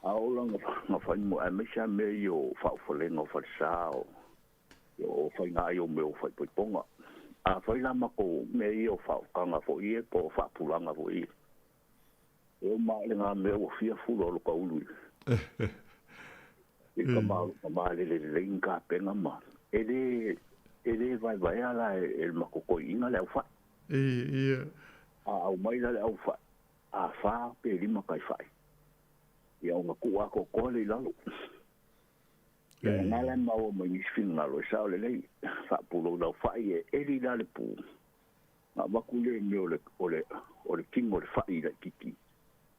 Aola ngā whai mo a mesa me i o whau whalenga o whai sao. I o whai ngā i o me o whai poiponga. A whai lama ko me i o whau kanga fo i e po whau pulanga fo i e. E o maa le ngā mea o fia fulu o loka ului. E ka maa le inga penga maa. E le vai ala e makoko inga le au whai. Ia. A au maila le au whai. A whaa pe lima kai whai. Ia o ngaku ako kole i lalo. Ia ngala mau mai niswing ngalo e sao le lei. Wha pulo lau whai e eri lale pū. Ngā waku le me o le king o le whai la kiki.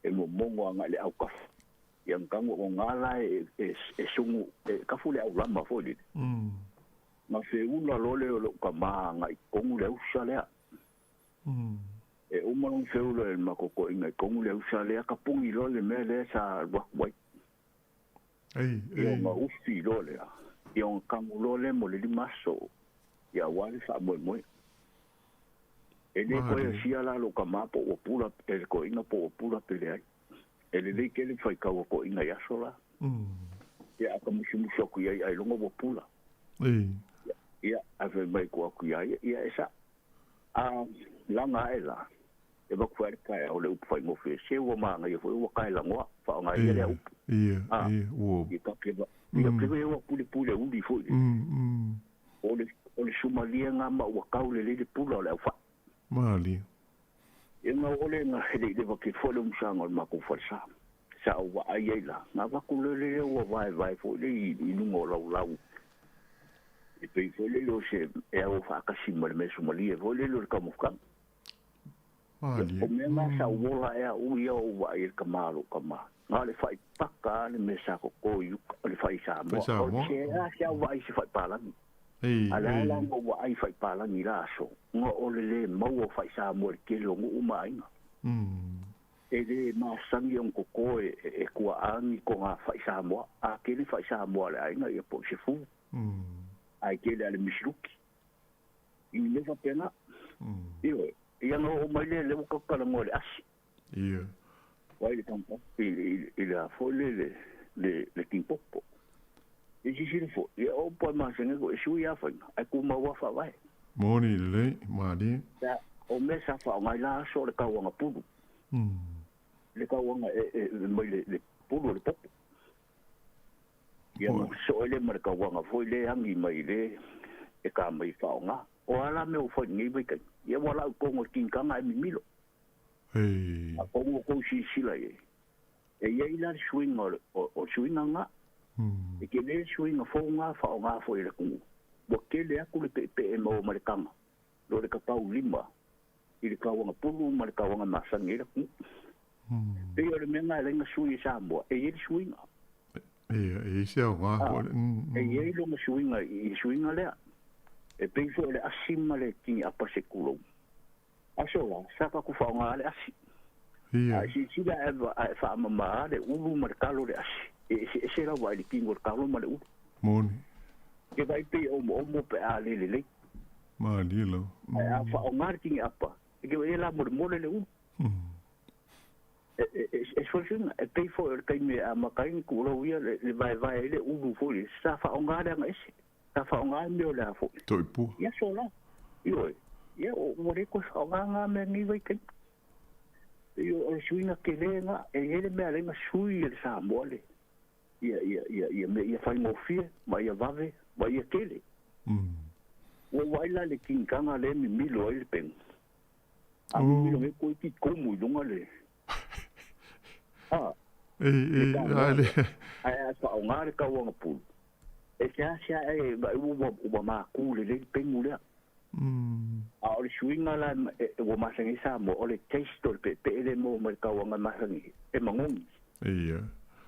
E mo mongo anga le au kafu. Ia ngango o ngala e sungu. E kafu le au lama fōli. Ma se una lole o lo ka maa ngai kongu le usa lea. E umarong se ula e makoko ingai kongu le usa lea ka pungi lole me le sa wakwai. Ia ma ufi lole a. Ia o kangu lole mo le limaso. Ia wale sa moe moe. E le koe sia la lo ka maa po o pula e le ko inga po o pula pele ai. E le le kele fai kau ko inga yaso la. Ia aka musimusoku iai ai longo o pula. Ia ave mai ko aku ia esa a langa ela e ba kwar kai o le upfai mo fe se o manga ia foi o kai lango fa nga ia le up ia o ia ka keba ia keba o pule u di foi o le sumalia nga ma o kaule le pula le fa mali e nga o le nga le ba ke fo le msanga ma ko fa sa o wa ai la nga ba ku le o vai fo le i no lau e pei foi le lo se e o fa kasi mo le meso mali e foi le lo ka mo kan o me ma sa wola e o ia o wa e ka malo ka ma nga le fai paka le mesa ko ko yu le fai sa mo o se a se wa i se fai pala ni ala la mo wa ai fai pala ni la so ngo o le mo o fai sa mo ke lo mo mai e le ma sangi on ko ko e ko ani ko nga fai sa mo a ke le fai sa mo le ai nga e po se fu ai ke le mishruki i le va pena ia no o mai le ko kala mo le asi ia vai le campo il a folle le timpopo e si fo ia o po ma senga ko su ia fa ai ku ma wa fa vai moni le mali ya o me sa fa mai la so le ka wa pulu le ka wa e mai le pulu le popo ia mo so ele marka wanga foi le hangi mai le e ka mai faunga o ala me o foi ngi mai ka ia wala ko ngo king kanga mi milo a ko ngo ko si sila e ia ila swing o swing nga e ke le swing faunga foi le ku bo ke le aku le pe mo markanga lo le ka pau lima i le ka wanga pulu marka wanga masangi le ku pe o le menga le nga sui sa mo e ia swing e se o nga e ye lo mo swinga le e penso le asima le ki apa se kulo aso la saka ku fa nga le asi si da eva fa mama le ulu markalo le asi e se la vai ki ngor kalo ma le ulu mon ke vai pe o mo pe ale le ma li lo a fa nga ki apa ke e la mo le ulu e solution e pay for kai me a makai ku ro ia le vai le ulu fo le sa fa nga da nga ese sa fa nga me la fo to pu ya so la yo ya o re ko sa nga me ni vai kai yo o suina ke le nga e ele me ale nga sui le sa mole ia me ia fa mo fie ma ia vave ma ia kele o vai la le king kanga le mi milo ele pen a mi lo me ko ki como lunga le ale ai sa nga ka wa pu e sia e ba u ma ku le pengu le a o swinga la o ma sengi sa mo o le taste pe le mo ma ka wa ma sengi e mangong ia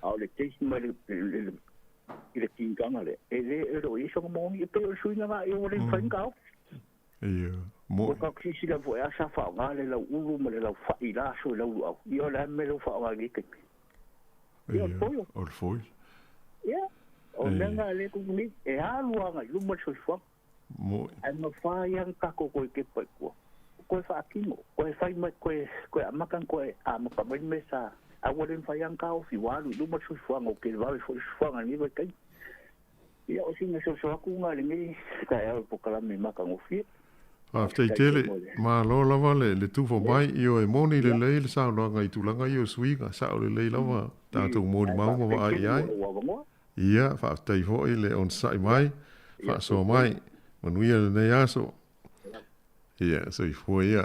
a o le taste ma le king kanga le e le ro i so mo i pe o swinga ma e o le fanga Ia, mo. Ka kisi la vo ya sa fa nga le la ulu ma le la fa ila so la u au. Io la me lo fa nga ke. Ia, o foi. Ia. O lenga le ku ni e alu nga lu mo so fa. Mo. Ai ma fa yang ka ko ke pa ko. Ko fa kingo. Ko fa ma ko amakan ko a ma pa me sa. A wolen fa yang ka o fi walu lu mo so fa ngo ke va fo fa nga ni ba kai. Ia o singa so aku nga le ngi ka e po kala me ma ka ngo fi. After tele ma lo lava le tu fo mai io e moni le sa no nga tu langa io suiga sa le lava ta tu moni ma ma ai. Ia fa tai fo le on sai mai fa so mai manuia le aso. Ia so i fo ia.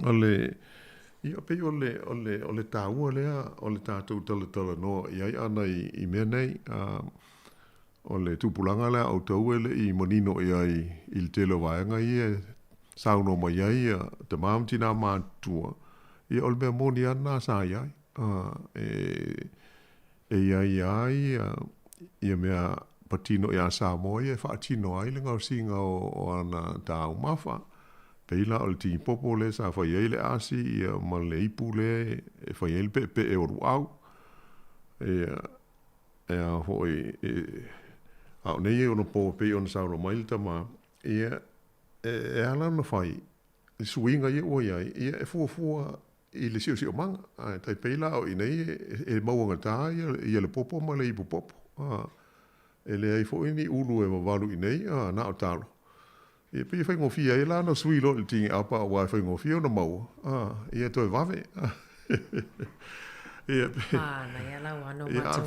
Ole io pe ole ta u ole ta tu tole no ia ana I me nei o le tupulanga la o tau ele I monino I il telo vaenga I sauno mai ai te mamtina matua I ol me moni ana sa ai ia mea patino ia sa moi e fatino ai le ngau singa o ana tau mafa peila ol ti popo le sa fa ia le asi ia ma le ipule e fa ia pe e o au e hoi au nei ono po pe on sa ro mai tama ia e ala no fai suinga ia o ia e fu I le sio manga tai peila o nei e mau ngata ia le popo ma le ipu popo e le ai fo ini ulu e valu I nei na o talo e pe fai ngo fia e la no sui lo il tingi apa wa fai ngo fia no mau ia to vave ia na ia la wano mato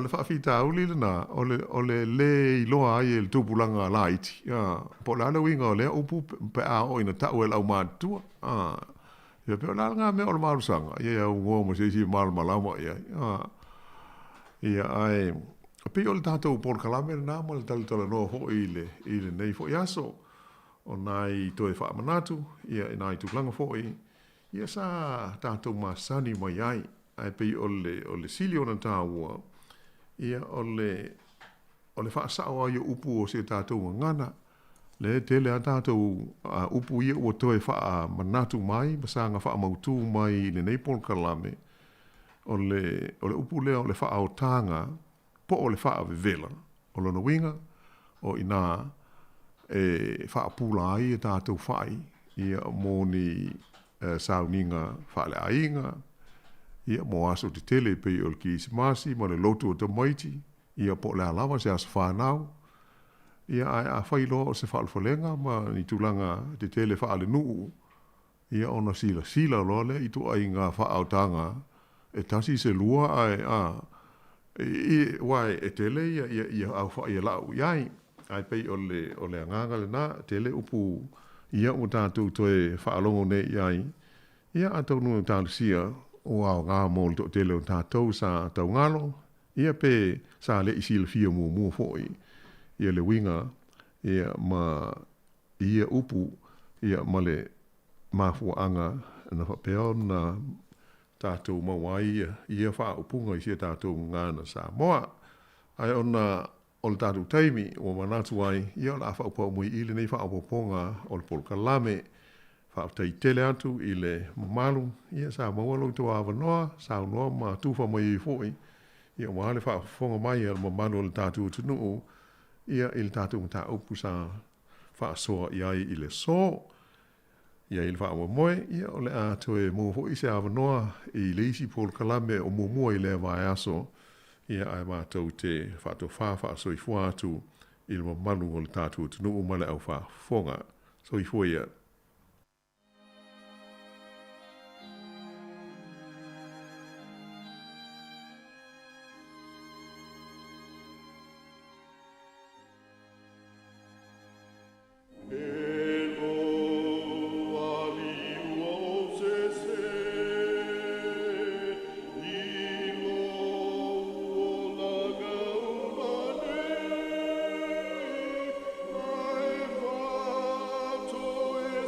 ia fa fita uli na ole le lo ai el tupulanga laiti po la le winga le upu pe a o ina ta o el au matua ia pe la nga me o malu sanga ia o mo se si mal malama ia ai pe o tato por kalame na mo tal no ho ile nei fo yaso o nai to e fa manatu ia nai tu langa fo ia sa tato masani mai ai ai pe o le silio na taua ia o le fa sa o ia upu o se tato ngana le tele tato upu ia o to e fa manatu mai basanga fa mautu mai le nei por kalame o le upu le o le fa o tanga po o le fa vela o lo no winga o ina e fa pula ai tato fai ia moni sauninga fa le ainga ia mo aso te tele pe o ki smasi mo le lotu o te maiti ia po le lava se as fa nau ia a fai lo se fa folenga ma ni tulanga te tele fa le nu ia ona sila lo le itu ai nga fa autanga e tasi se lua ai wai e tele ia au fa ia la iai ai pe o le nganga le na tele upu ia o tatu to e fa longo ne iai ia ato nu tansia o au ngā mōl to te leo tātou sa tau ngalo, ia pe sa le isi le fia mua fōi, ia le winga, ia upu, ia ma le mafua anga, na whapeo na tātou mawai, ia wha upunga i sia tātou ngāna sa moa, ai ona o le tātou taimi, o manatu ai, ia la wha upau mui ili nei wha upoponga o le polo kalame, fa tai tele atu I le malu ia sa mawalo to ava noa sa noa ma tufa mai foi ia ma le fa fonga mai al malu le tatu tunu ia il tatu ta upu sa fa so ia I le so ia il fa mo ia ole a to e mo foi se ava noa I le isi pol kalame o mo I le va aso ia ai ma to te fa to fa so I fu atu il malu le tatu tunu ma le au fa fonga so I foi ia Toe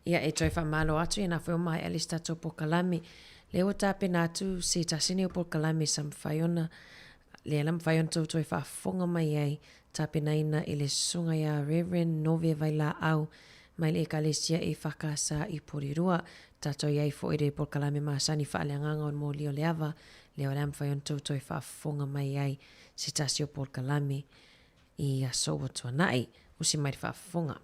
Ia e toi whamalo atu na wheo mai alis tato po kalami. Leo tape natu si tasini o po kalami sam whaiona. Le alam whaiona tau toi whafonga mai ai. Tape naina i le sunga ia Reverend Novia Vaila au. Mai le ekalesia e whakasa i porirua. Tato iai fo ere po kalami maasani whaaleanganga o mo lio leava. Leo alam whaiona tau toi whafonga mai ai. Si tasi o po kalami. I aso o tuanai. Usi mai whafonga.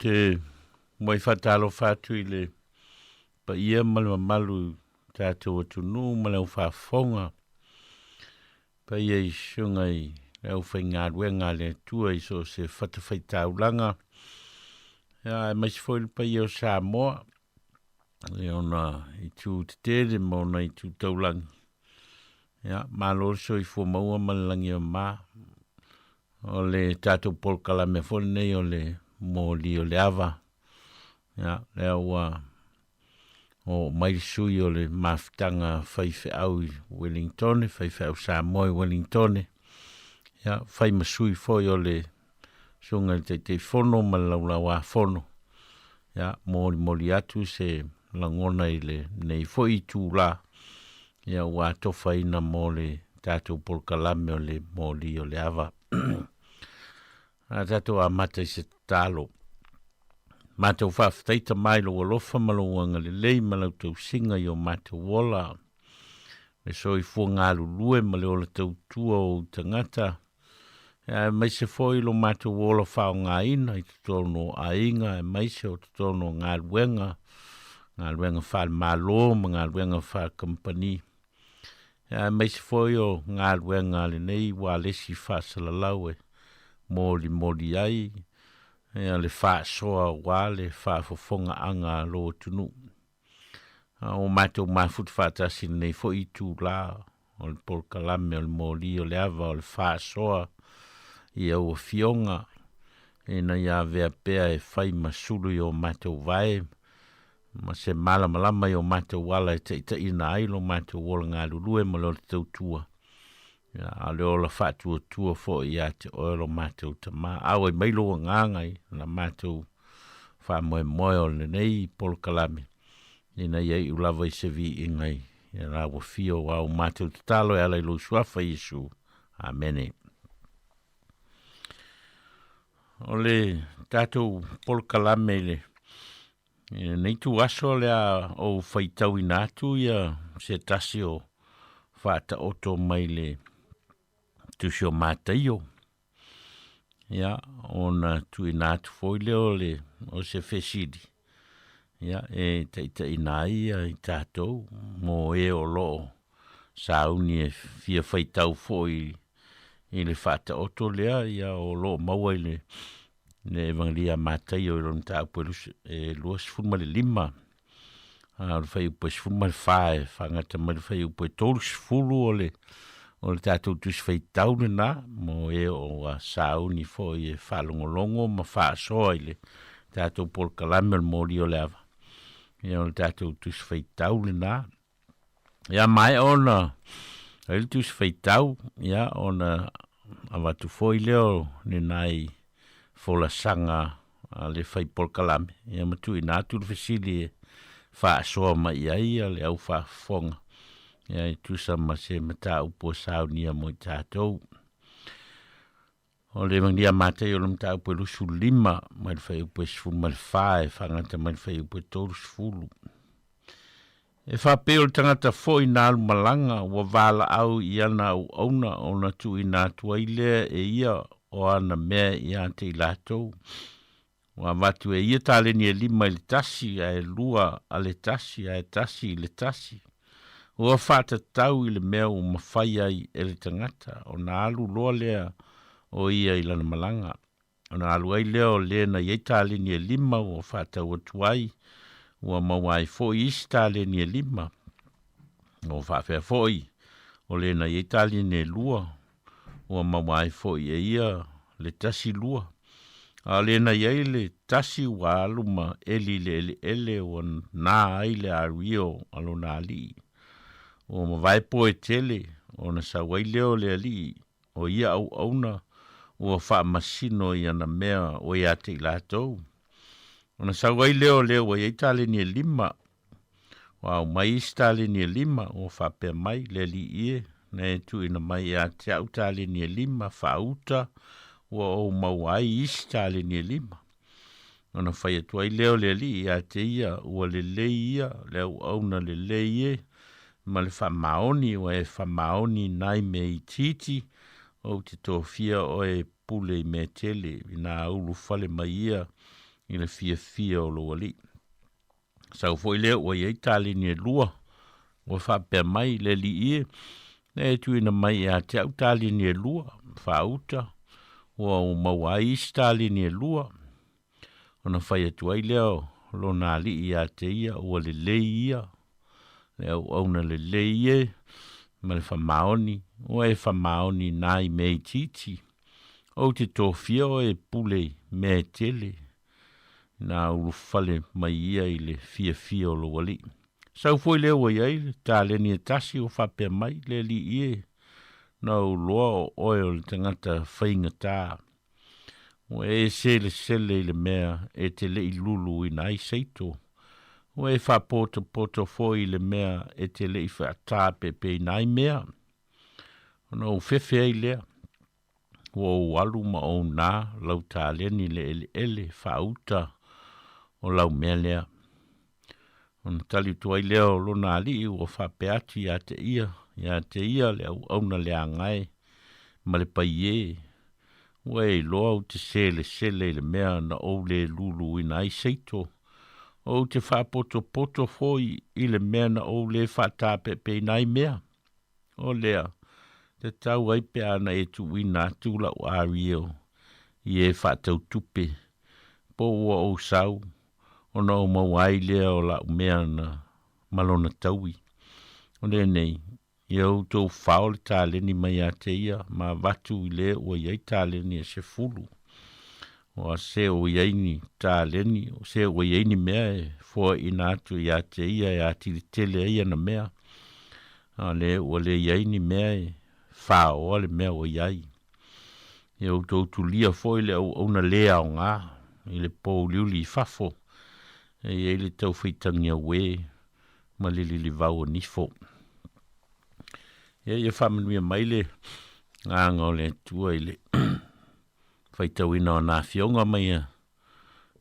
Te mai whatalo whatu i le pa ia malu tātou atu nū malau whafonga pa ia i shunga i au whai ngā ruenga le tua i so se whatawhai taulanga ia mai se fwoi pa ia o Samoa le ona i tū te tere ma ona i tū taulangi ia malo so i fua maua malangi o mā o le tātou polkala me fwoi nei o le mo lio le ava ya le o mai sui o le mafitanga whaife au i Wellington whaife au Samoa i Wellington ya whai masui foi o le sunga te fono ma laulawa fono ya mori atu se langona i le nei foi tu la ya wa tofa ina mo le tātou polkalame o le mo lio le ava a tātou a mata i se talo. Mātou whawhtaita mai lo alofa malawanga le lei malau tau singa i o mātou wola. Me so i fua ngā lulue ma le ola tau tua o tangata. Mai se foi lo mātou wola whao ngā ina i tutono a inga e mai se o tutono ngā luenga whal malo ma ngā luenga whal company. Mai se foi o ngā luenga le nei wa lesi whasalalau e. Moli ai le fa soa wale fa fofonga anga lo tunu o mato mafut fata sin nei fo i tu la o le polkalame o le moli o le ava o le fa soa i au fionga e na ia vea pea e fai masulu i o mato vai ma se malama i o mato wala e te ina ai lo mato wola ngā lulue ma lo le tautua. Ya ale ola fatu tua fo ia te oelo mātou ta mā. Awe mailo o ngāngai na mātou wha moe o le nei polkalame. Ina iei ulawa i se vi ingai. Ia rawa fio au mātou te talo e ala ilo suafa Yesu. Amene. O le tātou polkalame le. Nei tu aso lea o whaitau i nātu ia se tasi o whata oto mai le tusio mātaio. Ia, ona tui nātu foi leo le o se whesidi. Ia, e teita inai i tātou, mō e o loo sauni e fia whaitau foi i le whata oto lea, ia o loo maua i le evangelia mātaio i lona tā upelus e luas funma le 5. Le whai upo e funma le 5, whangata mai le whai upo e tolus fulu o le tātou tus whaitau na, mo e o sauni fo i e whalongolongo ma whaasoa i le tātou polkalame o mori o le ava. Ia o le tātou tus whaitau na. Ia mai ona Fail tu se feitau, ia, ona avatu foi leo ni nai fola sanga le fai polkalame. Ia matu i nātu le fesili wha soa mai ai le au wha fonga. Ia i tusa ma se mata upo sao nia mo i tātou. O le mangia matei o le mata upo lusu 5, mai le fai upo sifulu mai le 5, whangata mai le fai upo tolu sifulu. E whapeo le tangata fo i nālu malanga wa wala au i ana au auna o na tu i nātua i lea e ia o ana mea i ante i lātou. Wa watu e ia tāleni e 5 i le tasi a e 2 a le tasi a e tasi i le tasi. Ua whata tau i le mea o mawhai ai e le tangata o na alu loa lea o ia i lana malanga. O na alu ai lea o lea na i tāleni e 5 o whata o tuai. Ua mawai foi istale ni 5. O whawhea foi. O le na Itali ne lua. Ua mawai foi e ia le tasi lua. A le na iei le tasi wa aluma eli le ele o na aile a rio alo na ali. O mawai po e tele o na sa waileo le ali. O ia au auna ua wha masino i ana mea o ia te ilatou. Ona sauai leo wa Itali ni 5. Wow, mai Itali ni 5 o whape mai le li ie. Ne tu ina mai a te au Itali ni 5 whauta o mawai Itali ni 5. Ona whai atuai leo le li a te ia ua le ia leo auna le ie. Ma le whamaoni o e whamaoni nai me i titi o te tōwhia o e pule i me tele ina ulu whale mai ia. I le fia o lo wali. Sau foi leo o iei tali ni lua. O whapea mai le li ie. Ne tu ina mai a te au tali ni lua. Whauta. O mawai tali ni lua. Ona whai atu ai leo. Lo nā li i a te ia. O le le ia. Leo auna le le ie. Ma le whamaoni. O e whamaoni nai mei titi. O te tōwhia o e pule me tele. Na ulu fale mai ia i le fia o lo wali. Sau foi leo wa iei, tā leni e tasi o whapea mai le li ie. Na uloa o oe o le tangata whainga tā. O e sele i le mea e te le i lulu i nai seito. O e whapoto foi i le mea e te le i whaatā pepe i nai mea. O na u whewhea i lea. O alu ma o nā lau tā leni le ele whauta. O lau mea lea. O na tali tuai leo lo nā li o whapeati a te ia. Ia te ia leo auna lea ngai. Ma le pai e. O e loa o te sele i le mea na o le lulu i nai seito. O te whapoto foi i le mea na o le whata pepe i nai mea. O lea. Te tau ai pe ana e tu wina tula o ario. I e whatau tupe. Po ua o sau. Ona o mawai lea o la umea na malona taui. O le nei, iau tō whao le tāleni mai a te ia, ma watu i le o iei tāleni e se fulu. O a se o iei tāleni, o se o iei mea e fua inatu i a te ia e a tili tele ia na mea. A le o le iei mea e whao o le mea o iei. Iau tō tulia fo i le au na lea o ngā, i le pō liuli i fafo. E le tau whitangi a we, ma li vau o nifo. E whamanui a maile, ngā le tua i le whaitau ina o nā fionga mai a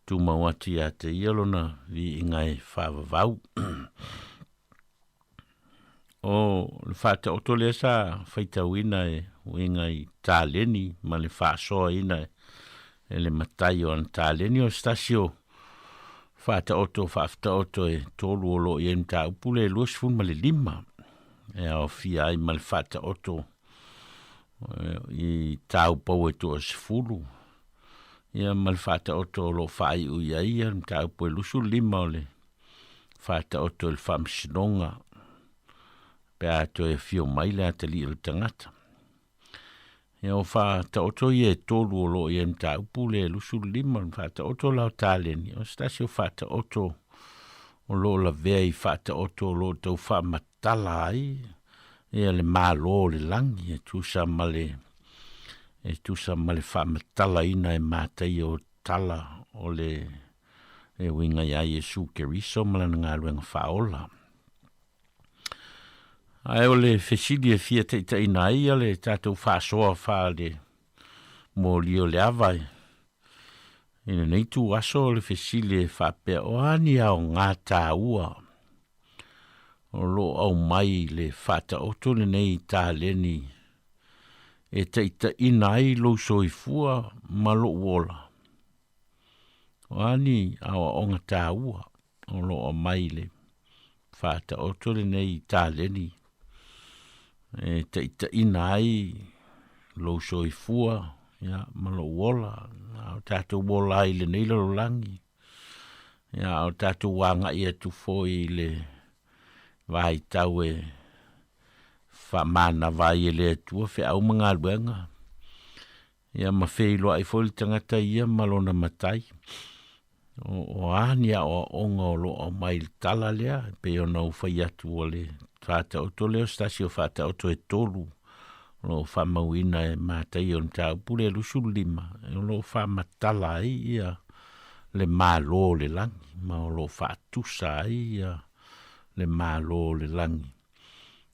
tu mawati a te ialona vi ingai whawavau. O le whata oto lea sa whaitau ina e ingai tāleni, ma le whaasoa ina e le matai o an tāleni o stasio. Whata oto e tolu o lo i emta upule luas fun ma le 5. E au fia ai ma le whata oto i tau pau e to as fulu. Ia ma le whata oto lo whai ui ai ia mta upo e lusu 5 o le whata oto il whamsinonga. Pe ato e fio mai le atali il tangata. Ia o whata oto i e tolu o lo i emta upule e lusu 5 whata oto lau tāleni. O stasi o whata oto o lo la vea i whata oto o lo tau whamatala ai. Ia le malo le langi, tusa male whamatala ina e mātai o tala o le winga ia Iesu Keriso malana ngā luenga whaola. Ai o le fesili e fia te ina ia le tātou whaasoa wha le mō lio le awai. Ina nei tu aso le fesili e whapea o ani au ngā tā ua. O lo au mai le whata oto le nei tā leni e te ina ai lo soifua ma lo wola. O ani au onga tā ua o lo au mai le whata oto le nei tā leni e te ina ai lo soifua ya ma lo wola. Au tātou wola i le nei lo langi. Ya au tātou wanga i atu foi le vai tau e whamana vai e le atua whi au mga luenga. Ia ma wheilo ai foli tangata ia malona matai. O ania o onga o lo o mai tala lea, pe o nau whai atu o le whata oto leo stasi o whata oto e tolu. Lo whamauina e matai o nta upule lusu lima. Lo whamatala ai ia le malo le langi. Ma o lo whatusa ai ia le malo le langi.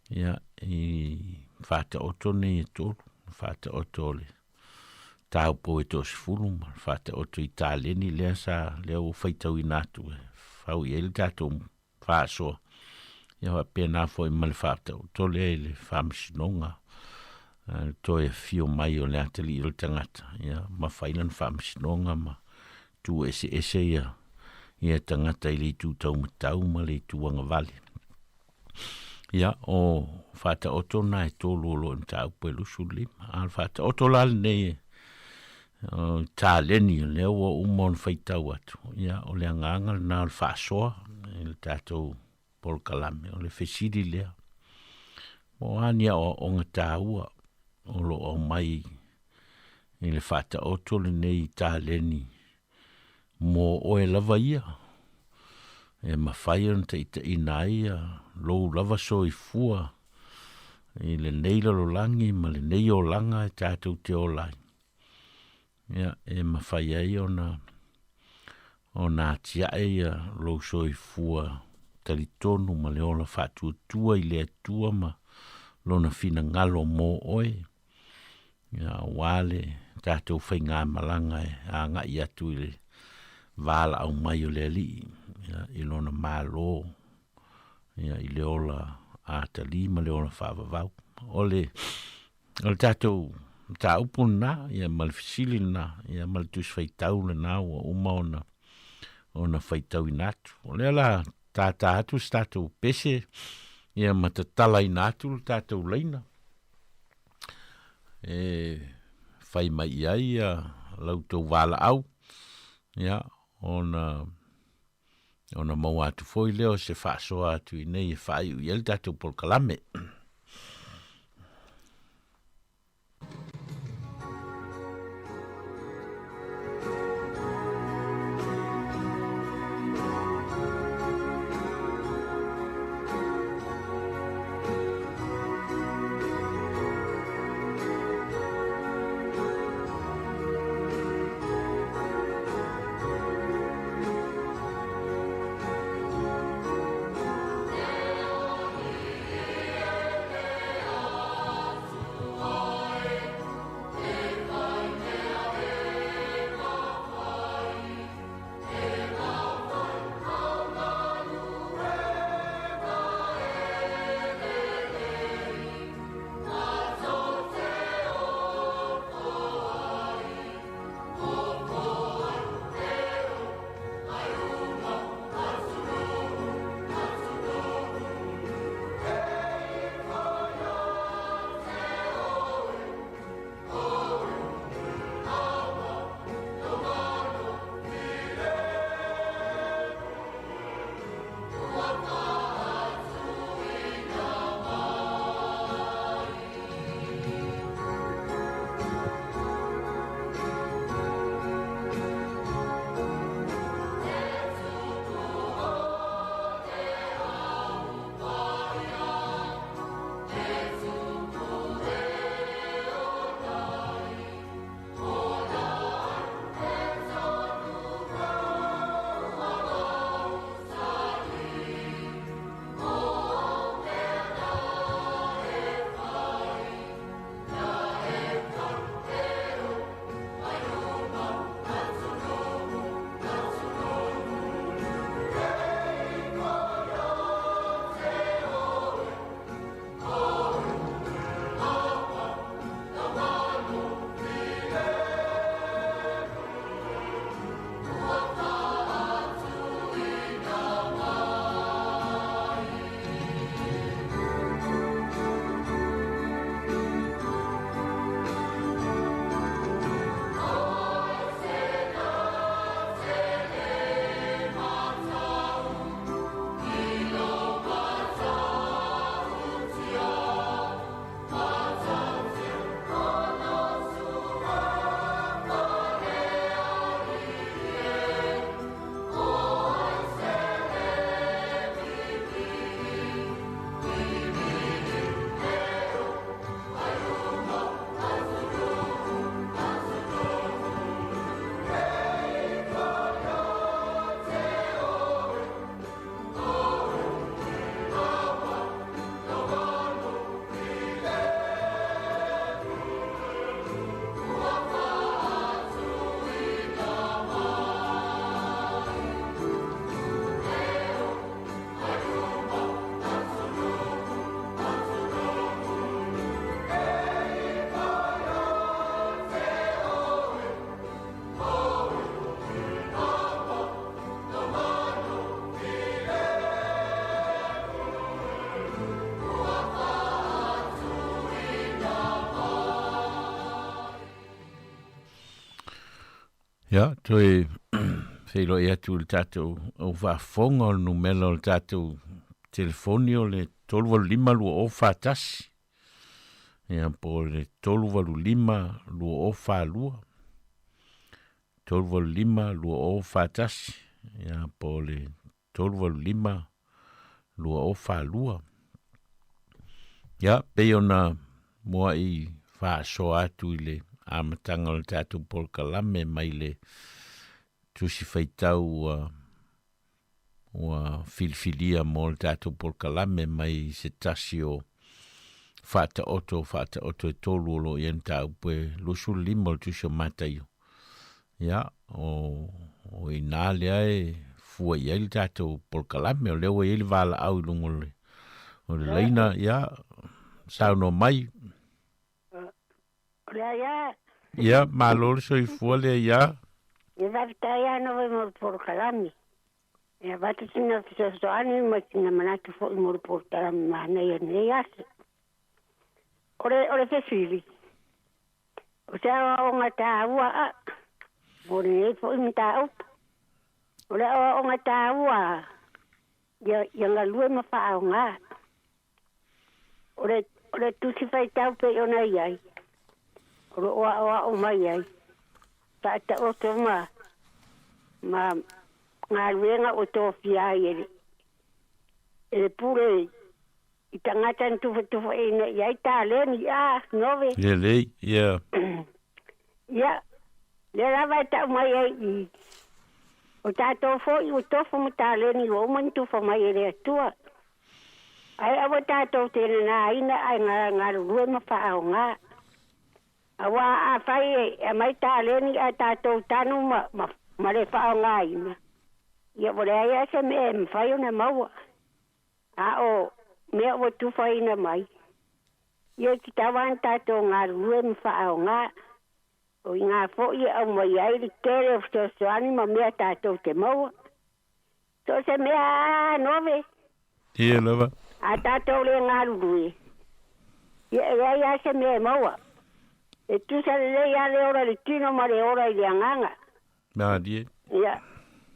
Ia i whata oto ne e tolu. Whata oto le tau po e tos fuluma. Whata oto i tā leni lea sa lea o whaitau i nātu e. Whau i ele tātou whaasoa. Ia wa pēnā fo i male whata oto le le whamsinonga. Toi e fio mai o le atali i le tangata. Ia ma whailan whamsinonga ma tu ese ia. Ia tangata i le tu tau matau ma le tu wanga vale. Ia o whata oto na e tōlu lo in tau pe lusu lima. Al whata oto lal nei tā leni leo o umon whaitau atu. Ia o le anganga na al whasoa le tātou polkalame o le whesiri lea. O ania o onga tāua o lo o mai i le whata oto le nei tā leni. Mo o e lava ia. E mawhaion te ita ina ia, lou lava so i fua, i le neila lo langi, ma le nei o langa e tātou te o lai. Ia, e mawhai ai o nā tia ia, lou so i fua, talitonu, ma le ola whatua tua i le atua, ma lona fina ngalo mo oe. Ia, wale, tātou whai ngā malanga e, a ngā i atu i le vala au mai o le ali. Ia, i lona malo, ia, i le ola atali, ma le ola whaavavau. Ole tātou tā upun nā, ia malfisili nā, ia maltus whaitau le nā, ua uma ona whaitau i nātu. Ole ala tātā atu tātou pese, ia matatala i nātu tātou leina. E whai mai ai, lautou wala au, ia, ona mau atu foi leo se whaasoa atu i nei e whai u iel tātou polkalame. Ja, toi feilo ia tu tatou o whaafonga o numelo o tatou telefonio le 12 lua o whaatasi. Ia po le 12 lua o whaalua. 12 lua o whaatasi. Ia po le 12 lua o whaalua. Ia, peona mua i whaaso atu i le amatanga o le tatou polkalame mai le tusi whaitau ua filfilia mo le tatou polkalame mai se tasi o whata oto e tolu o lo ian tau pue lusu limo le tusi o mataio. Ia, o ina lea e fua i le tatou polkalame o leo i le vala au lungo le. O le leina, ia, sauno mai. Ia, malolo so i fua le ia. Ia vavita ia no ve mo polkalame. Ia vatu tina fisosoani ma tina manatu fo i mo polkalame ma nei nei ase. Ore fesili. O se o ngata ua a. Ore nei fo i mta au. Ore o ngata ua. Ia ngalue ma fa nga. Ore tu si fai tau pe ona iai. Ore o mai ai. Ta o to ma ngaluenga o to fia ele. Ele pure i tangata tu ina iai ta leni a nove. Ele, ia. Ia. Le lava ta mai ai. O tato fo i o tofo mo ta leni o man tu fo mai ele tua. Ai awa tato tene na ina ai ngā rue ma whaao ngā. Awa a whai e mai tā leni a tato tanu ma le whaao ngā ina. Ia wale ai ase me e mwhai o na maua. A o mea o tu whai na mai. Ia ki tawan tato ngā rue ma whaao ngā. O i ngā fo i au mai ai li kere o ftosoani ma mea tato te maua. So se mea nove. Ia lava. A tatou le ngarurui. Ia se me maua. E tu sa le ia le ora le tino ma le ora i le anganga. Nā die. Ia.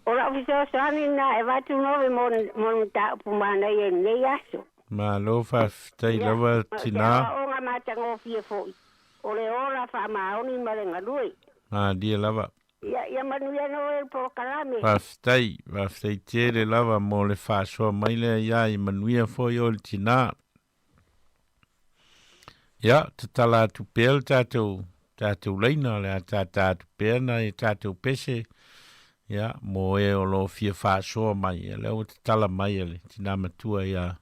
Ora ofiso sani na e vatu nove mon ta pumana i ne yaso. Ma lo fa tai lava tina. O nga mata ngofie foi. O le ora fa maoni ma le ngarui. Nā die lava. Ia manuia no e po kalame. Whaftai tere lava mo le whaasua mai lea ia i manuia foi o le tina. Ia, te tala atu pēl tātou leina le a tātou pēna i tātou pese. Ia, mo e o lo fia whaasua mai. Ia leo te tala mai le tina matua ia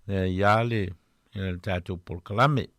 le ia le tātou polkalame.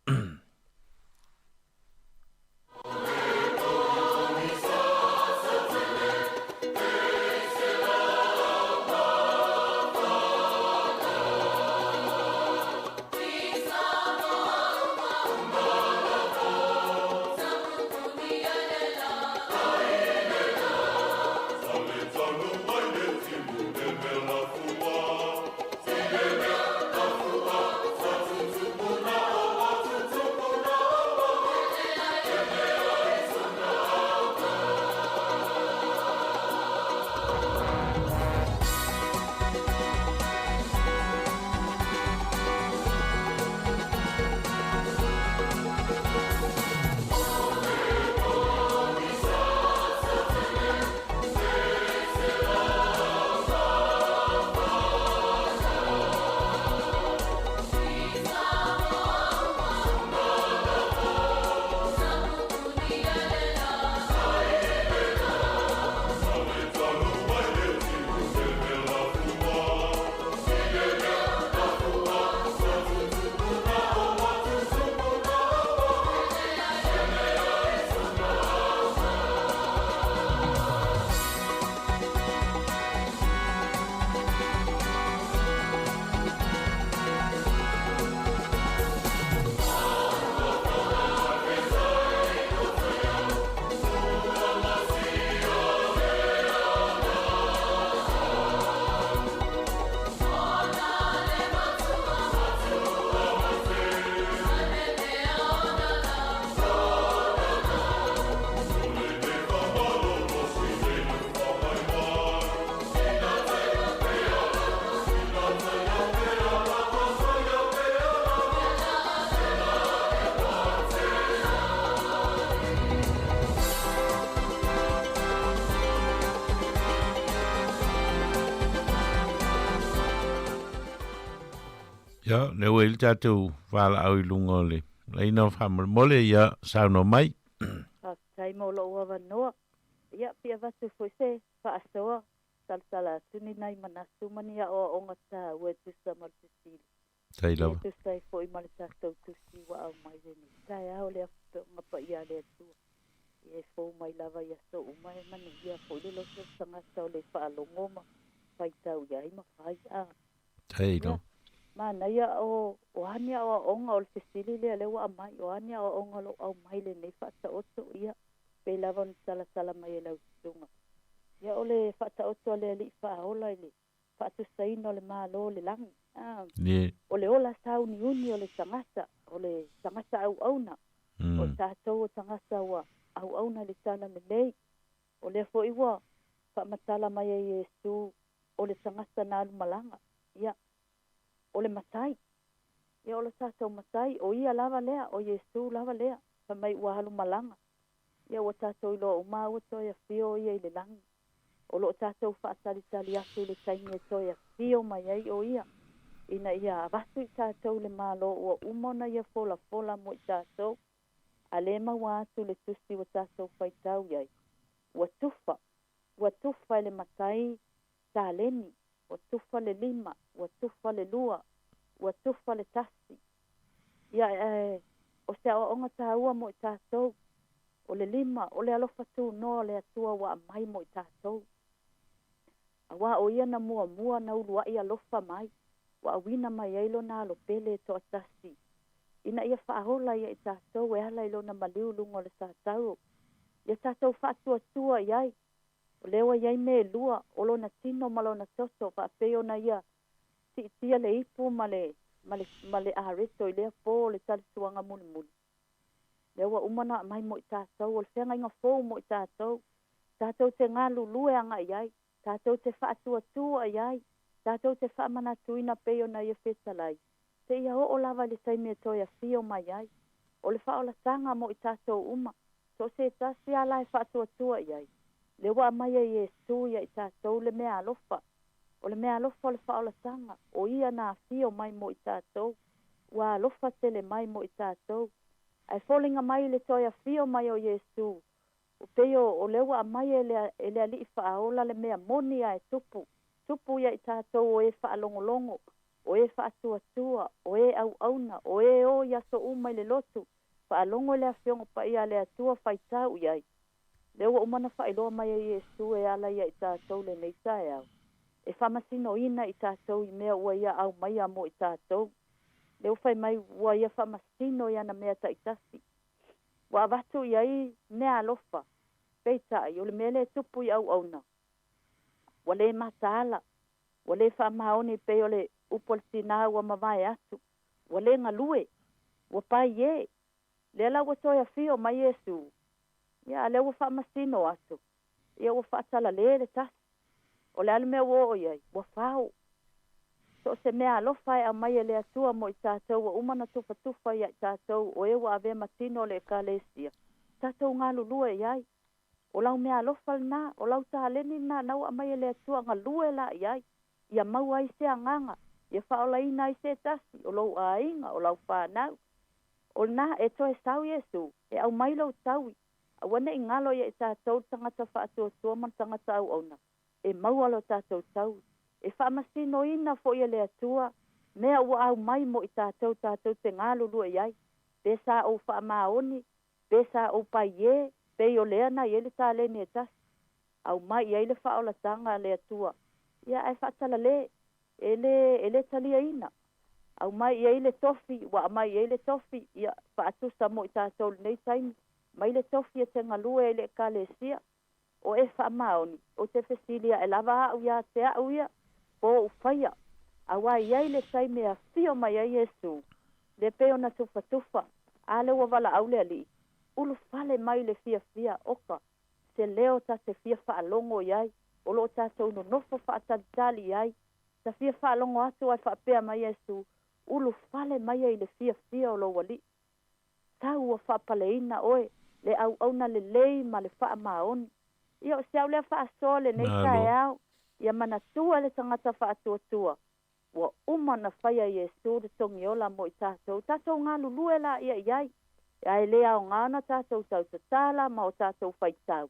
Ya, le wei tātou wala au I lunga le. Lei na whamal mole ia sauno mai. Tai mo lo wa no. Ia pia vatu foi se fa asoa sala tuni nai manasu mania o onga ta we tu sa mal sili. Tai lava. Tu sai foi mal ta tu si wa au mai ni. Tai au le ngapa ia le tu. E fo mai lava ia so mai mani ia foi le lo sanga sa le fa lo ngoma. Fai tau ia ima fai a. Tai no. Mana ia o hania o onga o sili le wa mai o hania o onga lo au mai le nei fa ta oto ia. Pe lava ni sala mai lau tunga. Ia ole whata oto le li wha ola le. Whatu saino le malo le langi. Ole ola sau ni uni ole tangasa. Ole tangasa au auna. O tātou o tangasa wa au auna le tala me lei. Ole fo iwa wha matala mai e Yesu. Ole tangasa na alu malanga. Ia. Ole matai. Ia ole tātou matai. O ia lava lea. O Yesu lava lea. Pa mai ua halu malanga. Ia o tātou ilo o maa o toia fio ia I le langi. O lo tātou whaatari atu le taingi e toia fio mai ai o ia. Ina ia avatu I tātou le malo o umona ia fola mo I tātou. A le maua atu le tusi o tātou whaitau iai. Ua tufa le matai tā leni. Ua tufa le 5. Ua tufa le 2. Ua tufa le tasi. Ia o se o onga tā ua mo I tātou. O le 5, o le alofa tu no le atua wa mai mo I tātou. Awa o ia na mua na ulua I alofa mai. Wa awina mai eilo na alo pele to atasi. Ina ia whaahola ia I tātou e hala ilo na maliulungo le tātou. Ia tātou whaatua iai. O lewa iai me lua. O lo na tino malo na toto. Whaapeo na ia. Tia le ipu male ahareto I lea po le talisuanga muli. Lewa umana mai mo I tātou, o le whenga inga fōu mo I tātou. Tātou te ngā lulue anga iai. Tātou te whaatua iai. Tātou te whaamanatuina peo na ia whetalai. Te ia o lava le taimea toia fio mai iai. O le whaola tanga mo I tātou uma. So se tasi ala e whaatua iai. Lewa mai e Yesu ia I tātou le mea alofa. O le mea alofa le whaola tanga. O ia na fio mai mo I tātou. Wa alofa tele mai mo I tātou. Ai folinga mai le toia fio mai o Yesu. O peo o lewa mai e le ali whaaola le mea moni a e tupu. Tupu ia I tātou o e whaalongolongo. O e whaatuatua. O e au auna. O e o ia so umai le lotu. Whaalongo le a fiongo pa ia le atua whaitau iai. Lewa umana whailoa mai o Yesu e ala ia I tātou le neitae au. E whamasino ina I tātou I mea ua ia au mai amo I tātou. Leo fai mai ua ia whamasino ia na mea taitasi. Wa watu iai mea alofa. Peitai, o le mele tupu I au auna. Wa le mataala. Wa le whamaoni pe o le upolsina ua mawai atu. Wa le ngalue. Wa pai ye. Le la wa toia fio mai Yesu. Ia le wa whamasino atu. Ia wa whaatala le tasi. O le almea wo iai. Wa whao. So se mea alofa e a mai e le atua mo I tātou o umana tufa I tātou o ewa ave matino le kalesia. Tātou ngā lulue iai. O lau mea alofa na, o lau tāleni na, nau a mai e le atua ngā lue la iai. Ia mau ai se anganga. Ia whaola ina I se tasi. O lau a inga, o lau whanau. O na e toe sau Yesu. E au mai lau taui. A wane I ngalo I tātou tangata whaatua tuaman tangata au auna. E mau alo tātou tau. E whamasino ina fo ia le atua. Mea ua au mai mo I tātou te ngā lulua iai. Pesa o whaamaoni. Pesa o pai e. Pei o lea na iele tā le ne tasi. Au mai iele whaola tanga le atua. Ia ai whaatala le. Ele talia ina. Au mai iele tofi. Wa mai iele tofi. Ia whaatusa mo I tātou nei taimi. Mai le tofi e te ngalua ele kalesia. O e whaamaoni. O te fesilia e lava au ia te au ia. Po ufaya. Awa iai le sai mea fio mai ai Yesu. Le peo na tufa. Ale wa wala au le ali. Ulu fale mai le fia oka. Se leo ta te fia whaalongo iai. O lo ta te unu nofo whaatalitali iai. Ta fia whaalongo atu ai whaapea mai Yesu. Ulu fale mai ai le fia o lo wali. Tau wa whaapaleina oe. Le au na le lei ma le wha maoni. Ia o se au lea wha asole nei tae au. Ia manatua le tangata whaatua. ua uma na whaia Iesu le tongi ola mo i tātou. Tātou ngā lulue la ia iai. Ai lea o ngāna tātou tau te tāla ma o tātou whaitau.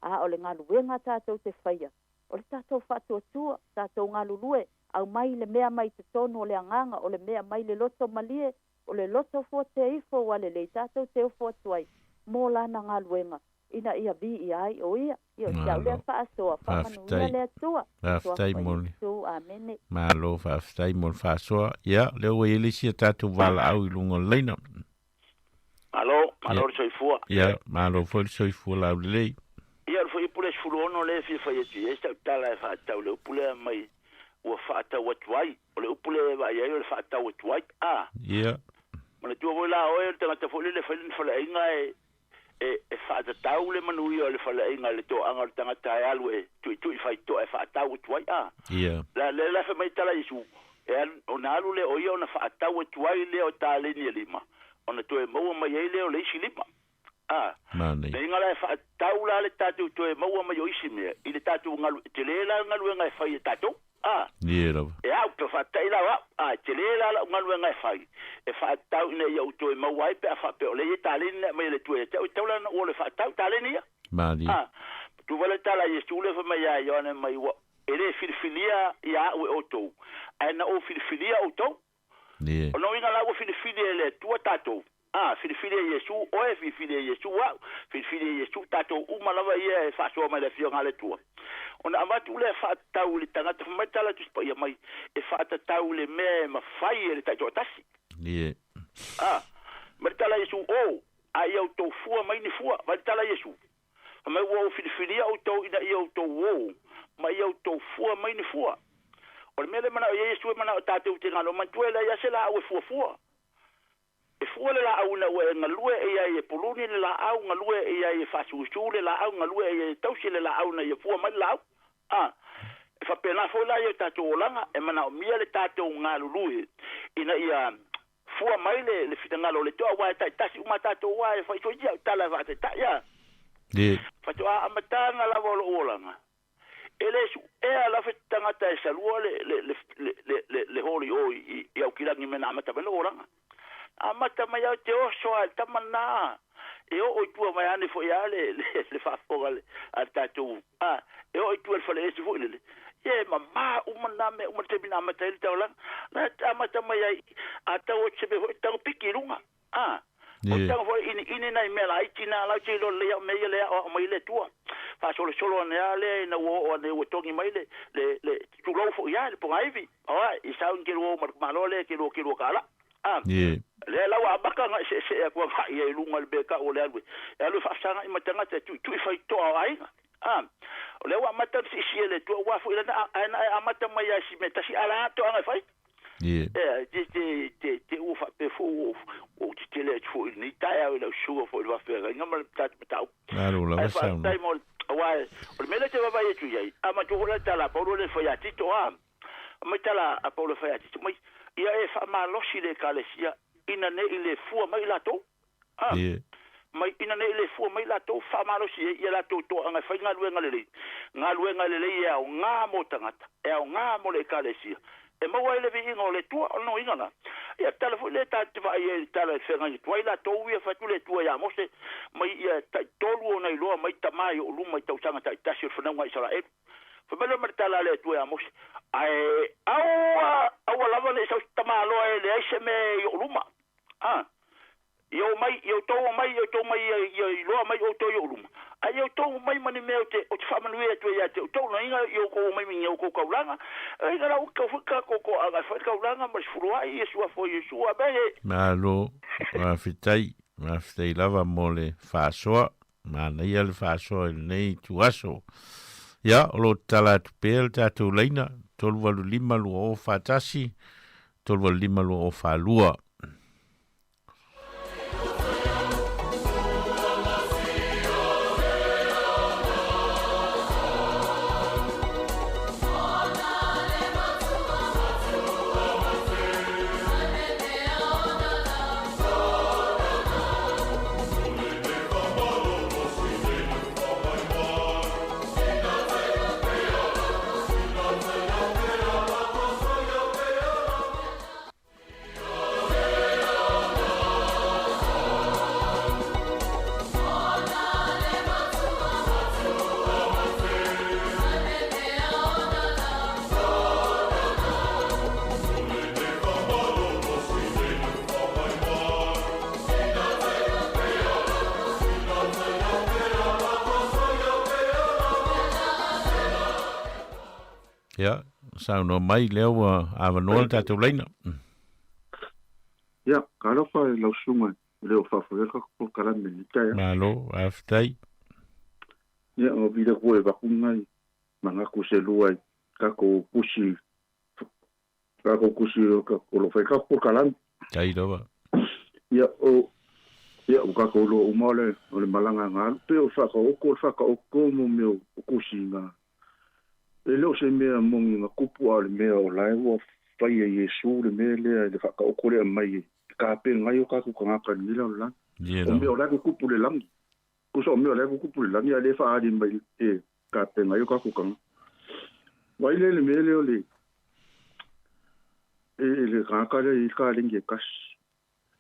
A o le ngā luenga tātou te whaia. O le tātou whatuatua, tātou ngā lulue. Au mai le mea mai te tonu o le anganga, o le mea mai le loto malie, o le loto fua te ifo wale le tātou te ufo tuai. Mō lana ngā luenga. Ina ia vi i ai o ia. Ia tau lea whaasoa, whamanuia lea tua. Whaftai mole. Amene. Malo whaftai mole whaasoa. Ia, leo e elisia tātou wala au i lungo leina. Malo, malo soifua. Ia, malo foi soifua lau lei. Ia, foi pule sfulono le fi foi tu. Esta tala fa tau le pule mai o fa tau wai. O le pule vai ai o fa tau wai. Ah. Ia. Mana tu vola o e tanga te foi le fa inga e fa tau le manu o le fa inga le to anga tanga tai alu e tu fa to e fa tau wai. Ah. Ia. La fa mai tala isu. E ona alu le o ia ona fa tau wai le o tale ni lima. Ona to e mau mai ai le o le isi lima. Ah. Mane. Ne ngala fa taula le tatu to e mau mai o isi me. I le tatu ngalu te le la ngalu nga fa i tatu. Ah. Ia. E au to fa taila wa. Ah, te le la ngalu nga fa. E fa tau ne yo to e mau ai pe fa pe o le tale ne mai le to e taula o le fa tau tale ni. Mane. Ah. Tu vale tala i stu le fa mai ai yo ne mai wa. Ele filfilia ya o to. Ana o filfilia o to. Ie. Ono inga lago filifili le tua tato. Ah, filifili Yesu, o e filifili Yesu wa. Filifili Yesu tato uma lava ia e faso mai le fio ngale tua. Ona amatu le fa tau le tangata mai tala tu spa ia mai e fa tau le me ma fai le tato tasi. Ie. Ah, mai tala Yesu o ai au to fua mai ni fua, mai tala Yesu. Mai wo filifili au to ina ia to wo. Mai au to fua mai ni fua. O mele mana o Yesu mana o tātou te ngano mantuela ia se la au e fuafua. E fua le la au na ue ngalue e ia e poluni le la au ngalue e ia e fasuusu le la au ngalue e ia e tausi le la au na ia fua mai la au. Ah, e fa pena fo la ia tātou olanga e mana o mia le tātou ngalului. Ina ia fua mai le fitangalo le toa wa tasi uma tātou wa e fa iso ia tala va te ta ia. Ie. Fa toa amatanga la volo olanga. Ele su e ala fetanga ta salua le holi o i au kirangi mena amata mena oranga. Amata mai au te oso al tamana. E o tua mai ane fo ia le fafoga le al tatu. Ah, e o tua le fale esi fo ile. Ye mama umana me umate bina amata ile taulanga. Na amata mai ai ata o chebe ho tang pikirunga. Ah. O tang fo ini nai mela itina la chilo le me le o mai le tua. Fa solo ne ale na wo ne wo tongi mai le tu lo fo ya le po aivi. Ah, i sa un kilo malole kilo kala. Ah. Le la wa baka nga se ko fa ye lunga le beka o le alwe. Ya lo fa sanga i matanga te tu fa to ai. Ah. Le wa mata si le tu wa fo ila na amata mai ya si meta si ala to nga fa. Ie. Te o fa pe fo o te le fo ni taia o le sugar fo va fer. Ngam ta tau. Claro, la va sa. Wai, o mele te vai tu yai. Ama tu hola tala Paulo le foi atito a. Ama tala a Paulo foi atito. Mai ia e fa malosi le kalesia ina ne ile fu mai lato. Ah. Mai ina ne ile fu mai lato fa malosi ia lato to anga fa ngaluenga le. Ngaluenga le ia o nga mo tangata. E o nga mo le kalesia. E mo wai le vingo le tua no ingana. Ia tala foi le tata vai e tala fenga ni toi la to ia fa tu le tua ia mose mai ia tolu ona iloa mai tamai o luma i tausanga ta tasi fona ngai sala e. Fa mele mer tala le tua ia mose. Ai au lava le sa tamalo e le se me o luma. Ah. Yo to mai iloa mai o to yo luma. Ai eu to mai mani me o te fa manu e tu ia te to no inga yo ko mai mi yo ko kaulanga ai gara o ka fuka ko aga fa kaulanga mas furua i sua foi sua be malo ma fitai lava mole fa soa ma nei al fa soa nei tu aso ya lo tala tu pel tatu leina tol valu lima lu o fatasi tol valu lima lu o fa lua. Ia, sauno mai leo awanoa tātou leina. Ia, ka alofa e lausunga leo whawhaweka ko karame ni kai. Malo, aftai. Ia, o vira koe wakungai, manga kuselua, kako kusi, kako lo whaika ko karame. Tai doa. Ia, o kako lo umale, o le malanga ngā, pe o whaka oko mo meo kusi ngā. E leo se mea mongi ngā kupu a le mea o lai ua whai e Yesu le mea lea le whaka okore a mai ka pe ngai o kaku ka ngaka ni la o lan. O mea o lai kupu le langi. Kusa o mea o lai kupu le langi a le wha aari mai e ka pe ngai o kaku ka ngaka. Wai le mea leo le e le ngaka le i ka ringi e kasi.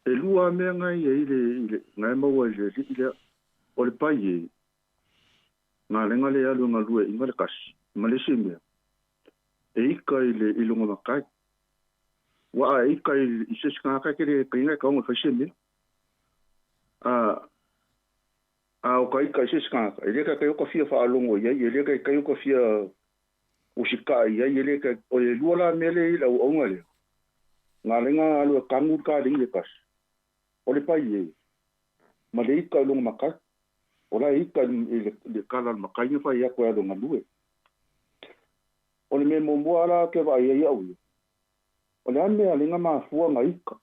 E lua mea ngai e i le ngai maua i le o le pai e ngā lenga le alu ngā lua i ngā le kasi. Malaysia mea. E ika i le ilunga makai. Wa a ika i se skaka kere kainga ka onga whaise mea. A o ka ika i se skaka. E leka kai oka fia wha alongo iai. E leka kai oka fia usika iai. E leka o le luala mele i lau onga lea. Ngā lenga alu e kangur ka ringi e kasi. O le pai e. Ma le ika ilunga makai. O la ika i le kala makai nga whai ako e alonga lue. O le me momoa la ke wa ia au. O le ane a linga mafua ngā ika.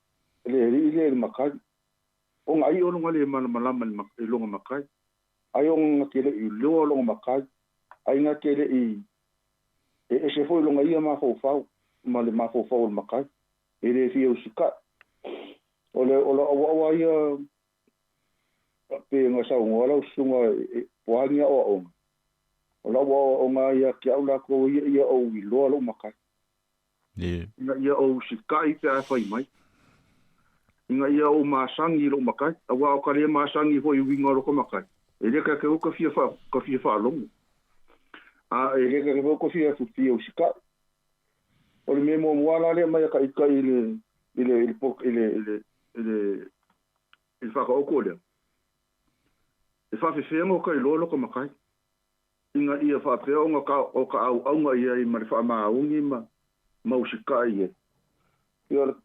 Le le makai. O ngā i olonga le malama i longa makai. Ai o ngā kele i leo longa makai. Ai ngā kele i e se foi longa ia mafofau. Ma le mafofau le makai. E le fia usika. O le awa ia pe ngā sao ngā usunga pohangia o onga. O la o ngā ia ki au la ko ia o i loa lo makai. Ia o sikai pe a whai mai. Ia o maasangi lo makai. Awa o kare maasangi hoi winga lo ko makai. E reka ke o ka fia wha longo. E reka ke o ka fia fia o sikai. O le memo mwala le mai ka ika ile whaka oko lea. E whawhiwhenga o ka i loa lo ko makai. Inga ia whapea o ka au aunga ia i mare wha maaungi ma usika ia. Ia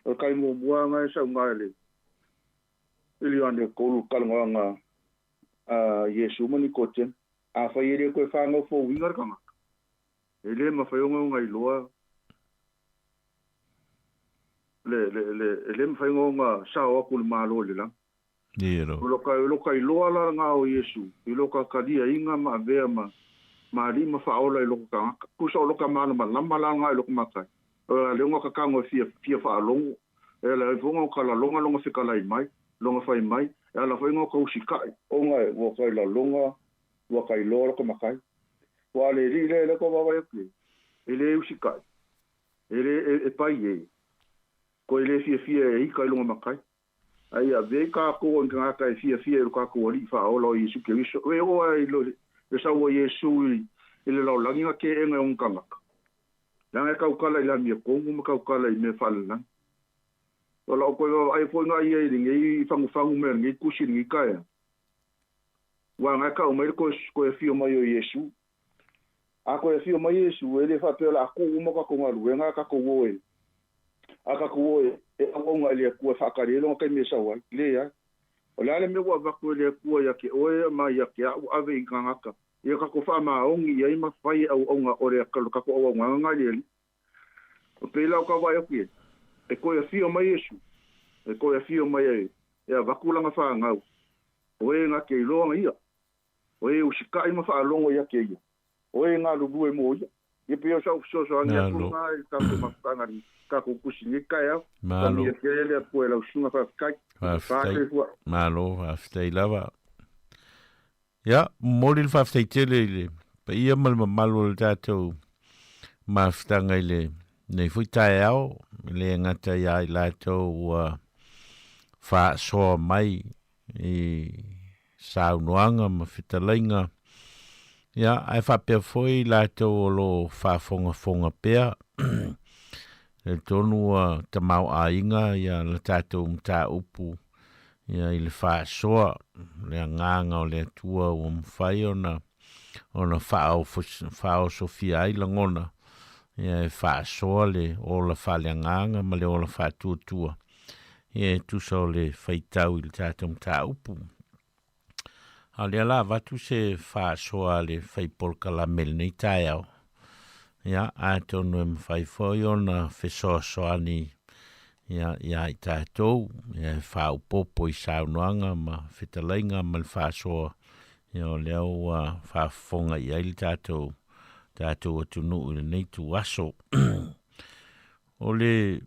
o kai mo muanga e sau ngāle. Ili ane kolu kalanga Yesu mani koten. A whai ere koe whanga fo wingar kanga. E le ma whai onga i loa. Le ma whai onga sao aku le malo le lang. Loka i loa la ngā o Yesu. I loka karia inga ma vea ma rima whaola i loka kangaka. Kusa o loka mana ma lama la ngā i loka makai. Leonga ka kango fia whaalongo. E la vonga o ka la longa whikalai mai. Longa whai mai. E la whainga o ka usikai. O ngai waka i la longa. Waka i loa loka makai. Wa le ri le ko wawa e e le usikai. E le e pai e. Ko e le fia e ika i longa makai. Ai a ve ka ko nga ka fia ka ko ri fa o lo Yesu ke viso e o ai lo e sa o Yesu i le lo langi nga ke enga un kanga la ka ukala ila mi ko mu ka ukala i me falla o lo ko ai fo nga i ngi fangu me ngi kushi ngi ka ya wa nga ka o me ko e fio mai o Yesu a ko e fio mai Yesu e le fa pe la ko mo ka ko nga ka ko wo e aka ko e o nga le ku fa ka le lo ka me sa wa le ya o la le me wa va ko le ku ya ke o ma ya ke a ave nga ka ia ka ko fa ma ongi ia ma fai au nga ore ka ko o nga le o pe la ka va ya ki e ko ya fio mai Yesu e ko ya fio mai e va ku la nga fa nga o e nga ke lo nga ia o e usika i ma fa longo ya ke ia o e nga lu e mo ia e pe so nga ku nga ka ko ma nga ka ko kusini ka ya malo e ke le po la usunga fa kai malo after lava ya molil fa after tele pa ia mal malo tato mafta ngaile nei futai au le ngata ya lato fa so mai e saunoanga ma fitalinga ya ai fa pe foi lato lo fa fonga pe le tonu te mau ainga ya le tato mta upu ya il fa so le nganga o le tua o mfai ona fa o sofia i langona Ia e whaasoa le o la whaleanganga ma le o la whaatuatua. Ia e tusa o le whaitau i le tātou mta upu. A le ala vatu se whaasoa le whaipolka la mele nei tai au. Ia a tonu e mwhaifoi o na whesoasoani ia i tātou. Ia e whaupopo i saunoanga ma whetalainga ma le whaasoa. Ia o leo whaafonga i aili tātou. Tātou atunu i nei tu aso. O le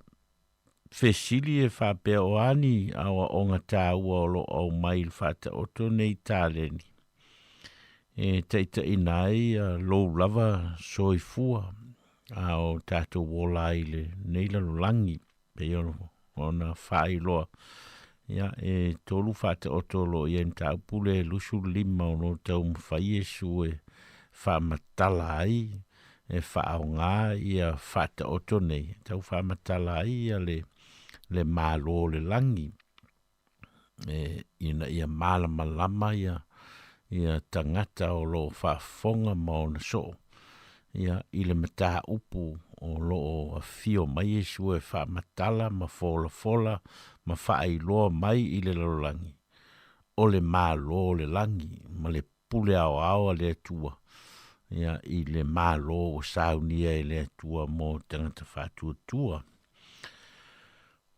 whesili e whapea o ani awa onga tāua o lo au mai il whata oto nei tāleni. E teita inai lo lava soifua a o tātou wola ile nei lalulangi pe ona whailoa. Ia e tolu whata oto lo i en tāpule lusu lima o no tau mwhai e su e whamatala ai e whaonga ia whata oto nei. Tau whamatala ai ia le mālo le langi. Ia mālama lama ia tangata o lo whafonga maona so. Ia i le mata upu o lo a fio mai e su e whamatala ma fola ma whaailoa mai i le langi. O le mālo le langi ma le pule au awa le atua. Ia i le mālo o saunia i le atua mo tangata whātua.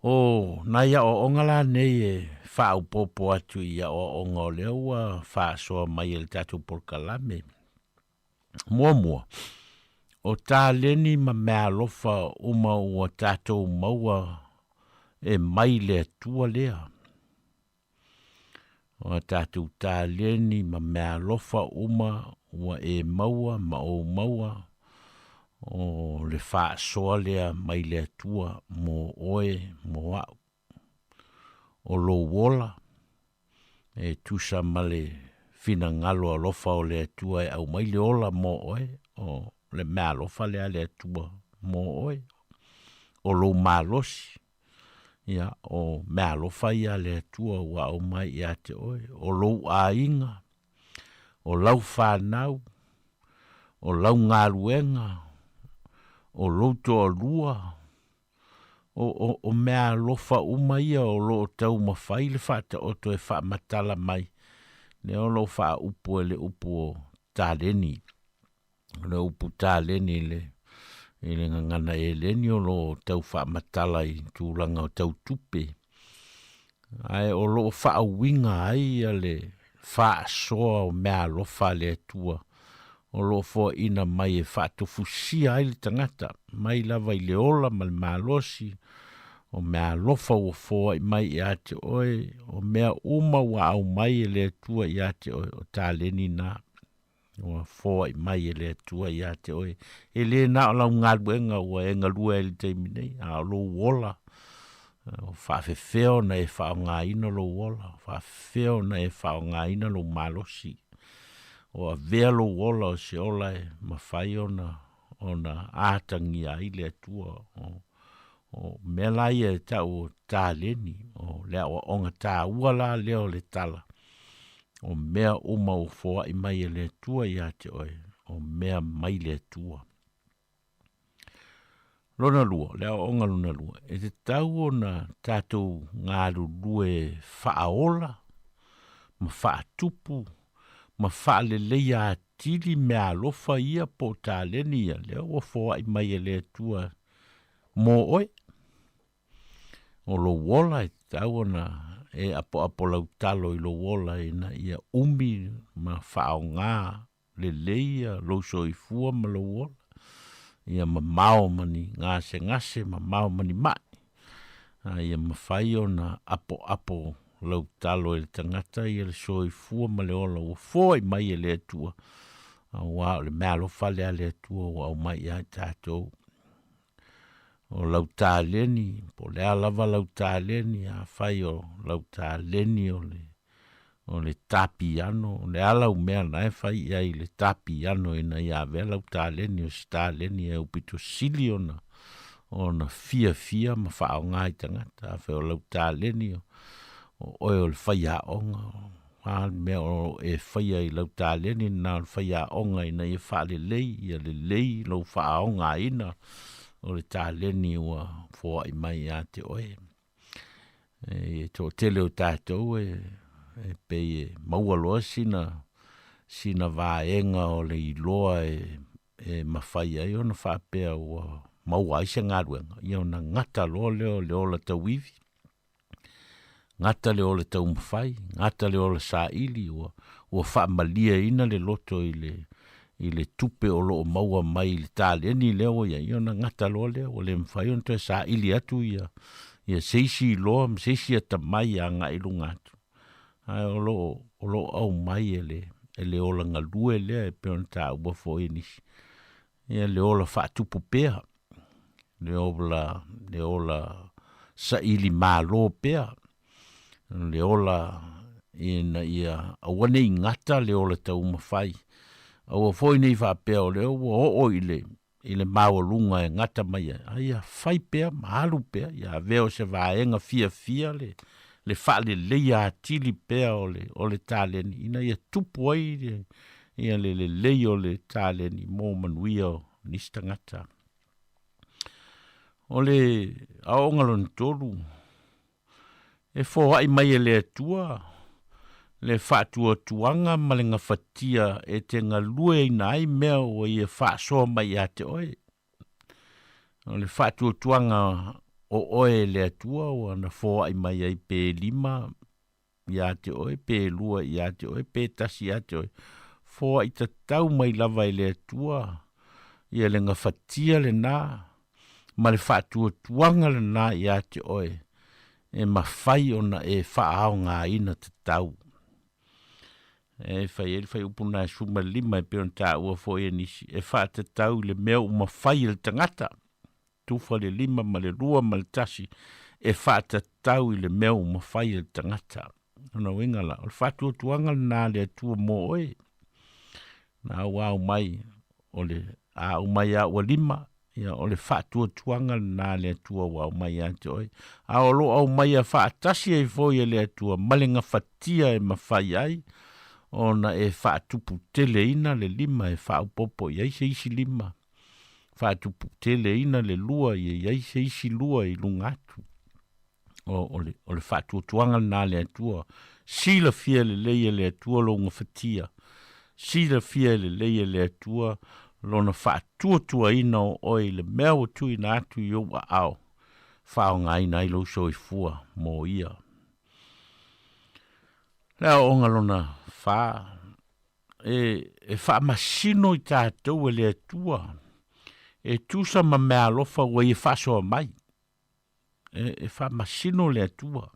O naia o ongala nei e whaupopo atu ia o onga o leua whaasoa mai e le tātou porkalame. Mua. O tā leni ma mea lofa uma ua tātou maua e mai le atua lea. O tātou tā leni ma mea lofa uma ua e maua ma o maua o le whaasoa lea mai le atua mo oe mo au. O lo wola e tusa ma le fina ngalo a lofa o le atua e au mai le ola mo oe o le mea lofa lea le atua mo oe. O lo malosi ia o mea lofa ia le atua ua au mai ia te oe. O lo a inga o lau whanau, o lau ngaruenga, o louto o lua, o mea lofa uma ia o lo tau mawhai le whata o to e wha matala mai. Ne o lo wha upu e le upu o tāleni. Le upu tāleni le ngangana e leni o lo tau wha matala i tūlanga o tau tupe. Ai o lo wha winga ai a le wha soa o mea lofa le atua. O lo fo ina mai e wha tofusia ai le tangata. Mai lava i le ola ma le malosi. O mea lofa o fo i mai i ate oe. O mea uma wa au mai e le atua i ate oe. O tāleni nā. O fo i mai e le atua i ate oe. E le nā o lau ngaruenga ua e ngalua e le teiminei. A lo wola. O whawhewheo na e whao ngā ina lo wola. Whawhewheo na e whao ngā ina lo malosi. O a vea lo wola o se ola e mawhai ona ātangi a ile atua. O mea lai e tau tāleni. O lea o onga tā uala leo le tala. O mea uma o fōa i mai e le atua i ate oe. O mea mai le atua. Lona lua, lea o onga lona lua. E te tau o na tātou ngāru lue whaola, ma whaatupu, ma whaaleleia atili mea lofa ia po tāleni ia. Lea o fōa i mai e le atua mō oe. O lo wola e tau o na e apo lau talo i lo wola e na ia umi ma whao ngā leleia lo soifua ma lo wola. Ia ma mao mani ngase ma mao mani mai. Ia ma whai o na apo lau talo e le tangata ia le soifua ma le ola o fōi mai e le atua. Wa le mea lofa lea le atua o au mai ia tātou. O lau tāleni, po lea lava lau tāleni, a whai o lau tāleni o le tapi ano, o le alau mea na e whai ia i le tapi ano e na ia vea lau tāleni o si tāleni e upito sili o na fia ma whao ngai tangata, a whai o lau tāleni o oe o le whai a onga, mea o e whaia I lau tāleni nā whaia onga ina I whaale lei, ia le lei lau wha onga ina o le tāleni ua fōa I mai a te oe. E tō tele o tātou e pei e maua loa sina vāenga o le iloa e mawhai ai o na whapea ua maua aisa ngāruenga. Ia o na ngata loa leo la tau iwi. Ngata leo le tau mawhai, ngata leo le sa ili ua whaamalia ina le loto I le tupe o loo maua mai le tāleni leo ia. Ia o na ngata loa leo o le mawhai on te sa ili atu ia. Ia seisi loa, seisi ata mai a ngā ilu ngātu. Ai o lo au mai e le ola ngalue lea e peon tā ua fo nisi. Ia le ola whaatupu pēha. Le ola sa ili mālo pēha. Le ola ia awane I ngata le ola tau mawhai. Aua fo nei whapea o leo o I le mawalunga e ngata mai. Aia whai pēha, mahalu pēha. Ia veo se vaenga fia le whaale leia atili pēha o le tāleni. Ina ia tupu ai ia le lei o le tāleni mō manuia o nista ngata. O le aongalon tolu. E fō ai mai e le atua. Le whātua tuanga ma le ngawhatia e te ngalue I nai mea o I e whāsoa mai a te oe. O le whātua tuanga o oe le atua o ana fō ai mai ai pē 5 I a te oe, pē 2 I a te oe, pē tasi a te oe. Fō ai ta tau mai lava I le atua. Ia le ngawhatia le nā. Ma le whātua tuanga le nā I a te oe. E mawhai ona e whaao ngā ina te tau. E whai upuna e suma 5 e peon tā ua fo nisi. E wha te tau le mea mawhai le tangata. Tufa le 5 ma le 2 ma le tasi. E wha te tau le mea mawhai le tangata. Ona wingala. O le whātua tuanga nā le atua mō oe. Nā wau mai. O le a umai a ua 5. Ia o le whātua tuanga nā le atua wau mai a te oe. A o lo au mai a whaatasi e fōi le atua. Malenga whatia e mawhai ai. Ona e whaatupu tele ina le 5 e whaaupopo I eise isi 5. Whaatupu tele ina le 2 I eise isi 2 I lungatu. O le whaatua tuanga nā le atua. Sila fia le leia le atua lo ngā whatia. Sila fia le leia le atua lo na whaatua tua ina o oi le mea o tui na atu I o au. Whao ngā ina I lo so I fua mō ia. Lea onga lona wha e wha masino I tātou e le atua. E tusa ma mea lofa ua I whasoa mai. E wha masino le atua.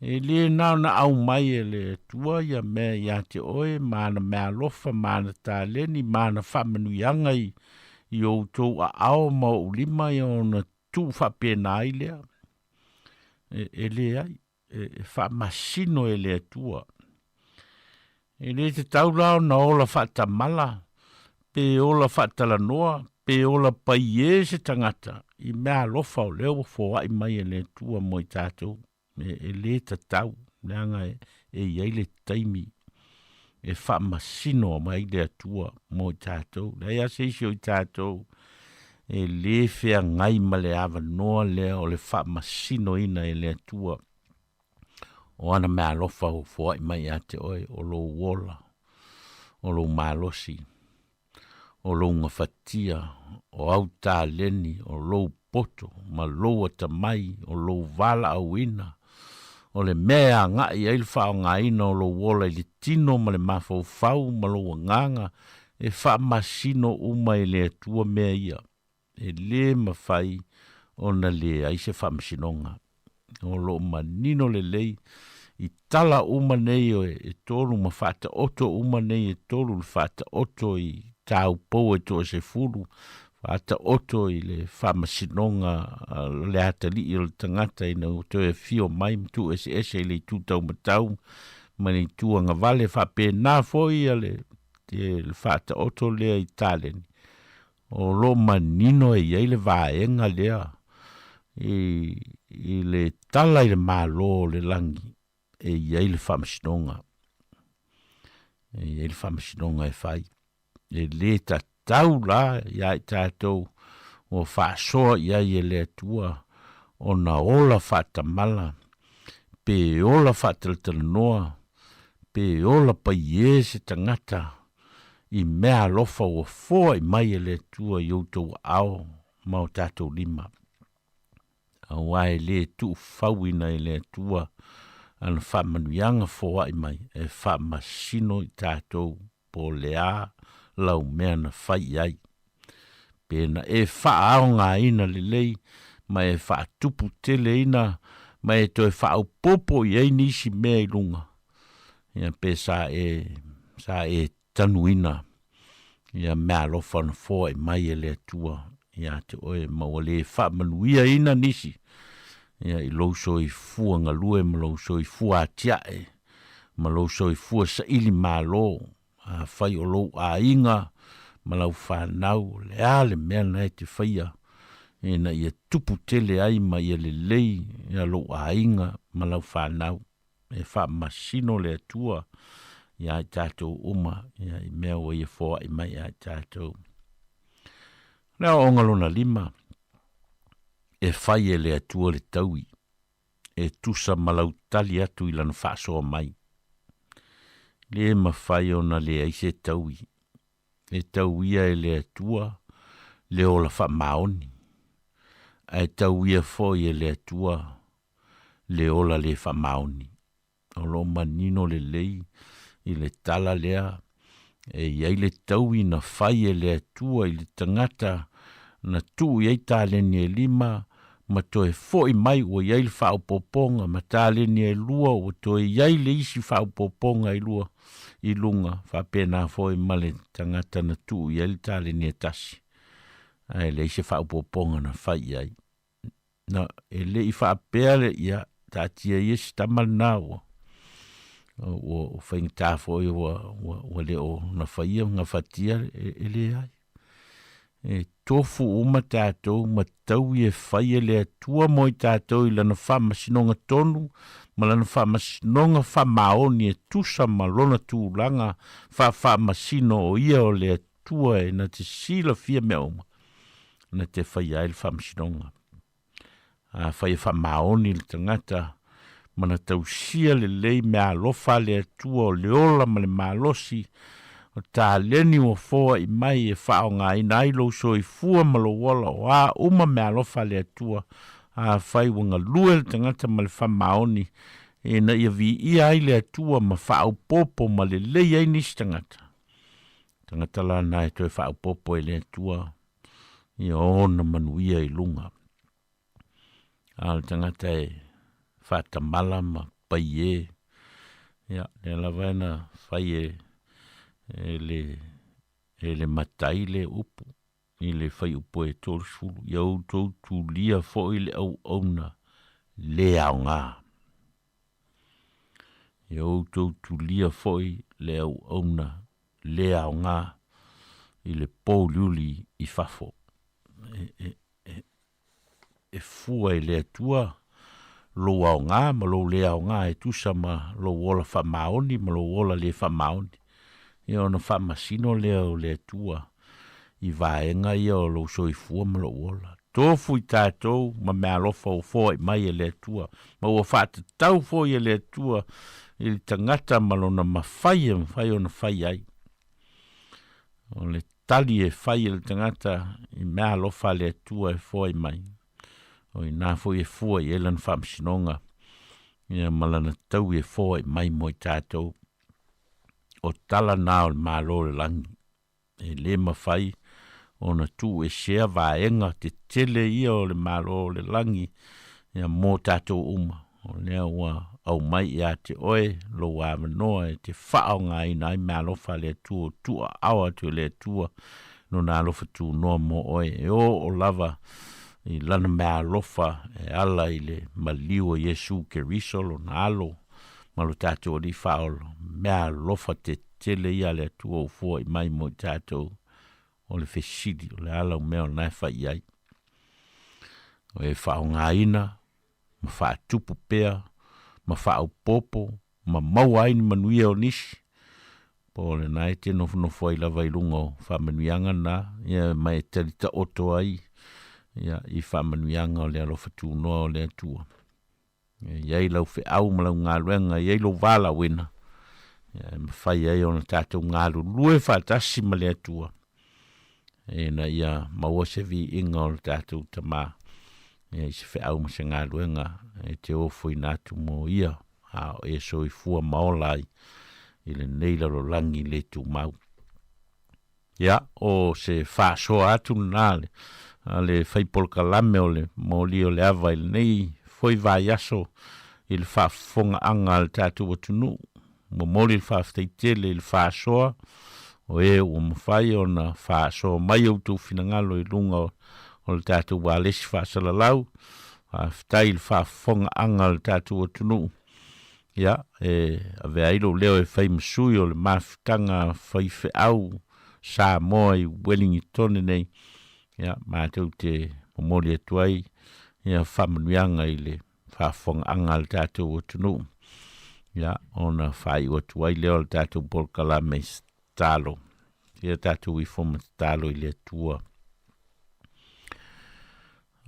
E le nao na au mai e le atua ia mea ia te oe, maana mea lofa, maana tāleni, maana wha manuianga I outou a ao ma o ulima I ona tū wha pēnā I lea. E le ai. E wha masino e le atua. E le te taulao na ola wha tamala, pe ola wha talanoa, pe ola pai e se tangata, I mea lofa o leo fōa I mai e le atua mo I tātou. E le ta tau, leanga e iai le taimi, e wha masino mai le atua mo I tātou. Lea se isi o I tātou, e le whea ngai ma le awa noa lea o le wha masino ina e le atua. O ana mea lofa o fōa I mai a te oe, o lo wola, o lo malosi, o lo ngawhatia, o au tā leni, o lo poto, ma lo ata mai, o lo vala au ina, o le mea ngā I eil whao ngā ina, o lo wola I le tino, ma le mafau fau, ma lo nganga, e wha masino uma I le atua mea ia, e le mawhai, o na le aise wha masinonga. O lo manino le lei I tala uma nei o e tolu ma whata oto uma nei e tolu le whata oto I tau pou e to se furu whata oto I le whamasinonga le atali I le tangata I na uto e fio mai mtu ese I le tutau matau mani tuanga vale whape nā foi a le whata oto lea I taleni o lo manino e iei le vaenga lea I le tala I le malo le langi. iai le whamasinonga. Iai le whamasinonga e whai. E le tatau la ia i tātou o whaasoa iai e le atua o na ola whaatamala pe ola whaataltala noa pe ola pa ie se tangata I mea lofa o fōa I mai e le atua I outou ao mau tātou lima. Awa e le tu whauina e le atua ana whamanuianga fōa I mai e whamasino I tātou po lea lau mea na whai ai. Pena e whaao ngā ina le lei, ma e whaatupu tele ina, ma e toi whaau popo I ei nisi mea I lunga. Ia pe sa e tanuina, ia mea lofa na fōa I mai e le atua, ia te oe mawale whaamanuia ina nisi. Ia I louso I fua ngalue, ma louso I fua atiae, ma louso I fua sa ili mālo, a whai o lou a inga, ma lau whanau, le ale mea nai te whaia, e na ia tupu tele ai ma ia le lei, ia lou a inga, ma lau whanau, e wha masino le atua, ia I tātou uma, ia I mea o ia fōa I mai ia I tātou. Lea ongalona lima, e whai e le atua le taui, e tusa malau tali atu I lana whaasoa mai. Le mawhai o na le aise taui, e tauia e le atua, le ola wha maoni. E tauia foi e le atua, le ola le wha maoni. O lo manino le lei, I le tala lea, e iai le taui na whai e le atua I le tangata, na tu iai tāleni e lima, ma toe foi mai o iai le whao poponga, ma tāleni e lua, o toe iai le isi whao poponga I lua. I lunga, whapena foi male tangata na tu I ele tale ni tasi. Ai le se whaupoponga na whai ai. Na, e le I whapea ia tātia iesi tamal nāua. O whaingtā foi o le o na whaia ngā whatia e le ai. E tofu uma tātou ma tau I e whai e le atua moi tātou I lana whamasinonga tonu, ma lana whamasinonga whamaoni e tusa ma lona tūlanga whamasino o ia o le atua e na te sila fia mea uma. Na te whai ai le whamasinonga. A whai whamaoni le tangata, ma na tausia le lei mea lofa le atua o le ola ma le malosi, o tā leni o fōa I mai e whao ngā ina ailo so I fua malawala o a uma mea lofa le atua a whai wanga lue le tangata ma le whamaoni e na ia vi ia ai le atua ma whao popo ma le lei ai nisi tangata. Tangata la nai toi whao popo e le atua I ona manuia I lunga. A le tangata e whatamala ma pai e. Ia, le lavaina whai e le matai le upu I le whai upu e tōru sulu I au tō tū lia fo I le au auna le au ngā I au tō tū lia fo I le au auna le au ngā I le pōliuli I whafo e fua I le atua lo au ngā ma lo le au ngā e tusa ma lo wola whamaoni ma lo wola le whamaoni I ona whamasino leo le tua I vaenga I o lo so I fua ma lo wola. Tofu I tātou ma mea lofa o fōa I mai e le tua. Ma ua whaata tau fōa I le tua I le tangata ma lo na mawhai o na whai ai. O le tali e whai le tangata I mea lofa le tua e fōa I mai. O I nā fōa e fua I elan whamsinonga. Ia malana tau e fōa I mai mo I tātou. O tala nā o mālo le langi. E le mawhai o na tū e shea vaenga te tele ia o le mālo le langi. Ia mō tātou uma. O lea ua au mai ia te oe lo wā manoa e te whao ngā ina I mālofa le tua tua awa tu le tua. No nā lofa tū noa mō oe. E o lava I lana mālofa e ala I le maliu o Yesu ke risolo na alo. Malo tātou li whaolo, mea lofa te tele ia le atua o fua I mai mo tātou o le whesidi, o le ala o mea o nai whai ai. O e whao ngā ina, ma wha tupu pea, ma whao popo, ma mauai ni manuia o nisi. Po le nai te nofo ai lava i lungo whamanuianga na, ia mai telita oto ai, ia i whamanuianga o le alofa tūnoa o le atua. Iai lau whi au malau ngā luenga, iai lau wala wina. Mawhai ai o na tātou ngā lue whātasi ma le atua. Na ia maua se vi inga o le tātou tamā. Ia i se whi au ma se ngā luenga, te ofo i nātu mo ia, o e so i fua maolai, i le neila ro langi le tu mau. Ia, o se whāsoa atu nāle, le whaipolka lame o le mōli o le awa i le nei, foi vai aso i le whaafonga anga le tātou atunu. Mo mōli le whaafteitere i le whāsoa, o e o mawhai o na whaasoa mai au tū finangalo i lunga o le tātou wālesi whaasala lau, whaaftai le whaafonga anga le tātou atunu. Ia, a vea ilo leo e whai masui o le mawhitanga whai whi au sa moa i Wellington nei. Ia, mātou te momoli atuai, ia whamanuianga i le whaafonga anga le tātou atunu. Ia, ona whai o atuai leo le tātou polkala me stalo. Ia tātou i foma stalo i le atua.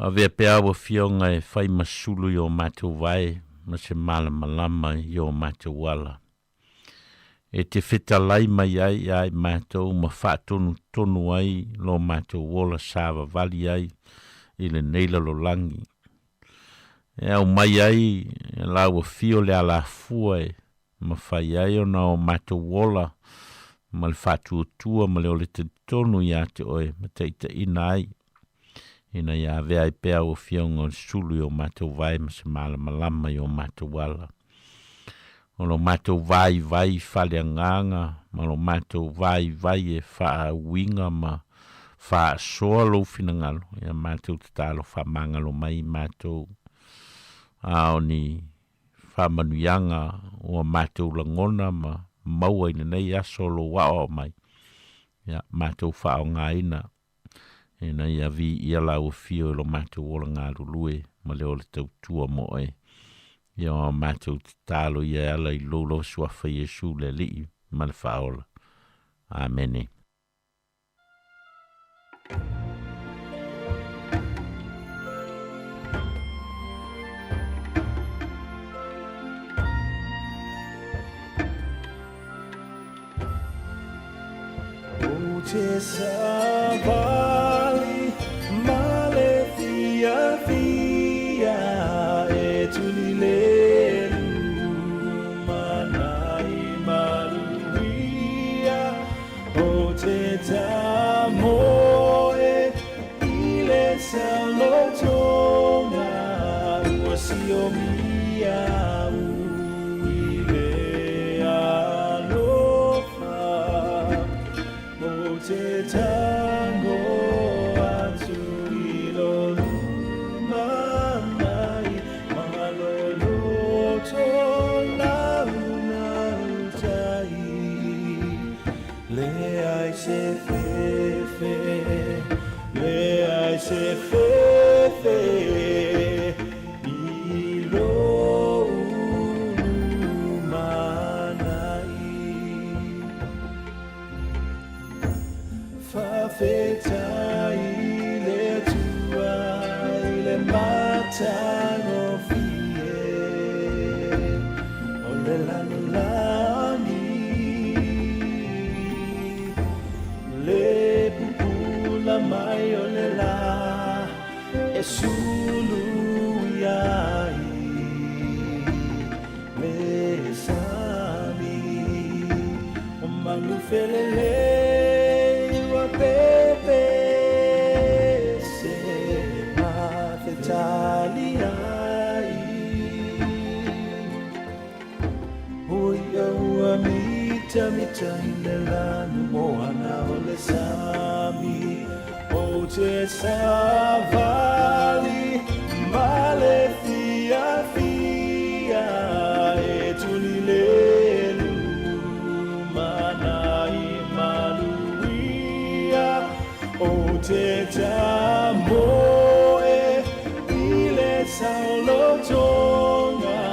A vea pea wa fionga e whai masulu i o mātou vai, ma se malama i o mātou wala. E te whetalai mai ai mātou ma whaatonu tonu ai lo mātou wola sāwa vali ai i le neila lo langi. E au mai ai e laua fio le ala fua e ma whai ai o na o mātou wola ma le whātua tua ma le o le te tonu i ate oe ma teita ina ai. Ina ia vea i pea o fionga o sulu i o mātou vai ma se malama i o mātou wala. O lo mātou vai whale anganga, ma lo mātou vai e wha winga ma wha soa lo finangalo. Ia mātou te talo wha mangalo mai mātou o ni wha manuianga o mātou langona ma maua ina nei aso lo wao mai. Ia mātou wha o ngā ina. Ina ia vi ia lau fio lo mātou ola ngā rulue ma leo le tau tua mo e. Ia o mātou te talo ia ala i lolo suafa Jesu le li ma le whaola. Amene. O te savali male fia e tuli lelu manai maluia o te tamoe ile salotonga uasio mia uile alofa o te tango atu ilo lumanai malolo to lautai le ai se fefe le ai se fefe ilo lumanai fafetai le tua le matano fie o le lanulani le pupula mai o le la e sulu iai le sami o malufelele pepe se mafetaliai Oia ua mita inelanu moana o le sami o te savali male fia e tuli lelu manai malu o te tamoe ile saulotonga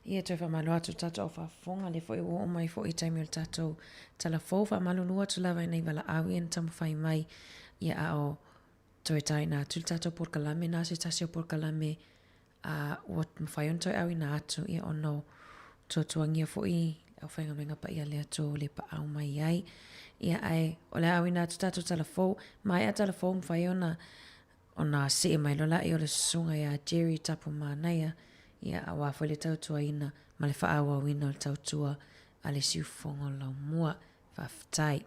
Ia toi whamalo atu tatou whafonga le fo i o mai fo i taimi o tatou talafou whamalo lua tu lava nei wala awi en tamu whai mai ia a o toi tai nā tu tatou porkalame nā se tasi o porkalame a wat mwhaion toi awi nā atu ia ono tuangia fo i au whainga menga pa ia lea tō le pa au mai ai ia ai o le awi nā tu tatou talafou mai a talafou mwhaiona o nā se mai lola i o le sunga ia Jerry tapu mānaia ia a wafo le tautua ina ma le wha awa wina o le tautua a le siufongo lau mua whaftai.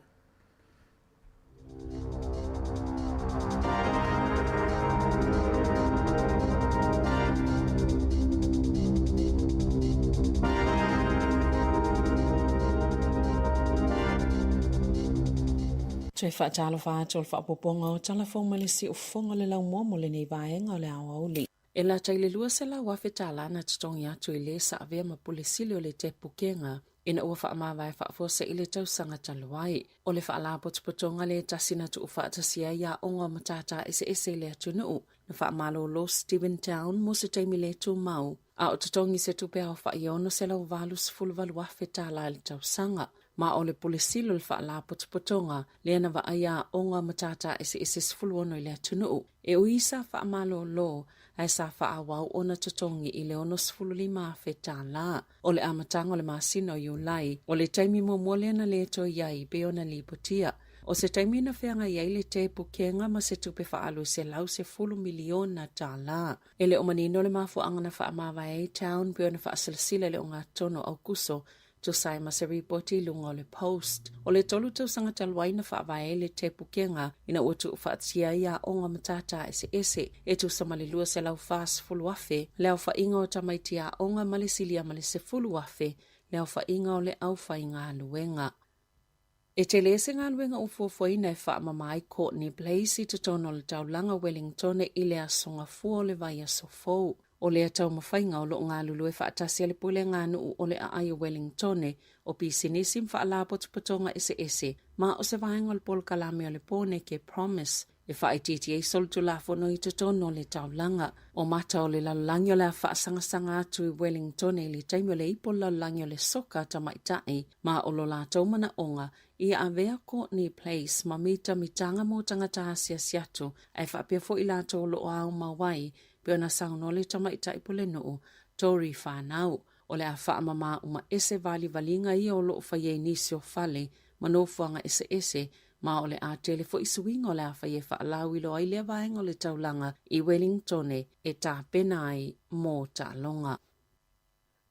Toi whaatalo whaato le whaapoponga o talafong malisi o fonga le lau mua mo le nei vaenga o le awa uli. E la taile lua se la wafe tālana titongi atu i le sa avea ma pulisili o le te pukenga ina ua whaamawai whaafosa i le tausanga taluai. O le whaala potopotonga le tasina tu whaatasia ia onga matata ese le atu nuu na whaamalo lo Stephen Town mo se taimi le tu mau. A o tatongi se tupea o whaiono se lau valu sifuluvalu wafe tāla le tausanga. Ma o le pulisilo le whaala potopotonga le ana wa aia onga matata ese sifuluono i le atu nuu. E uisa whaamalo lo ai sa whaawau ona tatongi i le ono sifululi mawheta la. O le amatanga o le masino i ulai, o le taimi mo mwolena le to iai be ona lipotia. O se taimi na whianga iai le te pukenga ma se tupe whaalu se lau se fulu miliona ta la. E le omanino le mafu angana whaamawa e town be ona whaasalasila le o ngā tono au kuso to sai ma se reporti lunga o le post. O le tolu tau sanga talwai na whaavae le te pukenga ina uatu whaatia ia onga matata ese e tu samali lua se lau fast fulu afe leo whainga o tamaitia onga malisilia malise fulu afe leo whainga o le au whainga luenga. E te lese ngā luenga o fuafuaina e whaamamai Courtney Blaze i te tono le taulanga Wellington i le asonga fua o le vai asofou. O le atau mawhainga o lo ngā lulu e whaatasi ale pule ngā nuu o le aai o Wellington o pisinisi mwhaala potopotonga ese ma o se vaenga o le pol kalame o le pone ke Promise e whaititi e soltu la fono i te tono le taulanga o mata o le lalulangi o le whaasangasanga atu i Wellington le taimi o le ipo lalulangi o le soka tamaitai ma o lo la taumana onga i avea Courtney Place ma mita mitanga mo tangata asia siatu e whaapia fo i la to lo au mawai pe ona sauno le tamaitai pole nuu Tori whanau o le a whaamama uma ese vali valinga i o lo whaie nisi o fale manofuanga ese ma o le a telefo i suinga o le a whaie whaalau ilo ai le vaenga o le taulanga i Wellington e tā penai mō tā longa.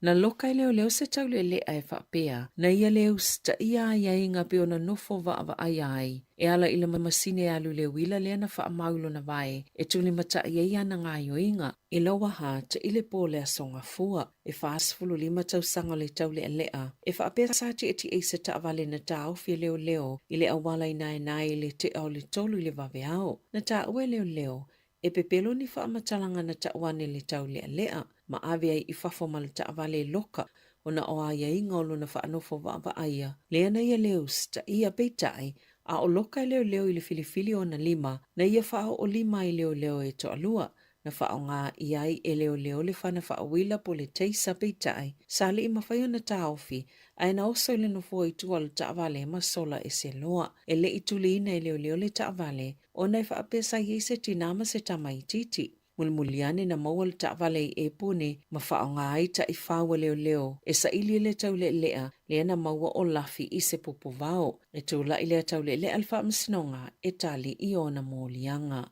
Na loka i leo se tau le ai whaapea, na ia leo sta ia ai ngā pe ona nofo wa ai. E ala ila mamasine alu leo wila lea na whaamaulo na vai, e tuli mata ia na ngā yoinga, i lawa ha ta ile pōle a songa fua, e whaasfulu lima tau sanga le tau lea. E whaapea sati eti eisa ta avale na ta awhia leo, i le awala i nai le te au le tolu le vave au. Na ta awe leo, e pepelo ni whaamatalaga na taʻuane le tau lea, ma ave ai i whafoma le taʻawale loka, o na o aia inga o luna whaanofo vaaia. Lea na ia leus ta ia peitai, a o loka i leo i le filifili o na lima, na ia whao o lima i leo e to alua, na whao ngā iai e leo le whana whaawila po le teisa peitai, sali i mawhaio na taofi, ai na oso i le nofo i tua le taawale ma sola e se loa, e le i tuli ina i leo le taawale, o na i whaapesa i se tinama se tamai titi. Mulmuliane na maua le taawale i e pune, ma whao ngā aita i whaua leo, e sa ili le tau lea, lea na maua o lafi i se popo vao, e tūla i le tau lea alfa msinonga e tali i ona mōlianga.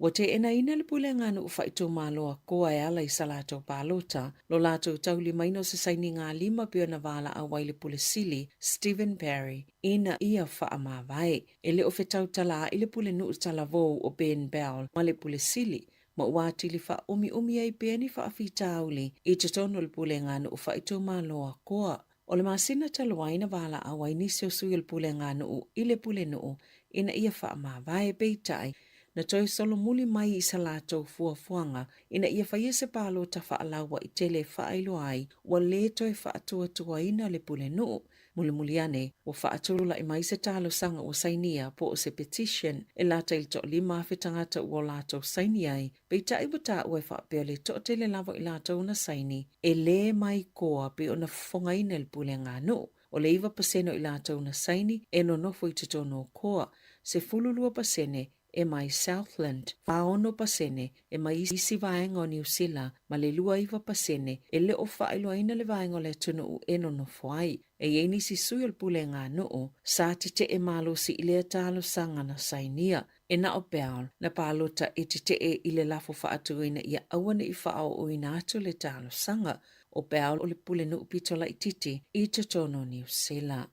Wa te ena ina le pule ngānu uwhaitu māloa koa e ala i salato pālota, lo lato tauli maino se saini ngā lima pio na wala a waile pule sili, Stephen Perry, ina ia whaamawai. E le ofetau tala i le pule nuu talavou o Ben Bell, ma le pule sili, ma uatili wha umi ai pēni whaafita auli, i te tono le pule ngānu uwhaitu māloa koa. O le masina talawaina wala a wainisi o sui le pule ngānu i le pule nuu, ina ia whaamawai peitai, na toi solo muli mai i sa lātou fuafuanga ina ia whaia se pālo ta whaalawa i tele whaelo ai wa le toi whaatua tuaina le pule nuu. Mulimuliane, wa whaatulula i mai se talo sanga o sainia po o se petition e lata il to lima whetangata ua lātou saini ai, pei ta iwata ue whaapea le to tele lava i lātou na saini e le mai koa pe o na whonga ina le pule ngā nuu. O le 2% i lātou na saini e no nofo i tutono koa, se 12% e mai Southland, 5% e mai isi vaenga o New Zealand, ma le 2% e le o whaelo aina le vaenga le tunu u e no nofo ai. E yeini si sui al pule ngā nuu, sa te e malo si ilea talo sanga na sainia, e na o peal na palota e te e ile lafo whaatuina ia awane i whaao o ina atu le talo sanga, o peal o le pule nuu pitola i titi i te tono New Zealand.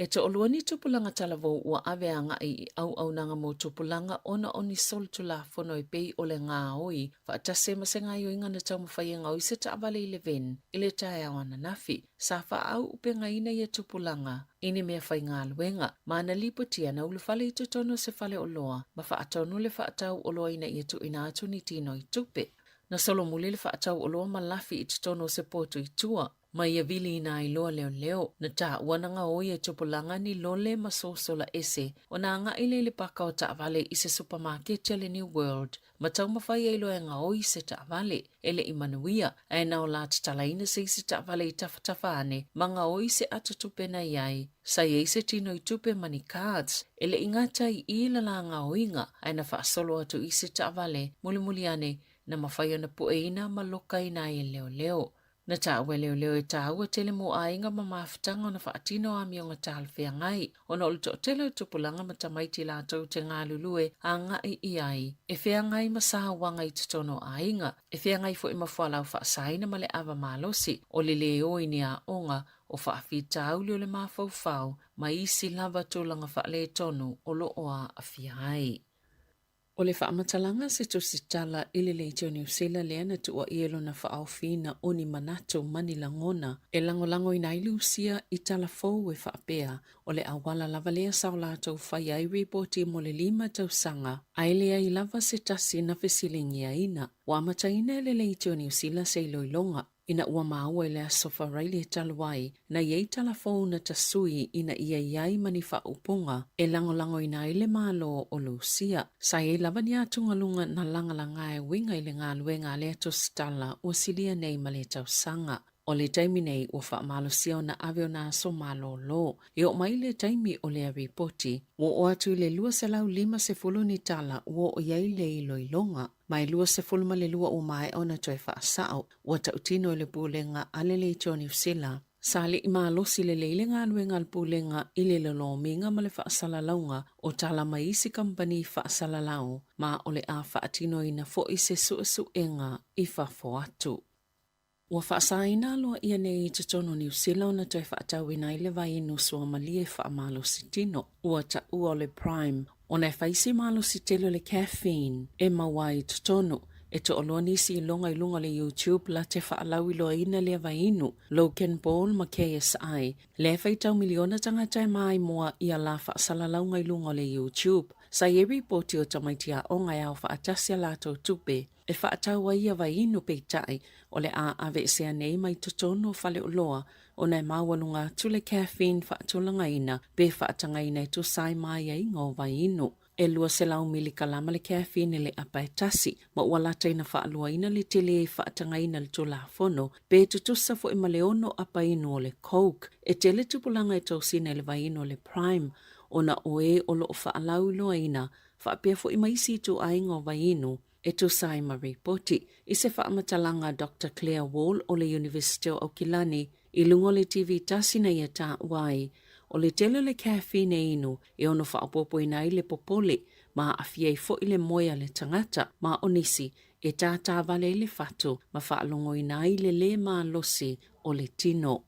E to oluani tupulanga talavo ua aveanga i au nanga mo tupulanga ona oni sol tula fono i pei o le ngā oi, whaatase masenga i oinga na tau mawhai ngā oi se taavale i le ven, i le tae awana nafi, sa wha au upenga ina i tupulanga, ini mea whai ngā luenga, ma na lipotia na ulufale i tutono se fale o loa, ma whaatonu le whaatau o loa ina i tu ina atu ni tino i tupe. Na solo muli le whaatau o loa malafi i tutono se poto i tua, ma ia vili ina i loa leo, na ta wananga oi e tupulanga ni lole masosola ese, o na anga ile le paka o taavale i se supermarket le New World, ma tau mawhai e loa nga oi se taavale, ele i manuia, e nao la tatalaina se taavale i tafatafaane, ma nga oi se atutupe na iai, sa iei se tino i tupe mani cards, ele ingata i ila la nga oinga, e na whaasolo atu i se taavale, mulimuliane, na mawhai ana pueina ma loka ina i leo. Na tāua leo e tāua tele mo ainga ma mawhitanga o na whaatino a mionga tālwhea ngai. O na olu tele o tupulanga ma tamaiti lātou te ngā lulue a ngai i ai. E whea ngai ma saha wanga i tutono ainga. E whea ngai fo i mawhalau whaasaina ma le awa malosi. O le leo i ni a onga o whaafi tāuli o le mawhauwhau ma isi lava tūlanga whaale tonu o lo oa a whia ai. O le whaamatalanga se to se tala ili leite o New Zealand lea na tua ielo na whaawhina o ni manato mani langona e langolango ina ili usia i tala fau e whaapea o le awala lava lea sao lātou whai ai reporti mo le 5 tausanga ai lea i lava se tasi na whesilingi a ina. Wamataina le leite o New Zealand se iloilonga ina ua maua i lea sofa raili e taluai na iei talafou na tasui ina ia iai mani whaupunga e langolango ina ile malo o Lucia. Sa e lava ni atungalunga na langalanga e winga ile ngā luenga lea to stala o silia nei ma le tausanga. O le taimi nei ua whaamalosia o na aveo na so malo lo. E o mai le taimi o lea ripoti, o atu le 2.5 ni tala o iai le iloilonga. Mai 2.5 le lua o mai o na toi whaasao, o tautino le pulenga alele i New Zealand. Sali i maalosi le leile ngā luenga al pulenga i le lalominga ma le whaasalaunga o tala mai isi kampani whaasalalau, ma o le a whaatino ina fo i se suenga i whafo atu. Ua whaasaina loa ia nei i tutono New Zealand na toi whaatau ina i le vai inu sua malie whaamalosi tino. Ua ta ua le Prime, o nei whaisi malosi telo le caffeine e mawai tutono. E to oloa nisi i longa le YouTube la te whaalau i loa ina le vai inu, Logan Paul ma KSI. Le whaitau miliona tangata mai moa ia la whaasalalau ngai lunga le YouTube. Sa e ripoti o tamaitia o ngai au whaatasia lato tupe. E whaatau wa ia vai inu peitai o le a ave sea nei mai tutono whale o loa o nei mawalunga tule caffeine whaatulanga ina be whaatanga ina tu sai mai ai ngō vai inu. E lua se lau mili kalama le caffeine le apaetasi ma walata ina whaalua ina le tele e whaatanga ina le tula fono be tutusa fo ima leono apa inu o le Coke. E tele tupulanga e tausina le vai inu o le Prime o na oe o lo whaalau loa ina whaapea fo ima isi tu aingo vai inu. E tu sai ma reporti, i se whaamatalanga Dr. Claire Wall o le University of Kilani i lungo le TV tasina ia ta wai, o le tele le caffeine inu e ono whaapopo ina i le popole, ma awhia i fo i le moia le tangata, ma onisi e tā vale le fatu, ma whaalongo ina i le ma losi o le tino.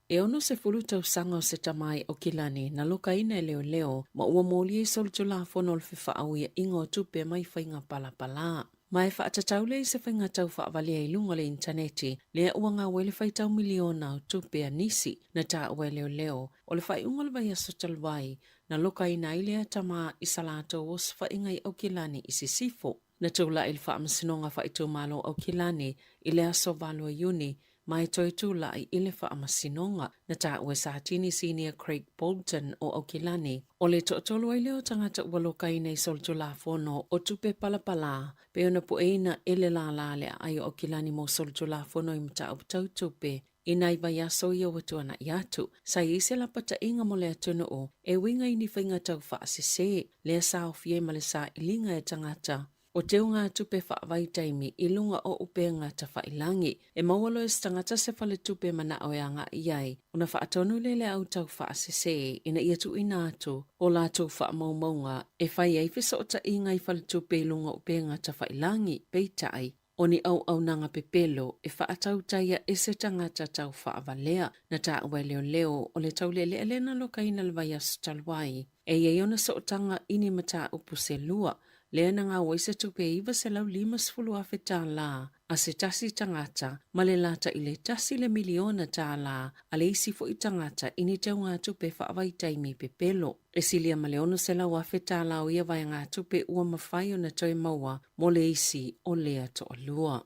E ono se fulu tausanga o se tamai o Kilani na loka ina e leo, ma ua moli e soltula fono le whiwhaau ia ingo tupe mai whainga palapala. Mai whaatatau le se whainga tau whaavale ai lunga le interneti, lea ua ngā wele whaitau miliona o tupea nisi na tā ue leo. O le whai unga le vai aso talwai, na loka i nai lea tama i salato o se whaingai au kilani i si sifo. Na tūla il whaamasino ngā whaitu malo au kilani i le aso valua Iuni, mai toi tūla i ile whaamasinonga na tā ue Satini Senior Craig Bolton o Aukilani. O le to'atolu ai leo tangata ua loka i nei soltu la fono o tupe palapala, pe ona pueina ele la le ai o Aukilani mo soltu la fono i mta au tau tupe. Ina i vai aso ia watuana i atu, sa i se la pata inga mo le atunu o, e winga i ni whainga tau whaasese, lea sa o fie ma le sa ilinga e tangata. O teo ngā tupe whaavai taimi i lunga o upenga ta whailangi, e maualo e stangata se whale tupe mana o anga iai, una whaatonu lele au tau whaasese ina ia tu inatu o la tau whaamaumaunga e whai eifisa o ta inga i whale tupe i lunga upenga ta whailangi peitai. O ni au nanga pepelo e whaatau taia e se tangata tau whaavalea na tā ue leo o le tau lele elena loka ina le vai asu talwai. E iona sa o tanga ini mata upu se lua, lea na ngā waisa tupe iwa se lau 5 awheta la, a se tasi tangata, ma le lata i le tasi le miliona tā la, a le isi fo i tangata ini tau ngā tupe whaavai taimi pepelo. E silia ma le ono se lau awheta la o ia vai ngā tupe ua mawhai o na toi maua, mo le isi o lea to o lua.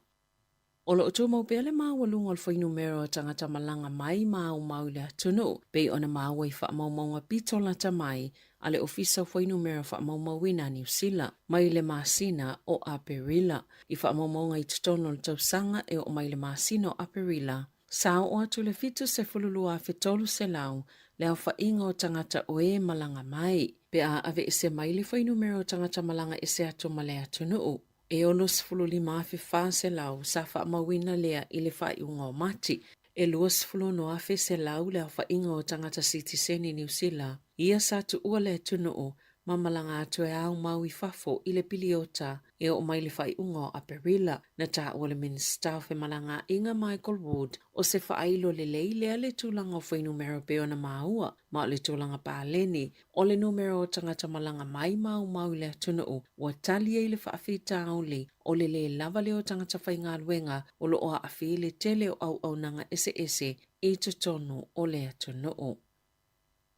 O lo otu mau pele maa walunga o whainu mero o tangata malanga mai maa o mau le atunu, bei ona maa wai wha mau maunga pitola ta mai, ale ofisa o whainu mero wha mau mawina New Zealand, mai le maasina o Aperila, i wha mau maunga i tutono le tausanga e o mai le maasina o Aperila. Sao o atu le fitu se fululua fitolu se lau, le au whainga o tangata o e malanga mai, pe a ave e se mai le whainu mero o tangata malanga e se atu male atunu. E onos fululi maafi wha se lau sa wha mawina lea i le whai unga o mati. E luas fulu no afe se lau le wha inga o tangata Citizen New Zealand. Ia sa tu ua le tunu o mamalanga atu e au mau i whafo i le piliota e o mai le whai unga o Aperila na tā ua le minister fe malanga inga Michael Wood o se whailo le lea le tūlanga o whai numero pe ona maua ma le tūlanga pāleni o le numero o tangata malanga mai mau le tunu o wa talia i le whaafita auli o le lava leo tangata whai ngā luenga o lo oa awhi le tele o au nanga ese i tutonu o le tunu o.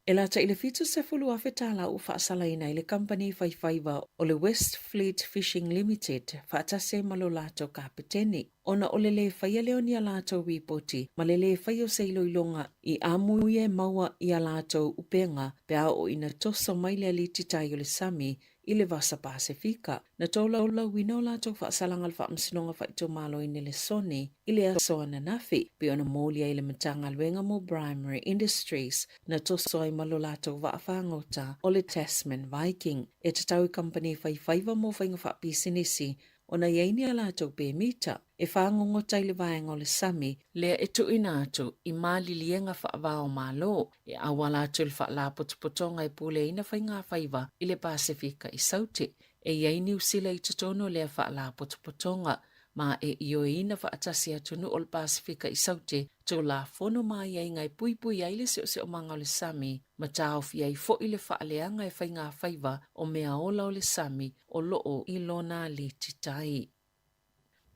E lata i le fitu se fulu awhetala u whaasala ina i le company whaiwhaiwa o le West Fleet Fishing Limited whaatase malo lato kapiteni. Ona o le whaia leo ni a lato wipoti, ma le whaio seilo ilonga i amuie maua i a lato upenga pea o ina toso mai le alititai o le sami i le vasa Pasifika. Na tola ola wino lato whaasalangal whaamsinonga whaito malo i le soni i le aso ananafi, pe ona molia i le matanga luenga mo Primary Industries na toso ai malo lato waafangota o le Tasman Viking. E tatau i company whaiwhaiwa mo whainga whaapisinisi ona iaini a lato pe mita. E whaangongo taile vaenga o le sami, lea e tuina atu i mali lienga whaavao malo, e awala atu le whaala potopotonga e pule ina whainga whaiva i le Pasifika i sauti. E iaini usila i tutono lea whaala potopotonga, ma e io ina whaatasi atu nu o le Pasifika i sauti, tō la fono mai ai ngai pui ai le se o manga o le sami, ma tāofi ai fo i le whaaleanga e whainga whaiva o mea ola o le sami o loo i lona li titai.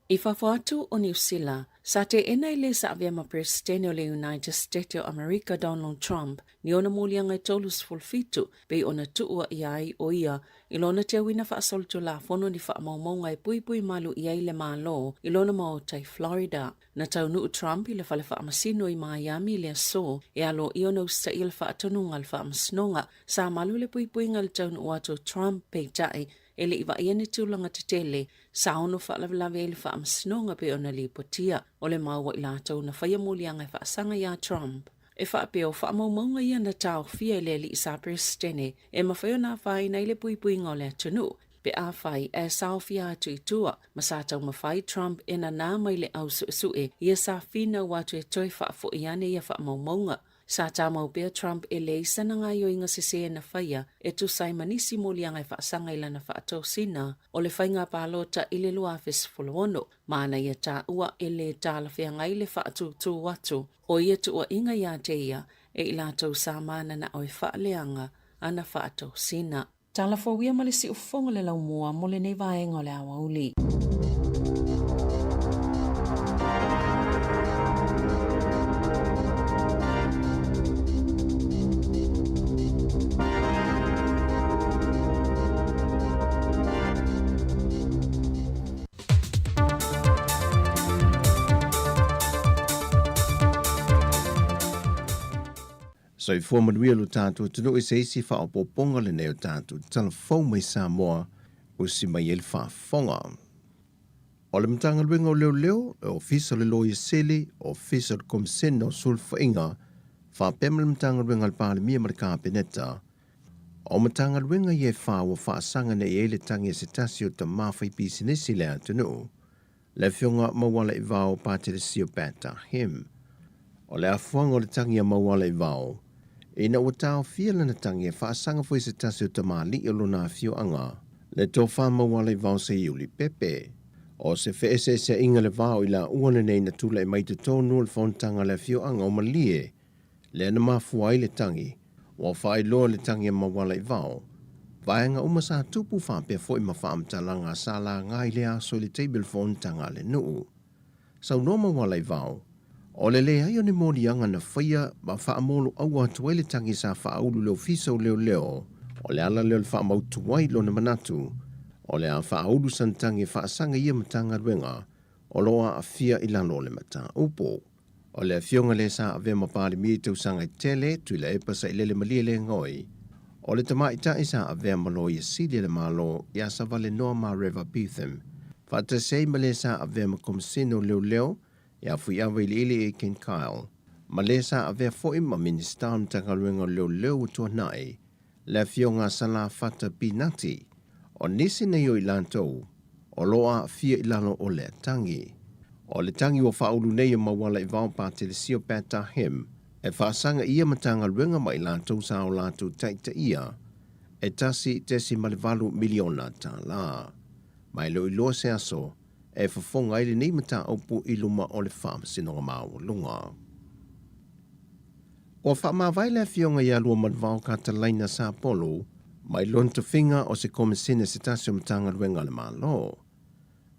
I whawhatu o New Zealand, sa te ena i le sa aviama presidente o le United States o America Donald Trump, ni ona mulianga i tolus fulfitu, pe ona tuua i ai o ia, i lona te wina whaasoltu la fono ni whaamaumaunga i pui malu i ai le malo, i lona maotai Florida. Na taunu Trump i le whale whaamasino i Miami le so, e alo i ona usta i le whaatonunga le whaamasnonga, sa malu le pui ngal taunu wato Trump pe tai, e le iwa iane tūlanga te tele, sa ono whaalawelawe e le whaamasnonga pe ona li potia, o le maua i lātou na whaiamulianga e whaasanga ia Trump. E whaapeo whaamaumaunga ia na tāo fia le li isa presidente, e mawhaio nā whai na i le pui ngā le atunu, pe a whai e sao fia atu i tua, ma sa tau mawhai Trump e na nā mai le au sue, ia sa whina watu e toi whaafo iane ia whaamaumaunga. Sa tāmau pia Trump e le isa na ngai o inga sese na whaia e tu sai manisi molianga e whaasanga ila na whaatau sina o le whainga pālota i le lua fesfolono. Mana ia tā ua e le tāla whea ngai le whaatu tū watu o ia tu ua inga ia te ia e ila tau sa mana na oi whaaleanga ana whaatau sina. Tāla whauia malisi ufonga le lau mua mo le nei vaenga o le awa uli. So i fua manuia lo tātou tunu i se isi wha o poponga le neo tātou telefon mai Samoa o si mai ele whaafonga. O le mtanga luenga o leo e ofisa le loia sele, ofisa le komisena o sulfainga, whapema le mtanga luenga le pāle mia marika peneta. O mtanga luenga i e wha o whaasanga ne i ele tangi e se tasi o ta mawhai pisinesi le atunu. Le fionga mawala i vao pātere sio pēta him. O le afuanga o le tangi a mawala i vao, ina ua tau fia lana tangi e whaasanga fwoi se tasi o ta mali i lona fio anga, le tō wha mawala i vao se iuli pepe. O se wheese se inga le vao i la uana nei na tula i mai te tōnu le whontanga le fio anga o malie, le ana mafua i le tangi, o whai loa le tangi a mawala i vao, vaenga umasa tupu whapea fwoi ma whaamtalanga sa la ngai le aso le table whontanga le nuu. Sau no mawala i vao, o le le ai o ne mori anga na whaia ma whaamolo au atua le tangi sa whaulu leo fiso leo, o le ala leo le whaamautuai lo na manatu, o le a whaulu santangi whaasanga ia matanga ruenga, o loa a fia i lano le mata upo. O le a fionga le sa ave mapari mi tau sanga i tele, tui le epa sa ilele malie le ngoi. O le tama ita isa ave malo i sidi le malo, ia sa vale noa ma River Beetham. Whata sei ma le sa ave ma komisino leo, ia fui awa ili ili e Ken Kyle. Ma le sa ave foi ma ministan tanga ruenga leo utua nai, le fionga sala fata pinati. O nisi nei o ilantou, o loa fia ilano o le tangi. O le tangi o whaulu nei o mawala i vau pātele sio pēta hem, e whaasanga ia matanga ruenga ma ilantou sa o lātou taita ia, e tasi tesi malevalu miliona tā la. Mai lo i loa se aso, e whafonga ili nei mata aupu i luma o le whaama sinonga māua lunga. O whaama vaile fionga ia lua manvau ka talaina sa polo, mai lonta finga o se komisene se tasi o matanga ruenga le malo.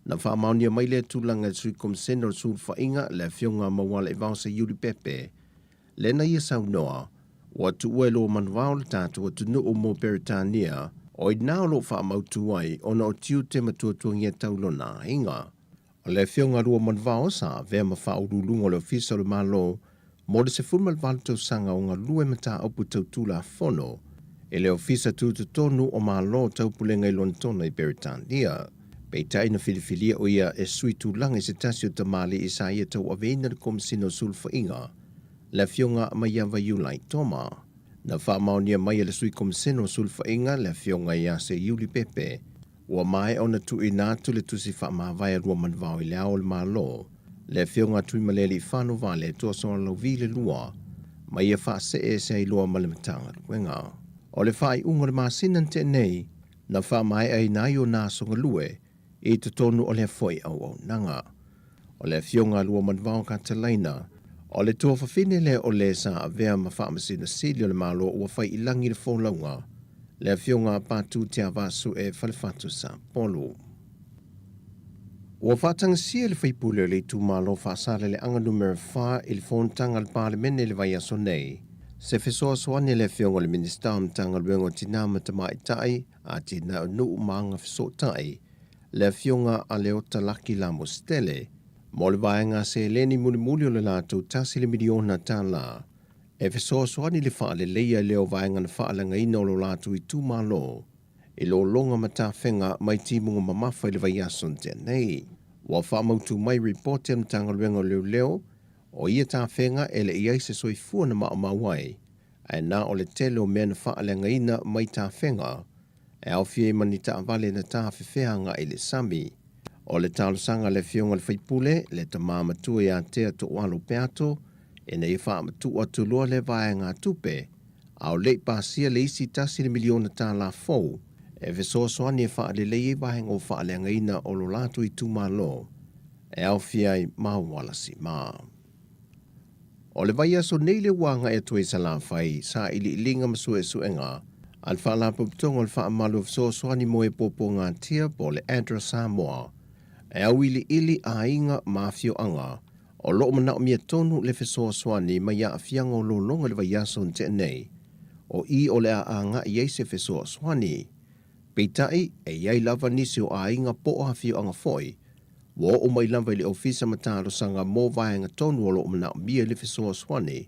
Na whaamaunia mai le tūlanga sui komisene o sūr whainga le fionga mawala i vau se yuri pepe. Le na ia sau noa, o atu uelo o manvau le tātu o tunu o mo Peritania, o i nao lo whaamautu ai o na o tiu te matua tuangia taulo na inga. O le fionga rua manvau sa vea ma whaurulungo le ofisa le malo, mo le se fulmal valto sanga o ngā lue mata opu tau tūla fono, e le ofisa tūtu tonu o malo taupulenga i lontona i Peritania. Pei taina filifilia o ia e sui tūlanga i se tasio tamali i sa ia tau aveina le komisino sulfa inga, le fionga mai awa iulai toma. Na whaamaunia mai le sui komisino sulfa inga le fionga ia se iuli pepe, ua mai o na tu i nātu le tusi whaamawai rua manvau i le ao le malo, le fionga tui maleli i whanu vale tua soa lau vile lua, mai ia wha se e se i lua malematanga ruenga. O le whai unga le māsinan te nei, na wha mai ai nai o nā songa lue, i te tonu o le foi au nanga. O le fionga lua manvau ka talaina, o le tua whawhine le o le sa a vea ma whaamasina sili o le malo ua whai ilangi le wholaunga, le fionga pātu te avasu e whalefatu sa polo. Ua whatanga sia le whaipule o le tu malo whaasale le anga numero 5 i le whontanga le parlemene le vai aso nei, se fesoa soane le fionga le minister mtanga luengo tina matamai tai, a tina nuu maanga feso tai, le fionga a leo talaki la mostele, mo le vaenga se leni muli o le lātou tasi le miliona tā la, e fesoa soani le wha le leia leo vaenga na wha langa ina o lo lātou i tū malo, i lo longa mata whenga mai timunga mamafa i le vai ason tenei. Wa wha mautu mai reporte mtanga luengo leo, o ia tā whenga e le iai se soi fua na maa mawai, e nā o le tele o mea na wha langa ina mai tā whenga, e au fie mani ta avale na ta whiwheanga i le sami. O le talosanga le fionga le whaipule, le ta māmatua i a tea to walo peato, e nei whaamatua atu loa le vae ngā tupe, au le pasia le isi tasi le miliona ta la fau, e vesoasoani e wha le lei vae ngō wha le ngaina o lo lato i tūmalo, e au fie ai mawalasi maa. O le vai aso nei le wanga e tue sa la whai, sa ili ilinga masue suenga, al wha la puputonga al wha amalu so soani moe popo ngā tia po le Andra Samoa, e au ili a inga mafio anga, o lo mana o mia tonu le fesoa soani mai a fianga o lo longa le vai aso nte nei, o i o le a nga i eise fesoa soani. Peitai e iai lava nisi o a inga po o hafio anga foi, wo o mai lava ili ofisa mataro sanga mo vaenga tonu o lo mana o mia le fesoa soani,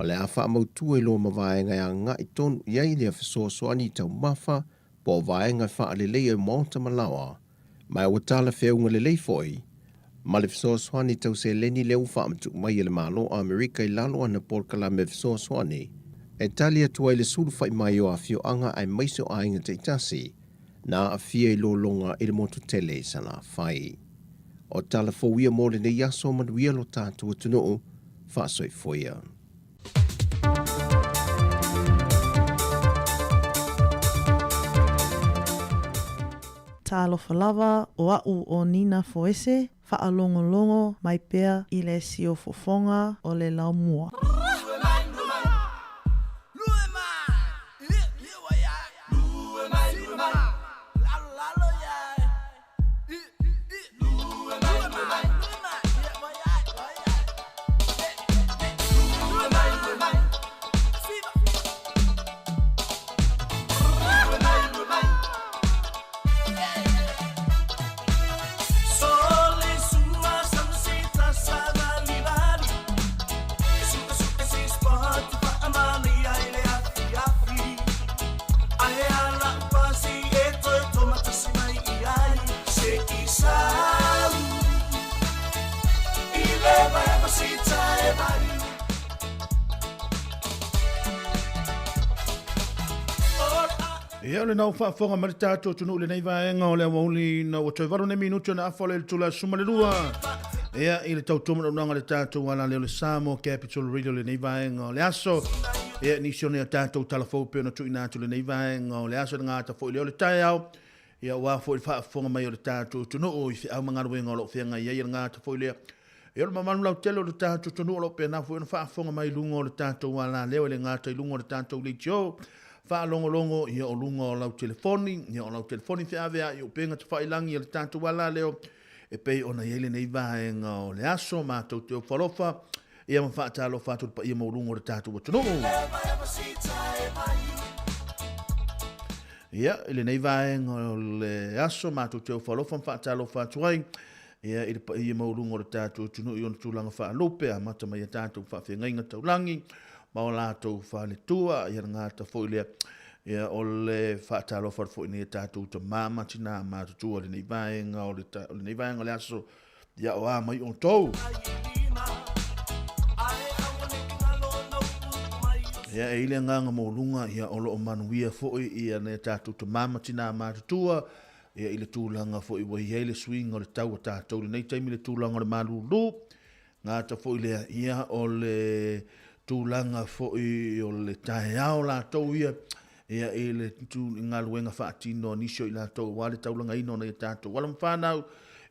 O le a wha mautua I lo mawaenga a ngā I tonu iai lea fesoasoani tau mawha po vaenga wha alelei e maota malawa. Mai o tala whiaunga lelei foi. Ma le fesoasoani tau se leni leu wha amatu mai le malo a Amerika I lalo ana porkala me fesoasoani. E tali atua I le suru whai mai o a fio anga ai maiso a inga te itasi. Na a fia I lo longa I le motu tele sana whai. O tala fōwia mo le ne yaso manuia lo tātua tunuu wha soi foia. Talofa lava o au o Nina Foese, whaalongolongo mai pea I le sio fofonga o le laumua. Ia le nau whaafonga mari tātou tunu le nei vaenga o le awauli na o toi waro ne minuto na afole le tula suma le rua. Ia I le tautoma na unanga le tātou wala leo le Samo Capital Radio le nei vaenga o le aso. Ia nisione a tātou talafou peo na tui nātu le nei vaenga o le aso na ngāta fo I leo le tai au. Ia wafo I whaafonga mai o le tātou tunu o I whiau mangaruenga o lo whianga ia I ngāta fo I leo. Ia le mamanu lau telo le tātou tunu o lo pia na fo I whaafonga mai lungo o le tātou wala leo le ngāta I lungo o le tātou le tio. Fa longo ia o lunga o lau telefoni, ia o lau telefoni te avea I o penga te whailangi le tātou wala leo, e pei ona iele nei vaenga o le aso, mātou te o whalofa, ia ma whaatalo whātou pa ia mo lunga o le tātou watuno. Ia, ile nei vaenga o le aso, mātou te o whalofa, ma whaatalo whātuai, ia ile pa ia mo lunga o le tātou watuno, I ona tūlanga whaalope, a mata mai a tātou whaafengainga taulangi, ma o lātou whāletua, ia ngāta fōilea, ia o le whātalo whārfo I tātou ta māmatina, mātutua le nei vaenga, o le nei vaenga le aso, ia o āmai o tau. Ia e ile nganga mō lunga, ia o lo o manuia fōi, ia ne tātou ta māmatina, mātutua, ia ile tūlanga fōi wa ia le swing o le tau a tātou, le nei taimi le tūlanga o le mālulu, ngāta fōilea, ia o le tūlanga fōi o le tae ao la tau ia I le tū ngā luenga whaatino nisio I la tau wale taulanga ino na I tātou walam whanau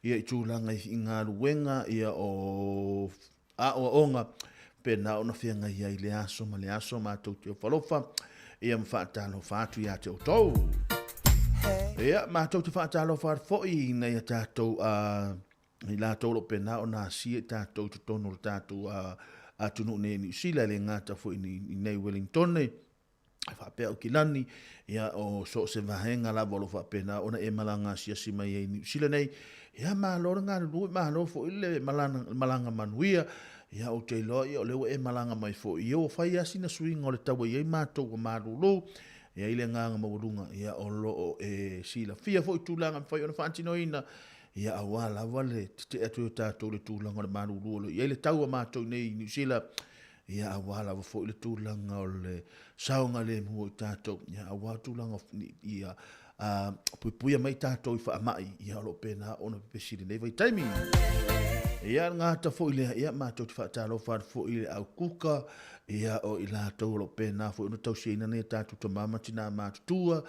ia I tūlanga I ngā luenga ia o onga pena o na whianga ia I le aso ma le aso ma tau te o whalofa ia ma whaatalo whaatu ia te o tau ia ma tau te whaatalo whaat fōi na ia tātou I la tau lo pena o nā sia tātou te tono tātou atunu ne ni sila le ngata fo I nei Wellington ne fa pe o kilani ia o so se vahenga la volo fa pena ona e malanga sia sima I ni sila nei ia ma lo nga lu ma lo fo ile malanga manuia ia o te lo ia le e malanga mai fo ia o fa ia sina swing o le tawa ia ma to ko ma lu ia ile nga ma bulunga ia o lo e sila fia fo tulanga fa ona fa tino ina ia awala wale te atu tātou le tūlanga le manulu ia le taua mātou nei New Zealand ia awala wa fo le tūlanga o le saunga le mua I tātou ia awala tūlanga ia puipuia mai tātou I whaamai ia lo pena ona pepesiri nei vai taimi ia ngāta fo ile ia mātou te whaatalo whaat fo ile au kuka ia o I lātou lo pena fo ino tau seina nei tātou ta mamatina mātutua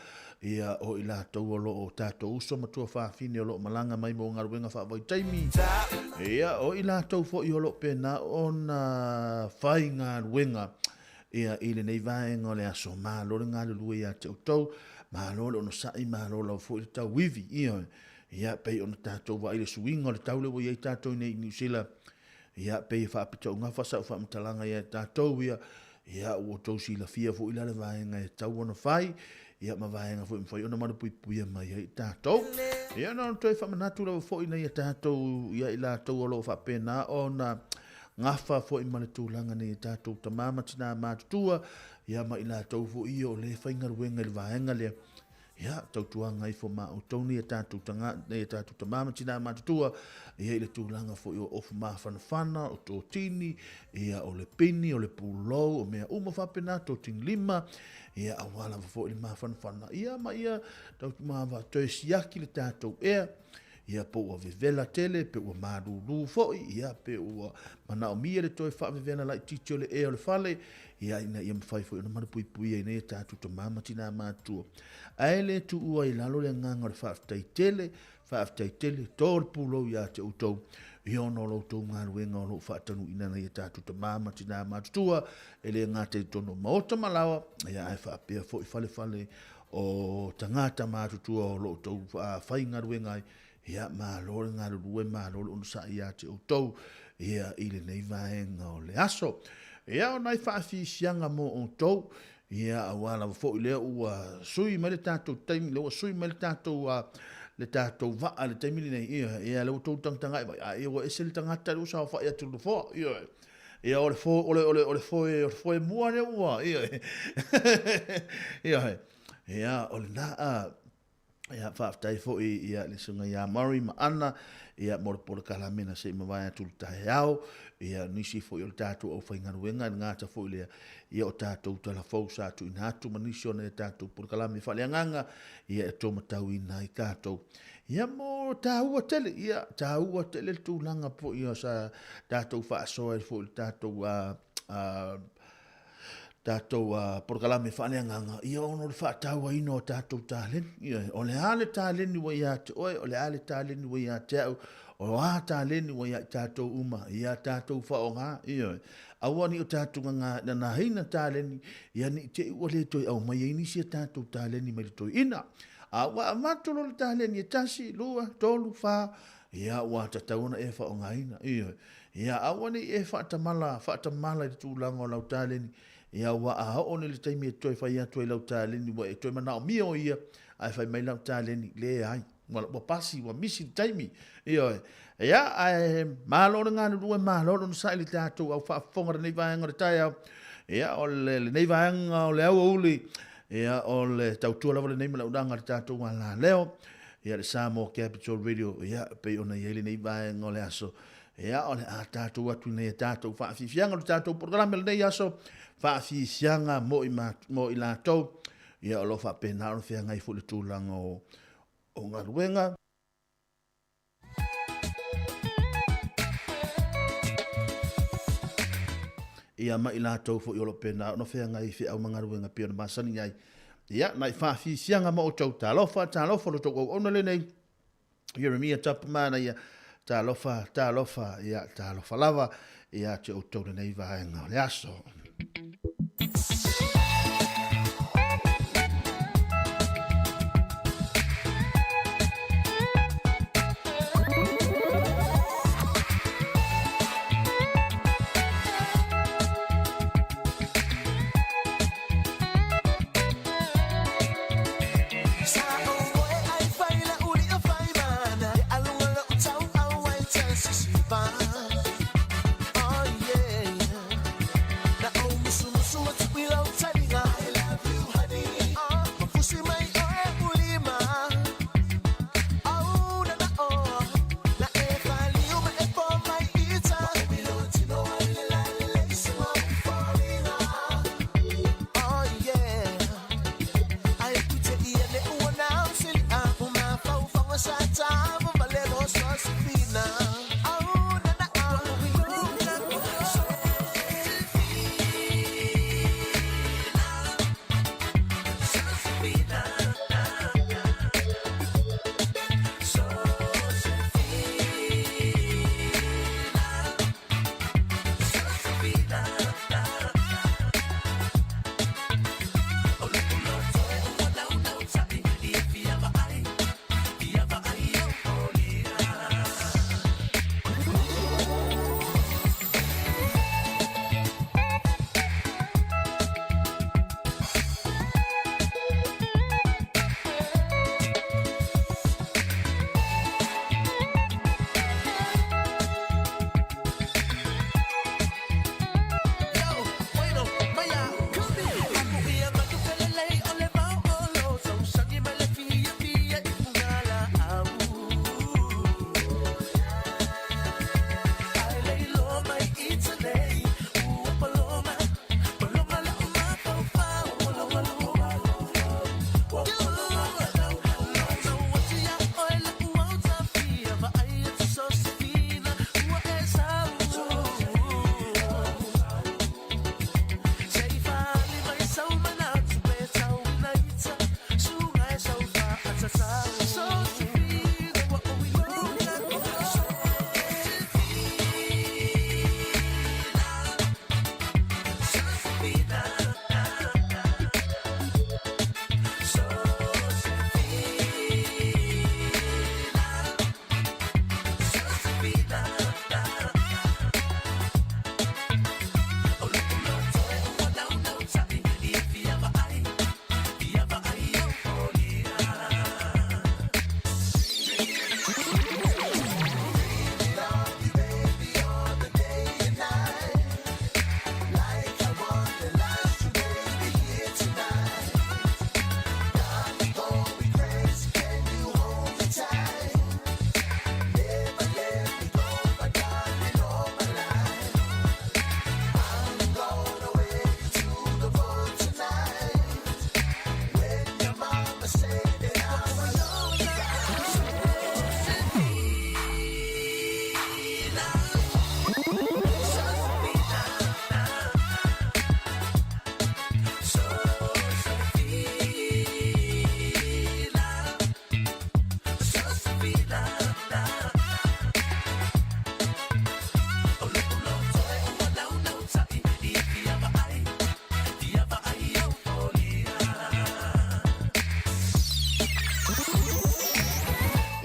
ia o I lātou o lo o tātou uso matua whaafine o lo malanga mai mo ngā ruenga whaavai taimi ia o I lātou fo I o lo pena o na whai ngā ruenga ia ile nei vaenga o le aso mālore ngā lulua ia te o tau mālore ono sai mālore fo I tau wivi ia pei ona tātou wa ile suinga o le tau lewa ia tātou nei New Zealand ia pei whaapita o ngā whasau whaamatalanga ia tātou ia o tau si la fia fo ila le vaenga e tau ona whai ia ma vaenga fo mwhai ona mana puipuia mai ia tātou ia na toi whaamanatu lawa fo ina ia tātou ia ila tau o lo whaapena ona ngafa fo i male tūlanga ni tātou tamama tina mātutua, ia ma ila tau fo i o le whainga ruenga le vahenga lea. Ia, tau tuanga i fo ma o tauni e tātou tamama tina mātutua, ia i le tūlanga fo i o ofu maa whanawhana, o tō tini, ia o le pini, o le pūlou, o mea uma whapena, tō ting lima, ia awala fo i le maa whanawhana. Ia ma ia, tau maa toi siaki le tātou ea, ia po ua vevela tele, pe ua maruru foi, ia pe ua mana o mia le toi wha vevela lai titio le ea o le fale, ia ina ia mwhai foi, ona mana pui pui e ne tātou ta mama tina mātua. Aele tu ua i lalo le nganga le whaaftai tele, tō le pūlo ia te utou, i ono lo tō ngā ruenga o lo whaatanu ina na ia tātou ta mama tina mātua, e le ngā te tono maota malawa, ia ai whaapea foi fale o tangata mātutua o lo tō whai ngā ruenga ai, ia mālore ngā rurue, mālore ono sa ia te utou, ia i le nei vaenga o le aso. Ia o nai whaafisianga mo o tau, ia awala fo i lea ua sui mai le tātou taimi, lea sui mai le tātou vaa le taimi nei, ia leo tau tangtanga, ia ua ese le tangata le usa o wha ia tulu fo, ia ole fo e mua le ua, ia ole naa, ia whaaftai fo ia le sunga ia Mari Maana, ia morapora kalamena se mawaya tulu tahe au, ia nisi fo i o tātou au whaingaruenga, ngāta fo i lea, ia o tātou tala fau sa tu inatu, manisi o ne tātou pura kalame whaleanganga, ia e tō matau ina i kātou. Ia mo tāua tele, ia tāua tele tūlanga po ia sa tātou whaasoa fo i tātou porkalame whaneanganga, ia ono le whaataua ino o tātou tālen, o le ale tālen ni wai a te oe, o le ale tālen ni wai a te au, o a tālen ni wai a tātou uma, ia tātou whaonga, awani o tātou ngā na heina tālen, ia ni te ua le toi au mai inisi a tātou tālen ni mai le toi ina, a wa amatolo le tālen ni tasi, lua, tolu, wha, ia ua tatauna e whaonga ina, ia awani e whaatamala i tūlanga o lau tālen ni, ia wa a o ne le taimi e toi whai atu e lau tāleni wa e toi mana o mia o ia ai whai mai lau tāleni le ai wa pasi wa misi taimi ia ai mālora ngāna rua mālora no sai le tātou au whaafonga nei vaenga re tai au ia o le nei vaenga o le au uli ia o le tautua lawa le nei malauranga re tātou wa la leo ia le Samoa Capital Radio ia pe ona ia le nei vaenga o le aso ia o le a tātou atu nei tātou whaafifianga le tātou programa le nei aso whaafisianga mo i lātou, ia o lo whapena o whia ngai fu le tūlanga o ngā ruenga. Ia mai lātou fu i o lo pena o whia ngai whia au mga ruenga pia na masani ngai. Ia, nai whaafisianga mo o tau tālofa lo tau au ona le nei. Jeremia tapumana ia tālofa, ia tālofa lava, ia te o tau nei vaenga o le aso. Oh yeah, na o musumo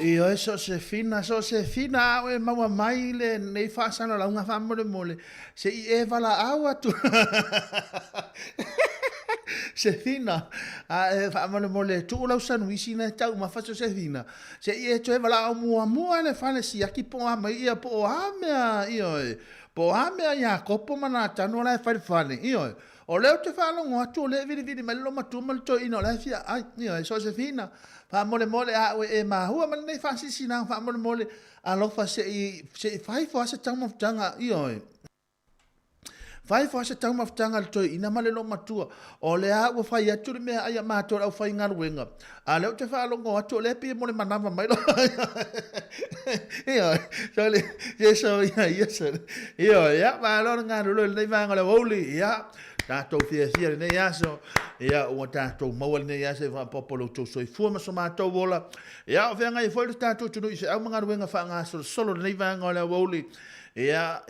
Io e so se fina e maua mai le nei whaasana la unga whamore mole. Se I e wala awa tu. Se fina a whamore mole tu lau sanu isi na tau ma whaso se fina. Se I e to e wala au mua le whane si aki po ama ia po o hamea io e. Po hamea ia kopo mana tanu la e whane io e. O leo te whalongo atu o le viri mai lo matu mal to ino la fia ai io e so se fina. Fa mole a e mahua man nei fasi sina fa mole a lo fa se fai fo asa tang mafutanga io e fai fo asa tang mafutanga to ina male lo matua o le a wo fai atu me ai ma to au fai ngar wenga a le te fa lo ngo atu le pi mole manava mai lo io so le yeso io ya ma lo ngar lo nei va ngale woli ya tātou fia nei aso ia o tātou maua nei aso fa popolo to soi fuma so mātou wola ia o venga I foi tātou tunu I se au manga wenga fa nga solo nei vanga le woli ia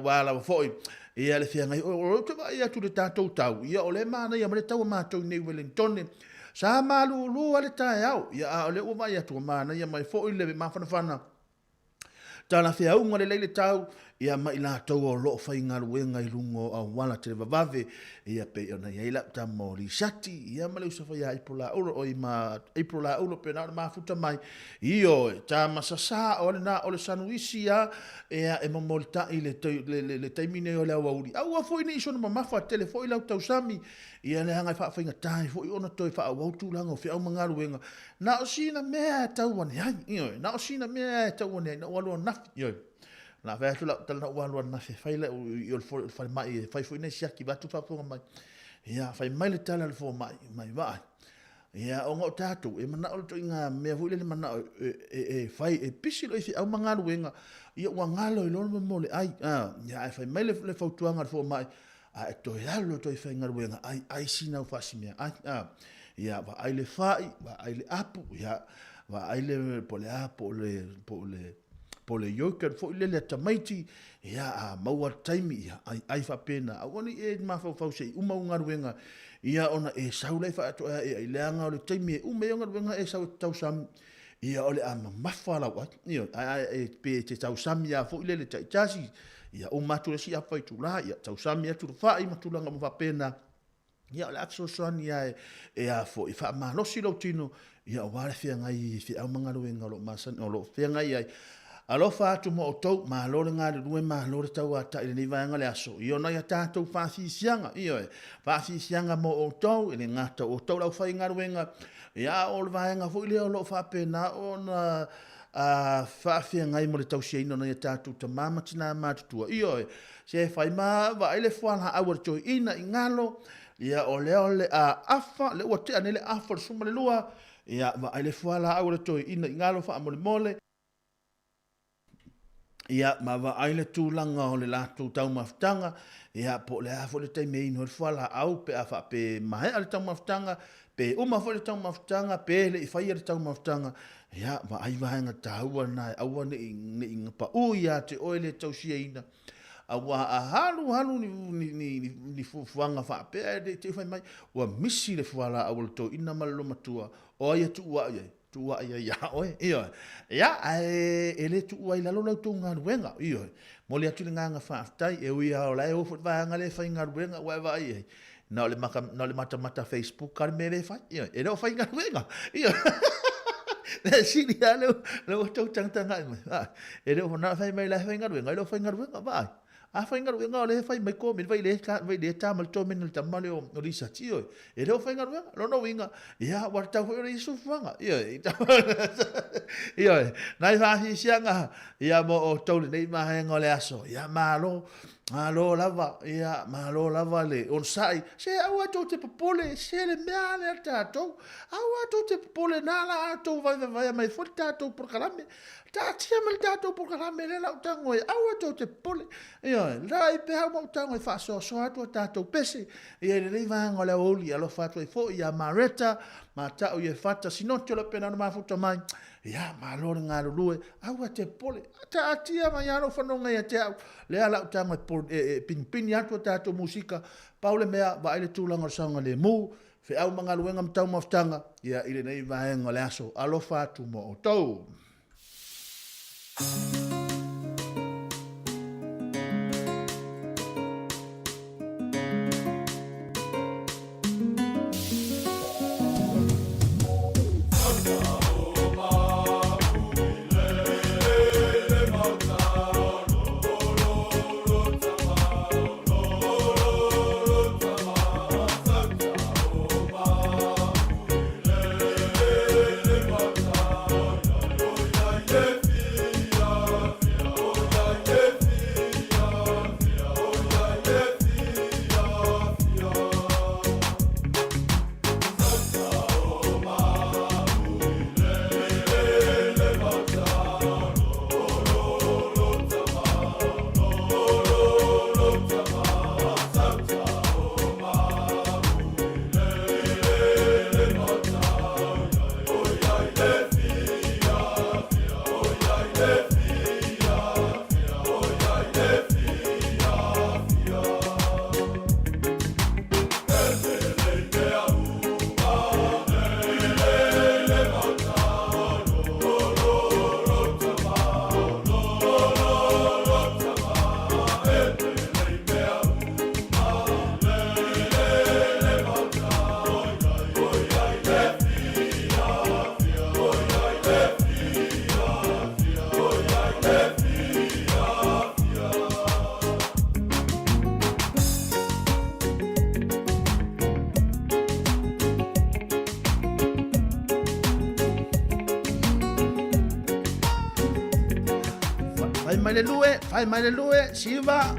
wala foi ia le fia ngai o te vai atu le tātou tau ia o le mana ia male tau mātou nei Wellington sa malu ale tai au ia o le o vai atu mana ia mai foi le mafana tala fia unga le tau ia mai la tau o lo fai ngaruenga I lungo a wala te vavave ia pe ona ia ila tamo li shati ia male usa fai Aprila ulo o ima Aprila ulo pe na mafuta mai io ta masasa o le sanuisi ia e momolta le taimine o le auri au foi ni so no mafa telefoi la tau sami ia le hanga fa fainga tai foi ona toi fa au tu langa fi au ngaruenga na o sina me tau wan io na o sina me tau wan na walo na io na fa tu la tal na walo na fa ile o fa mai fa foi nei sia ki va tu fa po mai ia fa mai le tal fo mai va ia o ngo tatu e mana o to inga me fu le mana fa e pisilo I fi au ngaruenga ia wa ngalo I lo mo le ai ia fa mai le fa tuanga fo mai a to yalo to fa ngaruenga ai sina fa simia ia va ai le fai va ai le apu ia va ai le pole apu pole yoker fo le tamaiti ia a maua taimi ia ai fa pena a woni e ma fa se uma ngaruenga ia ona e saule fa to e le anga le taimi uma ngaruenga e sau tau sam ia ole a mafala wa ia ai pe te tau sam ia fo le tasi ia o matu le si a fai tu la ia tau sam ia tu fa I matulanga mo fa pena ia le afso son ia e a fo I fa ma no si lo tino ia o wale fia ngai fi au mangaruenga lo masan o lo fia ngai ai alo fa tu mo to ma lo nga de due ma lo tau ata I ni vanga le aso io na ya tatou fa fi sianga io fa fi sianga mo o to ni ngata o to la fa inga wenga ya o vanga fo le lo fa pena ona fa fi ngai mo le tau se ino na ya tatou ta mama tina ma tu io se fa ma va ile fo ha awar to ina ingalo ia o le a afa le o te anele afa suma le lua ia va ile fo la awar to ina ingalo fa mo le mole ia ma va aile tūlanga o le lātou tau mafutanga, ia po le afo le taime ino le whala au pe afa pe mahe ale tau mafutanga, pe umafo le tau mafutanga, pe le ifai ale tau mafutanga, ia ma ai vahenga taua nai, aua ne inga pa uia te oele tau sia ina, aua a halu ni fuanga wha pe te ufai mai, ua misi le whala au le tau ina malalo matua, o aia tu ua iai. Tua ia oe ia ele tu ai la lo tu nga wenga ia mo le atu nga fa tai e ia o la e o fa nga le fa nga wenga wa va ia no le mata Facebook kar me le fa ia e lo fa nga wenga ia le si dia lo tu tang tang nga e lo na fa mai la fa nga wenga lo fa nga wenga va a fa nga wenga le fa mai ko me vai le ta mal to men ta mal o risa tio e lo fa nga wenga lo no winga ia wa ta ho ri su fanga ia ia nai fa hi sianga ia mo o to le ma nga le aso ia malo lava ia malo lava le on sai se awa to te popole se le mea le tato awa to te popole na la to vai mai fo tato por carame ta tia mal tato por carame le la tango awa to te popole ia la i pe mo tango fa so ato tato pese ia le va ngola oli alo fa to fo ia mareta mata o ia fata sino te lo pena ma futa mai ia malo nga lue awa te pole ta tia mai alo fa no ngai te le ala tango pin ya to tato musika paule mea va ile tu langa sanga le mu Fe au mangaluenga mtau maftanga ia ile nei vaenga le aso alofa atu mo o tau. Fai mai le lue, Siva.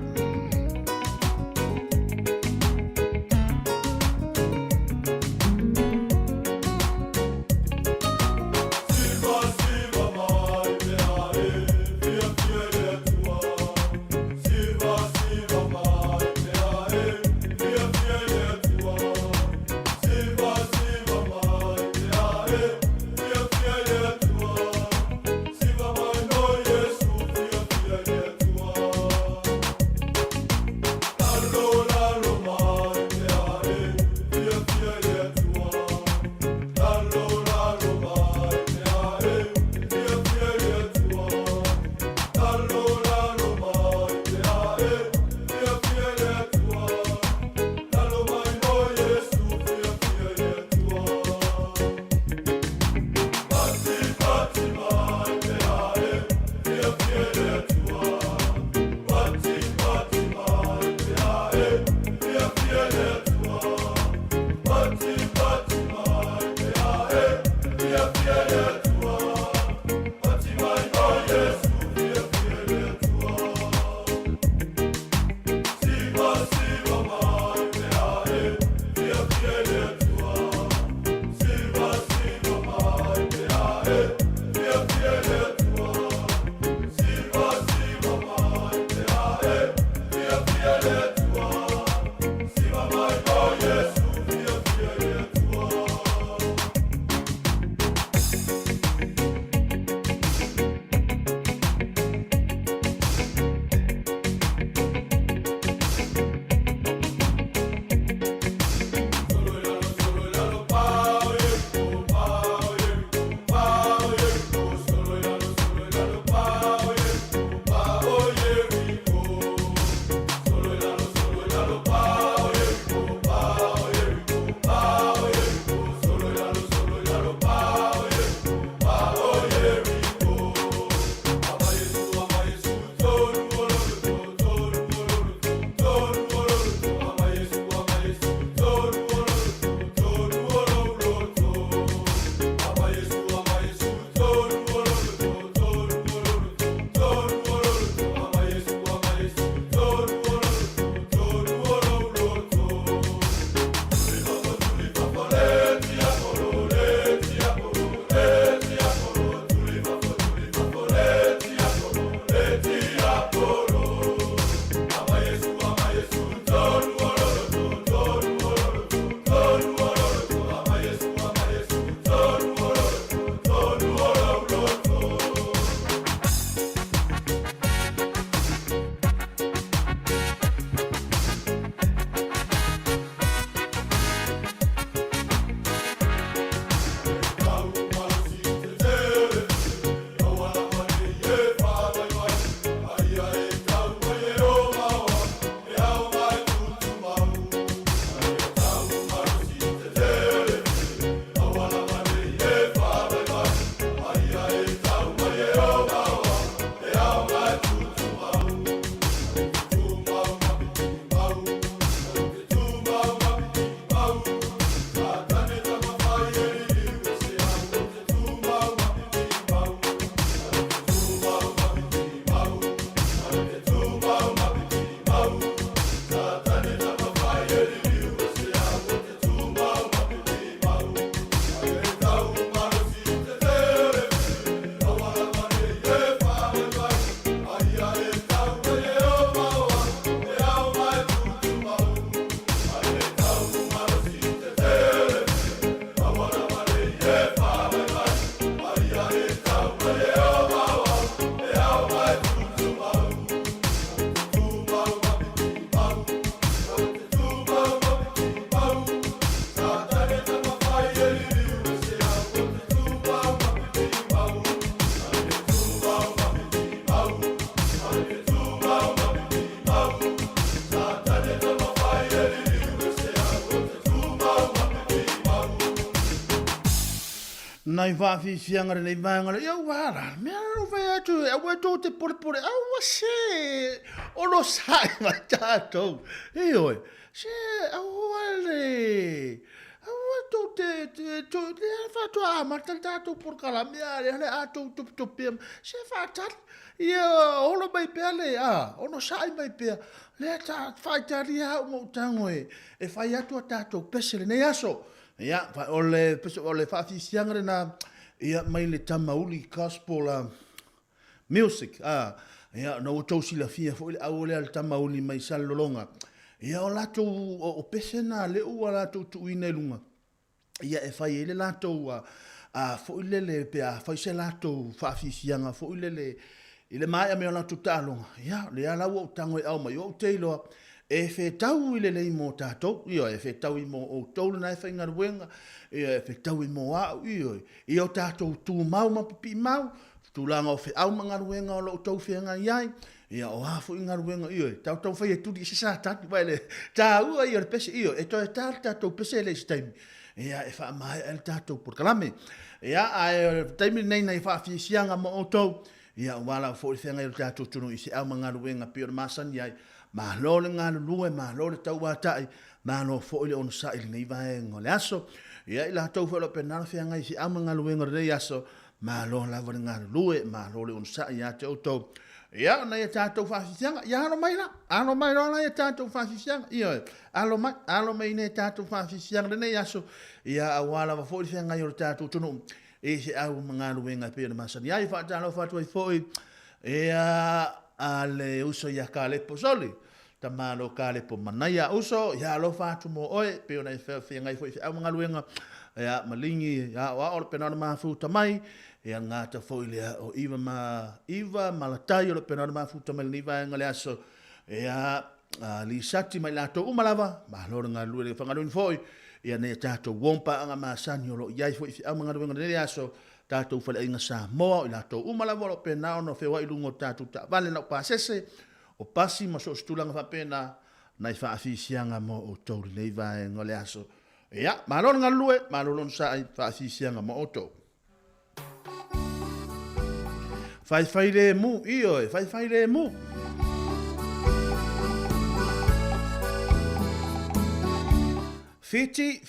nai whaafi fianga nei vaanga ia wara me no vai atu e wa to te por wa se o no sai ma tato e oi se awale awa to te fa to a ma tato por kala me ale ato to pem se fa tat ia o lo mai pele o no sai mai pe le ta fa taria mo tango e fai atu tato pesele nei aso ia ole fa fi siangre na ia mai le tamauli gospel music ia no to si la fia fo ole al tamauli mai salolonga ia o lato o pesena le u ala to ina lunga ia e fai le lato fo le pe fa se lato fa fi sianga fo le ile mai me lato talonga ia le ala o tango au mai o teilo e fe tau ile le mo tato io e fe tau mo o tolu na fe ngar wenga e fe tau mo a io tato tu mau ma pi mau tu langa o fe au ngar wenga o lo tau fe ngai ai ia o ha fu ngar wenga io tau fe tu di sa ta vale ta u io pese io e to tato pese le stem ia e fa mai el tato por kalame ia ai taimi nei nei fa fi sianga mo o tau ia wala fo fe ngai tato tunu isi au ngar wenga pi o masan ia ma lo le ngalo lue ma lo le tau atai ma no fo ile on sa ile nei vai ngole aso ia ila tau fo lo penal fe ngai si ama ngalo ngore aso ma lo la va ngalo lue ma lo le on sa ia te auto ia na ia tatu fa sianga ia no mai la ano mai lo na ia tatu fa sianga ia alo mai ne tatu fa sianga nei aso ia awala va fo ile ngai o tatu tunu e se au ngalo wenga pe ma sa ia fa talo fa tu fo ia ale uso ya kale posoli tamalo kale po manaya uso ya lo fatu mo oe pe ona fe ngai foi a mga luenga ya malingi ya wa or penana ma fu tamai ya ngata foi le o iva malatai o penana ma fu tamai ni va ngale aso ya li sati mai lato umalava ma lo nga lu le fanga lu foi ya ne tato wompa anga ma sanyo lo ya foi a mga luenga le aso tato fale inga sa moa ila to umalava lo penao no fe wa ilungo tato ta vale na pasese o pasi ma so stulanga fa pena na fa afisianga mo o to le va ngole aso ya malon ngalue malon sa fa afisianga mo o to fai le mu io fai le mu fiti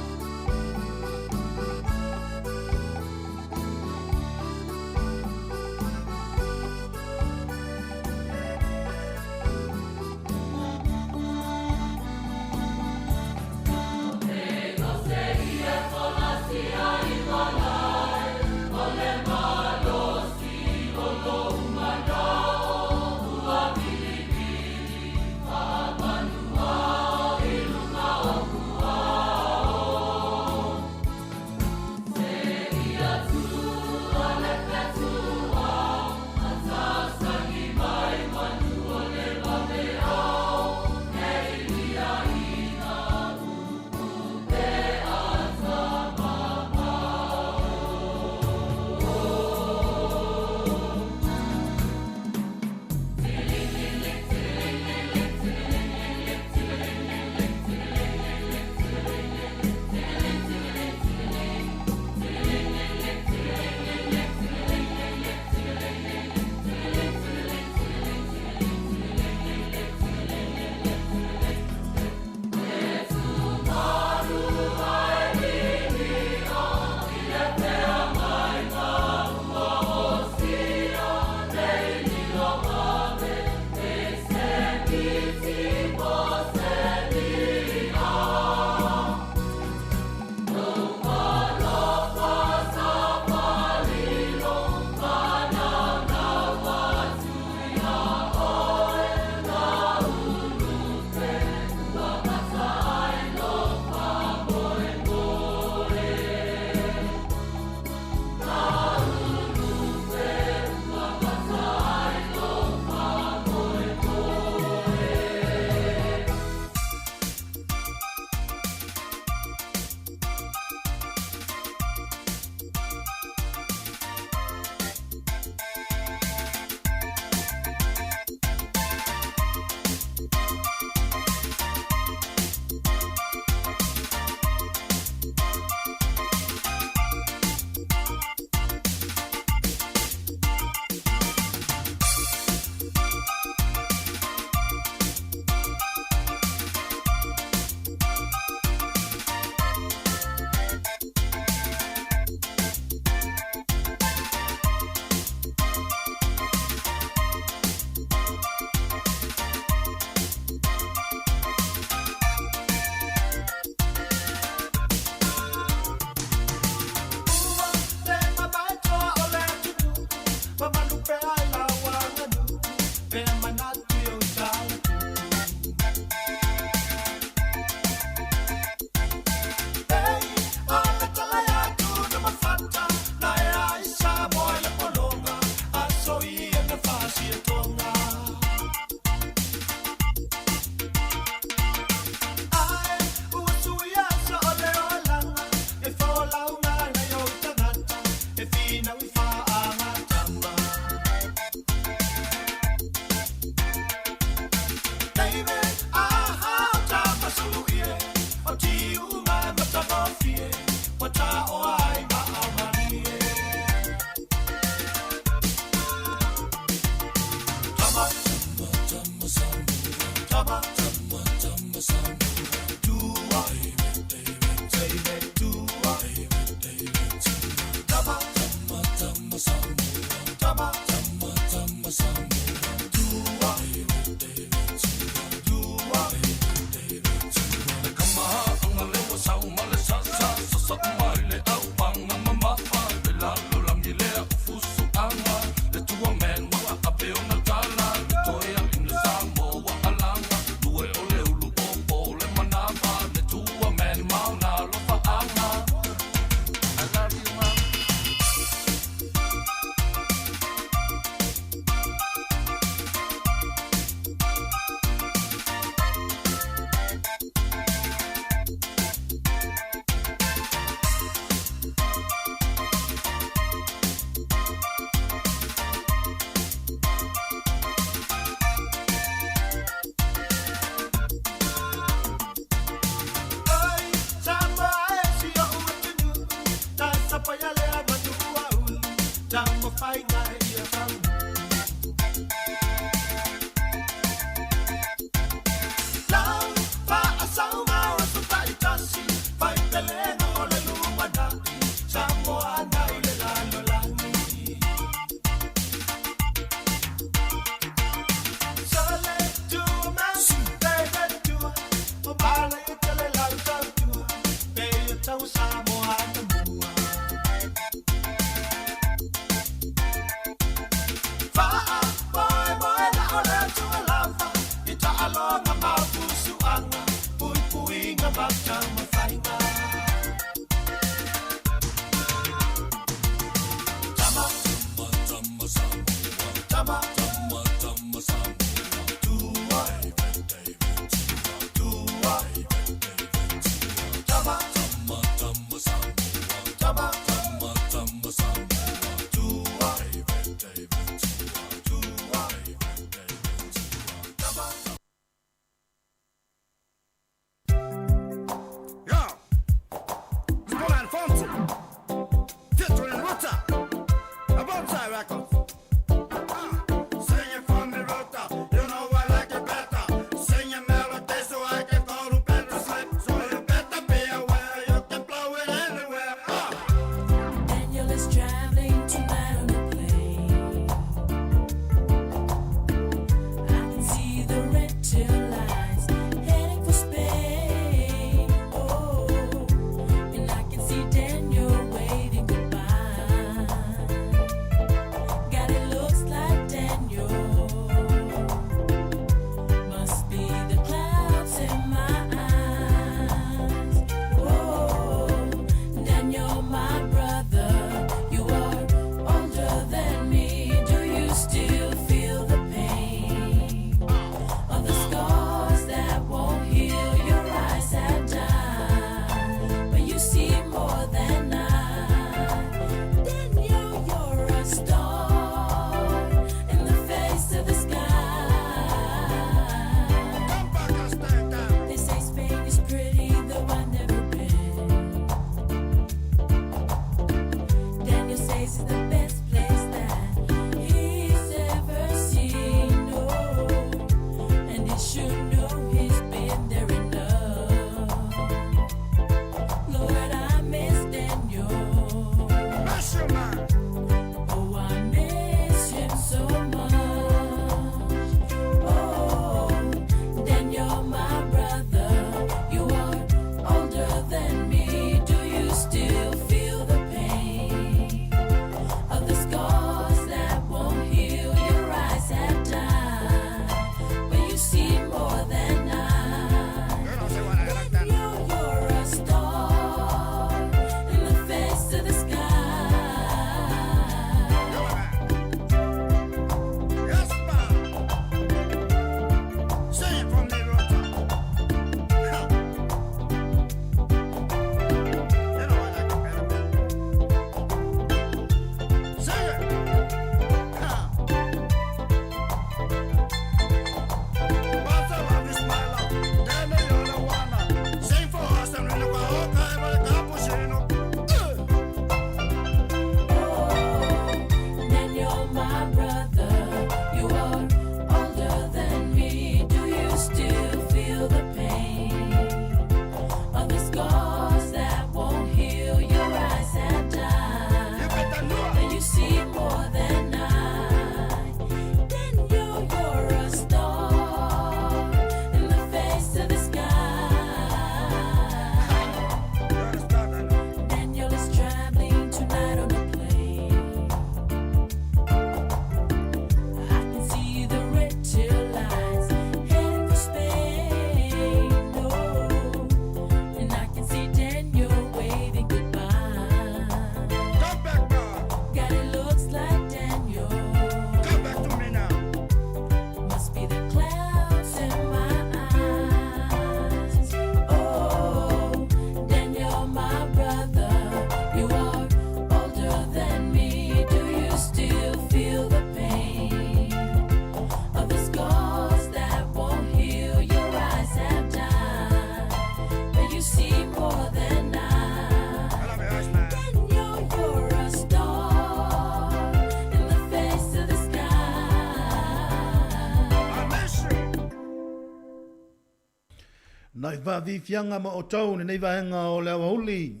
Nai vavi fianga ma o tau, nei vaenga o lea wauli.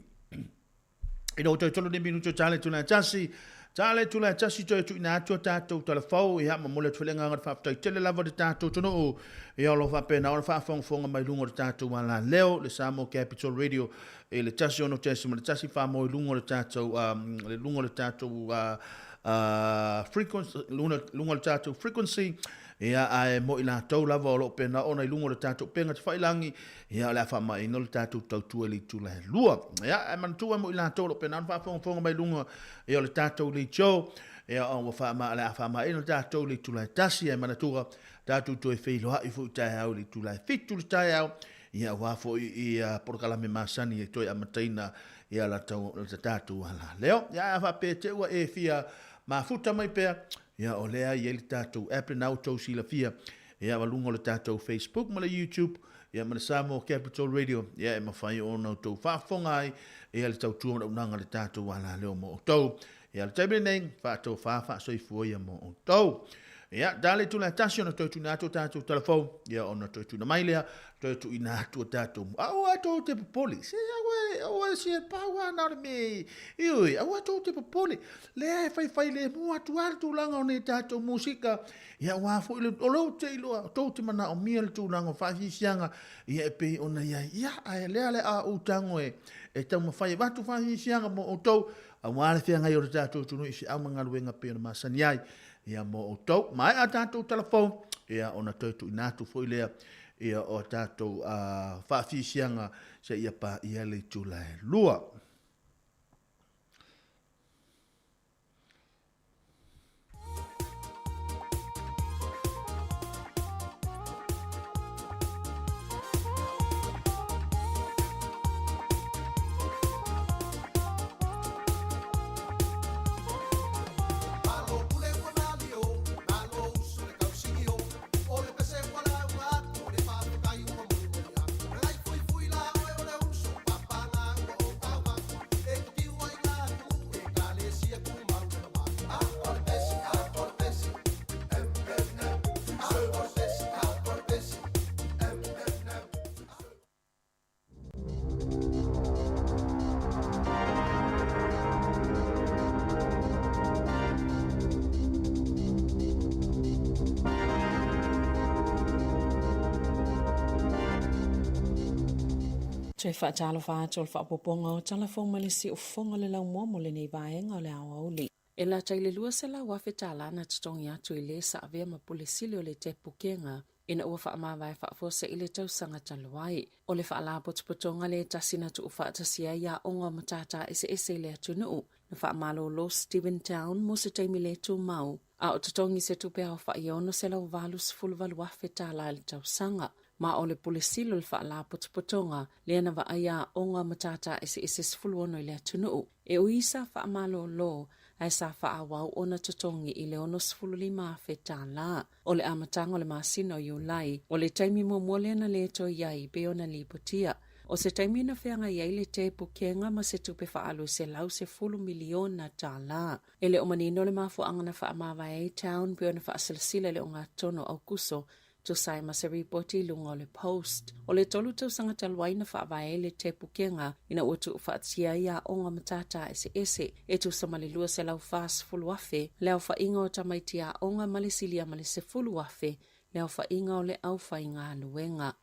Ino tau tolo ni minuto tale tuna tasi, tale tula tasi toi tu ina atua tātou telefau, i hama mole tuelenga ngat whaftai tele lava de tātou tono o, i alo whapena o whaafonga mai lungo de tātou wala leo, le Samo Capital Radio, e le tasi ono tesi, le tasi whamo i lungo de tātou, le lungo de tātou frequency, lungo de tātou frequency, ia ai mo ila tau lava o lo pena ona i lungo le tātou penga te whailangi ia le awha mai no le tātou tau tua li tula he lua ia ai mantua mo ila tau lo pena anwha whonga mai lunga ia le tātou li tau ia o wha ma le awha mai no le tātou li tula he tasi ai manatua tātou tue whiloha i fu tai au li tula he fitu li tai au ia wafo i porkalame masani e toi amataina ia la tātou ala leo ia awha pe te ua e fia ma futa mai pea ia o lea i ele tātou app nau tau sila fia ia walungo le tātou Facebook ma le YouTube ia ma le Samo Capital Radio ia e mawhai o nau tau whaafonga ai ia le tau tua unanga le tātou wala leo mo o tau ia le taibile nei whaatou whaafaa soifua ia mo o tau ia dale tu la tasi ona tau tuna ato tātou telefon ia ona tau tuna mailea tau tu ina ato tātou au ato te popoli se awa si e paua nare me iui au ato te popoli le fai le mua tu altu langa o ne tātou musika ia wafo ile o lau te iloa tau te mana o mia le tu langa whahisianga ia e pe ona ia ai le a utango e tau mawhai watu whahisianga mo o tau a wale fia ngai o le tātou tunu isi au mangaluenga pe ona masani ai ia mo o tau, mai a tātou telefon, ia ona tautu inatu fo ilea, ia o tātou whaafisianga se ia pa ia le tulae lua. Tui whaatalo whaato le whaapoponga o telefon malisi o fonga le lau mua mo le nei vaenga o le awa uli. E la taile lua se la wafe tālana titongi atu i le sa avea ma pulisili o le te pukenga ina ua whaamawai whaafose i le tausanga taluai. O le whaala potopotonga le tasina tu whaatasia ia onga matata ese le atu nuu. Na whaamalo lo Stephen Town mo se taimi le tu mau. A o tatongi se tupea o whaiono se lau valu sifuluvalu wafe tāla le tausanga. Ma o le pulisilo le whaala potopotonga le ana wa aia onga matata ese sifuluono i le atu nuu. E o isa whaamalo lo ai sa whaawau ona tatongi i le ono sifululima fe tāla. O le amatanga o le masino i ulai. O le taimi mo mwole na le to iai be ona li potia. O se taimi na whianga iai le te pukenga ma se tupe whaalu se lau se fulu miliona tāla. E le o manino le mafu angana whaamawa e town be ona whaasalasila le o ngā tono au kuso to sai ma se reporti lunga o le post. O le tolu tau sanga talwai na whaavae le te pukenga ina utu whaatia ia onga matata ese e tu samali lua se lau fast fulu afe leo whainga o tamaitia onga malisilia malise fulu afe leo whainga o le au whainga aluenga.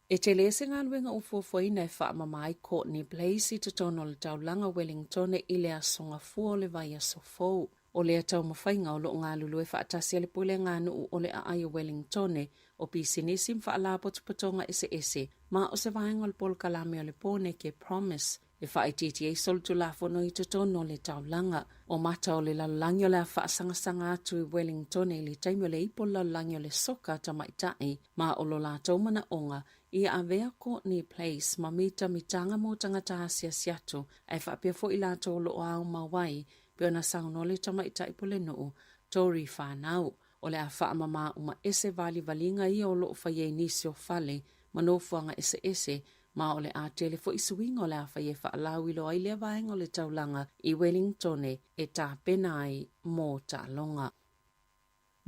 E te lese ngā luenga o fuafuaina e whaamamai Courtney Place i te tono le taulanga Wellington i le asonga fua o le vai asofou. O le atau mawhainga o lo ngā lulu e whaatasi le pule ngā nuu o le aai o Wellington o pisinisi mwhaala potopotonga ese ma o se vaenga o le polo kalame o le pone ke Promise e whaititi e solutu la fono i te tono le taulanga o mata o le lalulangi o le whaasangasanga atu i Wellington i le taimi o le ipo lalulangi o le soka tamaitai ma o lo la taumana onga i avea Courtney Place ma mitanga mo tangata asia siatu e whaapia fo i la to lo au mawai pe ona saunole tamaitai pole nuu Tori whanau o le a whaamama uma ese valinga i o lo whaie nisi o fale manofuanga ese ma o le a telefo i suinga o le a whaie whaalau ilo ai le vaenga o le taulanga i Wellington e tā penai mō tā longa.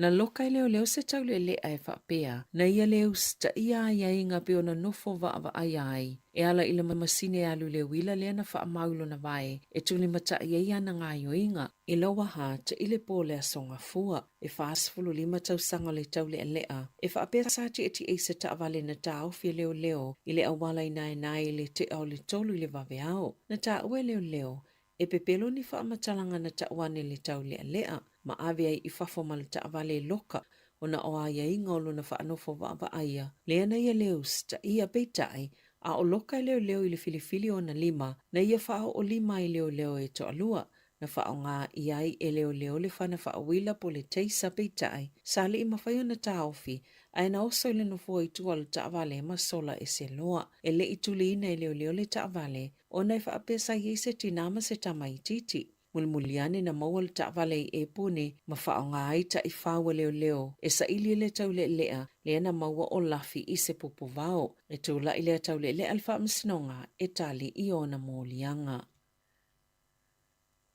Na loka leo se tau le ai whaapea, na ia leo sta ia inga pe ona nofo wa ai. E ala ila mamasine alu le wila le na wha maulo na vai, e tuli mata ia na ngā yoinga, e lawa ha ta ile po le asonga fua, e whaasfulu lima tau sanga le tau le lea, e whaapea sati eti e se ta avale na ta au fia leo, ile awala inai le te au le tolu le vave au, na ta ue leo, e pepelo ni whaamatalanga na ta wane le tau le lea, ma ave ai i whafo ma le ta avale loka, ona o aia inga olo na whaanofo wa aia, lea na ia leo sta ia peitai, a o loka i leo i le filifili o na lima, na ia whao o lima i leo e to alua, na whao ngā iai e leo le whana whao wila po le teisa peitai, sa le i mawhaio na taofi, ai na oso i le nofo i tua le taavale ma sola e se loa, e le i tuli ina i leo le taavale, o na i whaapesa i se tinama se tamai titi. Mulmuliane na maua le taavale e pune, ma whao ngā aita i whaua leo, e sa ili le tau le lea, le na maua o lafi i se pupu vao, e tula i le tau le alfa msinonga, e tali i ona mōlianga.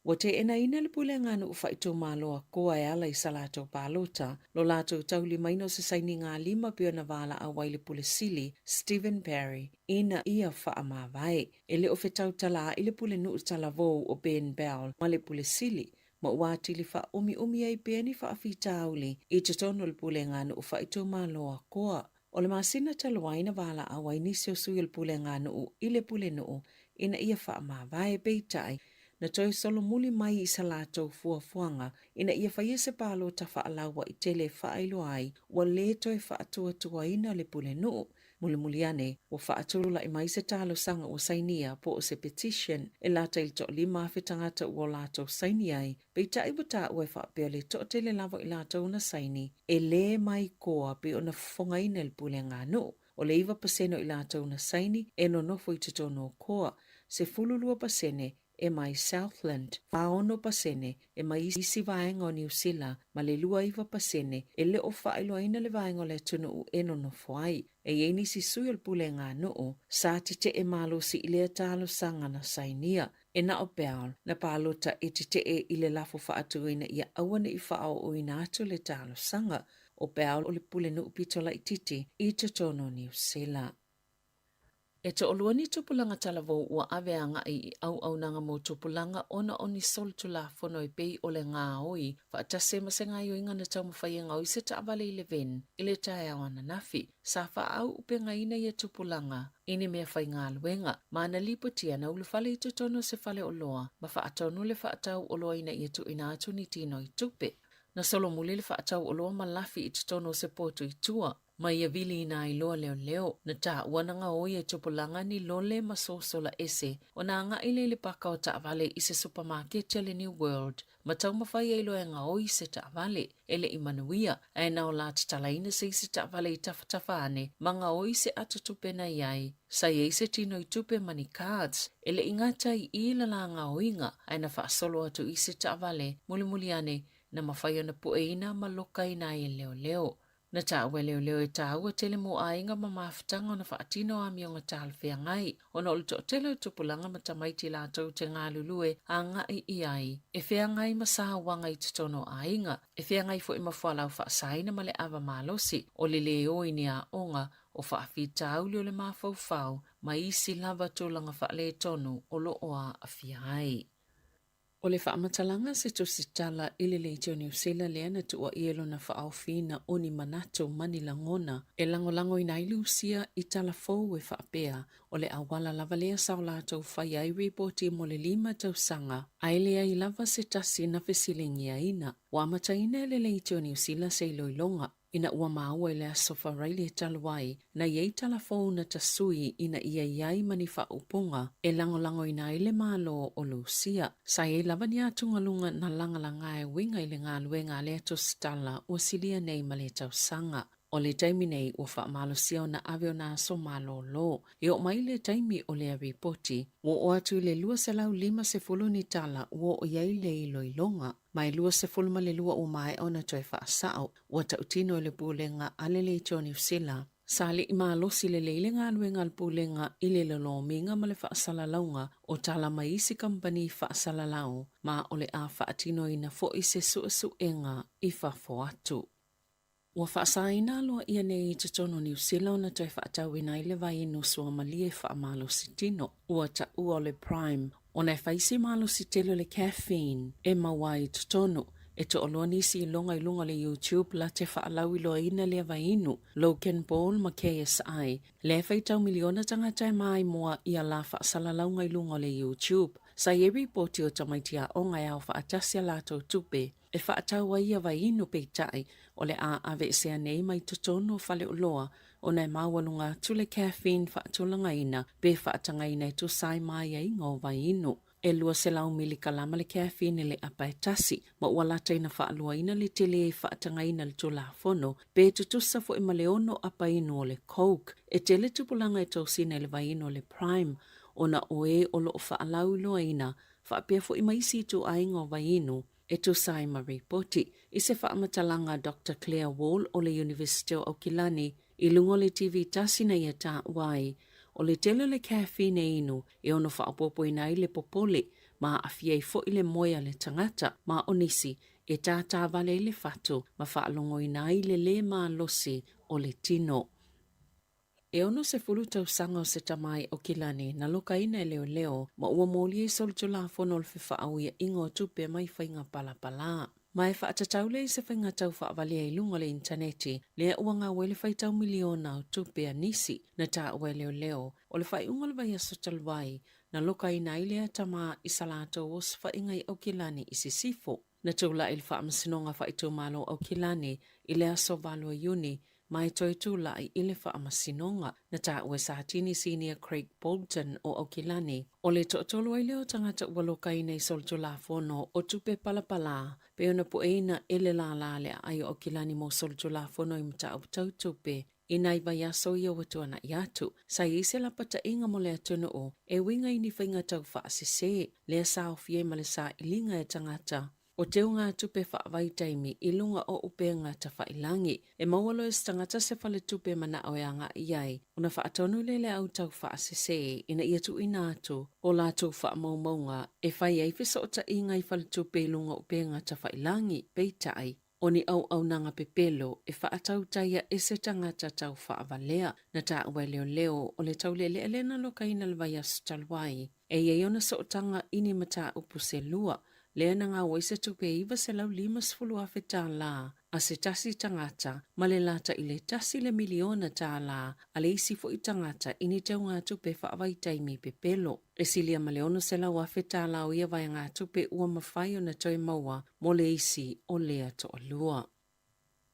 Wa te ena ina le pule ngānu ufa i tō māloa koa e ala i salato pālota, lo lato tau li maino se saini ngā lima pio na wala a waile pule sili, Stephen Perry, ina ia wha ama vai, e le ofe tau tala i le pule nuu tala vou o Ben Bell, ma le pule sili, ma wāti li wha umi ai pēni wha a whita auli, i te tono le pule ngānu ufa i tō māloa koa. O le masina taloaina wala a wainisi o sui le pule ngānu i le pule nuu, ina ia wha ama vai peitai, na toi solo muli mai i salato fuafuanga, ina ia whaia se palo ta whaalawa i tele whailo ai, wa le toi whaatua ina le pule nuu. Muli ane, wa whaatulula i mai se talo sanga o sainia po o se petition, e lata il to lima awhetangata ua lato saini ai, peita i wata ue whaapea le to tele lava i lato una saini, e le mai koa pe ona fonga ina le pule ngā nuu. O le iwa paseno i lato una saini, e no nofo i tutono koa, se fululua pasene, e mai Southland, whaono pasene, e mai isi vaenga o New Zealand, ma le lua iwa pasene, e le o whailo aina le vaenga le tunu u eno no whai, e eini si sui al pule ngā nuu, sa te e malo si ilea talo sanga na sainia, e na o peal, na palota e te e ile lafo whaatuina ia awane i whao o ina atu le talo sanga, o peal o le pule nuu pitola i titi, i te tono New Zealand. E to oluani tupulanga talavo ua aveanga i au nanga mo tupulanga ona oni sol tula fono i pei o le ngā oi, whaatase masenga i oinga na tau mawhai ngā oi se taavale i le ven, i le tae awana nafi, sa wha au upenga ina i tupulanga, ini mea whai ngā luenga, ma ana lipotia na ulufale i tutono se fale o loa, ma whaatonu le whaatau o loa ina i tu ina atu ni tino i tupe. Na solo muli le whaatau o loa malafi i tutono se potu i tua, ma ia vili ina i loa leo, na ta wananga oi e tupulanga ni lole masosola ese, o na anga ile le paka o taavale i se supermarket le New World, ma tau mawhai e loa nga oi se taavale, ele i manuia, e nao la tatalaina se i se taavale i tafatafaane, ma nga oi se atutupe na iai, sa i se tino i tupe mani cards, ele ingata i ila la nga oinga, e na whaasolo atu i se taavale, muli ane, na mawhai ona pueina ma loka ina i leo. Na tāua leo e tāua tele mo ainga ma mawhitanga o na whaatino a mionga tālwhea ngai. O na olu tele tupulanga ma tamaiti lātou te ngā lulue a ngai i ai. E whea ngai ma sāwanga i tutono ainga. E whea ngai fo i mawhalau whaasaina ma le awa malosi. O le leo i ni a onga o whaafi tāuli o le mawhauwhau ma isi lava tūlanga whaale tonu o lo oa a whia ai. O le whaamatalanga se to se tala ile le teo New Zealand lea na tua ielo na whaawhina o ni manato mani langona e langolango ina ilusia i tala fau e whaapea o le awala lava lea sao lātou whai ai reporti mo le 5 tausanga ai lea i lava se tasi na whesilingia ina. Wamata ina le teo New Zealand se iloilonga ina ua maua ile asofa raile taluai na iei talafou na tasui ina ia iai mani whaupunga e langolango ina ile malo o Lucia. Sa e lavani atungalunga na langalanga e winga ile ngā luenga le ato stala o silia nei male tausanga. O le taimi nei ua whaamalosia o na aveo na aso malo lo. E o mai le taimi o le ripoti, o atu le 2.5 ni tala o iai le iloilonga. Mai 2.5 le lua o mai o na toi whaasao, o tautino le pulenga alele i New Zealand. Sali i maalosi le leile ngā luenga al pulenga i le lolominga ma le whaasalaunga o tala mai isi kampani whaasalalau, ma o le a whaatino i na fo i se suenga i whafo atu. Ua whaasaina loa ia nei te tono New Zealand na toi whaatau ina ile vai ino sua malie whaamalo sitino. Ua ta ua le Prime. O nei whaisi malo sitelo le caffeine e mawai te tono. E to oloa nisi ilonga ilunga le YouTube la te whaalau iloa ina le vai inu. Logan Paul ma KSI. Le whaitau miliona tangata mai moa ia la whaasalalau ilunga le YouTube. Sa e ripoti o tamaitia o ngai au whaatasia lato tupe. E whaatau wa ia vai inu peitai o le a ave sea nei mai tutono whale uloa o nei mawalunga tule caffeine whaatulanga ina pe whaatanga ina tu sai mai ai ngō vai inu. E lua se lau mili kalama le caffeine le apaetasi ma walata ina whaalua ina le tele e whaatanga ina le tula fono pe tutusa fo ima leono apa inu o le Coke. E tele tupulanga e tausina le vai inu o le Prime o na oe o lo whaalau loa ina whaapea fo ima isi tu aingo vai inu. E tu sai ma reporti, i se whaamatalanga Dr. Claire Wall o le University o Aukilani, i lungo le TV tasina ia tā wai, o le tele le caffeine inu, e ono whaapopo ina i le popole, ma afia i fo i le moia le tangata, ma onisi, e tā vale i le fatu, ma whaalongo ina i le ma losi o le tino. E ono se fulu tau sanga o se tamai o Kilani na loka ina e leo ma ua moli e sol tula fono le whiwha au ia ingo tupe mai whainga pala. Ma e whaatataule i se whainga tau whaavalia i lunga le interneti lea ua ngā wele whaitau miliona o tupe a nisi na tā ua leo o le whai unga le vai aso talwai na loka ina i lea tama i salato o se whainga i o Kilani i si sifo. Na tula il whaamasinonga whaitu malo o Kilani i lea so valo iuni mai toi tula i ile whaamasinonga na tā ua Sahatini Senior Craig Bolton o Aukilani. O le to'atolo ai leo tangata ua loka i nei solto la fono o tupe palapala pe ona po eina ele la le ai o Aukilani mo solto la fono i mta au tau tupe. Ina i vai aso ia watu ana i atu. Sa i se la pata inga mo le atunu o e winga i ni whainga tau whaasise lea sa o fie ma le sa ilinga e tangata. O teo ngā tupe whaavai taimi i lunga o upe ngā ta whailangi. E maualo e stangata se whale tupe mana o ngā iai. Una whaatonu lele au tau whaasese ina ia tu ina atu o la tau whaamaumaunga e whai ei fisa o ta inga i whale tupe i lunga upe ngā ta whailangi peitai. O ni au nanga pepelo e whaatau taia e se tangata tau whaavalea na tā ua leo o le tau lele elena loka ina le vai asu talwai. E iei ona so tanga ini mata upu se lua. Lea na ngā waisa tupe iwa se lau 5 afe tā la, a se tasi tangata, ma le lata i le tasi le miliona tā la, a le isi fo i tangata ini tau ngā tupe whaavai taimi pepelo. E silia ma leona se lau afe tā la o ia vai ngā tupe ua mawhai o na toi maua, mo le isi o lea to alua.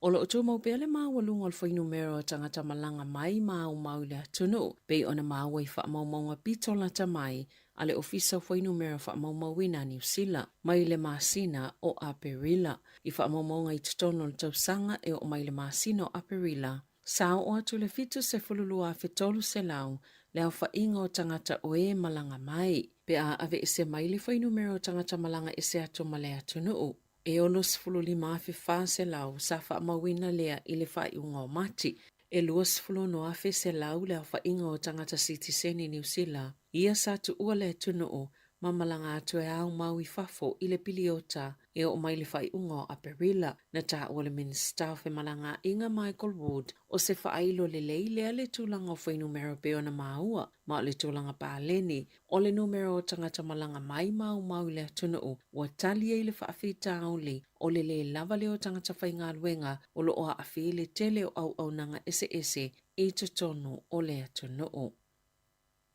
O lo otu mau pele maa walunga o whainu mero o tangata malanga mai maa o mau lea tunu, pei ona maa wai wha maunga pitola ta mai, ale ofisa whainu mero wha maumawina New Zealand, mai le maasina o Aperila, i wha maunga i tutono le tausanga e o mai le maasina o Aperila. Sao o atu le fitu se fululu a fetolu se lau, leo wha inga o tangata o e malanga mai, pe a ave e se mai le whainu mero o tangata malanga e se atu malea tunu. E olos fululi maafi wha se lau, sa wha mawina lea i le wha iunga o mati. E luas fulo no afe se lau lea wha inga o tangata Citizen New Zealand. Ia sa tu ua le tunu o, mamalanga atu e au mau i whafo i le piliota e o mai le whai unga o Aperila na tā ua le minister fe malanga inga Michael Wood o se whaailo le lea le tūlanga o whai numero pe ona maua ma le tūlanga pāleni o le numero o tangata malanga mai mau le tunu o ua talia i le whaafita auli o le lava leo tangata whai ngā luenga o lo oa awhi le tele o au nanga ese i tutonu o le tunu o.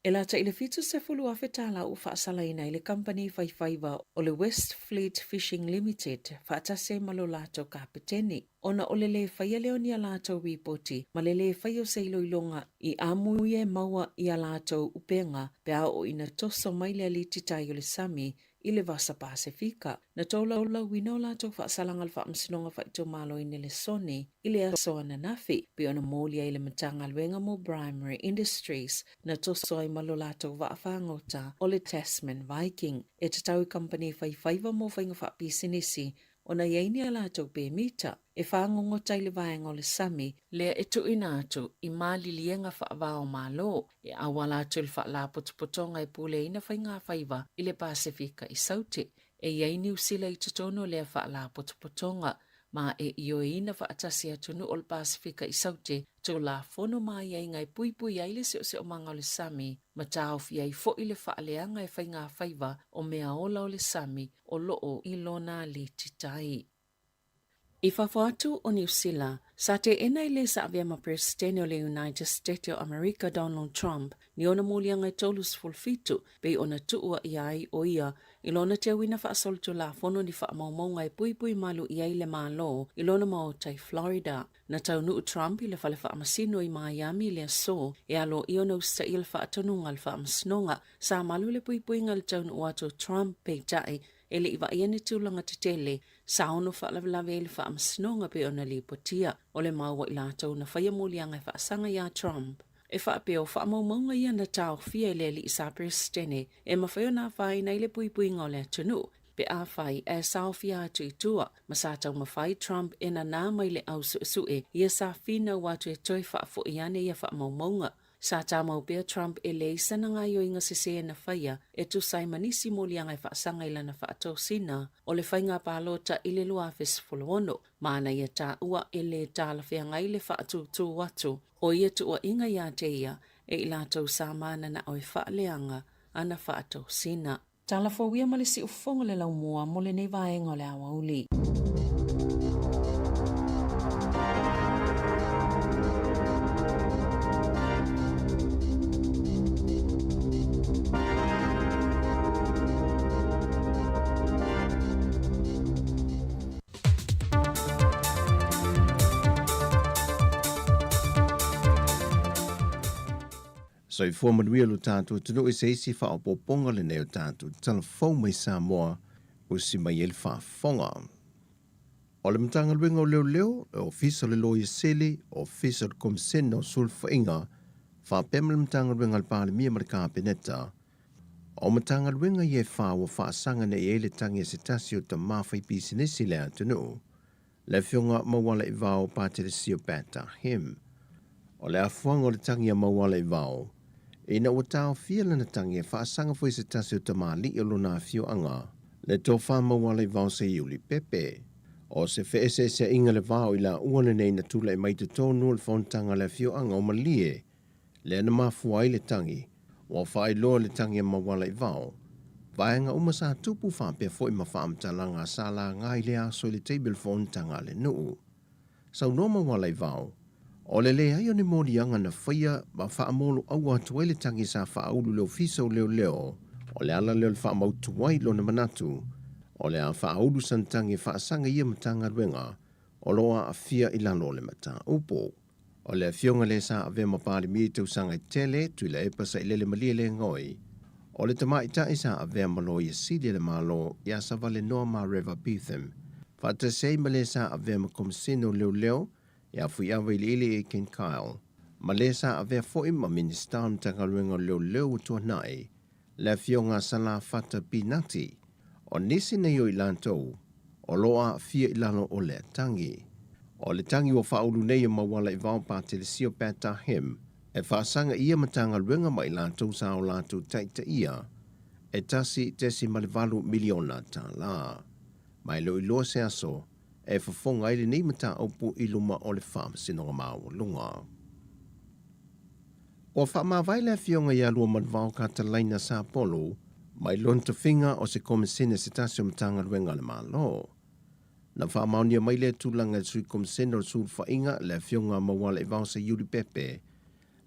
E lata i le fitu se fulu afe tala u whaasala ina i le company whaiwhaiwa o le West Fleet Fishing Limited whaatase malo lato kapiteni. Ona o le whaia leo ni a lato ripoti ma le whaio seilo ilonga i amuie maua i a lato upenga pea o ina toso mai le aliti tai o le sami i le vasa Pasifika. Na tola ola wino lato whaasalanga le whaamsinonga whaito malo ine le soni i le aso ananafi pe ona molia i le matanga luenga mo Primary Industries na toso ai malo lato waafangota o le Tasman Viking. E te tau company whaiwhaiva mo whainga whaapisinisi ona yeini a lato pe mita e whaangongo tai le vaenga o le sami lea e tu ina atu i mali lienga whaavao malo e awala atu le whaala potopotonga e pule ina whainga whaiva i le Pasifika i saute e yeini usila i tutono lea whaala potopotonga ma e ioina whaatasi atunu o le Pasifika i saute tō la fono mai ai ngai pui ai le se o manga o le Sami ma tāofi ai fo i le whaaleanga e whainga whaiva o mea ola o le Sami o loo i lona le titai. I whawhatu o New Zealand, sa te enai le sa avea ma presidente o le United States o America Donald Trump, ni ona mulianga i tolus fulfitu, pe ona tuua i ai o ia, i lona te awina whaasolutu la fono ni whaamaumaunga i pui malu i ai le malo, i lona mao tai Florida. Na taunu Trump i le whale whaamasino i Miami le so, e alo i ona usta i le whaatonunga le whaamasnonga, sa malu le pui ngal taunu wato Trump pe tai, e le iwa iani tūlanga te tele, sa ono whaalawelawe e le whaamasnonga pe ona li potia, o le maua i lātou na whaiamulianga e whaasanga ia Trump. E whaapeo whaamaumaunga ia na tau fia le li isa prestene, e mawhaio nā whai nei le pui ngā le tunu, pe a whai e sao fia atu i tua, ma sa tau mawhai Trump e na nā mai le au sue, ia sa whina watu e toi whaafo iane ia whaamaumaunga. Sa tā mau pia Trump e le isana ngā yoinga se na whaia e tu sai manisi molianga e whaasanga ila na whaatou sina o le whainga pālota i le lua fesifolono. Mana ia tā ua e le tāla whea ngai le whaatu tū watu o ia tu ua inga ia te ia e i lātou sa mana na oi whaaleanga ana whaatou sina. Tāla whawia malisi u whonga le lau mua mo le nei vaenga le awa uli. So i fua manuia lo tātou tunu i seisi wha o poponga le neo tātou tala fau mai Samoa o si mai el whaafonga. O le matanga luenga o leo e ofisa le loia sele o ofisa le komisena o sulfa inga whaapema le matanga luenga le pāle mia ma le kāpeneta. O matanga luenga i e wha o whaasanga ne i ele tangi e se tasi o ta mawhai pisinesi le atunu. Le fionga mawala i vao pātere sio pēta him. O le afuanga o le tangi a mawala i vao. E na o tau fia lana tangi e whaasanga fwoi se tasi o tamali i lona fio anga. Le tō whama wale vau se iuli pepe. O se wheese se inga le vau i la uana nei na tula e maite tōnu le whontanga le fio anga o malie. Le ana mafua i le tangi. O whai loa le tangi e mawala i vau. Vaenga umasa tupu whaapea fwoi ma whaamtalanga sala ngai le aso le table whontanga le nuu. Sau no mawala i vau. O le lea i o ni morianga na whaia ma whaamolo au atu ele tangi sa whaaulu leo fisa o leo. O le ala leo le whaamautu wai lo na manatu. O le a whaaulu santangi whaasanga ia matanga ruenga. O loa a fia i lano le mata upo. O le a fionga le sa ave mapari mi te usanga i tele tu le epasa i lele malia le ngoi. O le tama i ta isa ave malo i sidi le malo i asa vale noa ma Reva Beetham. Whata sei ma le sa ave makomisino leo. Ia fui awa i lele e Ken Kyle. Ma le sa avea foi ma ministan tangaruenga leo tua nai. Le fionga sala fata pinati. O nisi na yo i lantou. O loa fia i lano o le tangi. O le tangi o whaulu nei o mawala i vau pātere sio pēta hem. E whaasanga ia matanga ruenga ma i lantou sa o lantou taita ia. E tasi tesi malivalu miliona ta la. Mai lo i loa se aso. E whafonga ili nei mata aupu iluma o le whaama sinonga māua lunga. O whaama vaile fionga ia lua madvao ka talaina sa polo, mai lonta whinga o se komisene se tasi o matanga ruenga le malo. Na whaamaunia mai le tūlanga sui komisene o sūr whainga le fionga mawala i vao se yuri pepe.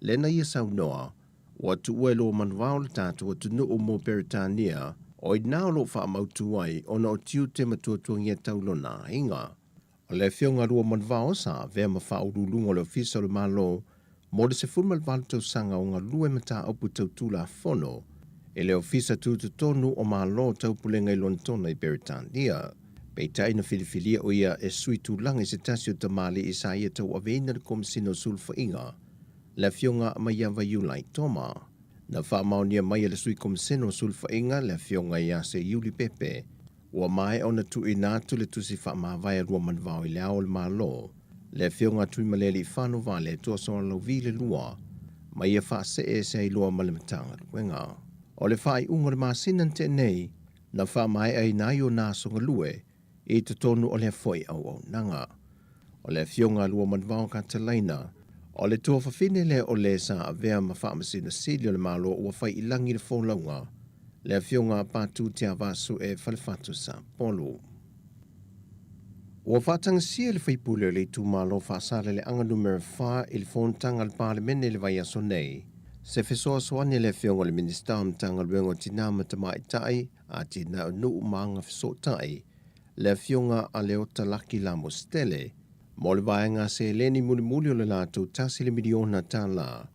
Le na ia sau noa, o atu ue lua madvao le tātu o tunu o mo Beritania, o i nao lo whaamautu wai o na o tiu te matuatuangia taulo na inga. O le fionga rua manvao sa vea ma whaurulunga le ofisa le malo, mo de se fulma le valutau sanga o ngā lue mata aupu tautula fono, e le ofisa tutu tonu o malo taupulenga i lontona i Beritania. Pei taina filifilia o ia e sui tūlanga i se tasio tamali i sa ia tau aveina le komisino sulfa inga, le fionga ma iawa iulai toma. Na whaamaunia mai le sui komisino sulfa inga le fionga ia se iuli pepe, ua mai ona tu i nātu le tusi whaamawai rua manvao i leo le malo, le fionga tui maleli i whanu vale tua soa lau vile lua, mai ia wha se e se i lua malimatanga ruenga. O le whai unga le māsinan te nei, na wha mai ai nai o nā songa lue, I te tonu o le foi au nanga. O le fionga lua manvao ka talaina. O le toa whawhine le o le sa a vea ma whaamasina sili o le malo ua whai ilangi le wholaunga. Le fionga pātu te avasu e whalefatu sa polo. Ua whātanga sia le whaipule le tu malo whaasale le anga numero 5 i le whontanga le parlemene le vai aso nei. Se fesoa soane le fionga le minister amtanga luengo tina matama i tai a tina nuu maanga feso tai. Le fionga a leo talaki la mostele. Mo le vaenga se leni muli o le lātou tasi le miliona tā la.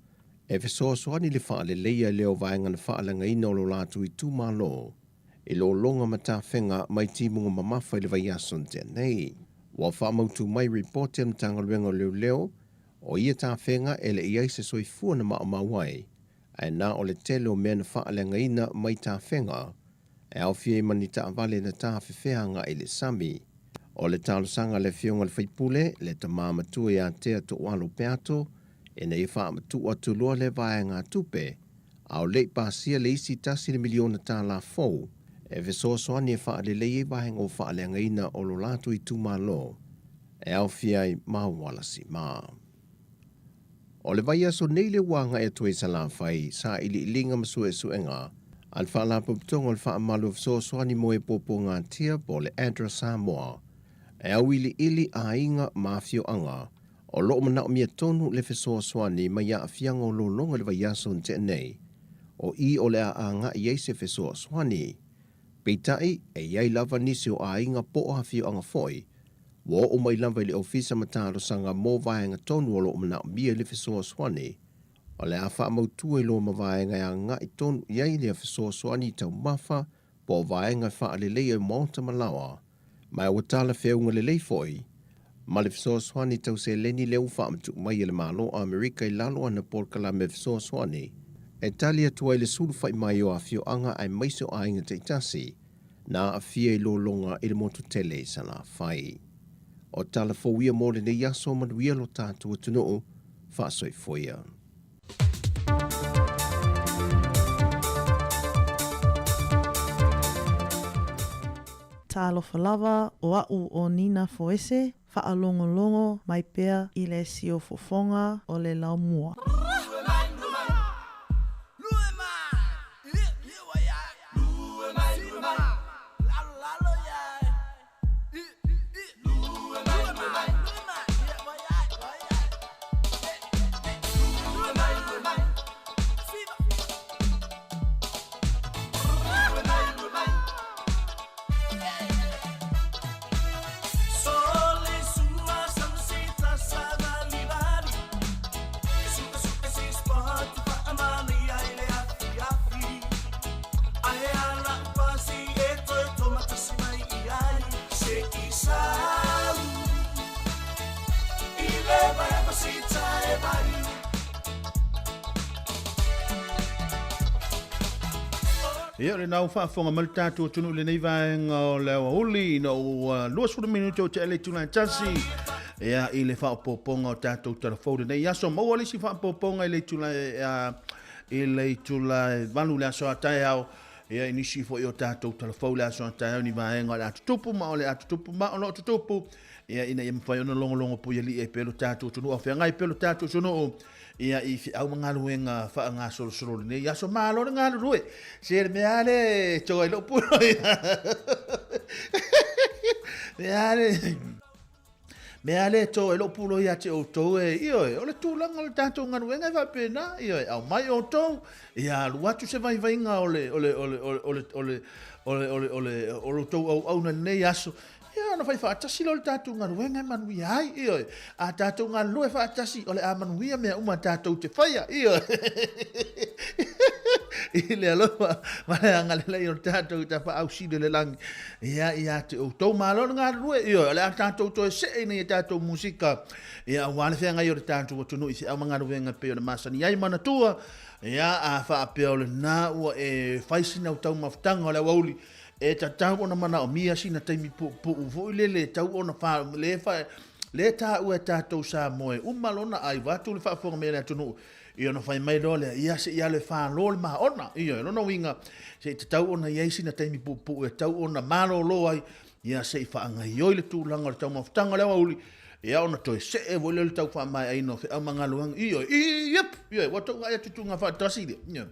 E fesoa soani le wha le leia leo vaenga na wha langa ina o lo lātou i tū malo. E lo longa mata whenga mai timunga mamafa i le vai ason te nei. Wa wha mautu mai reporte amtanga luenga leo, o ia tā whenga e le iai se soi fua na maa mawai. Ai nā o le tele o mea na wha langa ina mai tā whenga. E au fie mani ta avale na tā whiwheanga i le sami. O le talosanga le fionga le whaipule, le ta māmatua i a tea to walo peato, e nei wha matua tulua le vae ngā tupe, au lei pāsia le isi tasi le miliona tā la fau, e veso soani e wha le lei vae ngō wha le ngaina o lo latu i tūmalo, e au fiai mawala si mā. O le vai aso nei le wanga e tue sa la whai, sa ili ilinga masue suenga, al wha la puputonga le wha amalu veso soani mo e popo ngā tia po le Andra Samoa, e au ili a inga mafio anga, o loo mana o mia tonu le fesoa soani mai a fianga o lo longa le vai aso nte nei, o I o le a nga i eise fesoa soani. Peitai e iai lava nisi o a inga po o hafio anga foi, wo o mai lava i le ofisa matalo sanga mo vaenga tonu o loo mana o mia le fesoa soani, o le a wha mautua i lo ma vaenga a nga i tonu iai le fesoa soani tau mafa, po vaenga wha le leia maunta malawa, mai o tala feunga le lei foi, ma le fesoa soani tau se leni leu wha amatu mai le malo a Amerika i lalo ana porkala me fesoa soani, e tali atua i le sulu whai mai o a fio anga ai maiso a inga te itasi, na a fia i lo longa i le motu tele sa la whai. O tala fowia mo le ne yaso manuia lo tātua tunuu, wha soi foia. Talofa lava o au o Nina Foese, whaalongolongo mai pea i le sio fofonga o le laumua. Ia le nau whaafonga mal tātua tunu le nei vaenga o leo huli no luas furu minuto te ele tuna tasi. Ia i le whaapoponga o tātou telefone nei aso maua lisi whaapoponga i le tula vanu le aso atai au. Ia inisi fo i o tātou telefone le aso atai au ni vaenga o le atutupu ma o le atutupu ma o le atutupu. Ia ina i mwhaiona longo po li e pelo tātou tunu o whiangai pelo tātou tunu o. Ia i au mga luenga wha ngā solo nei. Ia so malo ngā rue. Se mea le toa i lopuro ia. Mea le toa i lopuro ia te o tau e. Ioe, o le tūlanga le tātou ngā luenga i whapena. Ioe, au mai o tau. Ia luatu se vai vainga o le tau au na nei aso. Ia na fai whaatasi lo le tātou ngā ruenga manui ai, ioi. A tātou ngā lue whaatasi o le a manuia mea uma tātou te whaia, ioi. I le aloha, mare anga le lei o tātou ta wha au sile le langi. Ia te o tau mālo ngā rue, ioi. O le a tātou toi se e nei tātou musika. Ia wane whea ngai o le tātou o tunu i se au mga ruenga peo na masani. Ia i mana tua, ia a wha apea o le nā ua e whaisina o tau mawhtanga o le wauli. E ta tau ona mana o mia sina taimi po uvo i le tau ona wha le ta ua tātou sa moe umalona ai watu le whaafonga mea le atunu i ona whai mai role ia se ia le wha lole maha ona ia lona winga se ta tau ona iei sina taimi po e tau ona malo lo ai ia se i whaangai oi le tūlanga le tau mawhitanga lewa uli, ia ona toi se e wole le tau whaamai aino whi au mangaluang, ioi, watau ngai atu tunga whaatasi le,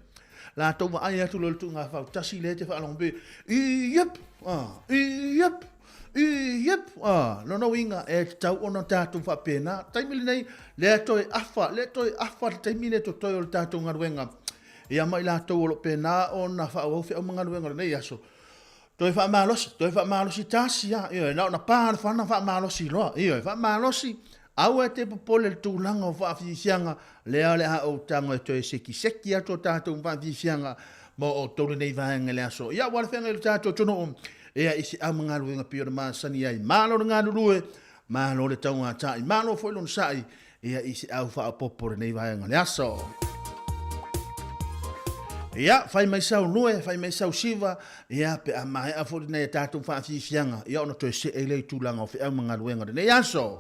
la tau wa ai atu le tunga whaatasi le te whaalong pe, no inga e tau ono tātou whapena, taimili nei, le toi afa, te taimile to toi o le tātou ngaruenga, ia mai la tau olo pena o na whaau whi au mangaruenga nei aso, toi whaamalosi tāsi ia, na pāna whana whaamalosi loa, whaamalosi, au e te popole le tūlanga o whaafisianga, lea le ha o tango e toi seki ato tātou whaafisianga, mo o tōre nei vahenga le aso, ia wale whenga le tātou tono o, ea isi au mangaruenga pio na maasani ai, malo le ngarurue, malo le taunga tai, malo foi lon sai, ea isi au whaapopore nei vahenga le aso. Ia, fai mai sau nue, fai mai sau siva, ia pe a mai a fori nei tātou whaafisianga, ia ono toi se e lei tūlanga o whi au mangaruenga nei aso.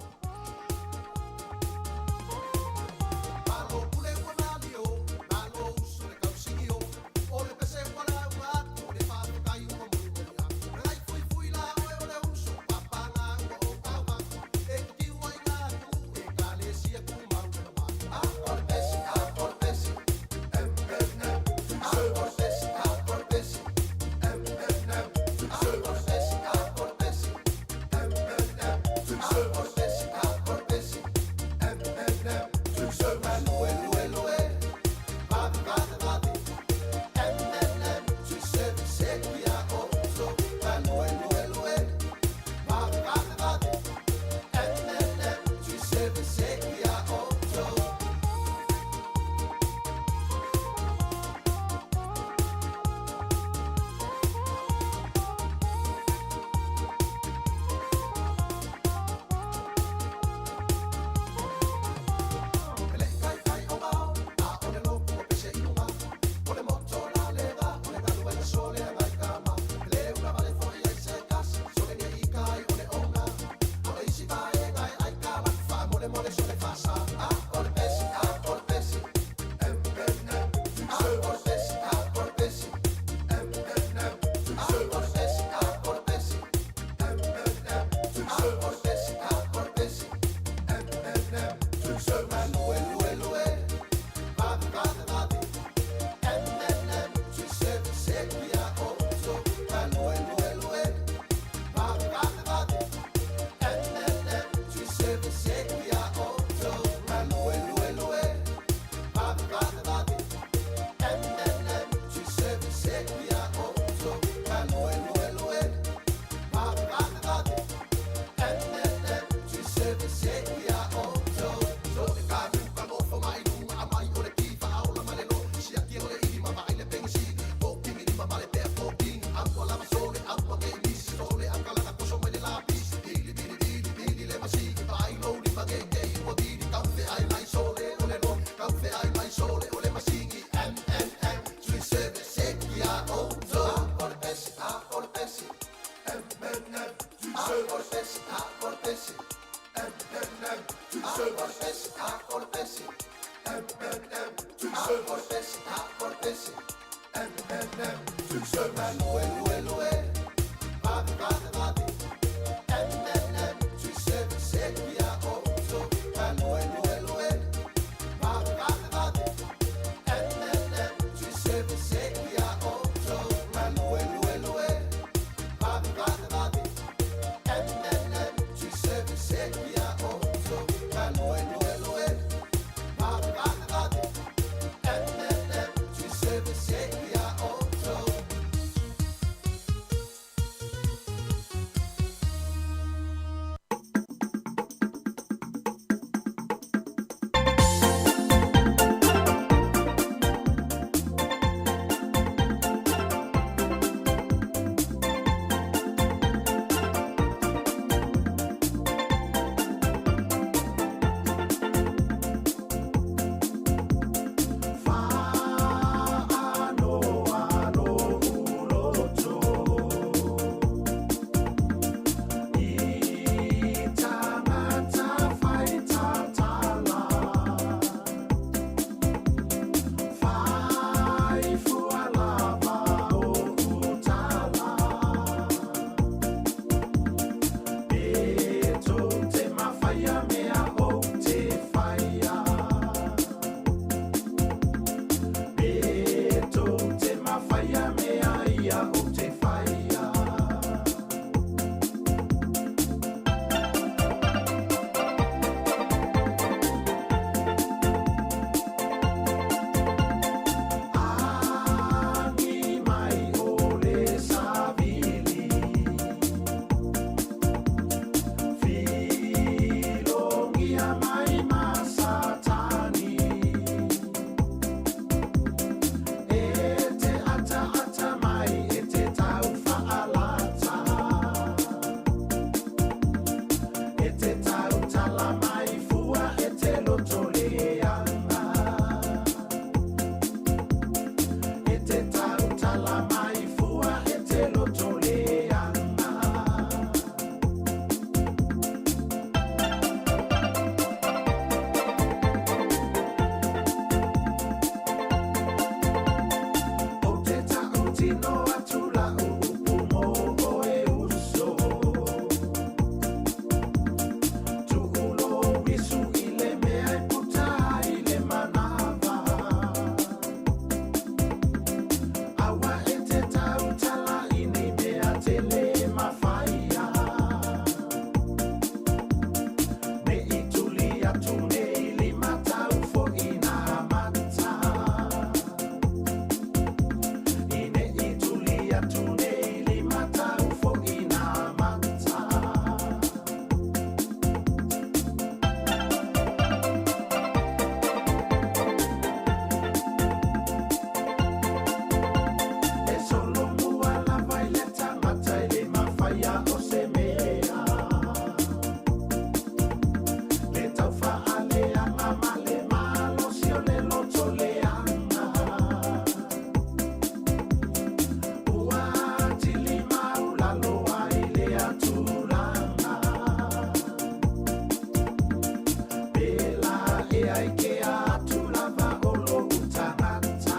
ai ke atu lava o lo utangata.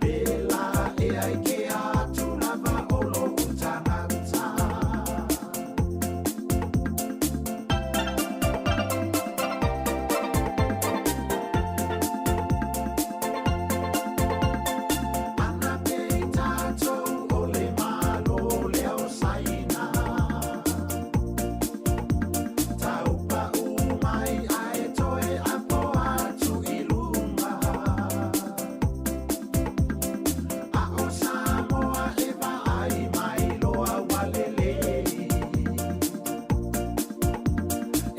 Pela e ai ke atu lava o lo utangata. Ana pe tatou o le malo leo saina. Taupa umai ai toe apo atu i lunga. A o Samoa e va ai mai loa walelei.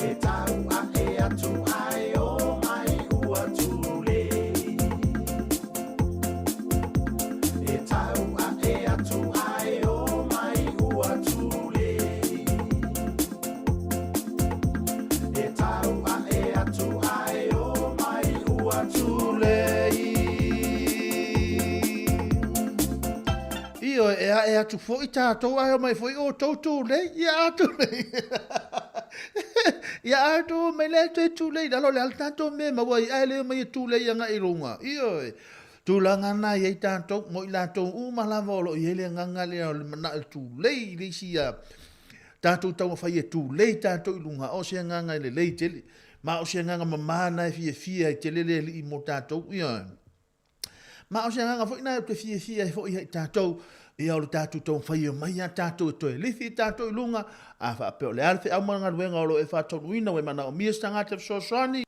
E tau a e atu ai o mai ua tulei. E tau a e atu ai o mai ua tulei. E tau a e atu ai o mai ua tulei. Io e atu fo i tātou ai o mai fo i o tautu lei, ia atu lei. Ia atu mai le te tu lei, dalo le al tātou me ma wai ai le mai tu lei anga i runga. Io e tūlanga nā i ei tātou, mo i lātou umalawolo i hele nganga le au le mana i tu lei, le si a tātou tau whai e tu lei tātou i runga, o se nganga i le lei tele, ma o se nganga ma mana e fia i tele le li i mo tātou, io e. Ma o se nganga fo ina te fia fo i tātou, i au le tātou tau whai o mai a tātou e toi lifi tātou i lunga, a wha peo le alfe au maranga ruenga o lo e wha tonu ina we mana o mia stanga te fsoswani.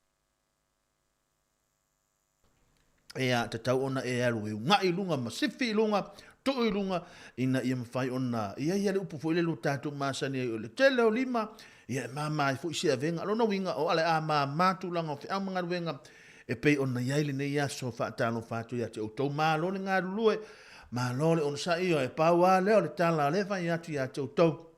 E a te tau ona e alu e unga i lunga, ma sifi i lunga, to i lunga, ina ia mawhai ona, ia le upu fo ile lu tātou masani o le tele o lima, ia mama i fo isi a venga, alona winga o ale a mātu langa o au maranga ruenga, e pei ona iaile ne ia so wha tālo whātu ia te o tau mālo le ngā rulue, ma lole on sa io e paua leo le tala le fa ia tu ia tau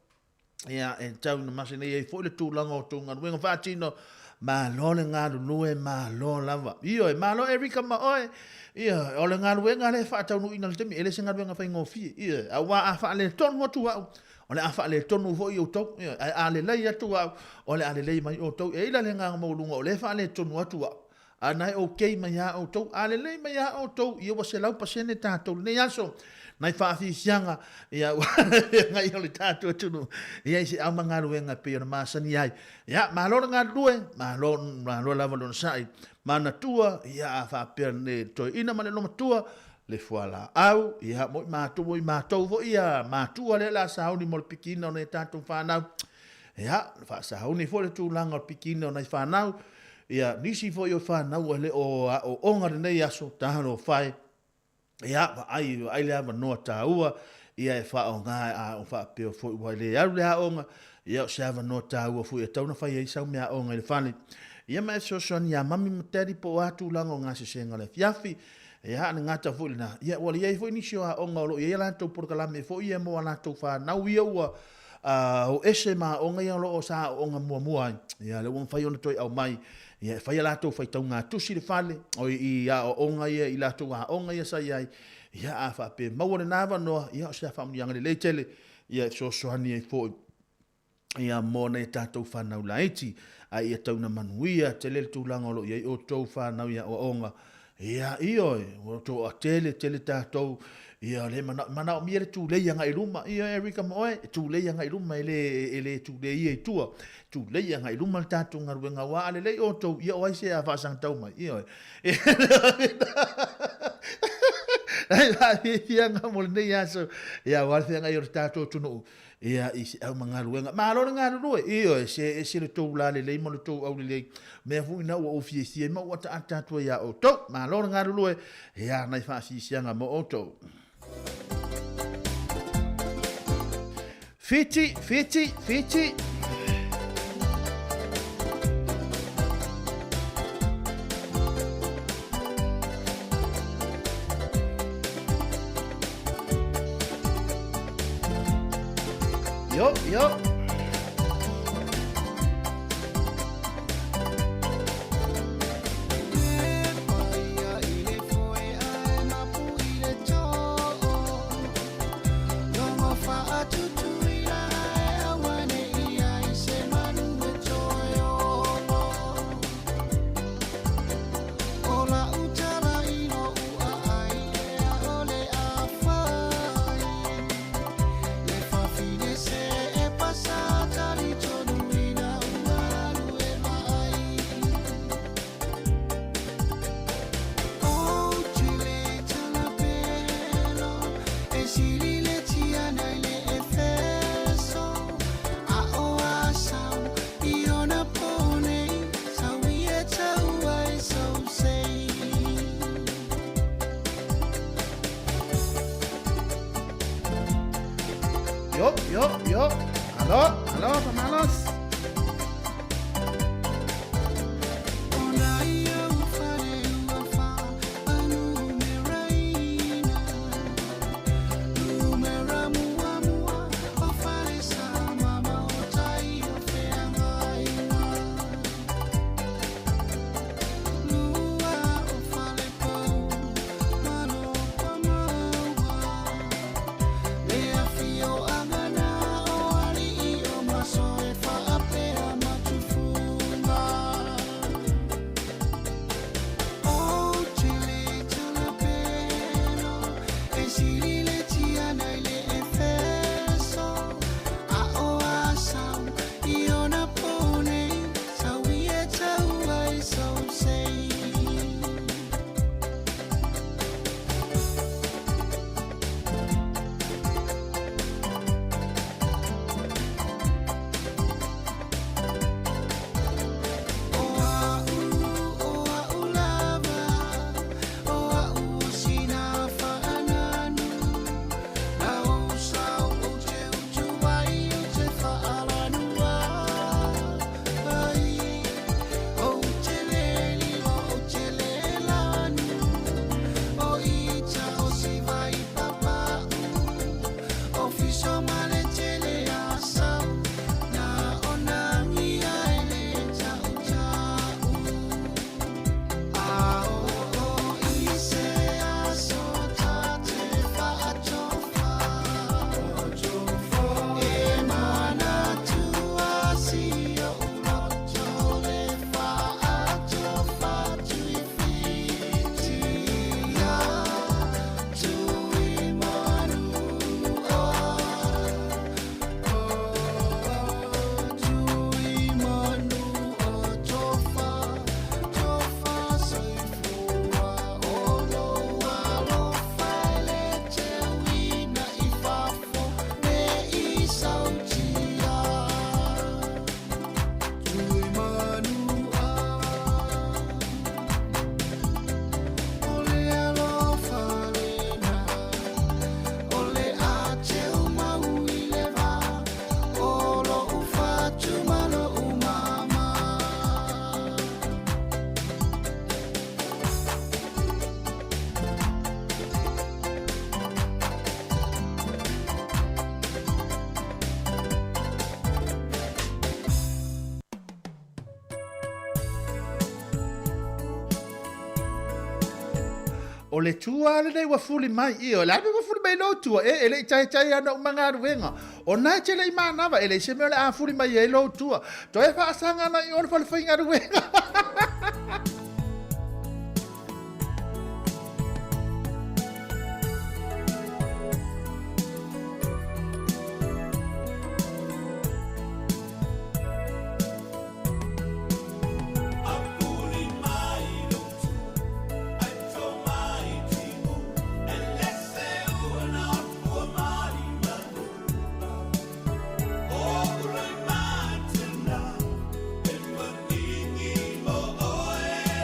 ia e tau na masine e fo le tūlanga o tūnga ruenga whātino ma lole ngā lue ma lo lava io e ma lo Erika ma oe ia o le ngā ruenga le whātau nu ina le temi ele se ngā ruenga whaingo fie ia a wā a wha le tonu atu au o le a wha le tonu vo i o tau ia a le lei atu au o le a le lei mai o tau e ila le ngā maulunga o le wha le tonu atu au anai okay mai ya o tau alele mai ya o tau ia wa se lau pasene tātou ne yaso nai whaafi sianga ia ngai o le tātou tunu ia isi au manga ruenga pe o na masani ai ia malora ngā rue malora lava lona sai mana tua ia a whaapea ne toi ina male loma tua le fuala au ia moi mātua i mātou vo ia mātua le la sauni mo le pikina o ne tātou whanau ia wha sauni fo le tūlanga o pikina o nei whanau ia nisi fo yo fa na o le o onga nei aso tahano fai ia ai le ava no ta ua ia e fa onga a fa pe fo wa le au le onga ia se ava no ta ua fu e tau na fai e sa me onga le fani ia mai so son ia mami mteri po atu lango nga se senga le fiafi ia na ngata fu na ia wa le fo nisi o onga lo ia la to por kala me fo ia mo la to fa na ua o ese ma onga ia lo o sa onga mua ia le won fai ona toi au mai ia fai la to fai tau ngā tusi le fale o i a o onga ia i la to a onga ia sai ai ia a fa pe maua na va no ia o se fa mu le tele ia so soani e fo ia mo na tatou fa na ulaiti a ia tau na manuia tele tu langolo ia o to fa na ia o onga ia io o to a tele tatou ia le mana o mire tu le yanga i ruma ia Erika moe tu le yanga i ruma ele tu le ia tua tu le yanga i ruma tatu ngaruenga wa le o to ia o se a fasang tau mai ia ai vai yanga mo le ia so ia wa se nga i tatu tunu ia i au mangaruenga ma lo ngaru ia se le to la le mo le to au le me fu na o ofisi ma o tatu ia o to ma lo ngaru ia na fa si sianga mo o to Fiti. Yo. Tutu ila awane ia ise manu e toyo Yo. Aló, pamalos. O le tua le nei wa fuli mai I o la wa fuli mai lo tua e le tai ana manga ruenga o na te le mana va ele se me le a fuli mai e lo tua to e fa sanga na I o fa le fainga ruenga Oh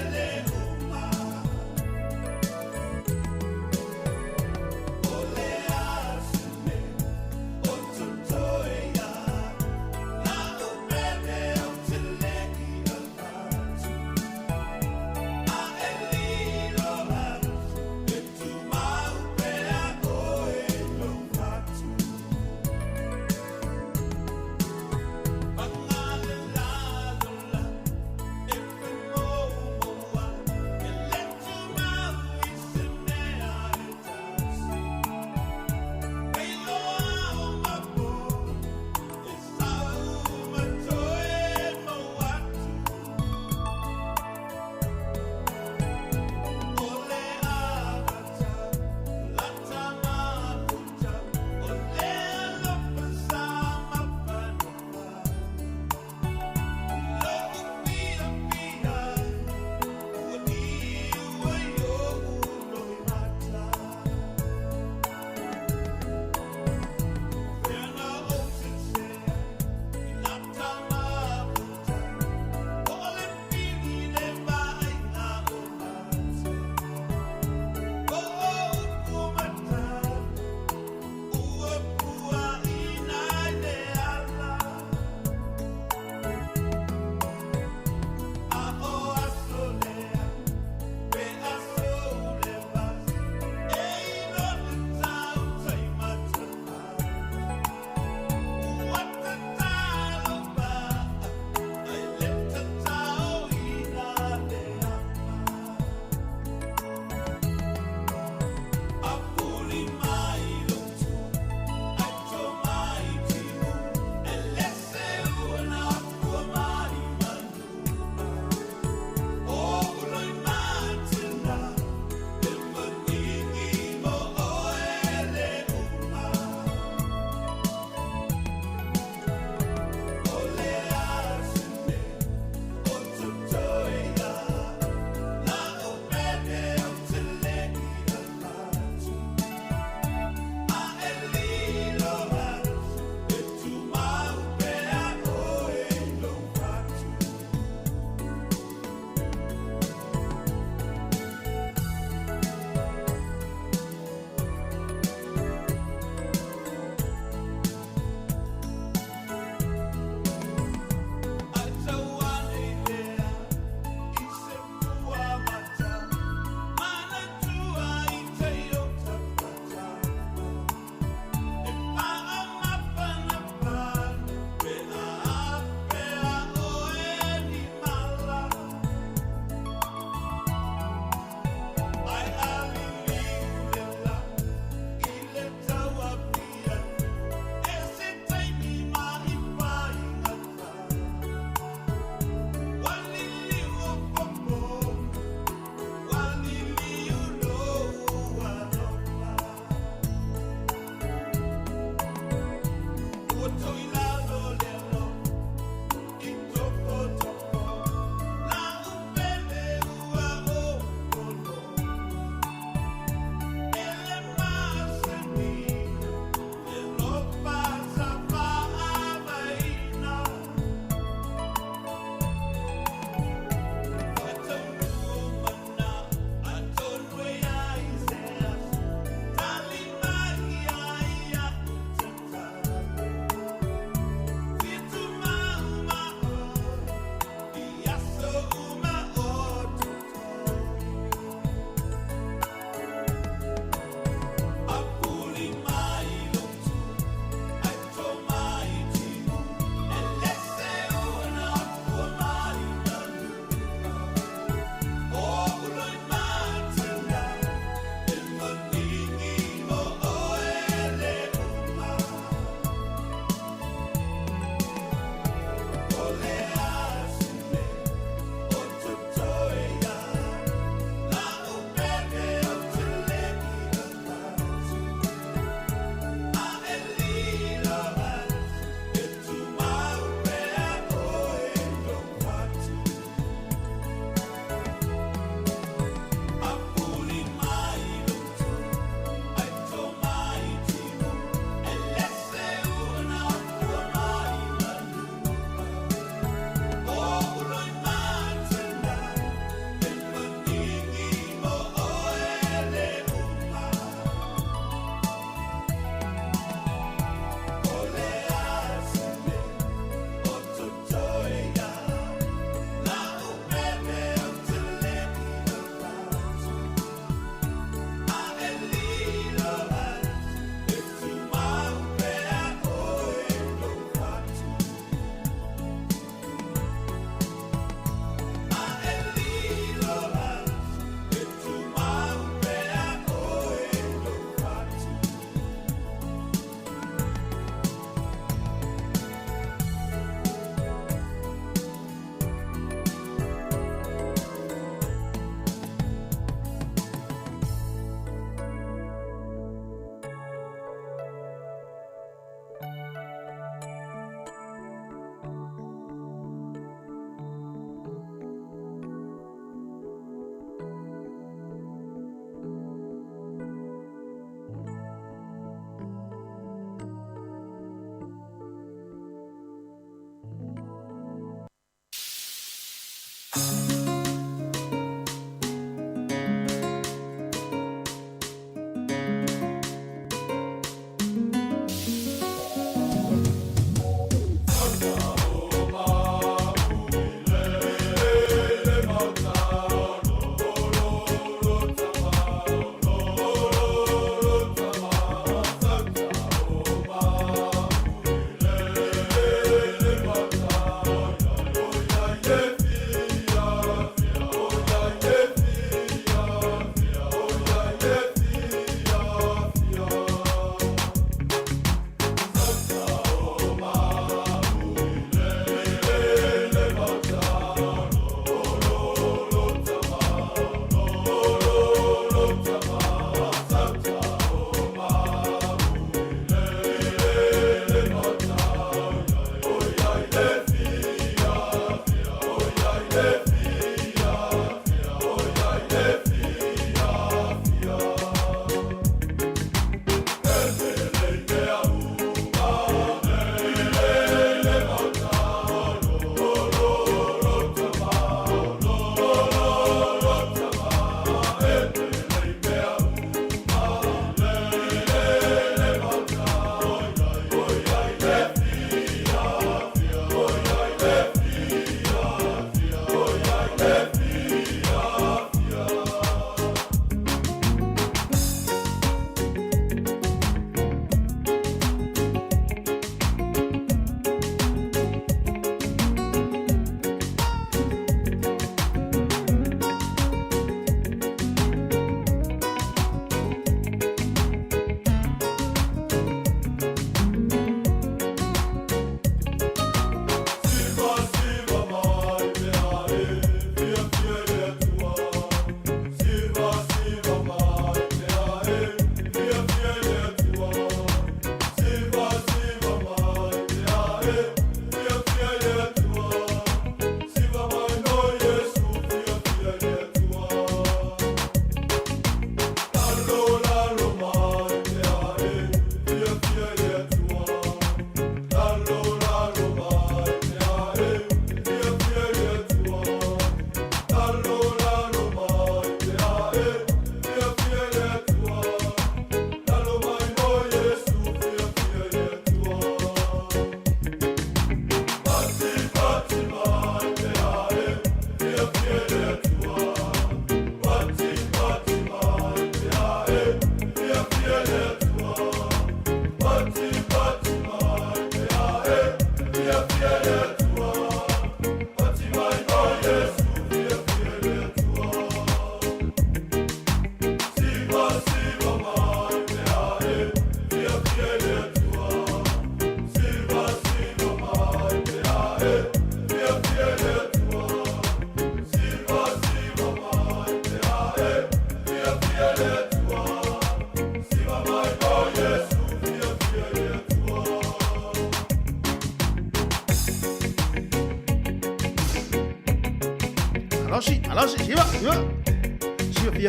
alosi, siwa,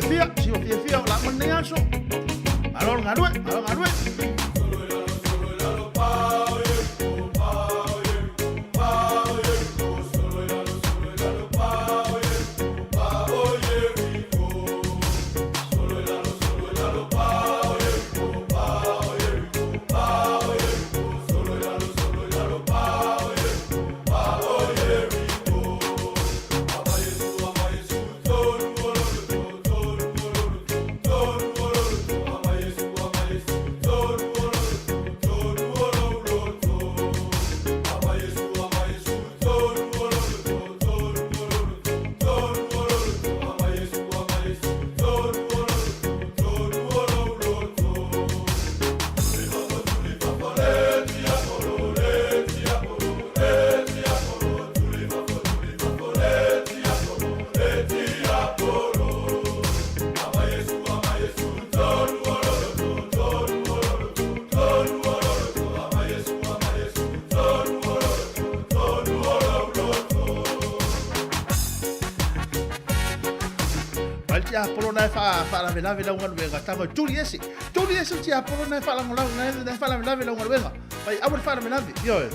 fia, la mone aso. Malol ngadue. Apolo na fa la vela vela unga wenga tango Juliesi ti apolo na fa la ngola na fa la vela unga wenga pai awal fa la vela yo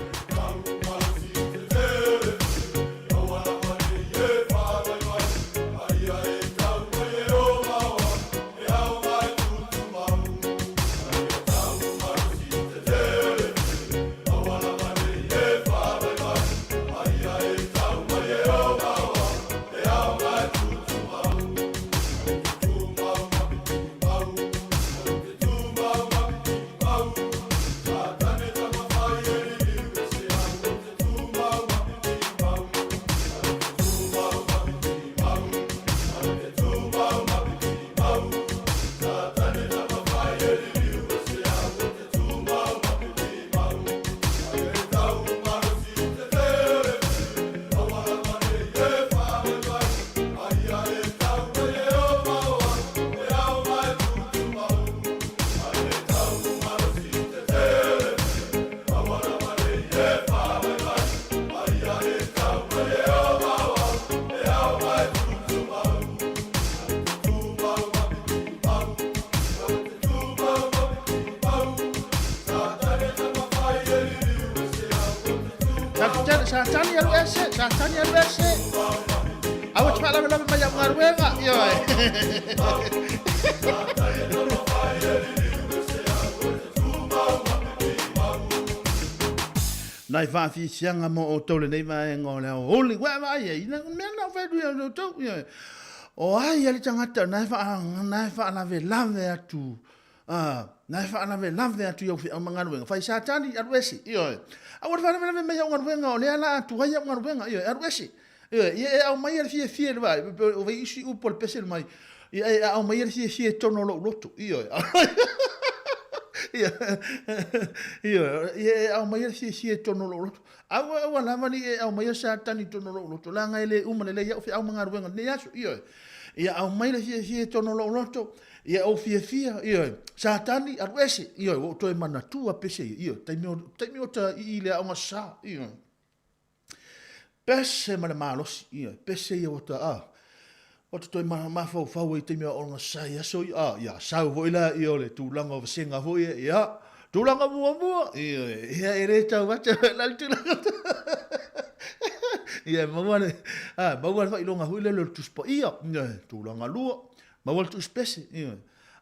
Satani alu ese. Awak cepat lama banyak mengaruh enggak? Yo. Nai fa fi sianga mo o tole nei mai ngole holy wa mai ina mena fa du no to. O ai ali tangata nai fa na ve lave atu. Nai fa na ve lave atu yo fi mangaruenga. Fa Satani alu ese. Yo. Awar fa na me yo ngaruenga o le ala atu wa ngaruenga yo alu ese. Ye au mai fie vai o ve isi u por pesel mai. Ye au mai fie tono loto. Yo. Ye au mai fie tono loto. Awa la mani au mai Satani tono loto. La ngai le umane le ya fi au mangaruenga ne yaso. Yo. Ia au mai fie tono loto. Ia o fie iyo Satani arwese iyo o toi mana tua pese iyo taimi o ta ile au sa iyo pese mana malos iyo pese iyo ta o toi ma fo i taimi o sa ia so ia sa vo ila iyo le tu langa o singa vo ia tu langa mua iyo ia ere ta wata la tu ia mamane fa ilonga hu le tu spo iyo tu langa luo ma voltu spese io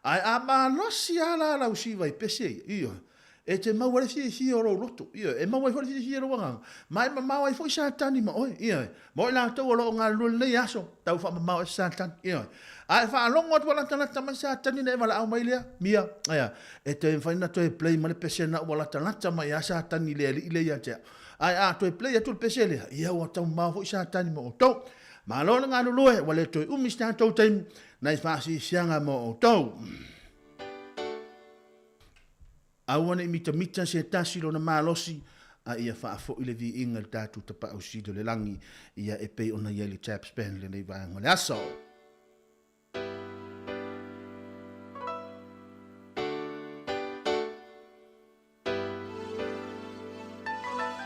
ai ama no si ala la usi vai pese io e te ma wale fi oro loto io e ma wale fi oro wanga mai ma wai foi Satani ma oi io mo la to lo nga lu le yaso tau fa ma Satan io ai fa longo to la tana tama Satani ne mala au mai le mia ia e te fa na to e play ma le pese na wala tana tama ya Satani le ya te ai to e play to pese le ia wa tau ma foi Satani mo to ma lo nga lu e wale to umista to time nai fasi sianga mo o tau. Awane mita se tasi lo na malosi a ia fa'afo i le vi inga le tatu tapa au sido le langi ia e pei ona ia le tap span le nei vaenga le aso.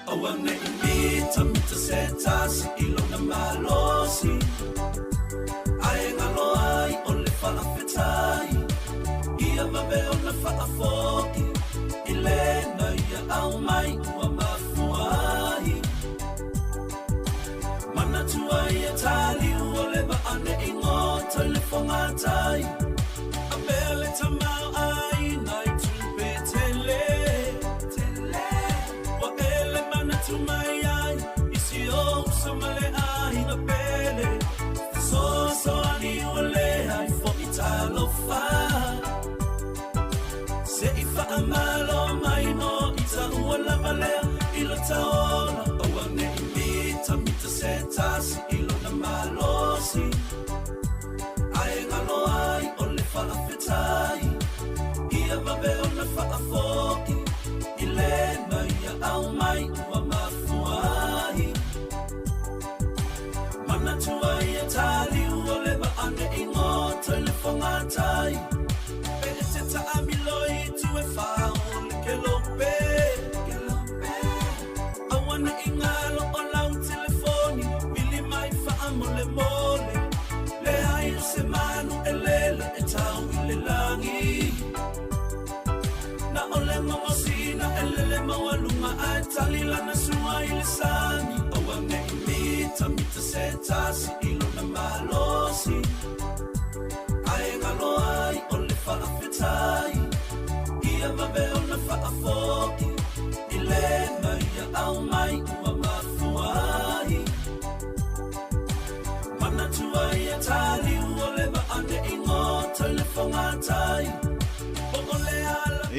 Awane mita se tasi i lo na malosi fongatai a bele tamau ai nai tupe tele wa ele mana tumai ai isi o samale ai na bele so ani ole ai fo italo fa se ifa amalo mai no ita wala male ilo taona awane imita mita setas ilo na malosi ai ngalo ai ole fa afetai ia mabe ona fa afoki ile na ia au mai wa mafuai mana tua ia tali ole ba ane ingo telefonga tai pe teta amiloi tu e fa ole ke lope awana ingalo ola un telefoni mili mai fa amole mole le ai se manu elele e tau ile langi na ole mamosina elele mawalunga ai talila na sua ile sani awana imita mita setasi ilo na malosi ai ngalo ai ole fa afetai ia mabe ona fa afoki ile na ia au mai ua mafuai mana tua ia tali uole ba ane ingo telefonga tai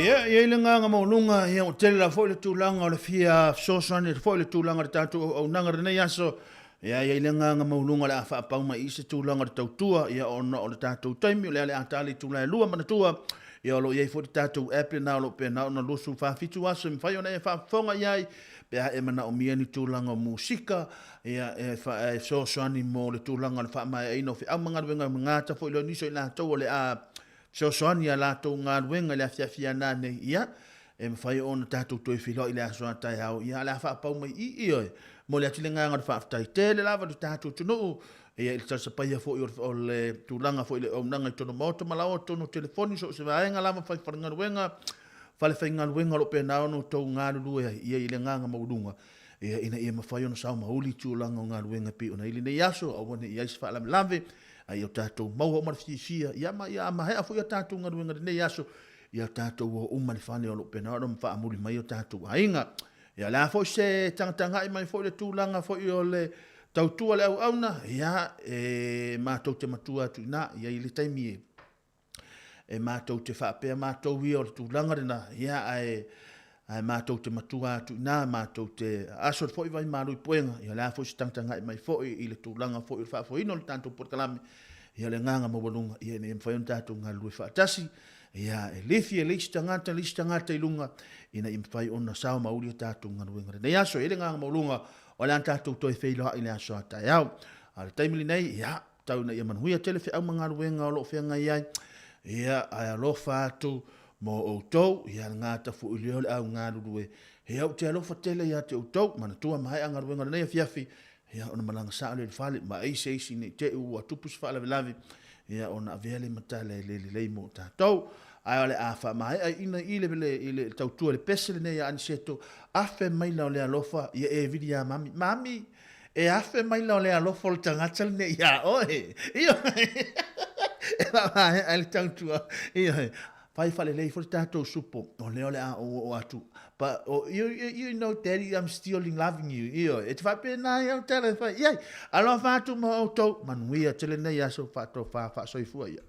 ia ile nganga maununga ia o tele la foi le tulanga o le fia sosani foi le tulanga le tatu o nanga nei aso ia ile nganga maununga le afa pau mai se tulanga le tautua ia ona o le tatu taimi le ale atali tulanga lua mana tua ia lo ia foi tatu app na lo pe na ona lusu fa fitu aso mi fai ona fa fonga ia pe e mana o miani tulanga musika ia e fa sosani mo le tulanga le fa mai ino fi amanga wenga ngata foi lo niso ina to le a soani ala to ngaluenga le afia nane ia e mfai ona tatu to filo ile aso tai au ia la fa pau mai i mo le atilenga nga fa tai tele lava do tatu tunu ia il tsa pa ia fo o le tulanga fo ile o nanga to no moto mala o to no telefoni so se va nga lava fa ngaluenga fale fa ngaluenga lo pe na no to ngalu ia ile nga maudunga ia ina ia mfai ona sa mauli tulanga ngaluenga pe ona ile ne yaso o wona ia fa la lave ai o tatou mau o marfisia ia ma hea fu ia tatou ngaruenga nei aso ia tatou o umani fane o lopena o mfa amuli mai o tatou ainga ia la fo se tanga i mai fo le tulanga fo i o le tautua le au auna ia e matou te matua tu na ia i le taimi e matou te whaapea matou i o le tulanga rena ia ai matou te matua tu na matou te aso fo i vai malu i poenga ia la fo se tanga i mai fo i le tulanga fo i fa fo ino le tanto por kalame ia le nganga mo bonunga ia ne mfa yon tatou ngalu fa tasi ia e lefi e listangata i lunga ina i mfa ona sao mauli tatou ngalu ngare nei aso ile nganga mo lunga o le tatou toi feilo ile aso ata yao al taimili nei ia tau na ia manhuia telefi au mangalu wenga o lo fenga ia ia ai alofa tu mo o tau ia ngata fu ilio le au ngalu due he au te alofa tele ia te o tau mana tua mai anga ruenga nei fiafi ia ona malanga sa le fale ma ai se ni te u atupus fale lavi ia ona vele matale le mo ta tau ai ole afa mai ai ina ile tau tua le pesele nei an seto afe mai la le alofa ia e vidia mami e afe mai la le alofa le tangata nei ia oe ia ai le tau tua ia fai fale lei for tatou supo o le a o atu but you know daddy I'm still loving you it fa pe na eu tele fa ia alo fa tu mo to manuia tele nei aso fa to fa so i fu ia